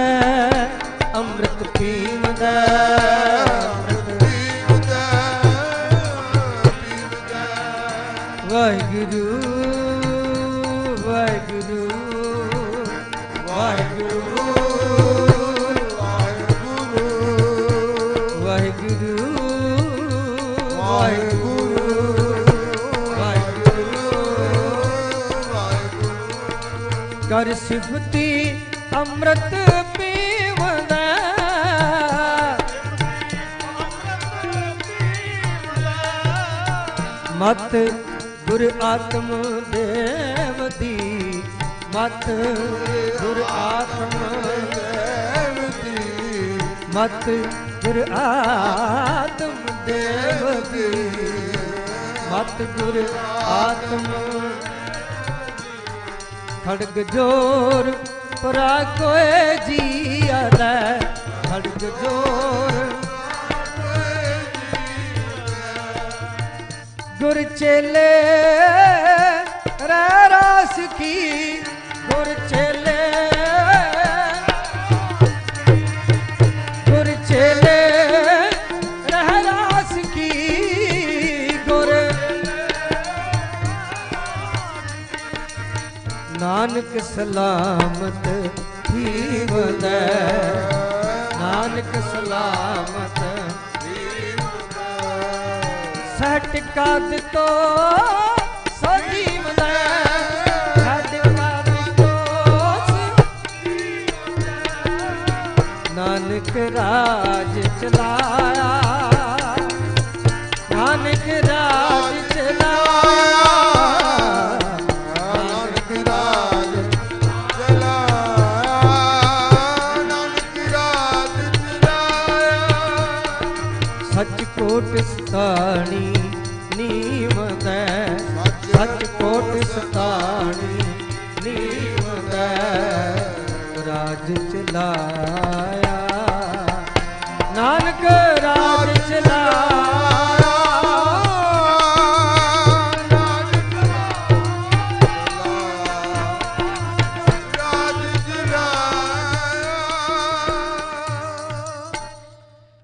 अमृत पीवंद, अमृत पीवंद। वाहिगुरु वाहिगुरु वाहिगुरु वाहिगुरु वाहिगुरु कर सिफती अमृत पीवंद, ਮਤ ਗੁਰ ਆਤਮ ਦੇਵ ਦੀ, ਮਤ ਗੁਰ ਆਤਮ ਦੇਵ ਦੀ, ਮਤ ਗੁਰ ਆਤਮ ਦੇਵ ਦੀ, ਮਤ ਗੁਰ ਆਤਮ। ਖੜਗ ਜੋਰ ਪਰਾ ਕੋਏ ਜੀ ਆਲੇ, ਖੜਗ ਜੋਰ ਗੁਰ ਚੇਲੇ ਰਹਿ ਰਾਸ ਕੀ, ਗੁਰ ਚੇਲੇ, ਗੁਰ ਚੇਲੇ ਰਹਿ ਰਾਸ ਕੀ, ਗੁਰ ਨਾਨਕ ਸਲਾਮਤ ਜੀਵਦੈ, ਨਾਨਕ ਸਲਾਮਤ ਸਹਿ ਟਿਕਾ ਦਿੱਤੋ ਸੋ ਜੀਵਦੈ, ਸਹਿ ਟਿਕਾ ਦਿੱਤੋ ਨਾਨਕ ਰਾਜ ਚਲਾਇਆ, ਨਾਨਕ ਰਾਜ ਚਲਾਇਆ, ਨਾਨਕ ਰਾਜ ਚਲਾਇਆ, ਨਾਨਕ ਰਾਜ ਚਲਾਇਆ। ਸੱਚ ਕੋਟ ਸਤਾਣੀ ਨੀਵਦੈ, ਸੱਚ ਕੋਟ ਸਤਾਣੀ ਨੀਵਦੈ, ਰਾਜ ਚਲਾਇਆ, ਨਾਨਕ ਰਾਜ ਚਲਾਇਆ, ਰਾਜ ਚਲਾਇਆ,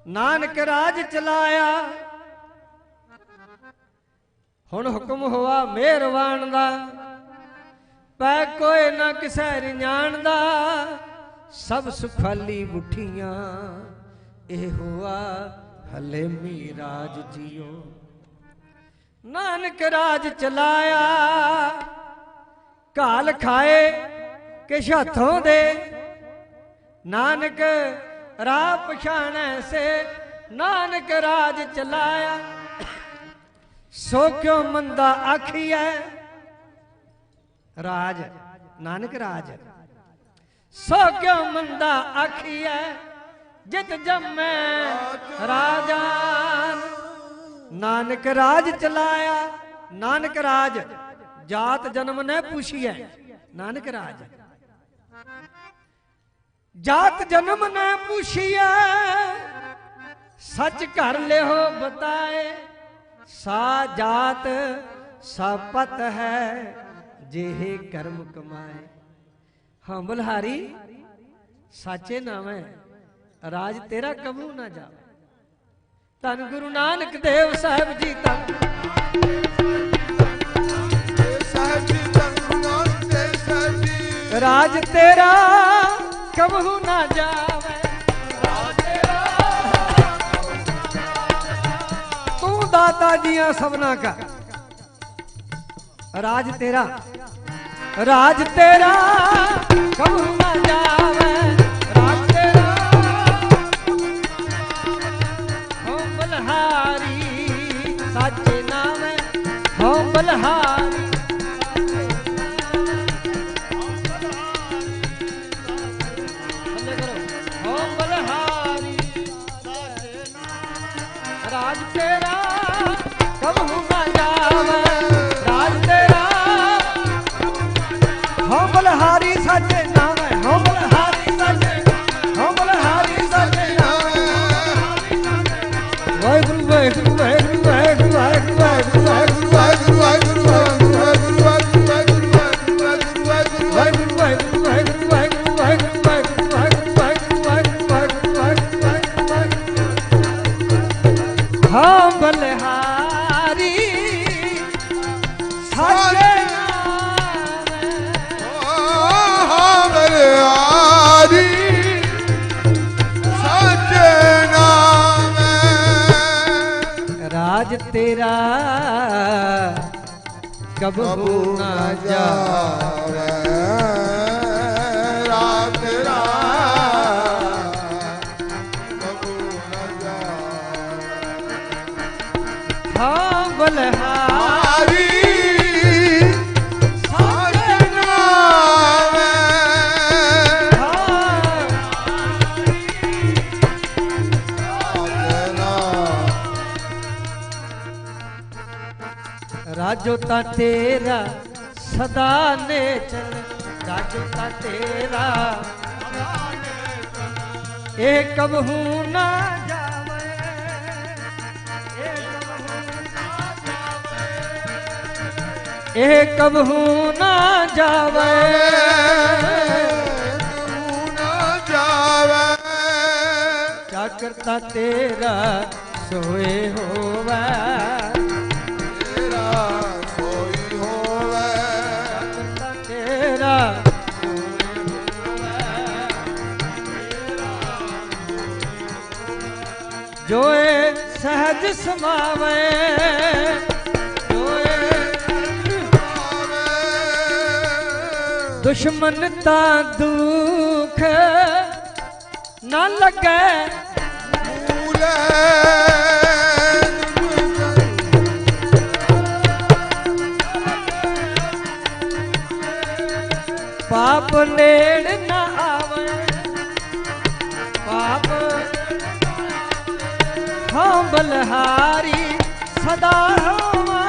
ਨਾਨਕ ਰਾਜ ਚਲਾਇਆ। ਹੁਣ ਹੁਕਮ ਹੋਆ ਮਿਹਰਬਾਨ ਦਾ, ਪੈ ਕੋਈ ਨਾ ਕਿਸੈ ਰਿਆਣਦਾ, ਸਭ ਸੁਖਾਲੀ ਬੁੱਠੀਆਂ ਇਹ ਹੋਆ ਹਲੇਮੀ ਰਾਜ ਜੀਓ। ਨਾਨਕ ਰਾਜ ਚਲਾਇਆ, ਘਾਲ ਖਾਏ ਕਿਛ ਹੱਥੋਂ ਦੇ, ਨਾਨਕ ਰਾਹ ਪਛਾਣੈ ਸੇ, ਨਾਨਕ ਰਾਜ ਚਲਾਇਆ। ਸੋ ਕਿਉ ਮੰਦਾ ਆਖੀਐ ਰਾਜ, ਨਾਨਕ ਰਾਜ, ਸੋ ਕਿਉ ਮੰਦਾ ਆਖੀਐ, ਜਿਤ ਜੰਮੈ ਰਾਜਾਨ। ਨਾਨਕ ਰਾਜ ਚਲਾਇਆ, ਨਾਨਕ ਰਾਜ ਜਾਤ ਜਨਮ ਨੇ ਪੁੱਛੀਐ, ਨਾਨਕ ਰਾਜ ਜਾਤ ਜਨਮ ਨੇ ਪੁੱਛੀਐ, ਸੱਚ ਘਰ ਲਿਓ ਬਤਾਏ, ਸਾ ਜਾਤ ਸਾ ਪਤ ਹੈ ਜਿਹੇ ਕਰਮ ਕਮਾਏ। ਹਾਂ ਬਲਹਾਰੀ ਸਾਚੇ ਨਾਮੈ ਰਾਜ ਤੇਰਾ ਕਬੂ ਨਾ ਜਾਵੇ। ਧੰਨ ਗੁਰੂ ਨਾਨਕ ਦੇਵ ਸਾਹਿਬ ਜੀ, ਧੰਨ ਸਾਹਿਬ ਜੀ, ਧੰਨ ਗੁਰੂ ਨਾਨਕ ਦੇਵ ਸਾਹਿਬ ਜੀ। ਰਾਜ ਤੇਰਾ ਕਬੂ ਨਾ ਜਾਵੇ, ਰਾਜ ਤੇਰਾ ਤੂੰ ਦਾਤਾ ਜੀਆਂ ਸਭਨਾ ਕਾ, ਰਾਜ ਤੇਰਾ, ਰਾਜ ਤੇਰਾ ਕਬੂ ਨਾ ਜਾਵੇ, ਰਾਜ ਤੇਰਾ ਹੋ ਬਲਹਾਰੀ ਸਾਚੇ ਨਾਮੈ, ਹੋ ਬਲਹਾਰੀ ਹੋ ਬਲਹਾਰੀ ਰਾਜ ਤੇਰਾ ਕਬੂ ਨਾ ਜਾਵੇ, ਰਾਜ ਤੇਰਾ ਹੋ ਬਲਹਾਰੀ ਸਾਚੇ ਨਾਮੈ, ਹੋ ਬਲਹਾਰੀ ਸਾਚੇ, ਹੋ ਬਲਹਾਰੀ ਸਾਚੇ ਨਾਮੈ। ਵਾਹਿਗੁਰੂ ਵਾਹਿਗੁਰੂ ਵਾਹਿਗੁਰੂ ਵਾਹਿਗੁਰੂ ਵਾਹਿਗੁਰੂ ਵਾਹਿਗੁਰੂ ਵਾਹਿਗੁਰੂ ਵਾਹਿਗੁਰੂ ਵਾਹਿਗੁਰੂ ਵਾਹਿਗੁਰੂ ਵਾਹਿਗੁਰੂ ਵਾਹਿਗੁਰੂ ਵਾਹਿਗੁਰੂ ਵਾਹਿਗੁਰੂ ਵਾਹਿਗੁਰੂ ਵਾਹਿਗੁਰੂ ਹਾਂ ਬਲਹਾਰੀ ਸਾਚੇ ਨਾਮੈ, ਹਾਂ ਬਲਹਾਰੀ ਸਾਚੇ ਨਾਮੈ। ਰਾਜ ਤੇਰਾ ਕਬਹੂ ਨਾ ਜਾਵੇ, ਰਾਜ ਤੇਰਾ ਕਬਹੂ ਨਾ ਜਾਵੇ। ਹਾਂ ਬਲਹਾਰੀ राजोता तेरा सदा ने चल, राजोता तेरा ए कबहू ना जावे, ए कबहू ना जावे, क्या करता तेरा सोए होवे, तेरा सोई होवे, तेरा जोए सहज समावे, जोए दुश्मन ता दुख न लगे, पाप नेड़ न आवे, पाप हाँ बलहारी सदा होवा,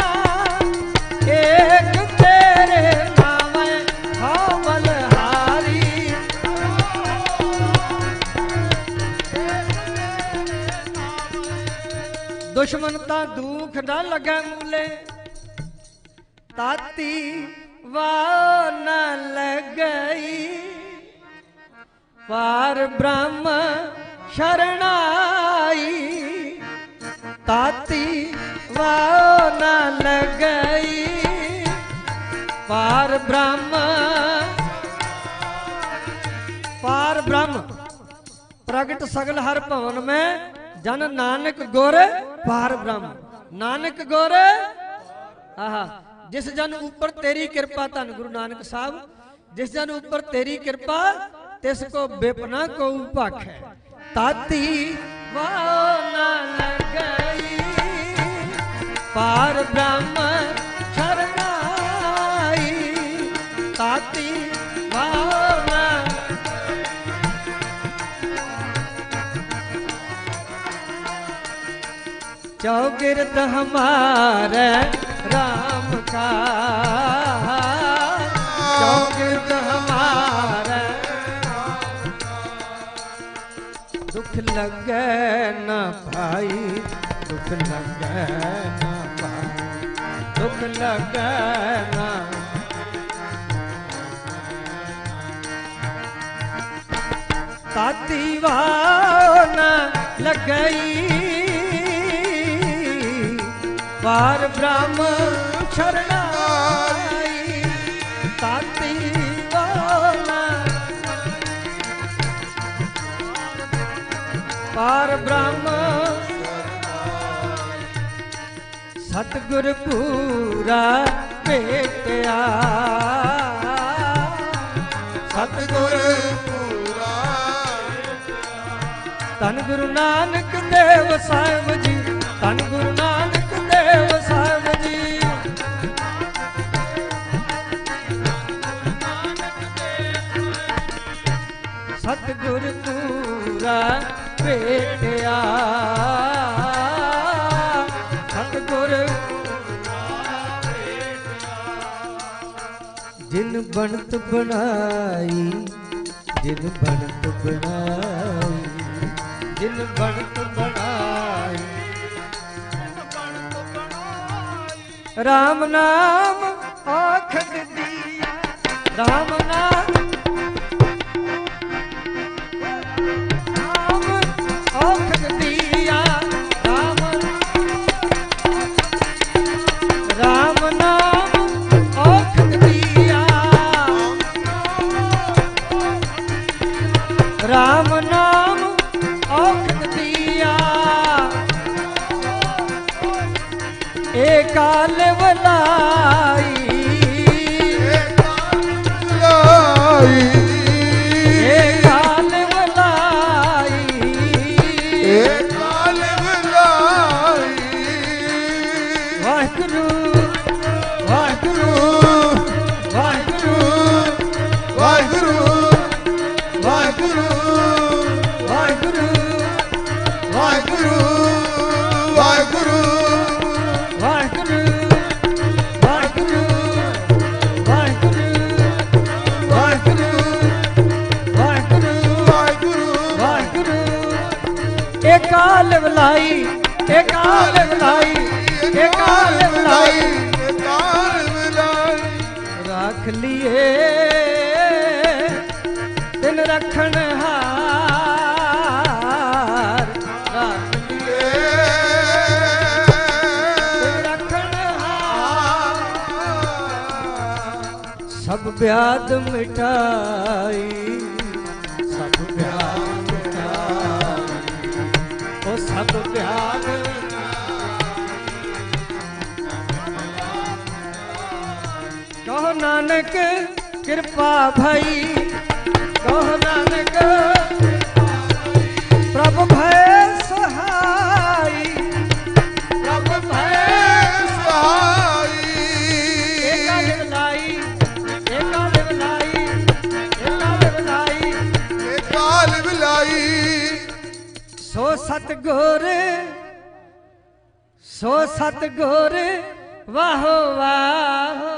एक तेरे नाम हाँ बलहारी, दुश्मन ता दुख न लगे मूले, ताती वाह न लगई, पार ब्रह्म शरणाई, ताती वाह न लगई, पार ब्रह्म प्रगट सगल हर भवन में, जन नानक गोर पार ब्रह्म, नानक गोर आहा, जिस जन ऊपर तेरी कृपा, धन गुरु नानक साहब, जिस जन ऊपर तेरी कृपा तिसको बेपना को उपख है, ताती वाह न लगई, पार ब्रह्म शरणाई, ताती वाह न चौगिरद हमारे राम का, चौगिरद हमारे दुख लगे न भाई, दुख लगे न भाई, दुख लगे न, ताती वाह न लगई, पार ब्रह्म शरणाई, ताती वाला पार ब्रह्म सतगुर पूरा भेटिया, सतगुर पूरा, धन गुरु नानक देव साहिब जी, धन गुरु नानक देव साहिब जी, सतगुर पूरा भेटिया, सतगुर जिन बनत बनाई, जिन बनत बनाई, जिन बनत बनाई, राम नाम आखद दिया, राम नाम आखद दिया, राम राम नाम आखद दिया, राम नाम आखद दिया, एकाल वलाई, एकाल वलाई, एकाल वलाई, वाहिगुरु वाहिगुरु वाहिगुरु वाहिगुरु वाहिगुरु वाहिगुरु वाहिगुरु वाहिगुरु वाहिगुरु एकाल बुलाई एकाल बुलाई एकाल बुलाई रख लिए दिन रखन हार रख लिए दिन रखन हार सब ब्याद मिटाई सब ब्याद मिटाई ओ सब ब्याद कहो नानक कृपा भई कहो नानक प्रभु भय सहाई प्रभु भय सहाई एकाल बुलाई एकाल बुलाई एकाल बुलाई एकाल बुलाई सो सतगुर वाहो वाहो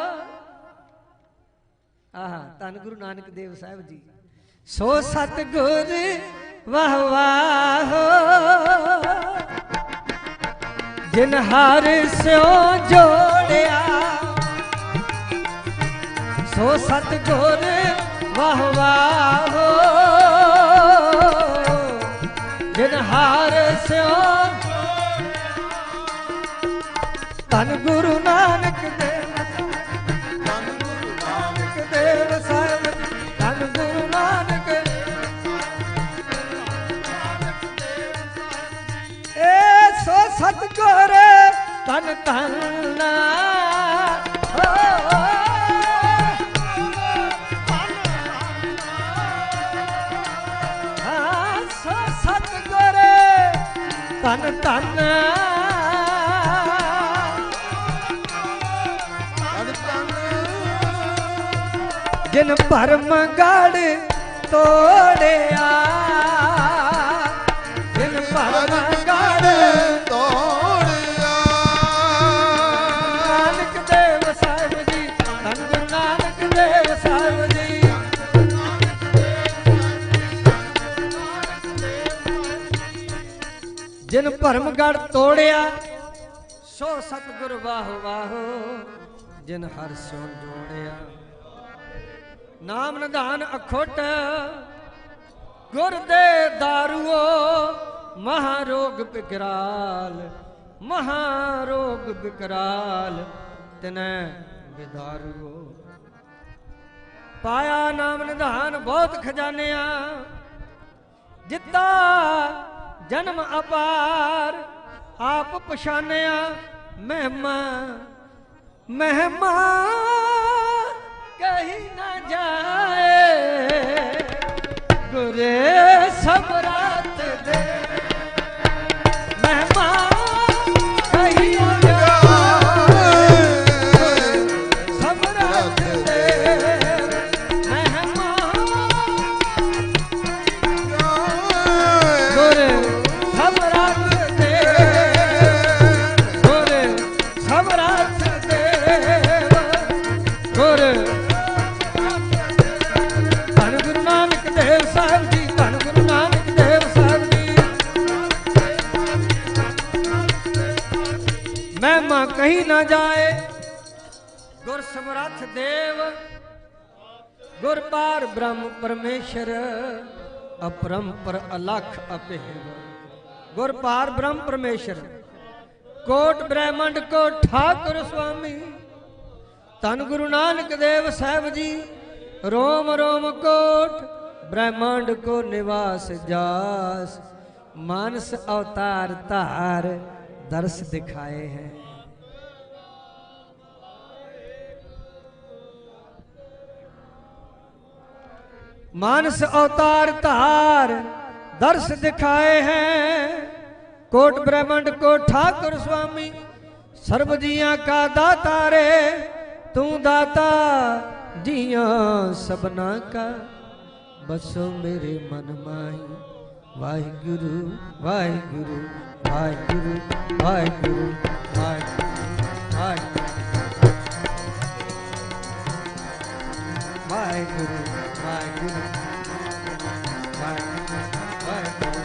आहा धन गुरु नानक देव साहब जी सो सतगुर वाह वाह जिन हर स्यों जोड़िया सो सतगुर वाह वाह जिन हर स्यों धन गुरु नानक देव देव साहब धन गुरु नानक ए सो सतगुर धन धन सो सतगुर धन धन जिन भरम गढ़ तोड़िया जिन भरम गढ़ तोड़िया नानक देव साहब जी धन गुरु नानक देव साहब जी जिन भरम गढ़ तोड़िया सो सतगुरु वाह वाहो जिन हर स्यों जोड़िया नाम निधान अखोट गुर दे दारुओ महारोग बिकराल महारोग बिकराल तिने बिदारुओ पाया नाम निधान बहुत खजानिया जिता जन्म अपार आप पछानिया महिमा महिमा कहीं न जाए गुरे समरात दे महिमा कहीं न जाए समरात दे महिमा गुरे समरात दे गुरे समरात दे गुरे महिमा कहीं ना जाए गुर समर्थ देव गुर पार ब्रह्म परमेश्वर अपरंपर अलख अपेव गुर पार ब्रह्म परमेश्वर कोट ब्रह्मंड को ठाकुर स्वामी धन गुरु नानक देव साहब जी रोम रोम कोट ब्रह्मांड को निवास जास मानस अवतार तार दर्श दिखाए हैं। मानस अवतार तार दर्श दिखाए हैं कोट ब्रह्मांड को ठाकुर स्वामी सर्व जिया का दाता रे तू दाता जिया सबना का बसो मेरे मन माही वाहिगुरु वाहिगुरु वाहिगुरु वाहिगुरु वाहिगुरु वाहिगुरु वाहिगुरु वाहिगुरु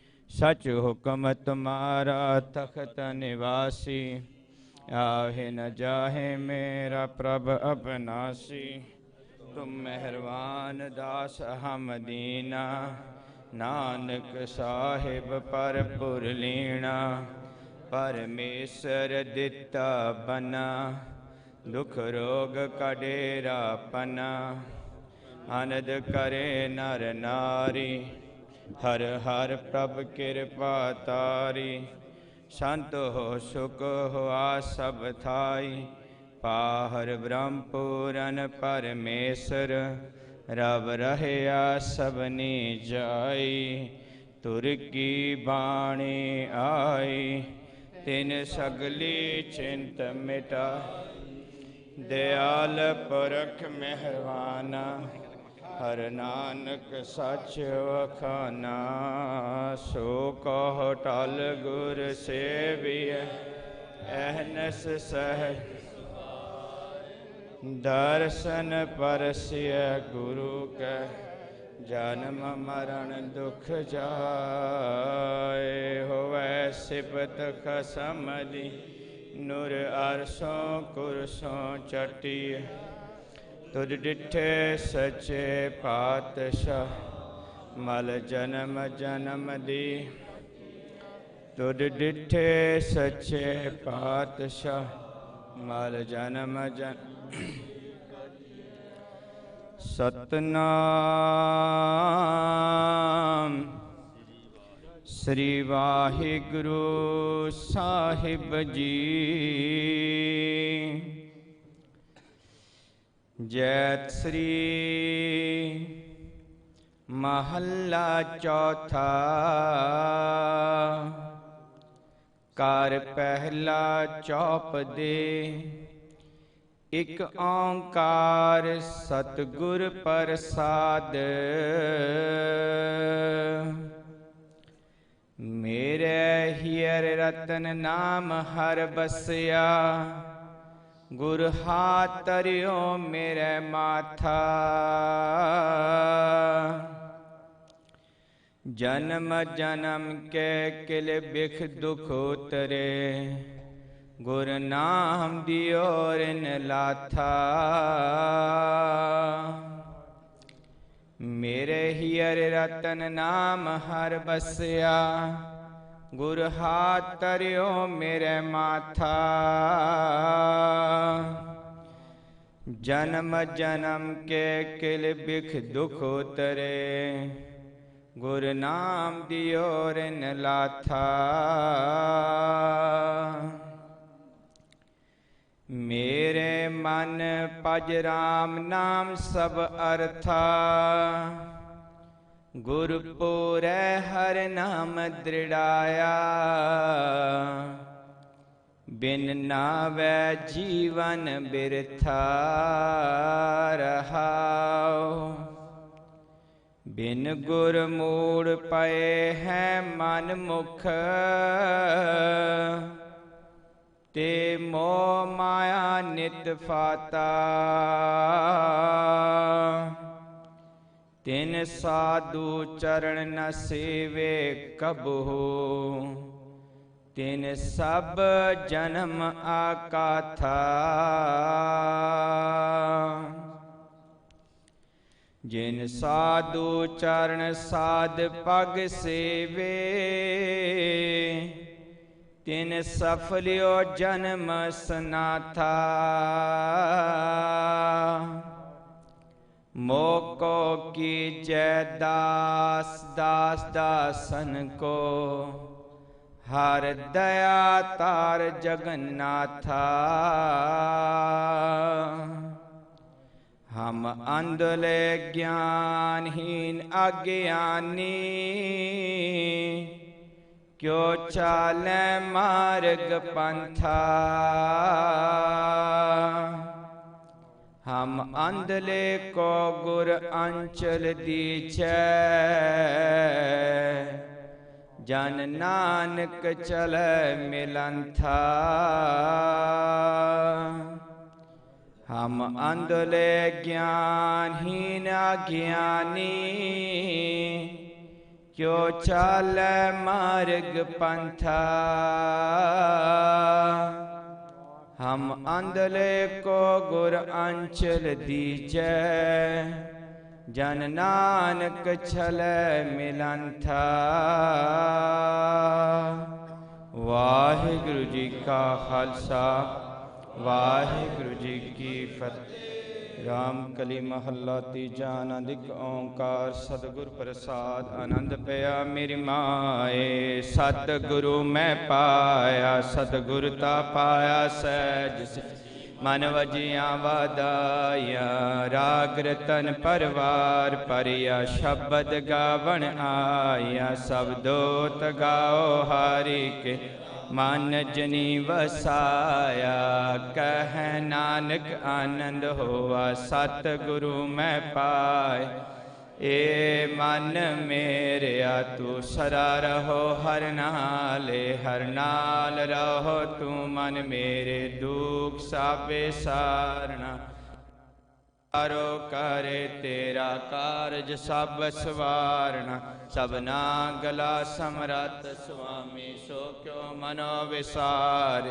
सच हुक्म तुम्हारा तख्त निवासी, आहे न जाहे मेरा प्रभ अपनासी। तुम मेहरबान दास हम दीना, नानक साहिब पर पुरलीना। परमेश्वर दिता बना, दुख रोग का डेरा पना। आनंद करे नर नारी, हर हर प्रभ कृपा तारी। संत हो सुख हुआ सब थाई, पाहर ब्रह्म पूरन परमेश्वर। रब रहया सबनी जाई, तुर की बाणी आई। तिन सगली चिंत मिटा, दयाल पुरख मेहरबाना। हर नानक सच वखाना, सो कहो टल गुर सेविय। अहनस सह दर्शन परसिय गुरु कै, जन्म मरण दुख जाए। होवै सिफत खसम दी, नूर अरसों कुरसों चटिय। तुझ डिठे सच्चे पातशाह, मल जन्म जन्म दी। तुझ डिठे सच्चे पातशाह, मल जन्म जन्म। सतनाम श्री वाहिगुरु साहिब जी। जैत श्री महला चौथा, कार पहला चौप दे। इक ओंकार सतगुर प्रसाद, मेरे हियर रतन नाम हर बसिया। गुर हाथ तरियो मेरे माथा, जन्म जन्म के किल बिख दुख उतरे। गुर नाम दियो रिन लाथा, मेरे हियर रतन नाम हर बसिया। गुर हाथ तरियो मेरे माथा, जन्म जन्म के किल बिख दुख उतरे। गुर नाम दियो रिन लाथा, मेरे मन पज राम नाम सब अर्था। गुरपुरै हर नाम दृढ़ाया, बिन नावै जीवन बिरथा रहाओ। बिन गुर मूड़ पए हैं मन मुख, ते मोह माया नित फाता। तिन साधु चरण न सेवे कबहु, तिन सब जन्म आकाथा। जिन साधु चरण साध पग सेवे, तिन सफलियो जन्म सनाथा। मोको की जय दास दास दासन को, हर दया तार जगन्नाथा। हम अंधले ज्ञानहीन अज्ञानी, क्यों चाले मार्ग पंथा। हम अंधले को गुर अंचल दीछै, जन नानक चले मिलंथा। हम अंधले ज्ञानहीन अज्ञानी, क्यों चालै मार्ग पंथा हम अंधले को गुर अंचल दीजै जन नानक छलै मिलंथा। वाहिगुरु जी का खालसा वाहिगुरु जी की फतेह। राम कली महला तीजा आनंद एक ओंकार सतगुर प्रसाद आनंद पया मेरी माए। सतगुरु मैं पाया सतगुर ता पाया सहज मन वजिया वादाया। राग रतन परवार परिया शब्द गावन आया। सब दोत गाओ हारी के मन जनी वसाया। कह नानक आनंद होआ सतगुरु मैं पाए। ए मन मेरेया तू सदा रहो हर नाले हर नाल रहो तू मन मेरे दुख साबे सारना। कारो करे तेरा कारज सब सवारना। सबना गला समरत स्वामी सो क्यों मनो विसार।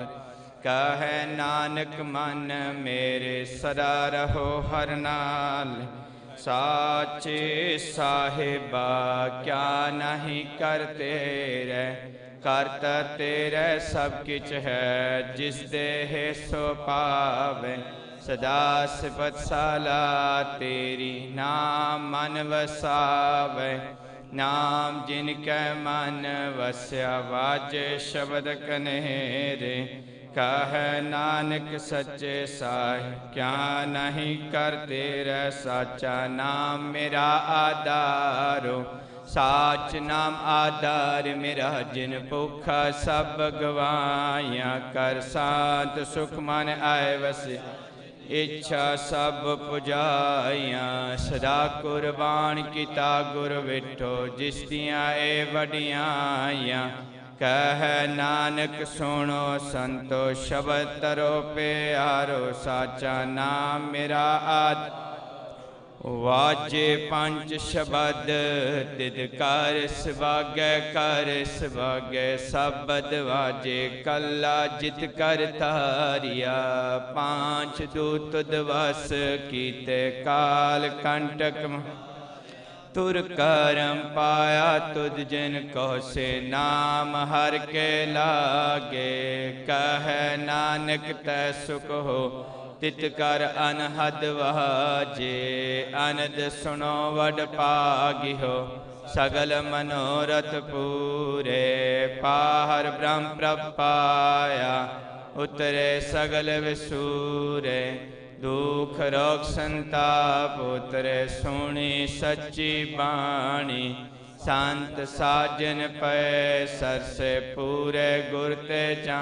कहे नानक मन मेरे सदा रहो हर नाल। साचे साहिबा क्या नहीं करते रे करता तेरे सब किछ है जिस देह सो पावे। सदा सिफत साला तेरी नाम मन वसावे। नाम जिनके मन वस्या वाजे शब्द कनेरे। कह नानक सच्चे साहिब क्या नहीं करते रे साचा नाम मेरा आधारो। साच नाम आधार मेरा जिन भूखा सब गवाया। कर शांत सुख मन आए वसे इच्छा सब पुजाइया। सदा कुर्बान किता गुर विठो जिस दियां ए वडियाइया। कह नानक सुनो संतो शब्द तरो प्यारो। साचा नाम मेरा आद वाजे पंच शब्द तिद कर सभागै कर सभागै। शब्द वाजे कला जित कर तारिया। पांच दूत दिवस कीते काल कंटक तुर करम पाया तुद जिन को से नाम हर के लागे। कह नानक तै सुख हो तित कर अनहद वाजे। अनद सुनो वड पागी हो सगल मनोरथ पूरे। पाहर ब्रह्म प्रभ पाया उतरे सगल विसूरे। दुख रोग संताप उतरे सुनी सच्ची बाणी। संत साजन पे सरसे पूरे गुर ते जा।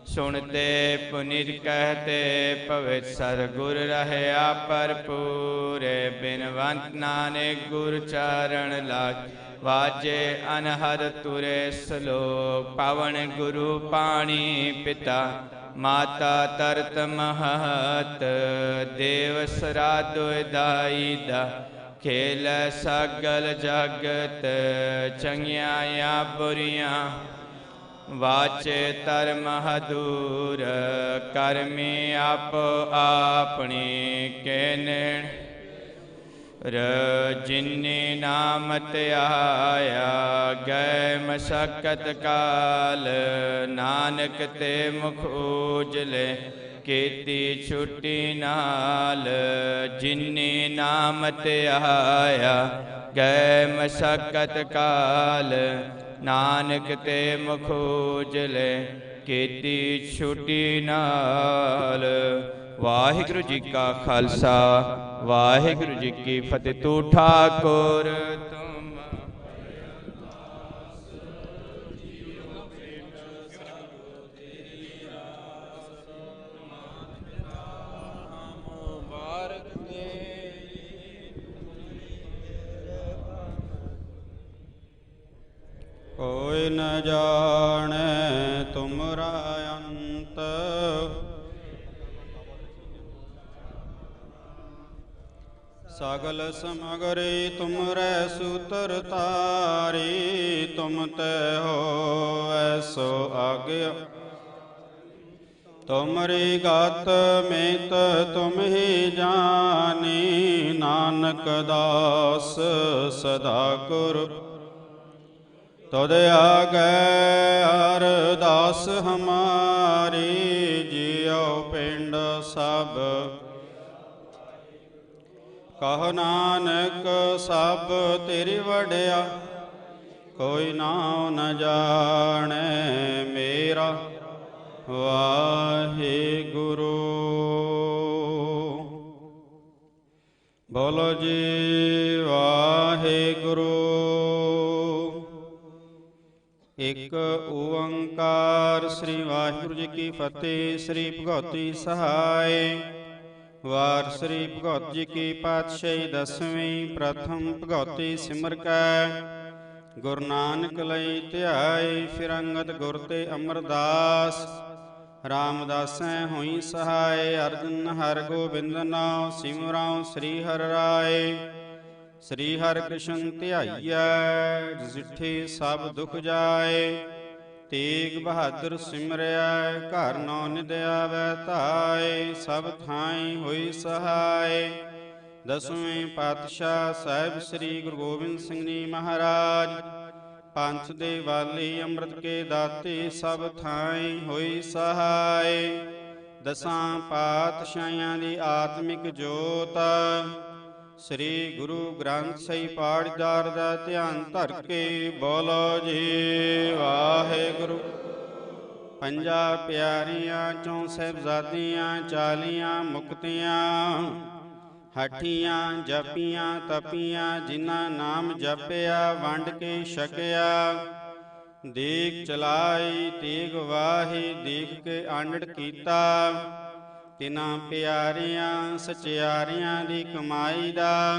सुनते पुनित कहते पवित्र सतगुर रहया भरपूरे। बिनवंत नानक गुर चरण लाग वाजे अनहद तुरे सलोक। पावन गुरु पाणी पिता माता तरत महत। देव सराधो दाई दा खेल सगल जगत। चंगिया बुरिया वाचे धर्म दूर। कर्मी आप अपनी के नेण। जिन्नी नामत आया गए मशक्कत काल। नानक ते मुख उजले कीती छुट्टी नाल। जिन्नी नामत आया गए मशक्कत काल। नानक ते मुख उजले कीती छुट्टी नाल। वाहिगुरु जी का खालसा वाहिगुरु जी की फतेह। तू ठाकुर तुम कोई न जाने तुमरा अंत। सगल समगरे तुमरे सूत्र तारी, तुम ते हो ऐसो आज्ञा। तुमरी गत मित तुम ही जानी, नानक दास सदा गुर तुद आगे अरदास हमारी। जियो पिंड सब कहो नानक सब तेरी वड्या, कोई नाम न जाने मेरा वाहे गुरु। बोलो जी वाहे गुरु। एक ओंकार श्री वाहिगुरु जी की फतेह। श्री भगवती सहाय। वार श्री भगवत जी की पातशाही दसवीं। प्रथम भगवती सिमर कै गुरु नानक लई ध्याय। फिर अंगद गुर ते अमरदास, रामदासै होई सहाय। अर्जन हर गोबिंद नाम सिमरौ श्री हर राय। श्री हर कृष्ण ध्याइयै, जिठे सब दुख जाए। तेग बहादुर सिमरिया, घर नौ निध आवै धाय। सब थाई होई सहाय। दसवें पातशाह साहिब श्री गुरु गोबिंद सिंह जी महाराज, पंथ दे वाली अमृत के दाते, सब थाई होई सहाय। दसां पातशाहियां दी आत्मिक जोत, श्री गुरु ग्रंथ ਸਾਹਿਬ ਪਾਠਦਾਰ ਦਾ ਧਿਆਨ ਧਰ ਕੇ ਬੋਲੋ ਜੀ ਵਾਹਿਗੁਰੂ। ਪੰਜਾਂ ਪਿਆਰੀਆਂ ਚੋਂ ਸਾਹਿਬਜ਼ਾਦੀਆਂ, 40 ਮੁਕਤੀਆਂ, ਹਠੀਆਂ ਜਪੀਆਂ ਤਪੀਆਂ, ਜਿਨ੍ਹਾਂ ਨਾਮ ਜਪਿਆ ਵੰਡ ਕੇ ਛਕਿਆ। ਦੇਖ ਚਲਾਈ ਤੇਗ ਵਾਹੀ, ਦੇਖ ਕੇ ਆਂਡੜ ਕੀਤਾ। ਤਿਨਾਂ ਪਿਆਰਿਆਂ ਸਚਿਆਰਿਆਂ ਦੀ ਕਮਾਈ ਦਾ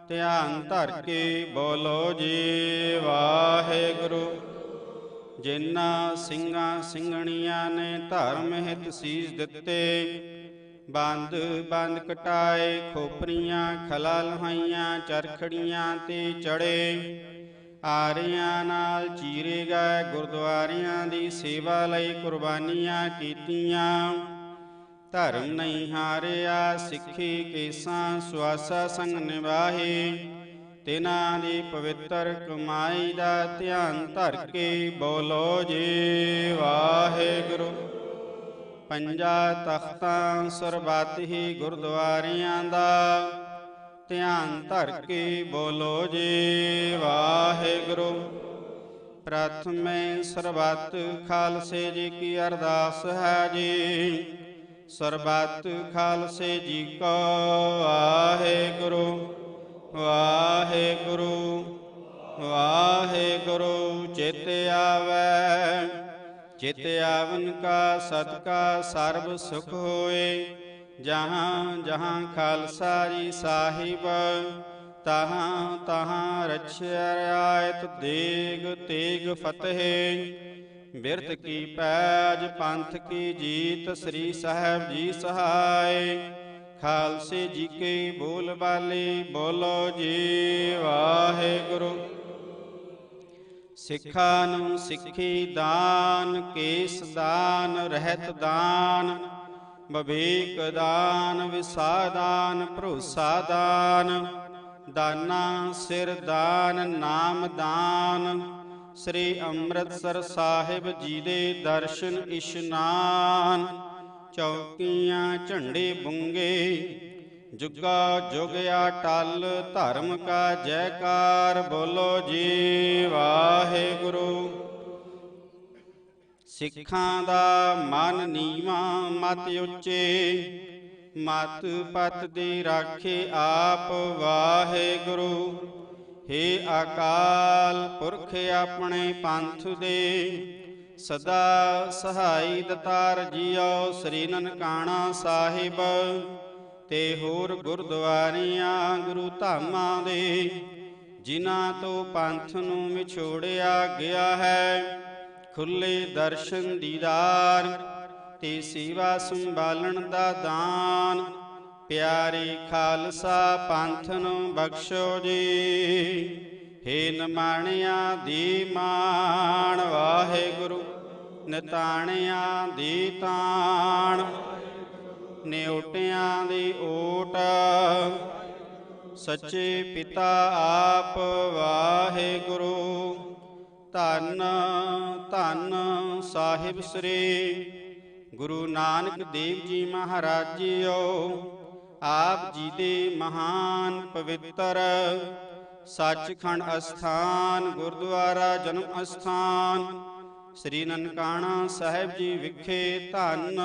ਧਿਆਨ ਧਰ ਕੇ ਬੋਲੋ ਜੀ ਵਾਹਿਗੁਰੂ। ਜਿਨ੍ਹਾਂ ਸਿੰਘਾਂ ਸਿੰਘਣੀਆਂ ਨੇ ਧਰਮ ਹਿਤ ਸੀਸ ਦਿੱਤੇ, ਬੰਦ ਬੰਦ ਕਟਾਏ, ਖੋਪਰੀਆਂ ਖਲਾ ਲਹਾਈਆਂ, ਚਰਖੜੀਆਂ ਤੇ ਚੜੇ, ਆਰਿਆਂ ਨਾਲ ਚੀਰੇ ਗਏ, ਗੁਰਦੁਆਰਿਆਂ ਦੀ ਸੇਵਾ ਲਈ ਕੁਰਬਾਨੀਆਂ ਕੀਤੀਆਂ। ਧਰਮ ਨਹੀਂ ਹਾਰਿਆ, ਸਿੱਖੀ ਕੇਸਾਂ ਸੁਆਸਾ ਸੰਗ ਨਿਵਾਹੇ। ਤਿਨਾਂ ਦੀ ਪਵਿੱਤਰ ਕਮਾਈ ਦਾ ਧਿਆਨ ਧਰ ਕੇ ਬੋਲੋ ਜੀ ਵਾਹਿਗੁਰੂ। ਪੰਜਾਂ ਤਖਤਾਂ ਸਰਬੱਤ ਹੀ ਗੁਰਦੁਆਰਿਆਂ ਦਾ ਧਿਆਨ ਧਰ ਕੇ ਬੋਲੋ ਜੀ ਵਾਹਿਗੁਰੂ। ਪ੍ਰਥਮੇ ਸਰਬੱਤ ਖਾਲਸੇ ਜੀ ਕੀ ਅਰਦਾਸ ਹੈ ਜੀ। ਸਰਬੱਤ ਖਾਲਸੇ ਜੀ ਕੋ ਵਾਹਿਗੁਰੂ ਵਾਹਿਗੁਰੂ ਵਾਹਿਗੁਰੂ। ਚਿਤ ਆਵੈ ਚਿਤ ਆਵਨ ਕਾ ਸਦਕਾ ਸਰਬ ਸੁਖ ਹੋਏ। ਜਹਾਂ ਜਹਾਂ ਖਾਲਸਾ ਜੀ ਸਾਹਿਬ, ਤਹਾਂ ਤਹਾਂ ਰਛਿਆ ਰਿਆਇਤ। ਦੇਗ ਤੇਗ ਫਤਿਹ ਬਿਰਤ ਕੀ ਪੈਜ, ਪੰਥ ਕੀ ਜੀਤ। ਸ੍ਰੀ ਸਾਹਿਬ ਜੀ ਸਹਾय। ਖਾਲਸੇ ਜੀ ਕੇ ਬੋਲ ਬਾਲੇ ਬੋਲੋ ਜੀ ਵਾਹਿਗੁਰੂ। ਸਿੱਖਾਂ ਨੂੰ ਸਿੱਖੀ ਦਾਨ, ਕੇਸ ਦਾਨ, ਰਹਿਤ ਦਾਨ, ਵਿਵੇਕ ਦਾਨ, ਵਿਸਾ ਦਾਨ, ਭਰੋਸਾ ਦਾਨ, ਦਾਨਾ ਸਿਰ ਦਾਨ, ਨਾਮ ਦਾਨ। श्री अमृतसर साहिब जी दे दर्शन इशनान। चौकियां झंडे बुंगे, जुगा जुगया टल। धर्म का जयकार बोलो जी वाहिगुरू। सिखां दा मन नीवा मत उच्चे, मत पत दी राखे आप वाहिगुरू। हे अकाल पुरख अपने पंथ दे, सदा सहाई दतार जियो। श्री ननकाना साहिब ते होर गुरद्वारियां गुरु धामां दे, जिन्हां तो पंथ नूं विछोड़िया गया है। खुले दर्शन दीदार ते सेवा संभालण दा दान। ਪਿਆਰੀ ਖਾਲਸਾ ਪੰਥ ਨੂੰ ਬਖਸ਼ੋ ਜੀ। ਹੇ ਨਿਮਾਣਿਆਂ ਦੀ ਮਾਣ ਵਾਹਿਗੁਰੂ, ਨਿਤਾਣਿਆਂ ਦੀ ਤਾਣ, ਨਿਉਟਿਆਂ ਦੀ ਓਟ, ਸੱਚੇ ਪਿਤਾ ਆਪ ਵਾਹਿਗੁਰੂ। ਧੰਨ ਧੰਨ ਸਾਹਿਬ ਸ੍ਰੀ ਗੁਰੂ ਨਾਨਕ ਦੇਵ ਜੀ ਮਹਾਰਾਜ ਜੀਓ, ਆਪ ਜੀ ਦੇ ਮਹਾਨ ਪਵਿੱਤਰ ਸੱਚਖੰਡ ਅਸਥਾਨ ਗੁਰਦੁਆਰਾ ਜਨਮ ਅਸਥਾਨ ਸ੍ਰੀ ਨਨਕਾਣਾ ਸਾਹਿਬ ਜੀ ਵਿਖੇ ਧੰਨ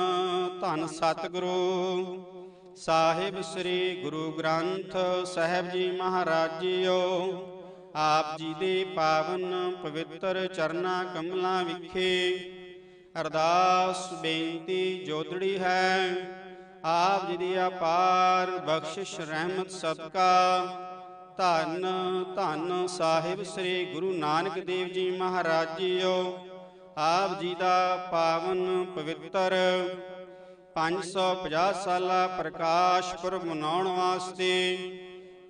ਧੰਨ ਸਤਿਗੁਰੂ ਸਾਹਿਬ ਸ੍ਰੀ ਗੁਰੂ ਗ੍ਰੰਥ ਸਾਹਿਬ ਜੀ ਮਹਾਰਾਜ ਜੀਓ, ਆਪ ਜੀ ਦੇ ਪਾਵਨ ਪਵਿੱਤਰ ਚਰਨਾਂ ਕਮਲਾਂ ਵਿਖੇ ਅਰਦਾਸ ਬੇਨਤੀ ਜੋਦੜੀ ਹੈ। ਆਪ ਜੀ ਦੀ ਅਪਾਰ ਬਖਸ਼ਿਸ਼ ਰਹਿਮਤ ਸਦਕਾ ਧੰਨ ਧੰਨ ਸਾਹਿਬ ਸ੍ਰੀ ਗੁਰੂ ਨਾਨਕ ਦੇਵ ਜੀ ਮਹਾਰਾਜ ਜੀਓ, ਆਪ ਜੀ ਦਾ ਪਾਵਨ ਪਵਿੱਤਰ 550 ਸਾਲਾ ਪ੍ਰਕਾਸ਼ ਪੁਰਬ ਮਨਾਉਣ ਵਾਸਤੇ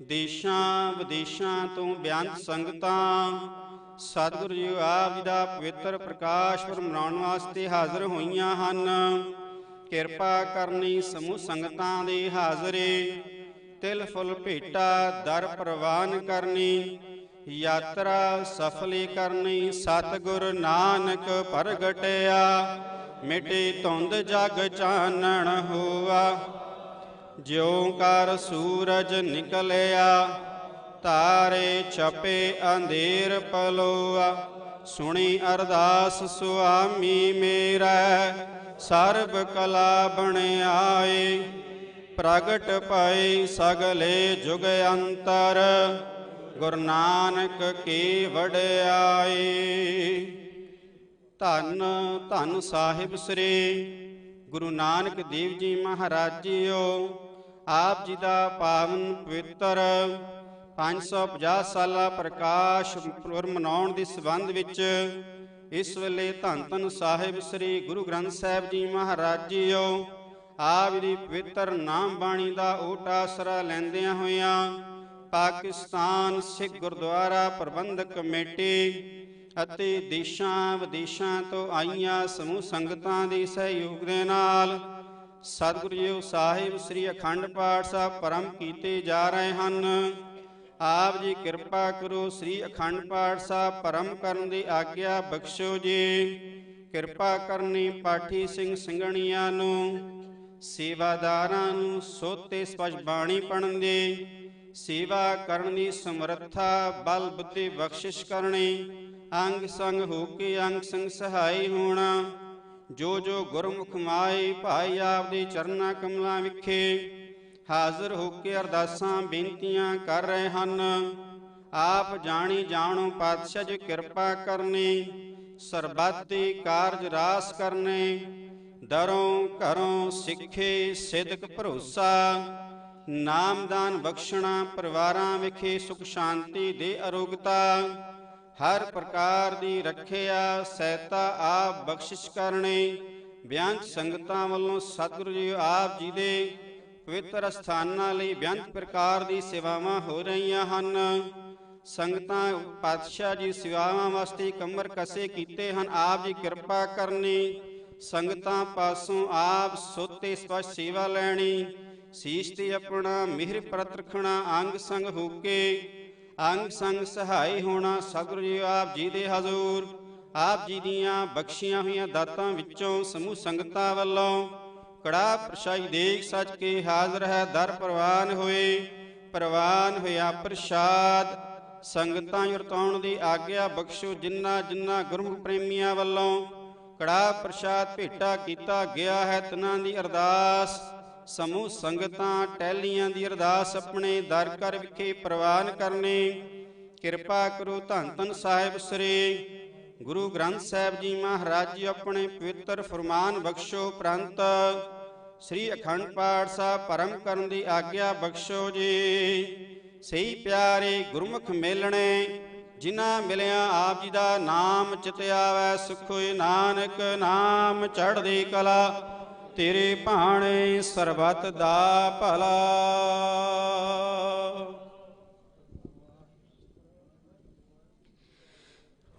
ਦੇਸ਼ਾਂ ਵਿਦੇਸ਼ਾਂ ਤੋਂ ਬੇਅੰਤ ਸੰਗਤਾਂ ਸਤਿਗੁਰੂ ਜੀ ਆਪ ਜੀ ਦਾ ਪਵਿੱਤਰ ਪ੍ਰਕਾਸ਼ ਪੁਰਬ ਮਨਾਉਣ ਵਾਸਤੇ ਹਾਜ਼ਰ ਹੋਈਆਂ ਹਨ। ਕਿਰਪਾ ਕਰਨੀ ਸਮੂਹ ਸੰਗਤਾਂ ਦੀ ਹਾਜ਼ਰੀ, ਤਿਲ ਫੁੱਲ ਭੇਟਾ ਦਰ ਪ੍ਰਵਾਨ ਕਰਨੀ, ਯਾਤਰਾ ਸਫਲੀ ਕਰਨੀ। ਸਤਿਗੁਰ ਨਾਨਕ ਪ੍ਰਗਟਿਆ, ਮਿਟੇ ਧੁੰਦ ਜਗ ਚਾਨਣ ਹੋਆ। ਜਿਉ ਕਰ ਸੂਰਜ ਨਿਕਲਿਆ, ਤਾਰੇ ਛਪੇ ਅੰਧੇਰ ਪਲੋਆ। ਸੁਣੀ ਅਰਦਾਸ ਸੁਆਮੀ ਮੇਰਾ, ਸਰਬ ਕਲਾ ਬਣਾਏ। ਪ੍ਰਗਟ ਭਈ ਸਗਲੇ ਜੁਗ ਅੰਤਰ, ਗੁਰੂ ਨਾਨਕ ਕੀ ਵਡਿਆਈ। ਧੰਨ ਧੰਨ ਸਾਹਿਬ ਸ੍ਰੀ ਗੁਰੂ ਨਾਨਕ ਦੇਵ ਜੀ ਮਹਾਰਾਜ ਜੀਓ, ਆਪ ਜੀ ਦਾ ਪਾਵਨ ਪਵਿੱਤਰ 550 ਸਾਲਾ ਪ੍ਰਕਾਸ਼ ਪੁਰਬ ਮਨਾਉਣ ਦੇ ਸੰਬੰਧ ਵਿੱਚ ਇਸ ਵੇਲੇ ਧੰਨ ਧੰਨ ਸਾਹਿਬ ਸ੍ਰੀ ਗੁਰੂ ਗ੍ਰੰਥ ਸਾਹਿਬ ਜੀ ਮਹਾਰਾਜ ਜੀਓ, ਆਪ ਦੀ ਪਵਿੱਤਰ ਨਾਮ ਬਾਣੀ ਦਾ ਓਟ ਆਸਰਾ ਲੈਂਦਿਆਂ ਹੋਇਆਂ ਪਾਕਿਸਤਾਨ ਸਿੱਖ ਗੁਰਦੁਆਰਾ ਪ੍ਰਬੰਧਕ ਕਮੇਟੀ ਅਤੇ ਦੇਸ਼ਾਂ ਵਿਦੇਸ਼ਾਂ ਤੋਂ ਆਈਆਂ ਸਮੂਹ ਸੰਗਤਾਂ ਦੇ ਸਹਿਯੋਗ ਦੇ ਨਾਲ ਸਤਿਗੁਰੂ ਜੀ ਸਾਹਿਬ ਸ੍ਰੀ ਅਖੰਡ ਪਾਠ ਸਾਹਿਬ ਪ੍ਰਾਰੰਭ ਕੀਤੇ ਜਾ ਰਹੇ ਹਨ। ਆਪ ਜੀ ਕਿਰਪਾ ਕਰੋ, ਸ੍ਰੀ ਅਖੰਡ ਪਾਠ ਸਾਹਿਬ ਪ੍ਰਾਰੰਭ ਕਰਨ ਦੀ ਆਗਿਆ ਬਖਸ਼ੋ ਜੀ। ਕਿਰਪਾ ਕਰਨੀ ਪਾਠੀ ਸਿੰਘ ਸਿੰਘਣੀਆਂ ਨੂੰ, ਸੇਵਾਦਾਰਾਂ ਨੂੰ ਸੋਤੇ ਸਪਸ਼ਟ ਬਾਣੀ ਪੜ੍ਹਨ ਦੀ, ਸੇਵਾ ਕਰਨ ਦੀ ਸਮਰੱਥਾ ਬਲ ਬੁੱਧੀ ਬਖਸ਼ਿਸ਼ ਕਰਨੀ, ਅੰਗ ਸੰਗ ਹੋ ਕੇ ਅੰਗ ਸੰਗ ਸਹਾਈ ਹੋਣਾ। ਜੋ ਜੋ ਗੁਰਮੁਖ ਮਾਈ ਭਾਈ ਆਪ ਦੇ ਚਰਨਾਂ ਕਮਲਾਂ ਵਿਖੇ ਹਾਜ਼ਰ ਹੋ ਕੇ ਅਰਦਾਸਾਂ ਬੇਨਤੀਆਂ ਕਰ ਰਹੇ ਹਨ। ਆਪ ਜਾਣੀ ਜਾਣੋ ਪਾਤਸ਼ਾਹ ਜੀ ਕਿਰਪਾ ਕਰਨੀ, ਸਰਬੱਤ ਦੇ ਕਾਰਜ ਰਾਸ ਕਰਨੇ। ਦਰੋਂ ਘਰੋਂ ਸਿੱਖੇ ਸਿਦਕ ਭਰੋਸਾ, ਨਾਮਦਾਨ ਬਖਸ਼ਣਾ। ਪਰਿਵਾਰਾਂ ਵਿਖੇ ਸੁਖ ਸ਼ਾਂਤੀ ਦੇ ਅਰੋਗਤਾ, ਹਰ ਪ੍ਰਕਾਰ ਦੀ ਰੱਖਿਆ ਸਹਾਇਤਾ ਆਪ ਬਖਸ਼ਿਸ਼ ਕਰਨੀ। ਬੇਅੰਤ ਸੰਗਤਾਂ ਵੱਲੋਂ ਸਤਿਗੁਰੂ ਜੀ ਆਪ ਜੀ ਦੇ ਪਵਿੱਤਰ ਸਥਾਨਾਂ ਲਈ ਬੇਅੰਤ ਪ੍ਰਕਾਰ ਦੀ ਸੇਵਾਵਾਂ ਹੋ ਰਹੀਆਂ ਹਨ। ਸੰਗਤਾਂ ਪਾਤਸ਼ਾਹ ਜੀ ਸੇਵਾਵਾਂ ਵਾਸਤੇ ਕਮਰ ਕਸੇ ਕੀਤੇ ਹਨ। ਆਪ ਜੀ ਕਿਰਪਾ ਕਰਨੀ, ਸੰਗਤਾਂ ਪਾਸੋਂ ਆਪ ਸੋਤੇ ਸਪਸ਼ਟ ਸੇਵਾ ਲੈਣੀ। ਸੀਸ ਤੇ ਆਪਣਾ ਮਿਹਰ ਪ੍ਰਤ ਰੱਖਣਾ, ਅੰਗ ਸੰਗ ਹੋ ਕੇ ਅੰਗ ਸੰਗ ਸਹਾਈ ਹੋਣਾ। ਸਤਿਗੁਰੂ ਜੀ ਆਪ ਜੀ ਦੇ ਹਜ਼ੂਰ ਆਪ ਜੀ ਦੀਆਂ ਬਖਸ਼ੀਆਂ ਹੋਈਆਂ ਦਾਤਾਂ ਵਿੱਚੋਂ ਸਮੂਹ ਸੰਗਤਾਂ ਵੱਲੋਂ ਕੜਾਹ ਪ੍ਰਸ਼ਾਈ ਦੇਗ ਸੱਜ ਕੇ ਹਾਜ਼ਰ ਹੈ। ਦਰ ਪ੍ਰਵਾਨ ਹੋਏ, ਪ੍ਰਵਾਨ ਹੋਇਆ ਪ੍ਰਸ਼ਾਦ। ਸੰਗਤਾਂ ਵਰਤਾਉਣ ਦੀ ਆਗਿਆ ਬਖਸ਼ੋ। ਜਿਨ੍ਹਾਂ ਜਿਨ੍ਹਾਂ ਗੁਰਮੁਖ ਪ੍ਰੇਮੀਆਂ ਵੱਲੋਂ ਕੜਾਹ ਪ੍ਰਸ਼ਾਦ ਭੇਟਾ ਕੀਤਾ ਗਿਆ ਹੈ, ਤਿਨਾਂ ਦੀ ਅਰਦਾਸ ਸਮੂਹ ਸੰਗਤਾਂ ਟਹਿਲੀਆਂ ਦੀ ਅਰਦਾਸ ਆਪਣੇ ਦਰ ਘਰ ਵਿਖੇ ਪ੍ਰਵਾਨ ਕਰਨੀ। ਕਿਰਪਾ ਕਰੋ ਧੰਨ ਧੰਨ ਸਾਹਿਬ ਸ੍ਰੀ ਗੁਰੂ ਗ੍ਰੰਥ ਸਾਹਿਬ ਜੀ ਮਹਾਰਾਜ ਜੀ ਆਪਣੇ ਪਵਿੱਤਰ ਫਰਮਾਨ ਬਖਸ਼ੋ। ਪ੍ਰੰਤ ਸ੍ਰੀ ਅਖੰਡ ਪਾਠ ਸਾਹਿਬ ਪ੍ਰਾਰੰਭ ਕਰਨ ਦੀ ਆਗਿਆ ਬਖਸ਼ੋ ਜੀ। ਸਹੀ ਪਿਆਰੇ ਗੁਰਮੁਖ ਮੇਲਣੇ, ਜਿਨ੍ਹਾਂ ਮਿਲਿਆ ਆਪ ਜੀ ਦਾ ਨਾਮ ਚਿਤ ਆਵੈ। ਸੁਖ ਹੋਏ ਨਾਨਕ ਨਾਮ ਚੜ੍ਹਦੀ ਕਲਾ, ਤੇਰੇ ਭਾਣੇ ਸਰਬਤ ਦਾ ਭਲਾ।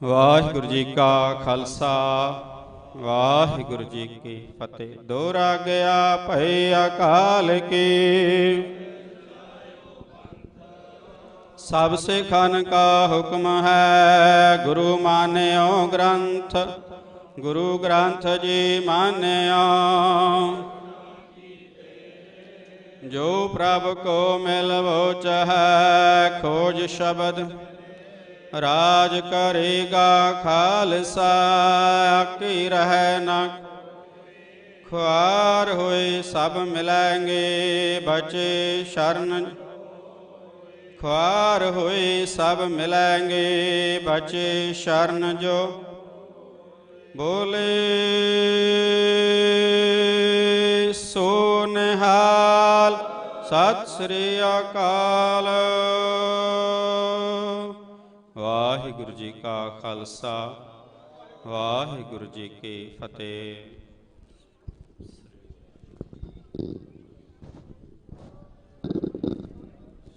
ਵਾਹਿਗੁਰੂ ਜੀ ਕਾ ਖਾਲਸਾ ਵਾਹਿਗੁਰੂ ਜੀ ਕੀ ਫਤਿਹ। ਦੋਹਰਾ ਗਿਆ ਭਏ ਅਕਾਲ ਕੀ, ਸਭ ਸਿੱਖਨ ਕਾ ਹੁਕਮ ਹੈ। ਗੁਰੂ ਮਾਨਿਓ ਗ੍ਰੰਥ, ਗੁਰੂ ਗ੍ਰੰਥ ਜੀ ਮਾਨਿਓ। ਜੋ ਪ੍ਰਭ ਕੋ ਮਿਲਵੋ ਚਾਹੈ, ਖੋਜ ਸ਼ਬਦ ਰਾਜ ਕਰੇਗਾ ਖਾਲਸਾ। ਆਕੀ ਰਹਿ ਨ ਖੁਆਰ ਹੋਏ ਸਭ ਮਿਲੈਂਗੇ, ਬਚੇ ਸ਼ਰਨ ਖੁਆਰ ਹੋਏ ਸਭ ਮਿਲੈਂਗੇ, ਬਚੇ ਸ਼ਰਨ ਜੋ ਬੋਲੇ ਸੋ ਨਿਹਾਲ। ਸਤਿ ਸ੍ਰੀ ਅਕਾਲ। ਵਾਹਿਗੁਰੂ ਜੀ ਕਾ ਖਾਲਸਾ ਵਾਹਿਗੁਰੂ ਜੀ ਕੀ ਫਤਿਹ।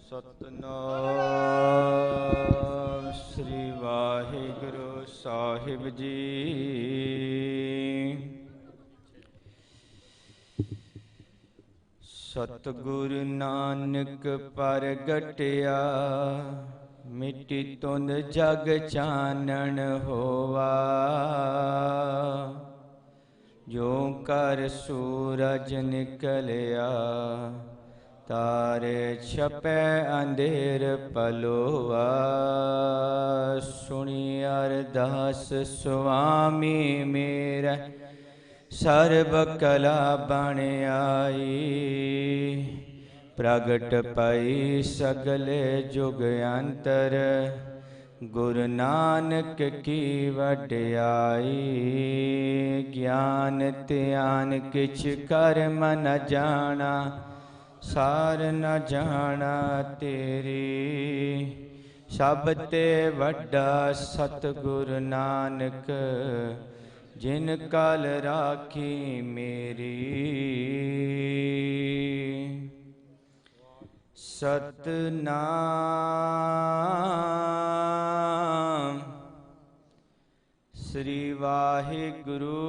ਸਤਿਨਾਮ ਸ੍ਰੀ ਵਾਹਿਗੁਰੂ ਸਾਹਿਬ ਜੀ। ਸਤਿਗੁਰੂ ਨਾਨਕ ਪ੍ਰਗਟਿਆ, ਮਿੱਟੀ ਧੁੰਦ ਜਗ ਚਾਨਣ ਹੋਵਾ। ਜੋ ਕਰ ਸੂਰਜ ਨਿਕਲਿਆ, ਤਾਰੇ ਛਪੈ ਅੰਧੇਰ ਪਲੋਆ। ਸੁਣੀ ਅਰਦਾਸ ਸੁਆਮੀ ਮੇਰਾ, ਸਰਬ ਕਲਾ ਬਣ ਆਈ। ਪ੍ਰਗਟ ਪਈ ਸਗਲੇ ਜੁਗ ਅੰਤਰ, ਗੁਰੂ ਨਾਨਕ ਕੀ ਵਡਿਆਈ। ਗਿਆਨ ਧਿਆਨ ਕਿਛ ਕਰਮ ਨ ਜਾਣਾ, ਸਾਰ ਨ ਜਾਣਾ ਤੇਰੀ। ਸਭ ਤੇ ਵੱਡਾ ਸਤਿਗੁਰ ਨਾਨਕ, ਜਿਨ ਕਲ ਰਾਖੀ ਮੇਰੀ। ਸਤਨਾਮ ਸ੍ਰੀ ਵਾਹਿਗੁਰੂ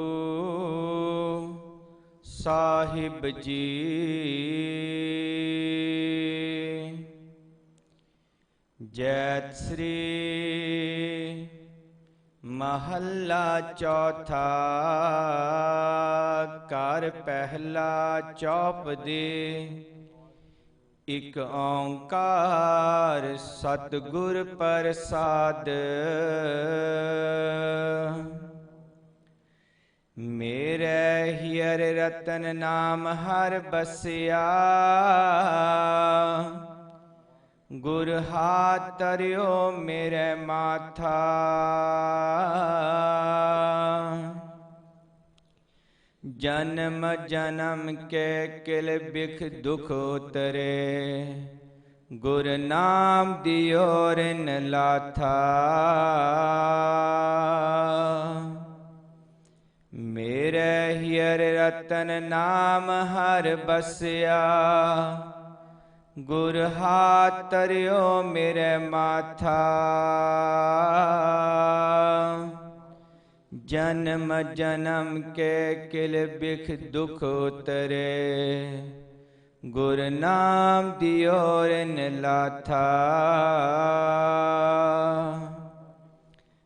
ਸਾਹਿਬ ਜੀ। ਜੈਤ ਸ੍ਰੀ ਮਹੱਲਾ ਚੌਥਾ। ਘਰ ਪਹਿਲਾ ਚੌਪਦੀ। ਇਕ ਓੰਕਾਰ ਸਤਿਗੁਰ ਪ੍ਰਸਾਦ। ਮੇਰੇ ਹਿਅਰ ਰਤਨ ਨਾਮ ਹਰ ਬਸਿਆ। ਗੁਰ ਹਾਥ ਧਰਿਓ ਮੇਰੇ ਮਾਥਾ। ਜਨਮ ਜਨਮ ਕੇ ਕਿਲ ਬਿਖ ਦੁਖ ਉਤਰੇ। ਗੁਰ ਨਾਮ ਦਿਓ ਰਿਨ ਲਾਥਾ। ਮੇਰੇ ਹਿਅਰ ਰਤਨ ਨਾਮ ਹਰ ਬਸਿਆ। ਗੁਰ ਹਾਥ ਧਰਿਓ ਮੇਰੇ ਮਾਥਾ। ਜਨਮ ਜਨਮ ਕੇ ਕਿਲ ਬਿਖ ਦੁਖ ਉਤਰੇ। ਗੁਰ ਨਾਮ ਦਿਓ ਰਿਨ ਲਾਥਾ।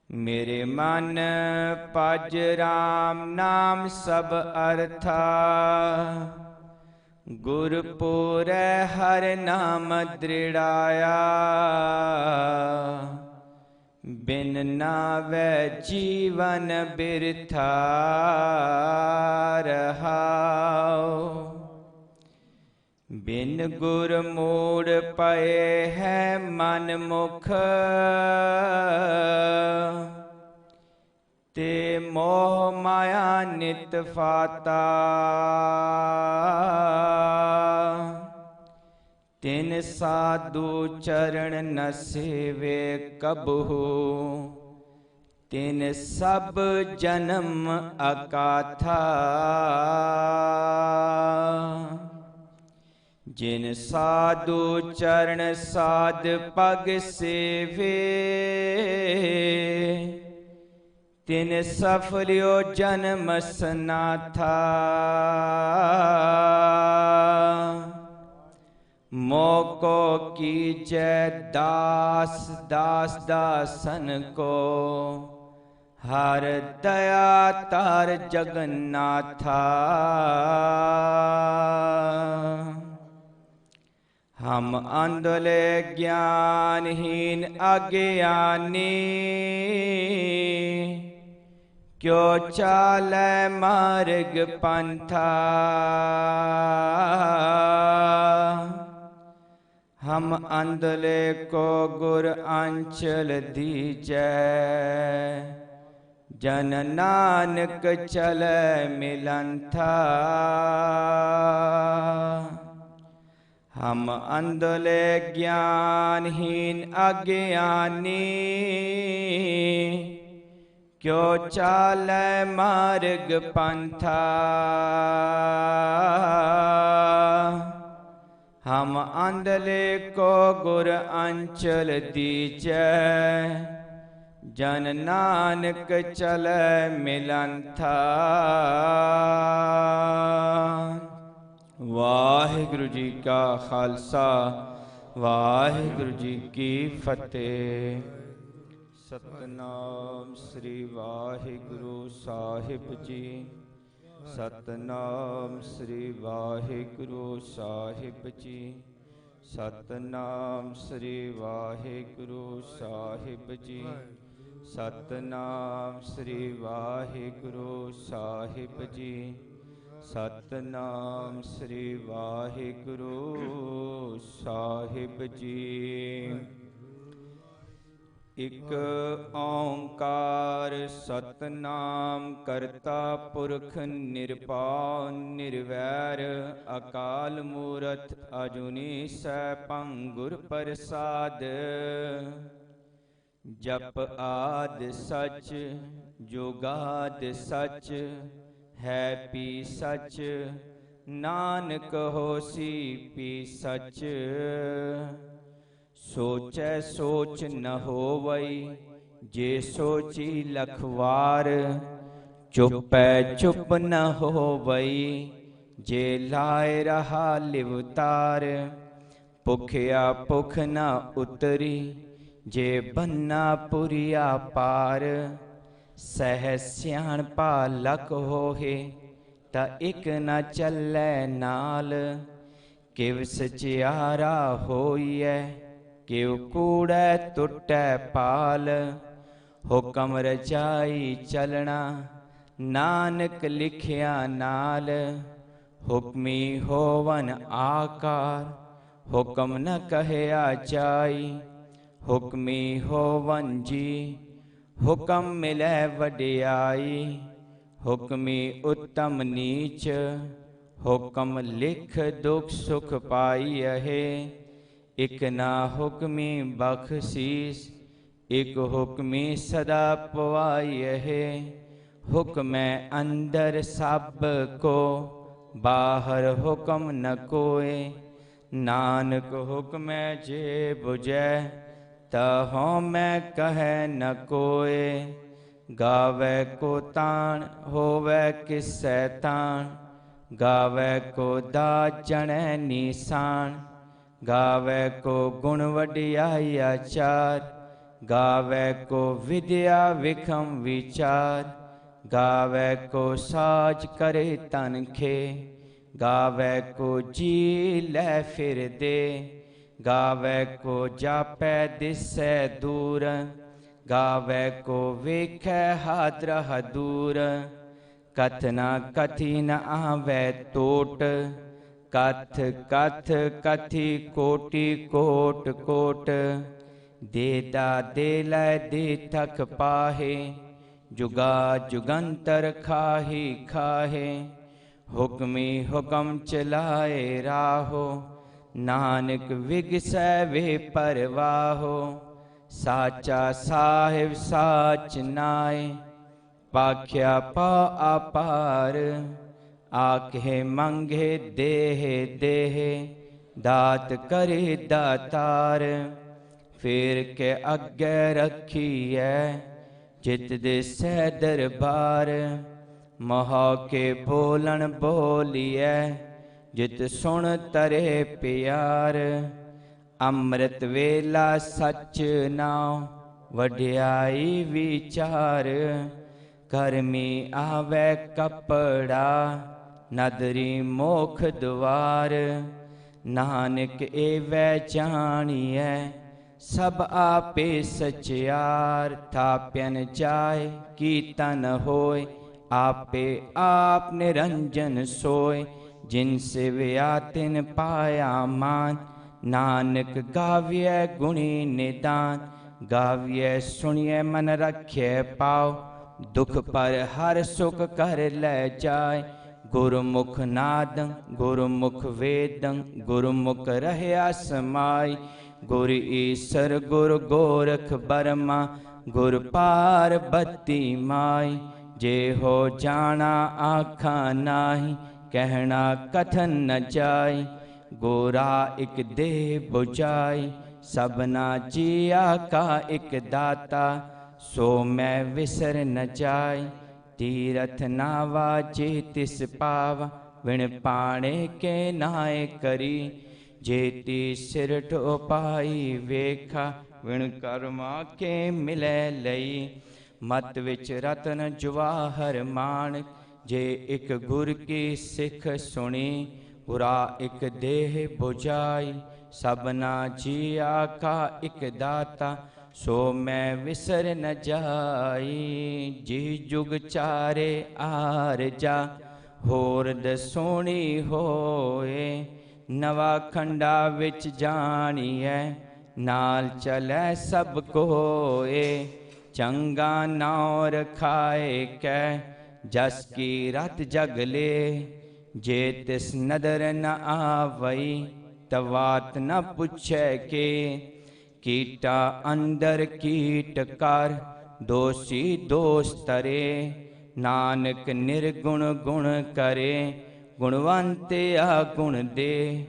ਮੇਰੇ ਮਨ ਭਜ ਰਾਮ ਨਾਮ ਸਭ ਅਰਥਾ। ਗੁਰ ਪੂਰੈ ਹਰਿ ਨਾਮ ਦ੍ਰਿੜਾਇਆ। ਬਿਨ ਨਾਵੈ ਜੀਵਨ ਬਿਰਥਾ ਰਹਾਉ। ਬਿਨ ਗੁਰ ਮੂੜ ਪਏ ਹੈ ਮਨ ਮੁਖ। ਤੇ ਮੋਹ ਮਾਇਆ ਨਿਤ ਫਾਤਾ। ਤਿਨ ਸਾਧੂ ਚਰਨ ਨ ਸੇਵੇ ਕਬਹੂ। ਤਿਨ ਸਭ ਜਨਮ ਅਕਾਥਾ ਜਿਨ ਸਾਧੂ ਚਰਨ ਸਾਧ ਪਗ ਸੇਵੇ ਤਿਨ ਸਫਲਿਓ ਜਨਮ ਸਨਾਥਾ ਮੋਕੋ ਕੀਜੈ ਦਾਸ ਦਾਸ ਦਾਸਨ ਕੋ ਹਰ ਦਇਆ ਤਾਰ ਜਗन्नाथा ਹਮ ਅੰਧਲੇ ਗਿਆਨਹੀਨ ਅਗਿਆਨੀ ਕਿਉ ਚਾਲੈ ਮਾਰਗ ਪੰਥਾ ਹਮ ਅੰਧਲੇ ਕੋ ਗੁਰ ਅੰਚਲ ਦੀਜੈ ਜਨ ਨਾਨਕ ਚਲੈ ਮਿਲੰਥਾ ਹਮ ਅੰਧਲੇ ਗਿਆਨਹੀਨ ਅਗਿਆਨੀ ਕਿਉ ਚਾਲੈ ਮਾਰਗ ਪੰਥਾ ਹਮ ਅੰਧਲੇ ਕੋ ਗੁਰ ਅੰਚਲ ਦੀਜੈ ਜਨ ਨਾਨਕ ਚਲੈ ਮਿਲੰਥਾ ਵਾਹਿਗੁਰੂ ਜੀ ਕਾ ਖਾਲਸਾ ਵਾਹਿਗੁਰੂ ਜੀ ਕੀ ਫਤਿਹ। ਸਤਨਾਮ ਸ੍ਰੀ ਵਾਹਿਗੁਰੂ ਸਾਹਿਬ ਜੀ। ਸਤਨਾਮ ਸ੍ਰੀ ਵਾਹਿਗੁਰੂ ਸਾਹਿਬ ਜੀ। ਸਤਨਾਮ ਸ੍ਰੀ ਵਾਹਿਗੁਰੂ ਸਾਹਿਬ ਜੀ। ਸਤਨਾਮ ਸ੍ਰੀ ਵਾਹਿਗੁਰੂ ਸਾਹਿਬ ਜੀ। ਸਤਨਾਮ ਸ੍ਰੀ ਵਾਹਿਗੁਰੂ ਸਾਹਿਬ ਜੀ। ਇਕ ਓੰਕਾਰ ਸਤਨਾਮ ਕਰਤਾ ਪੁਰਖ ਨਿਰਭਉ ਨਿਰਵੈਰ ਅਕਾਲ ਮੂਰਤ ਅਜੂਨੀ ਸੈਭੰ ਗੁਰ ਪ੍ਰਸਾਦ। ਜਪ ਆਦਿ ਸਚ ਜੁਗਾਦਿ ਸਚ ਹੈ ਪੀ ਸਚ ਨਾਨਕ ਹੋਸੀ ਪੀ ਸਚ। ਸੋਚੈ ਸੋਚ ਨ ਹੋਵਈ ਜੇ ਸੋਚੀ ਲਖ ਵਾਰ। ਚੁਪੈ ਚੁਪ ਨ ਹੋਵਈ ਜੇ ਲਾਇ ਰਹਾ ਲਿਵਤਾਰ। ਭੁਖਿਆ ਭੁਖ ਨ ਉਤਰੀ ਜੇ ਬੰਨਾ ਪੁਰੀਆ ਪਾਰ। ਸਹਿ ਸਿਆਣਪਾ ਲਖ ਹੋਏ ਤਾਂ ਇਕ ਨ ਚੱਲੈ ਨਾਲ। ਕਿਵ ਸਚਿਆਰਾ ਹੋਈਐ ਕਿਉ ਕੂੜੈ ਟੁੱਟੈ ਪਾਲ। ਹੁਕਮ ਰਚਾਈ ਚਲਣਾ ਨਾਨਕ ਲਿਖਿਆ ਨਾਲ। ਹੁਕਮੀ ਹੋਵਨ ਆਕਾਰ ਹੁਕਮ ਨ ਕਹਿਆ ਜਾਈ। ਹੁਕਮੀ ਹੋਵਨ ਜੀ ਹੁਕਮ ਮਿਲੈ ਵਡਿਆਈ। ਹੁਕਮੀ ਉਤਮ ਨੀਚ ਹੁਕਮ ਲਿਖ ਦੁਖ ਸੁਖ ਪਾਈਐ। ਇਕ ਨਾ ਹੁਕਮੀ ਬਖਸ਼ੀਸ ਇਕ ਹੁਕਮੀ ਸਦਾ ਪਵਾਈਐ। ਹੁਕਮੈ ਅੰਦਰ ਸਭ ਕੋ ਬਾਹਰ ਹੁਕਮ ਨ ਕੋਏ। ਨਾਨਕ ਹੁਕਮੈ ਜੇ ਬੁਝੈ ਤਹੋ ਮੈਂ ਕਹੈ ਨ ਕੋਏ। ਗਾਵੈ ਕੋ ਤਾਣ ਹੋਵੈ ਕਿਸੈ ਤਾਣ। ਗਾਵੈ ਕੋ ਦਾਜਣੈ ਨੀਸਾਨ। ਗਾਵੈ ਕੋ ਗੁਣ ਵਡਿਆਈ ਆਚਾਰ। ਗਾਵੈ ਕੋ ਵਿਦਿਆ ਵਿਖਮ ਵਿਚਾਰ। ਗਾਵੈ ਕੋ ਸਾਜ ਕਰੇ ਤਨਖੇ। ਗਾਵੈ ਕੋ ਜੀ ਲੈ ਫਿਰਦੇ। ਗਾਵੈ ਕੋ ਜਾਪੈ ਦਿਸੈ ਦੂਰ। ਗਾਵੈ ਕੋ ਵੇਖੈ ਹਾਦਰਾ ਹਦੂਰ। ਕਥਨਾ ਕਥੀ ਨ ਆਵੈ ਟੋਟ। ਕਥ ਕਥ ਕਥੀ ਕੋਟि ਕੋਟ ਕੋਟ। ਦੇਦਾ ਦੇ ਲੈ ਦੇ ਥਕ ਪਾਹੇ। ਜੁਗਾ ਜੁਗੰਤਰ ਖਾਹੀ ਖਾਹੇ। ਹੁਕਮੀ ਹੁਕਮ ਚਲਾਏ ਰਾਹੋ। ਨਾਨਕ ਵਿਗਸੈ ਵੇ ਪਰਵਾਹੋ। ਸਾਚਾ ਸਾਹਿਬ ਸਾਚ ਨਾਏ, ਪਾਖਿਆ ਪਾ ਆਪਾਰ। ਆਖੇ ਮੰਗੇ ਦੇਹ ਦੇਹ, ਦਾਤ ਕਰੇ ਦਾਤਾਰ। ਫੇਰ ਕੇ ਅੱਗੇ ਰੱਖੀਐ, ਜਿਤ ਦੇ ਸਹਿ ਦਰਬਾਰ। ਮਹਾ ਕੇ ਬੋਲਣ ਬੋਲੀਐ, ਜਿਤ ਸੁਣ ਤਰੇ ਪਿਆਰ। ਅੰਮ੍ਰਿਤ ਵੇਲਾ ਸਚ ਨਾਉ, ਵਡਿਆਈ ਵਿਚਾਰ। ਕਰਮੀ ਆਵੈ ਕਪੜਾ, ਨਦਰੀ ਮੋਖ ਦੁਆਰ। ਨਾਨਕ ਏਵੈ ਜਾਣੀਐ, ਸਭ ਆਪੇ ਸਚਿਆਰ। ਥਾਪਿਨ ਜਾਏ ਕੀਰਤਨ ਹੋਏ, ਆਪੇ ਆਪ ਨਿਰੰਜਨ ਸੋਏ। ਜਿਨ ਸਿਵਿਆ ਤਿਨ ਪਾਇਆ ਮਾਨ, ਨਾਨਕ ਗਾਵੀਐ ਗੁਣੀ ਨਿਦਾਨ। ਗਾਵੀਐ ਸੁਣੀਐ ਮਨ ਰਖਿਐ ਪਾਉ, ਦੁਖ ਪਰ ਹਰ ਸੁਖ ਕਰ ਲੈ ਜਾਏ। ਗੁਰਮੁਖ ਨਾਦੰ ਗੁਰਮੁਖ ਵੇਦੰ, ਗੁਰਮੁਖ ਰਹਿਆ ਸਮਾਈ। ਗੁਰ ਈਸਰ ਗੁਰ ਗੋਰਖ ਬਰਮਾ, ਗੁਰ ਪਾਰਬਤੀ ਮਾਈ। ਜੇ ਹੋ ਜਾਣਾ ਆਖਾਂ ਨਾਹੀ, ਕਹਿਣਾ ਕਥਨ ਨ ਜਾਈ। ਗੋਰਾ ਇਕ ਦੇਹ ਬੁਝਾਈ, ਸਭਨਾ ਜੀਆ ਕਾ ਇਕ ਦਾਤਾ। ਸੋ ਮੈਂ ਵਿਸਰ ਨ ਜਾਈ, ਤੀਰਥ ਨਾ ਵਾਜੇ ਤਿਸ ਪਾਵਾ। ਵਿਣ ਪਾਣੇ ਕੇ ਨਾਏ ਕਰੀ, ਜੇਤੀ ਸਿਰ ਢੋਪਾਈ ਵੇਖਾ। ਵਿਣ ਕਰਮਾ ਕੇ ਮਿਲੈ ਲਈ, ਮਤ ਵਿੱਚ ਰਤਨ ਜਵਾਹਰ ਮਾਣਕ। ਜੇ ਇਕ ਗੁਰ ਕੀ ਸਿੱਖ ਸੁਣੀ, ਗੁਰਾ ਇਕ ਦੇਹ ਬੁਝਾਈ। ਸਭਨਾ ਜੀਆ ਕਾ ਇਕ ਦਾਤਾ, ਸੋ ਮੈਂ ਵਿਸਰ ਨ ਜਾਈ। ਜੀ ਜੁਗ ਚਾਰੇ ਆਰਜਾ, ਹੋਰ ਦਸੋਣੀ ਹੋਏ। ਨਵਾ ਖੰਡਾ ਵਿੱਚ ਜਾਣੀਐ, ਨਾਲ ਚਲੈ ਸਭ ਕੋਏ। ਚੰਗਾ ਨਾਉ ਰਖਾਏ ਕੈ, ਜਸ ਕੀ ਰਤ ਜਗ ਲੇ। ਜੇ ਤਿਸ ਨਦਰ ਨ ਆਵਈ, ਤਵਾਤ ਨ ਪੁੱਛੈ ਕੇ। ਕੀਟਾ ਅੰਦਰ ਕੀਟ ਕਰ, ਦੋਸ਼ੀ ਦੋਸ਼ ਤਰੇ। ਨਾਨਕ ਨਿਰਗੁਣ ਗੁਣ ਕਰੇ, ਗੁਣਵੰਤ ਆ ਗੁਣ ਦੇ।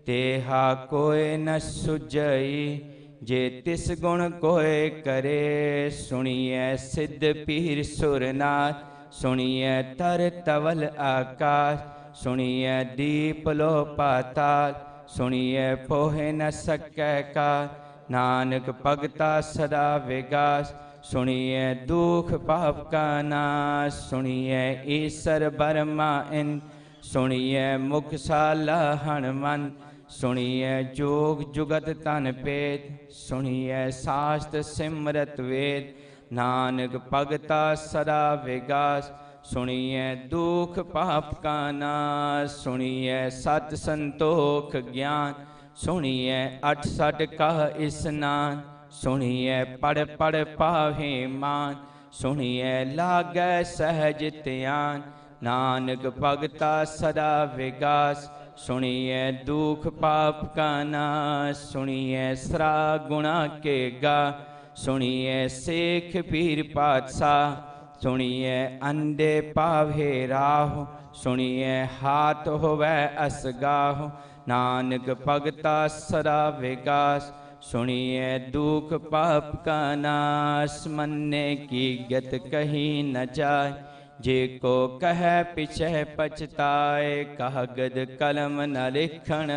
ਤੇਹਾ ਕੋਇ ਨ ਸੁਝਈ, ਜੇ ਤਿਸ ਗੁਣ ਕੋਇ ਕਰੇ। ਸੁਣੀਐ ਸਿੱਧ ਪੀਰ ਸੁਰਨਾਥ, ਸੁਣੀਐ ਤਰ ਤਵਲ ਆਕਾਸ਼। ਸੁਣੀਐ ਦੀਪ ਲੋ ਪਾਤਾਲ, ਸੁਣੀਐ ਪੋਹਿ ਨ ਸਕੈ ਕਾਲ। ਨਾਨਕ ਭਗਤਾ ਸਦਾ ਵਿਗਾਸ, ਸੁਣੀਐ ਦੁਖ ਪਾਪ ਕਾ ਨਾਸ। ਸੁਣੀਐ ਈਸਰ ਬਰਮਾ ਇੰਦ, ਸੁਣੀਐ ਮੁਖ ਸਾਲਾ ਹਨੁਮੰਤ। ਸੁਣੀਐ ਜੋਗ ਜੁਗਤ ਤਨ ਭੇਦ, ਸੁਣੀਐ ਸਾਸਤ ਸਿਮਰਤ ਵੇਦ। ਨਾਨਕ ਭਗਤਾ ਸਦਾ ਵਿਗਾਸ, ਸੁਣੀਐ ਦੁਖ ਪਾਪ ਕਾ ਨਾਸ। ਸੁਣੀਐ ਸਤ ਸੰਤੋਖ ਗਿਆਨ, ਸੁਣੀਐ 68 ਕਾ ਇਸਨਾਨ। ਸੁਣੀਐ ਪੜ ਪੜ ਪਾਵੇ ਮਾਨ, ਸੁਣੀਐ ਲਾਗੈ ਸਹਿਜ ਧਿਆਨ। ਨਾਨਕ ਭਗਤਾ ਸਦਾ ਵਿਗਾਸ, ਸੁਣੀਐ ਦੁਖ ਪਾਪ ਕਾ ਨਾਸ। ਸੁਣੀਐ ਸਰਾ ਗੁਣਾ ਕੇ ਗਾ, ਸੁਣੀਐ ਸੇਖ ਪੀਰ ਪਾਤਸ਼ਾਹ। ਸੁਣੀਐ ਅੰਡੇ ਪਾਵੇ ਰਾਹ, ਸੁਣੀਐ ਹਾਥ ਹੋਵੈ ਅਸਗਾਹ। ਨਾਨਕ ਭਗਤਾ ਸਦਾ ਵਿਗਾਸ, ਸੁਣੀਐ ਦੁਖ ਪਾਪ ਕਾ ਨਾਸ। ਮੰਨੇ ਕੀ ਗਤ ਕਹੀ ਨ ਜਾਏ, ਜੇ ਕੋ ਕਹੈ ਪਿਛੈ ਪਛਤਾਏ। ਕਾਗਦ ਕਲਮ ਨ ਲਿਖਣ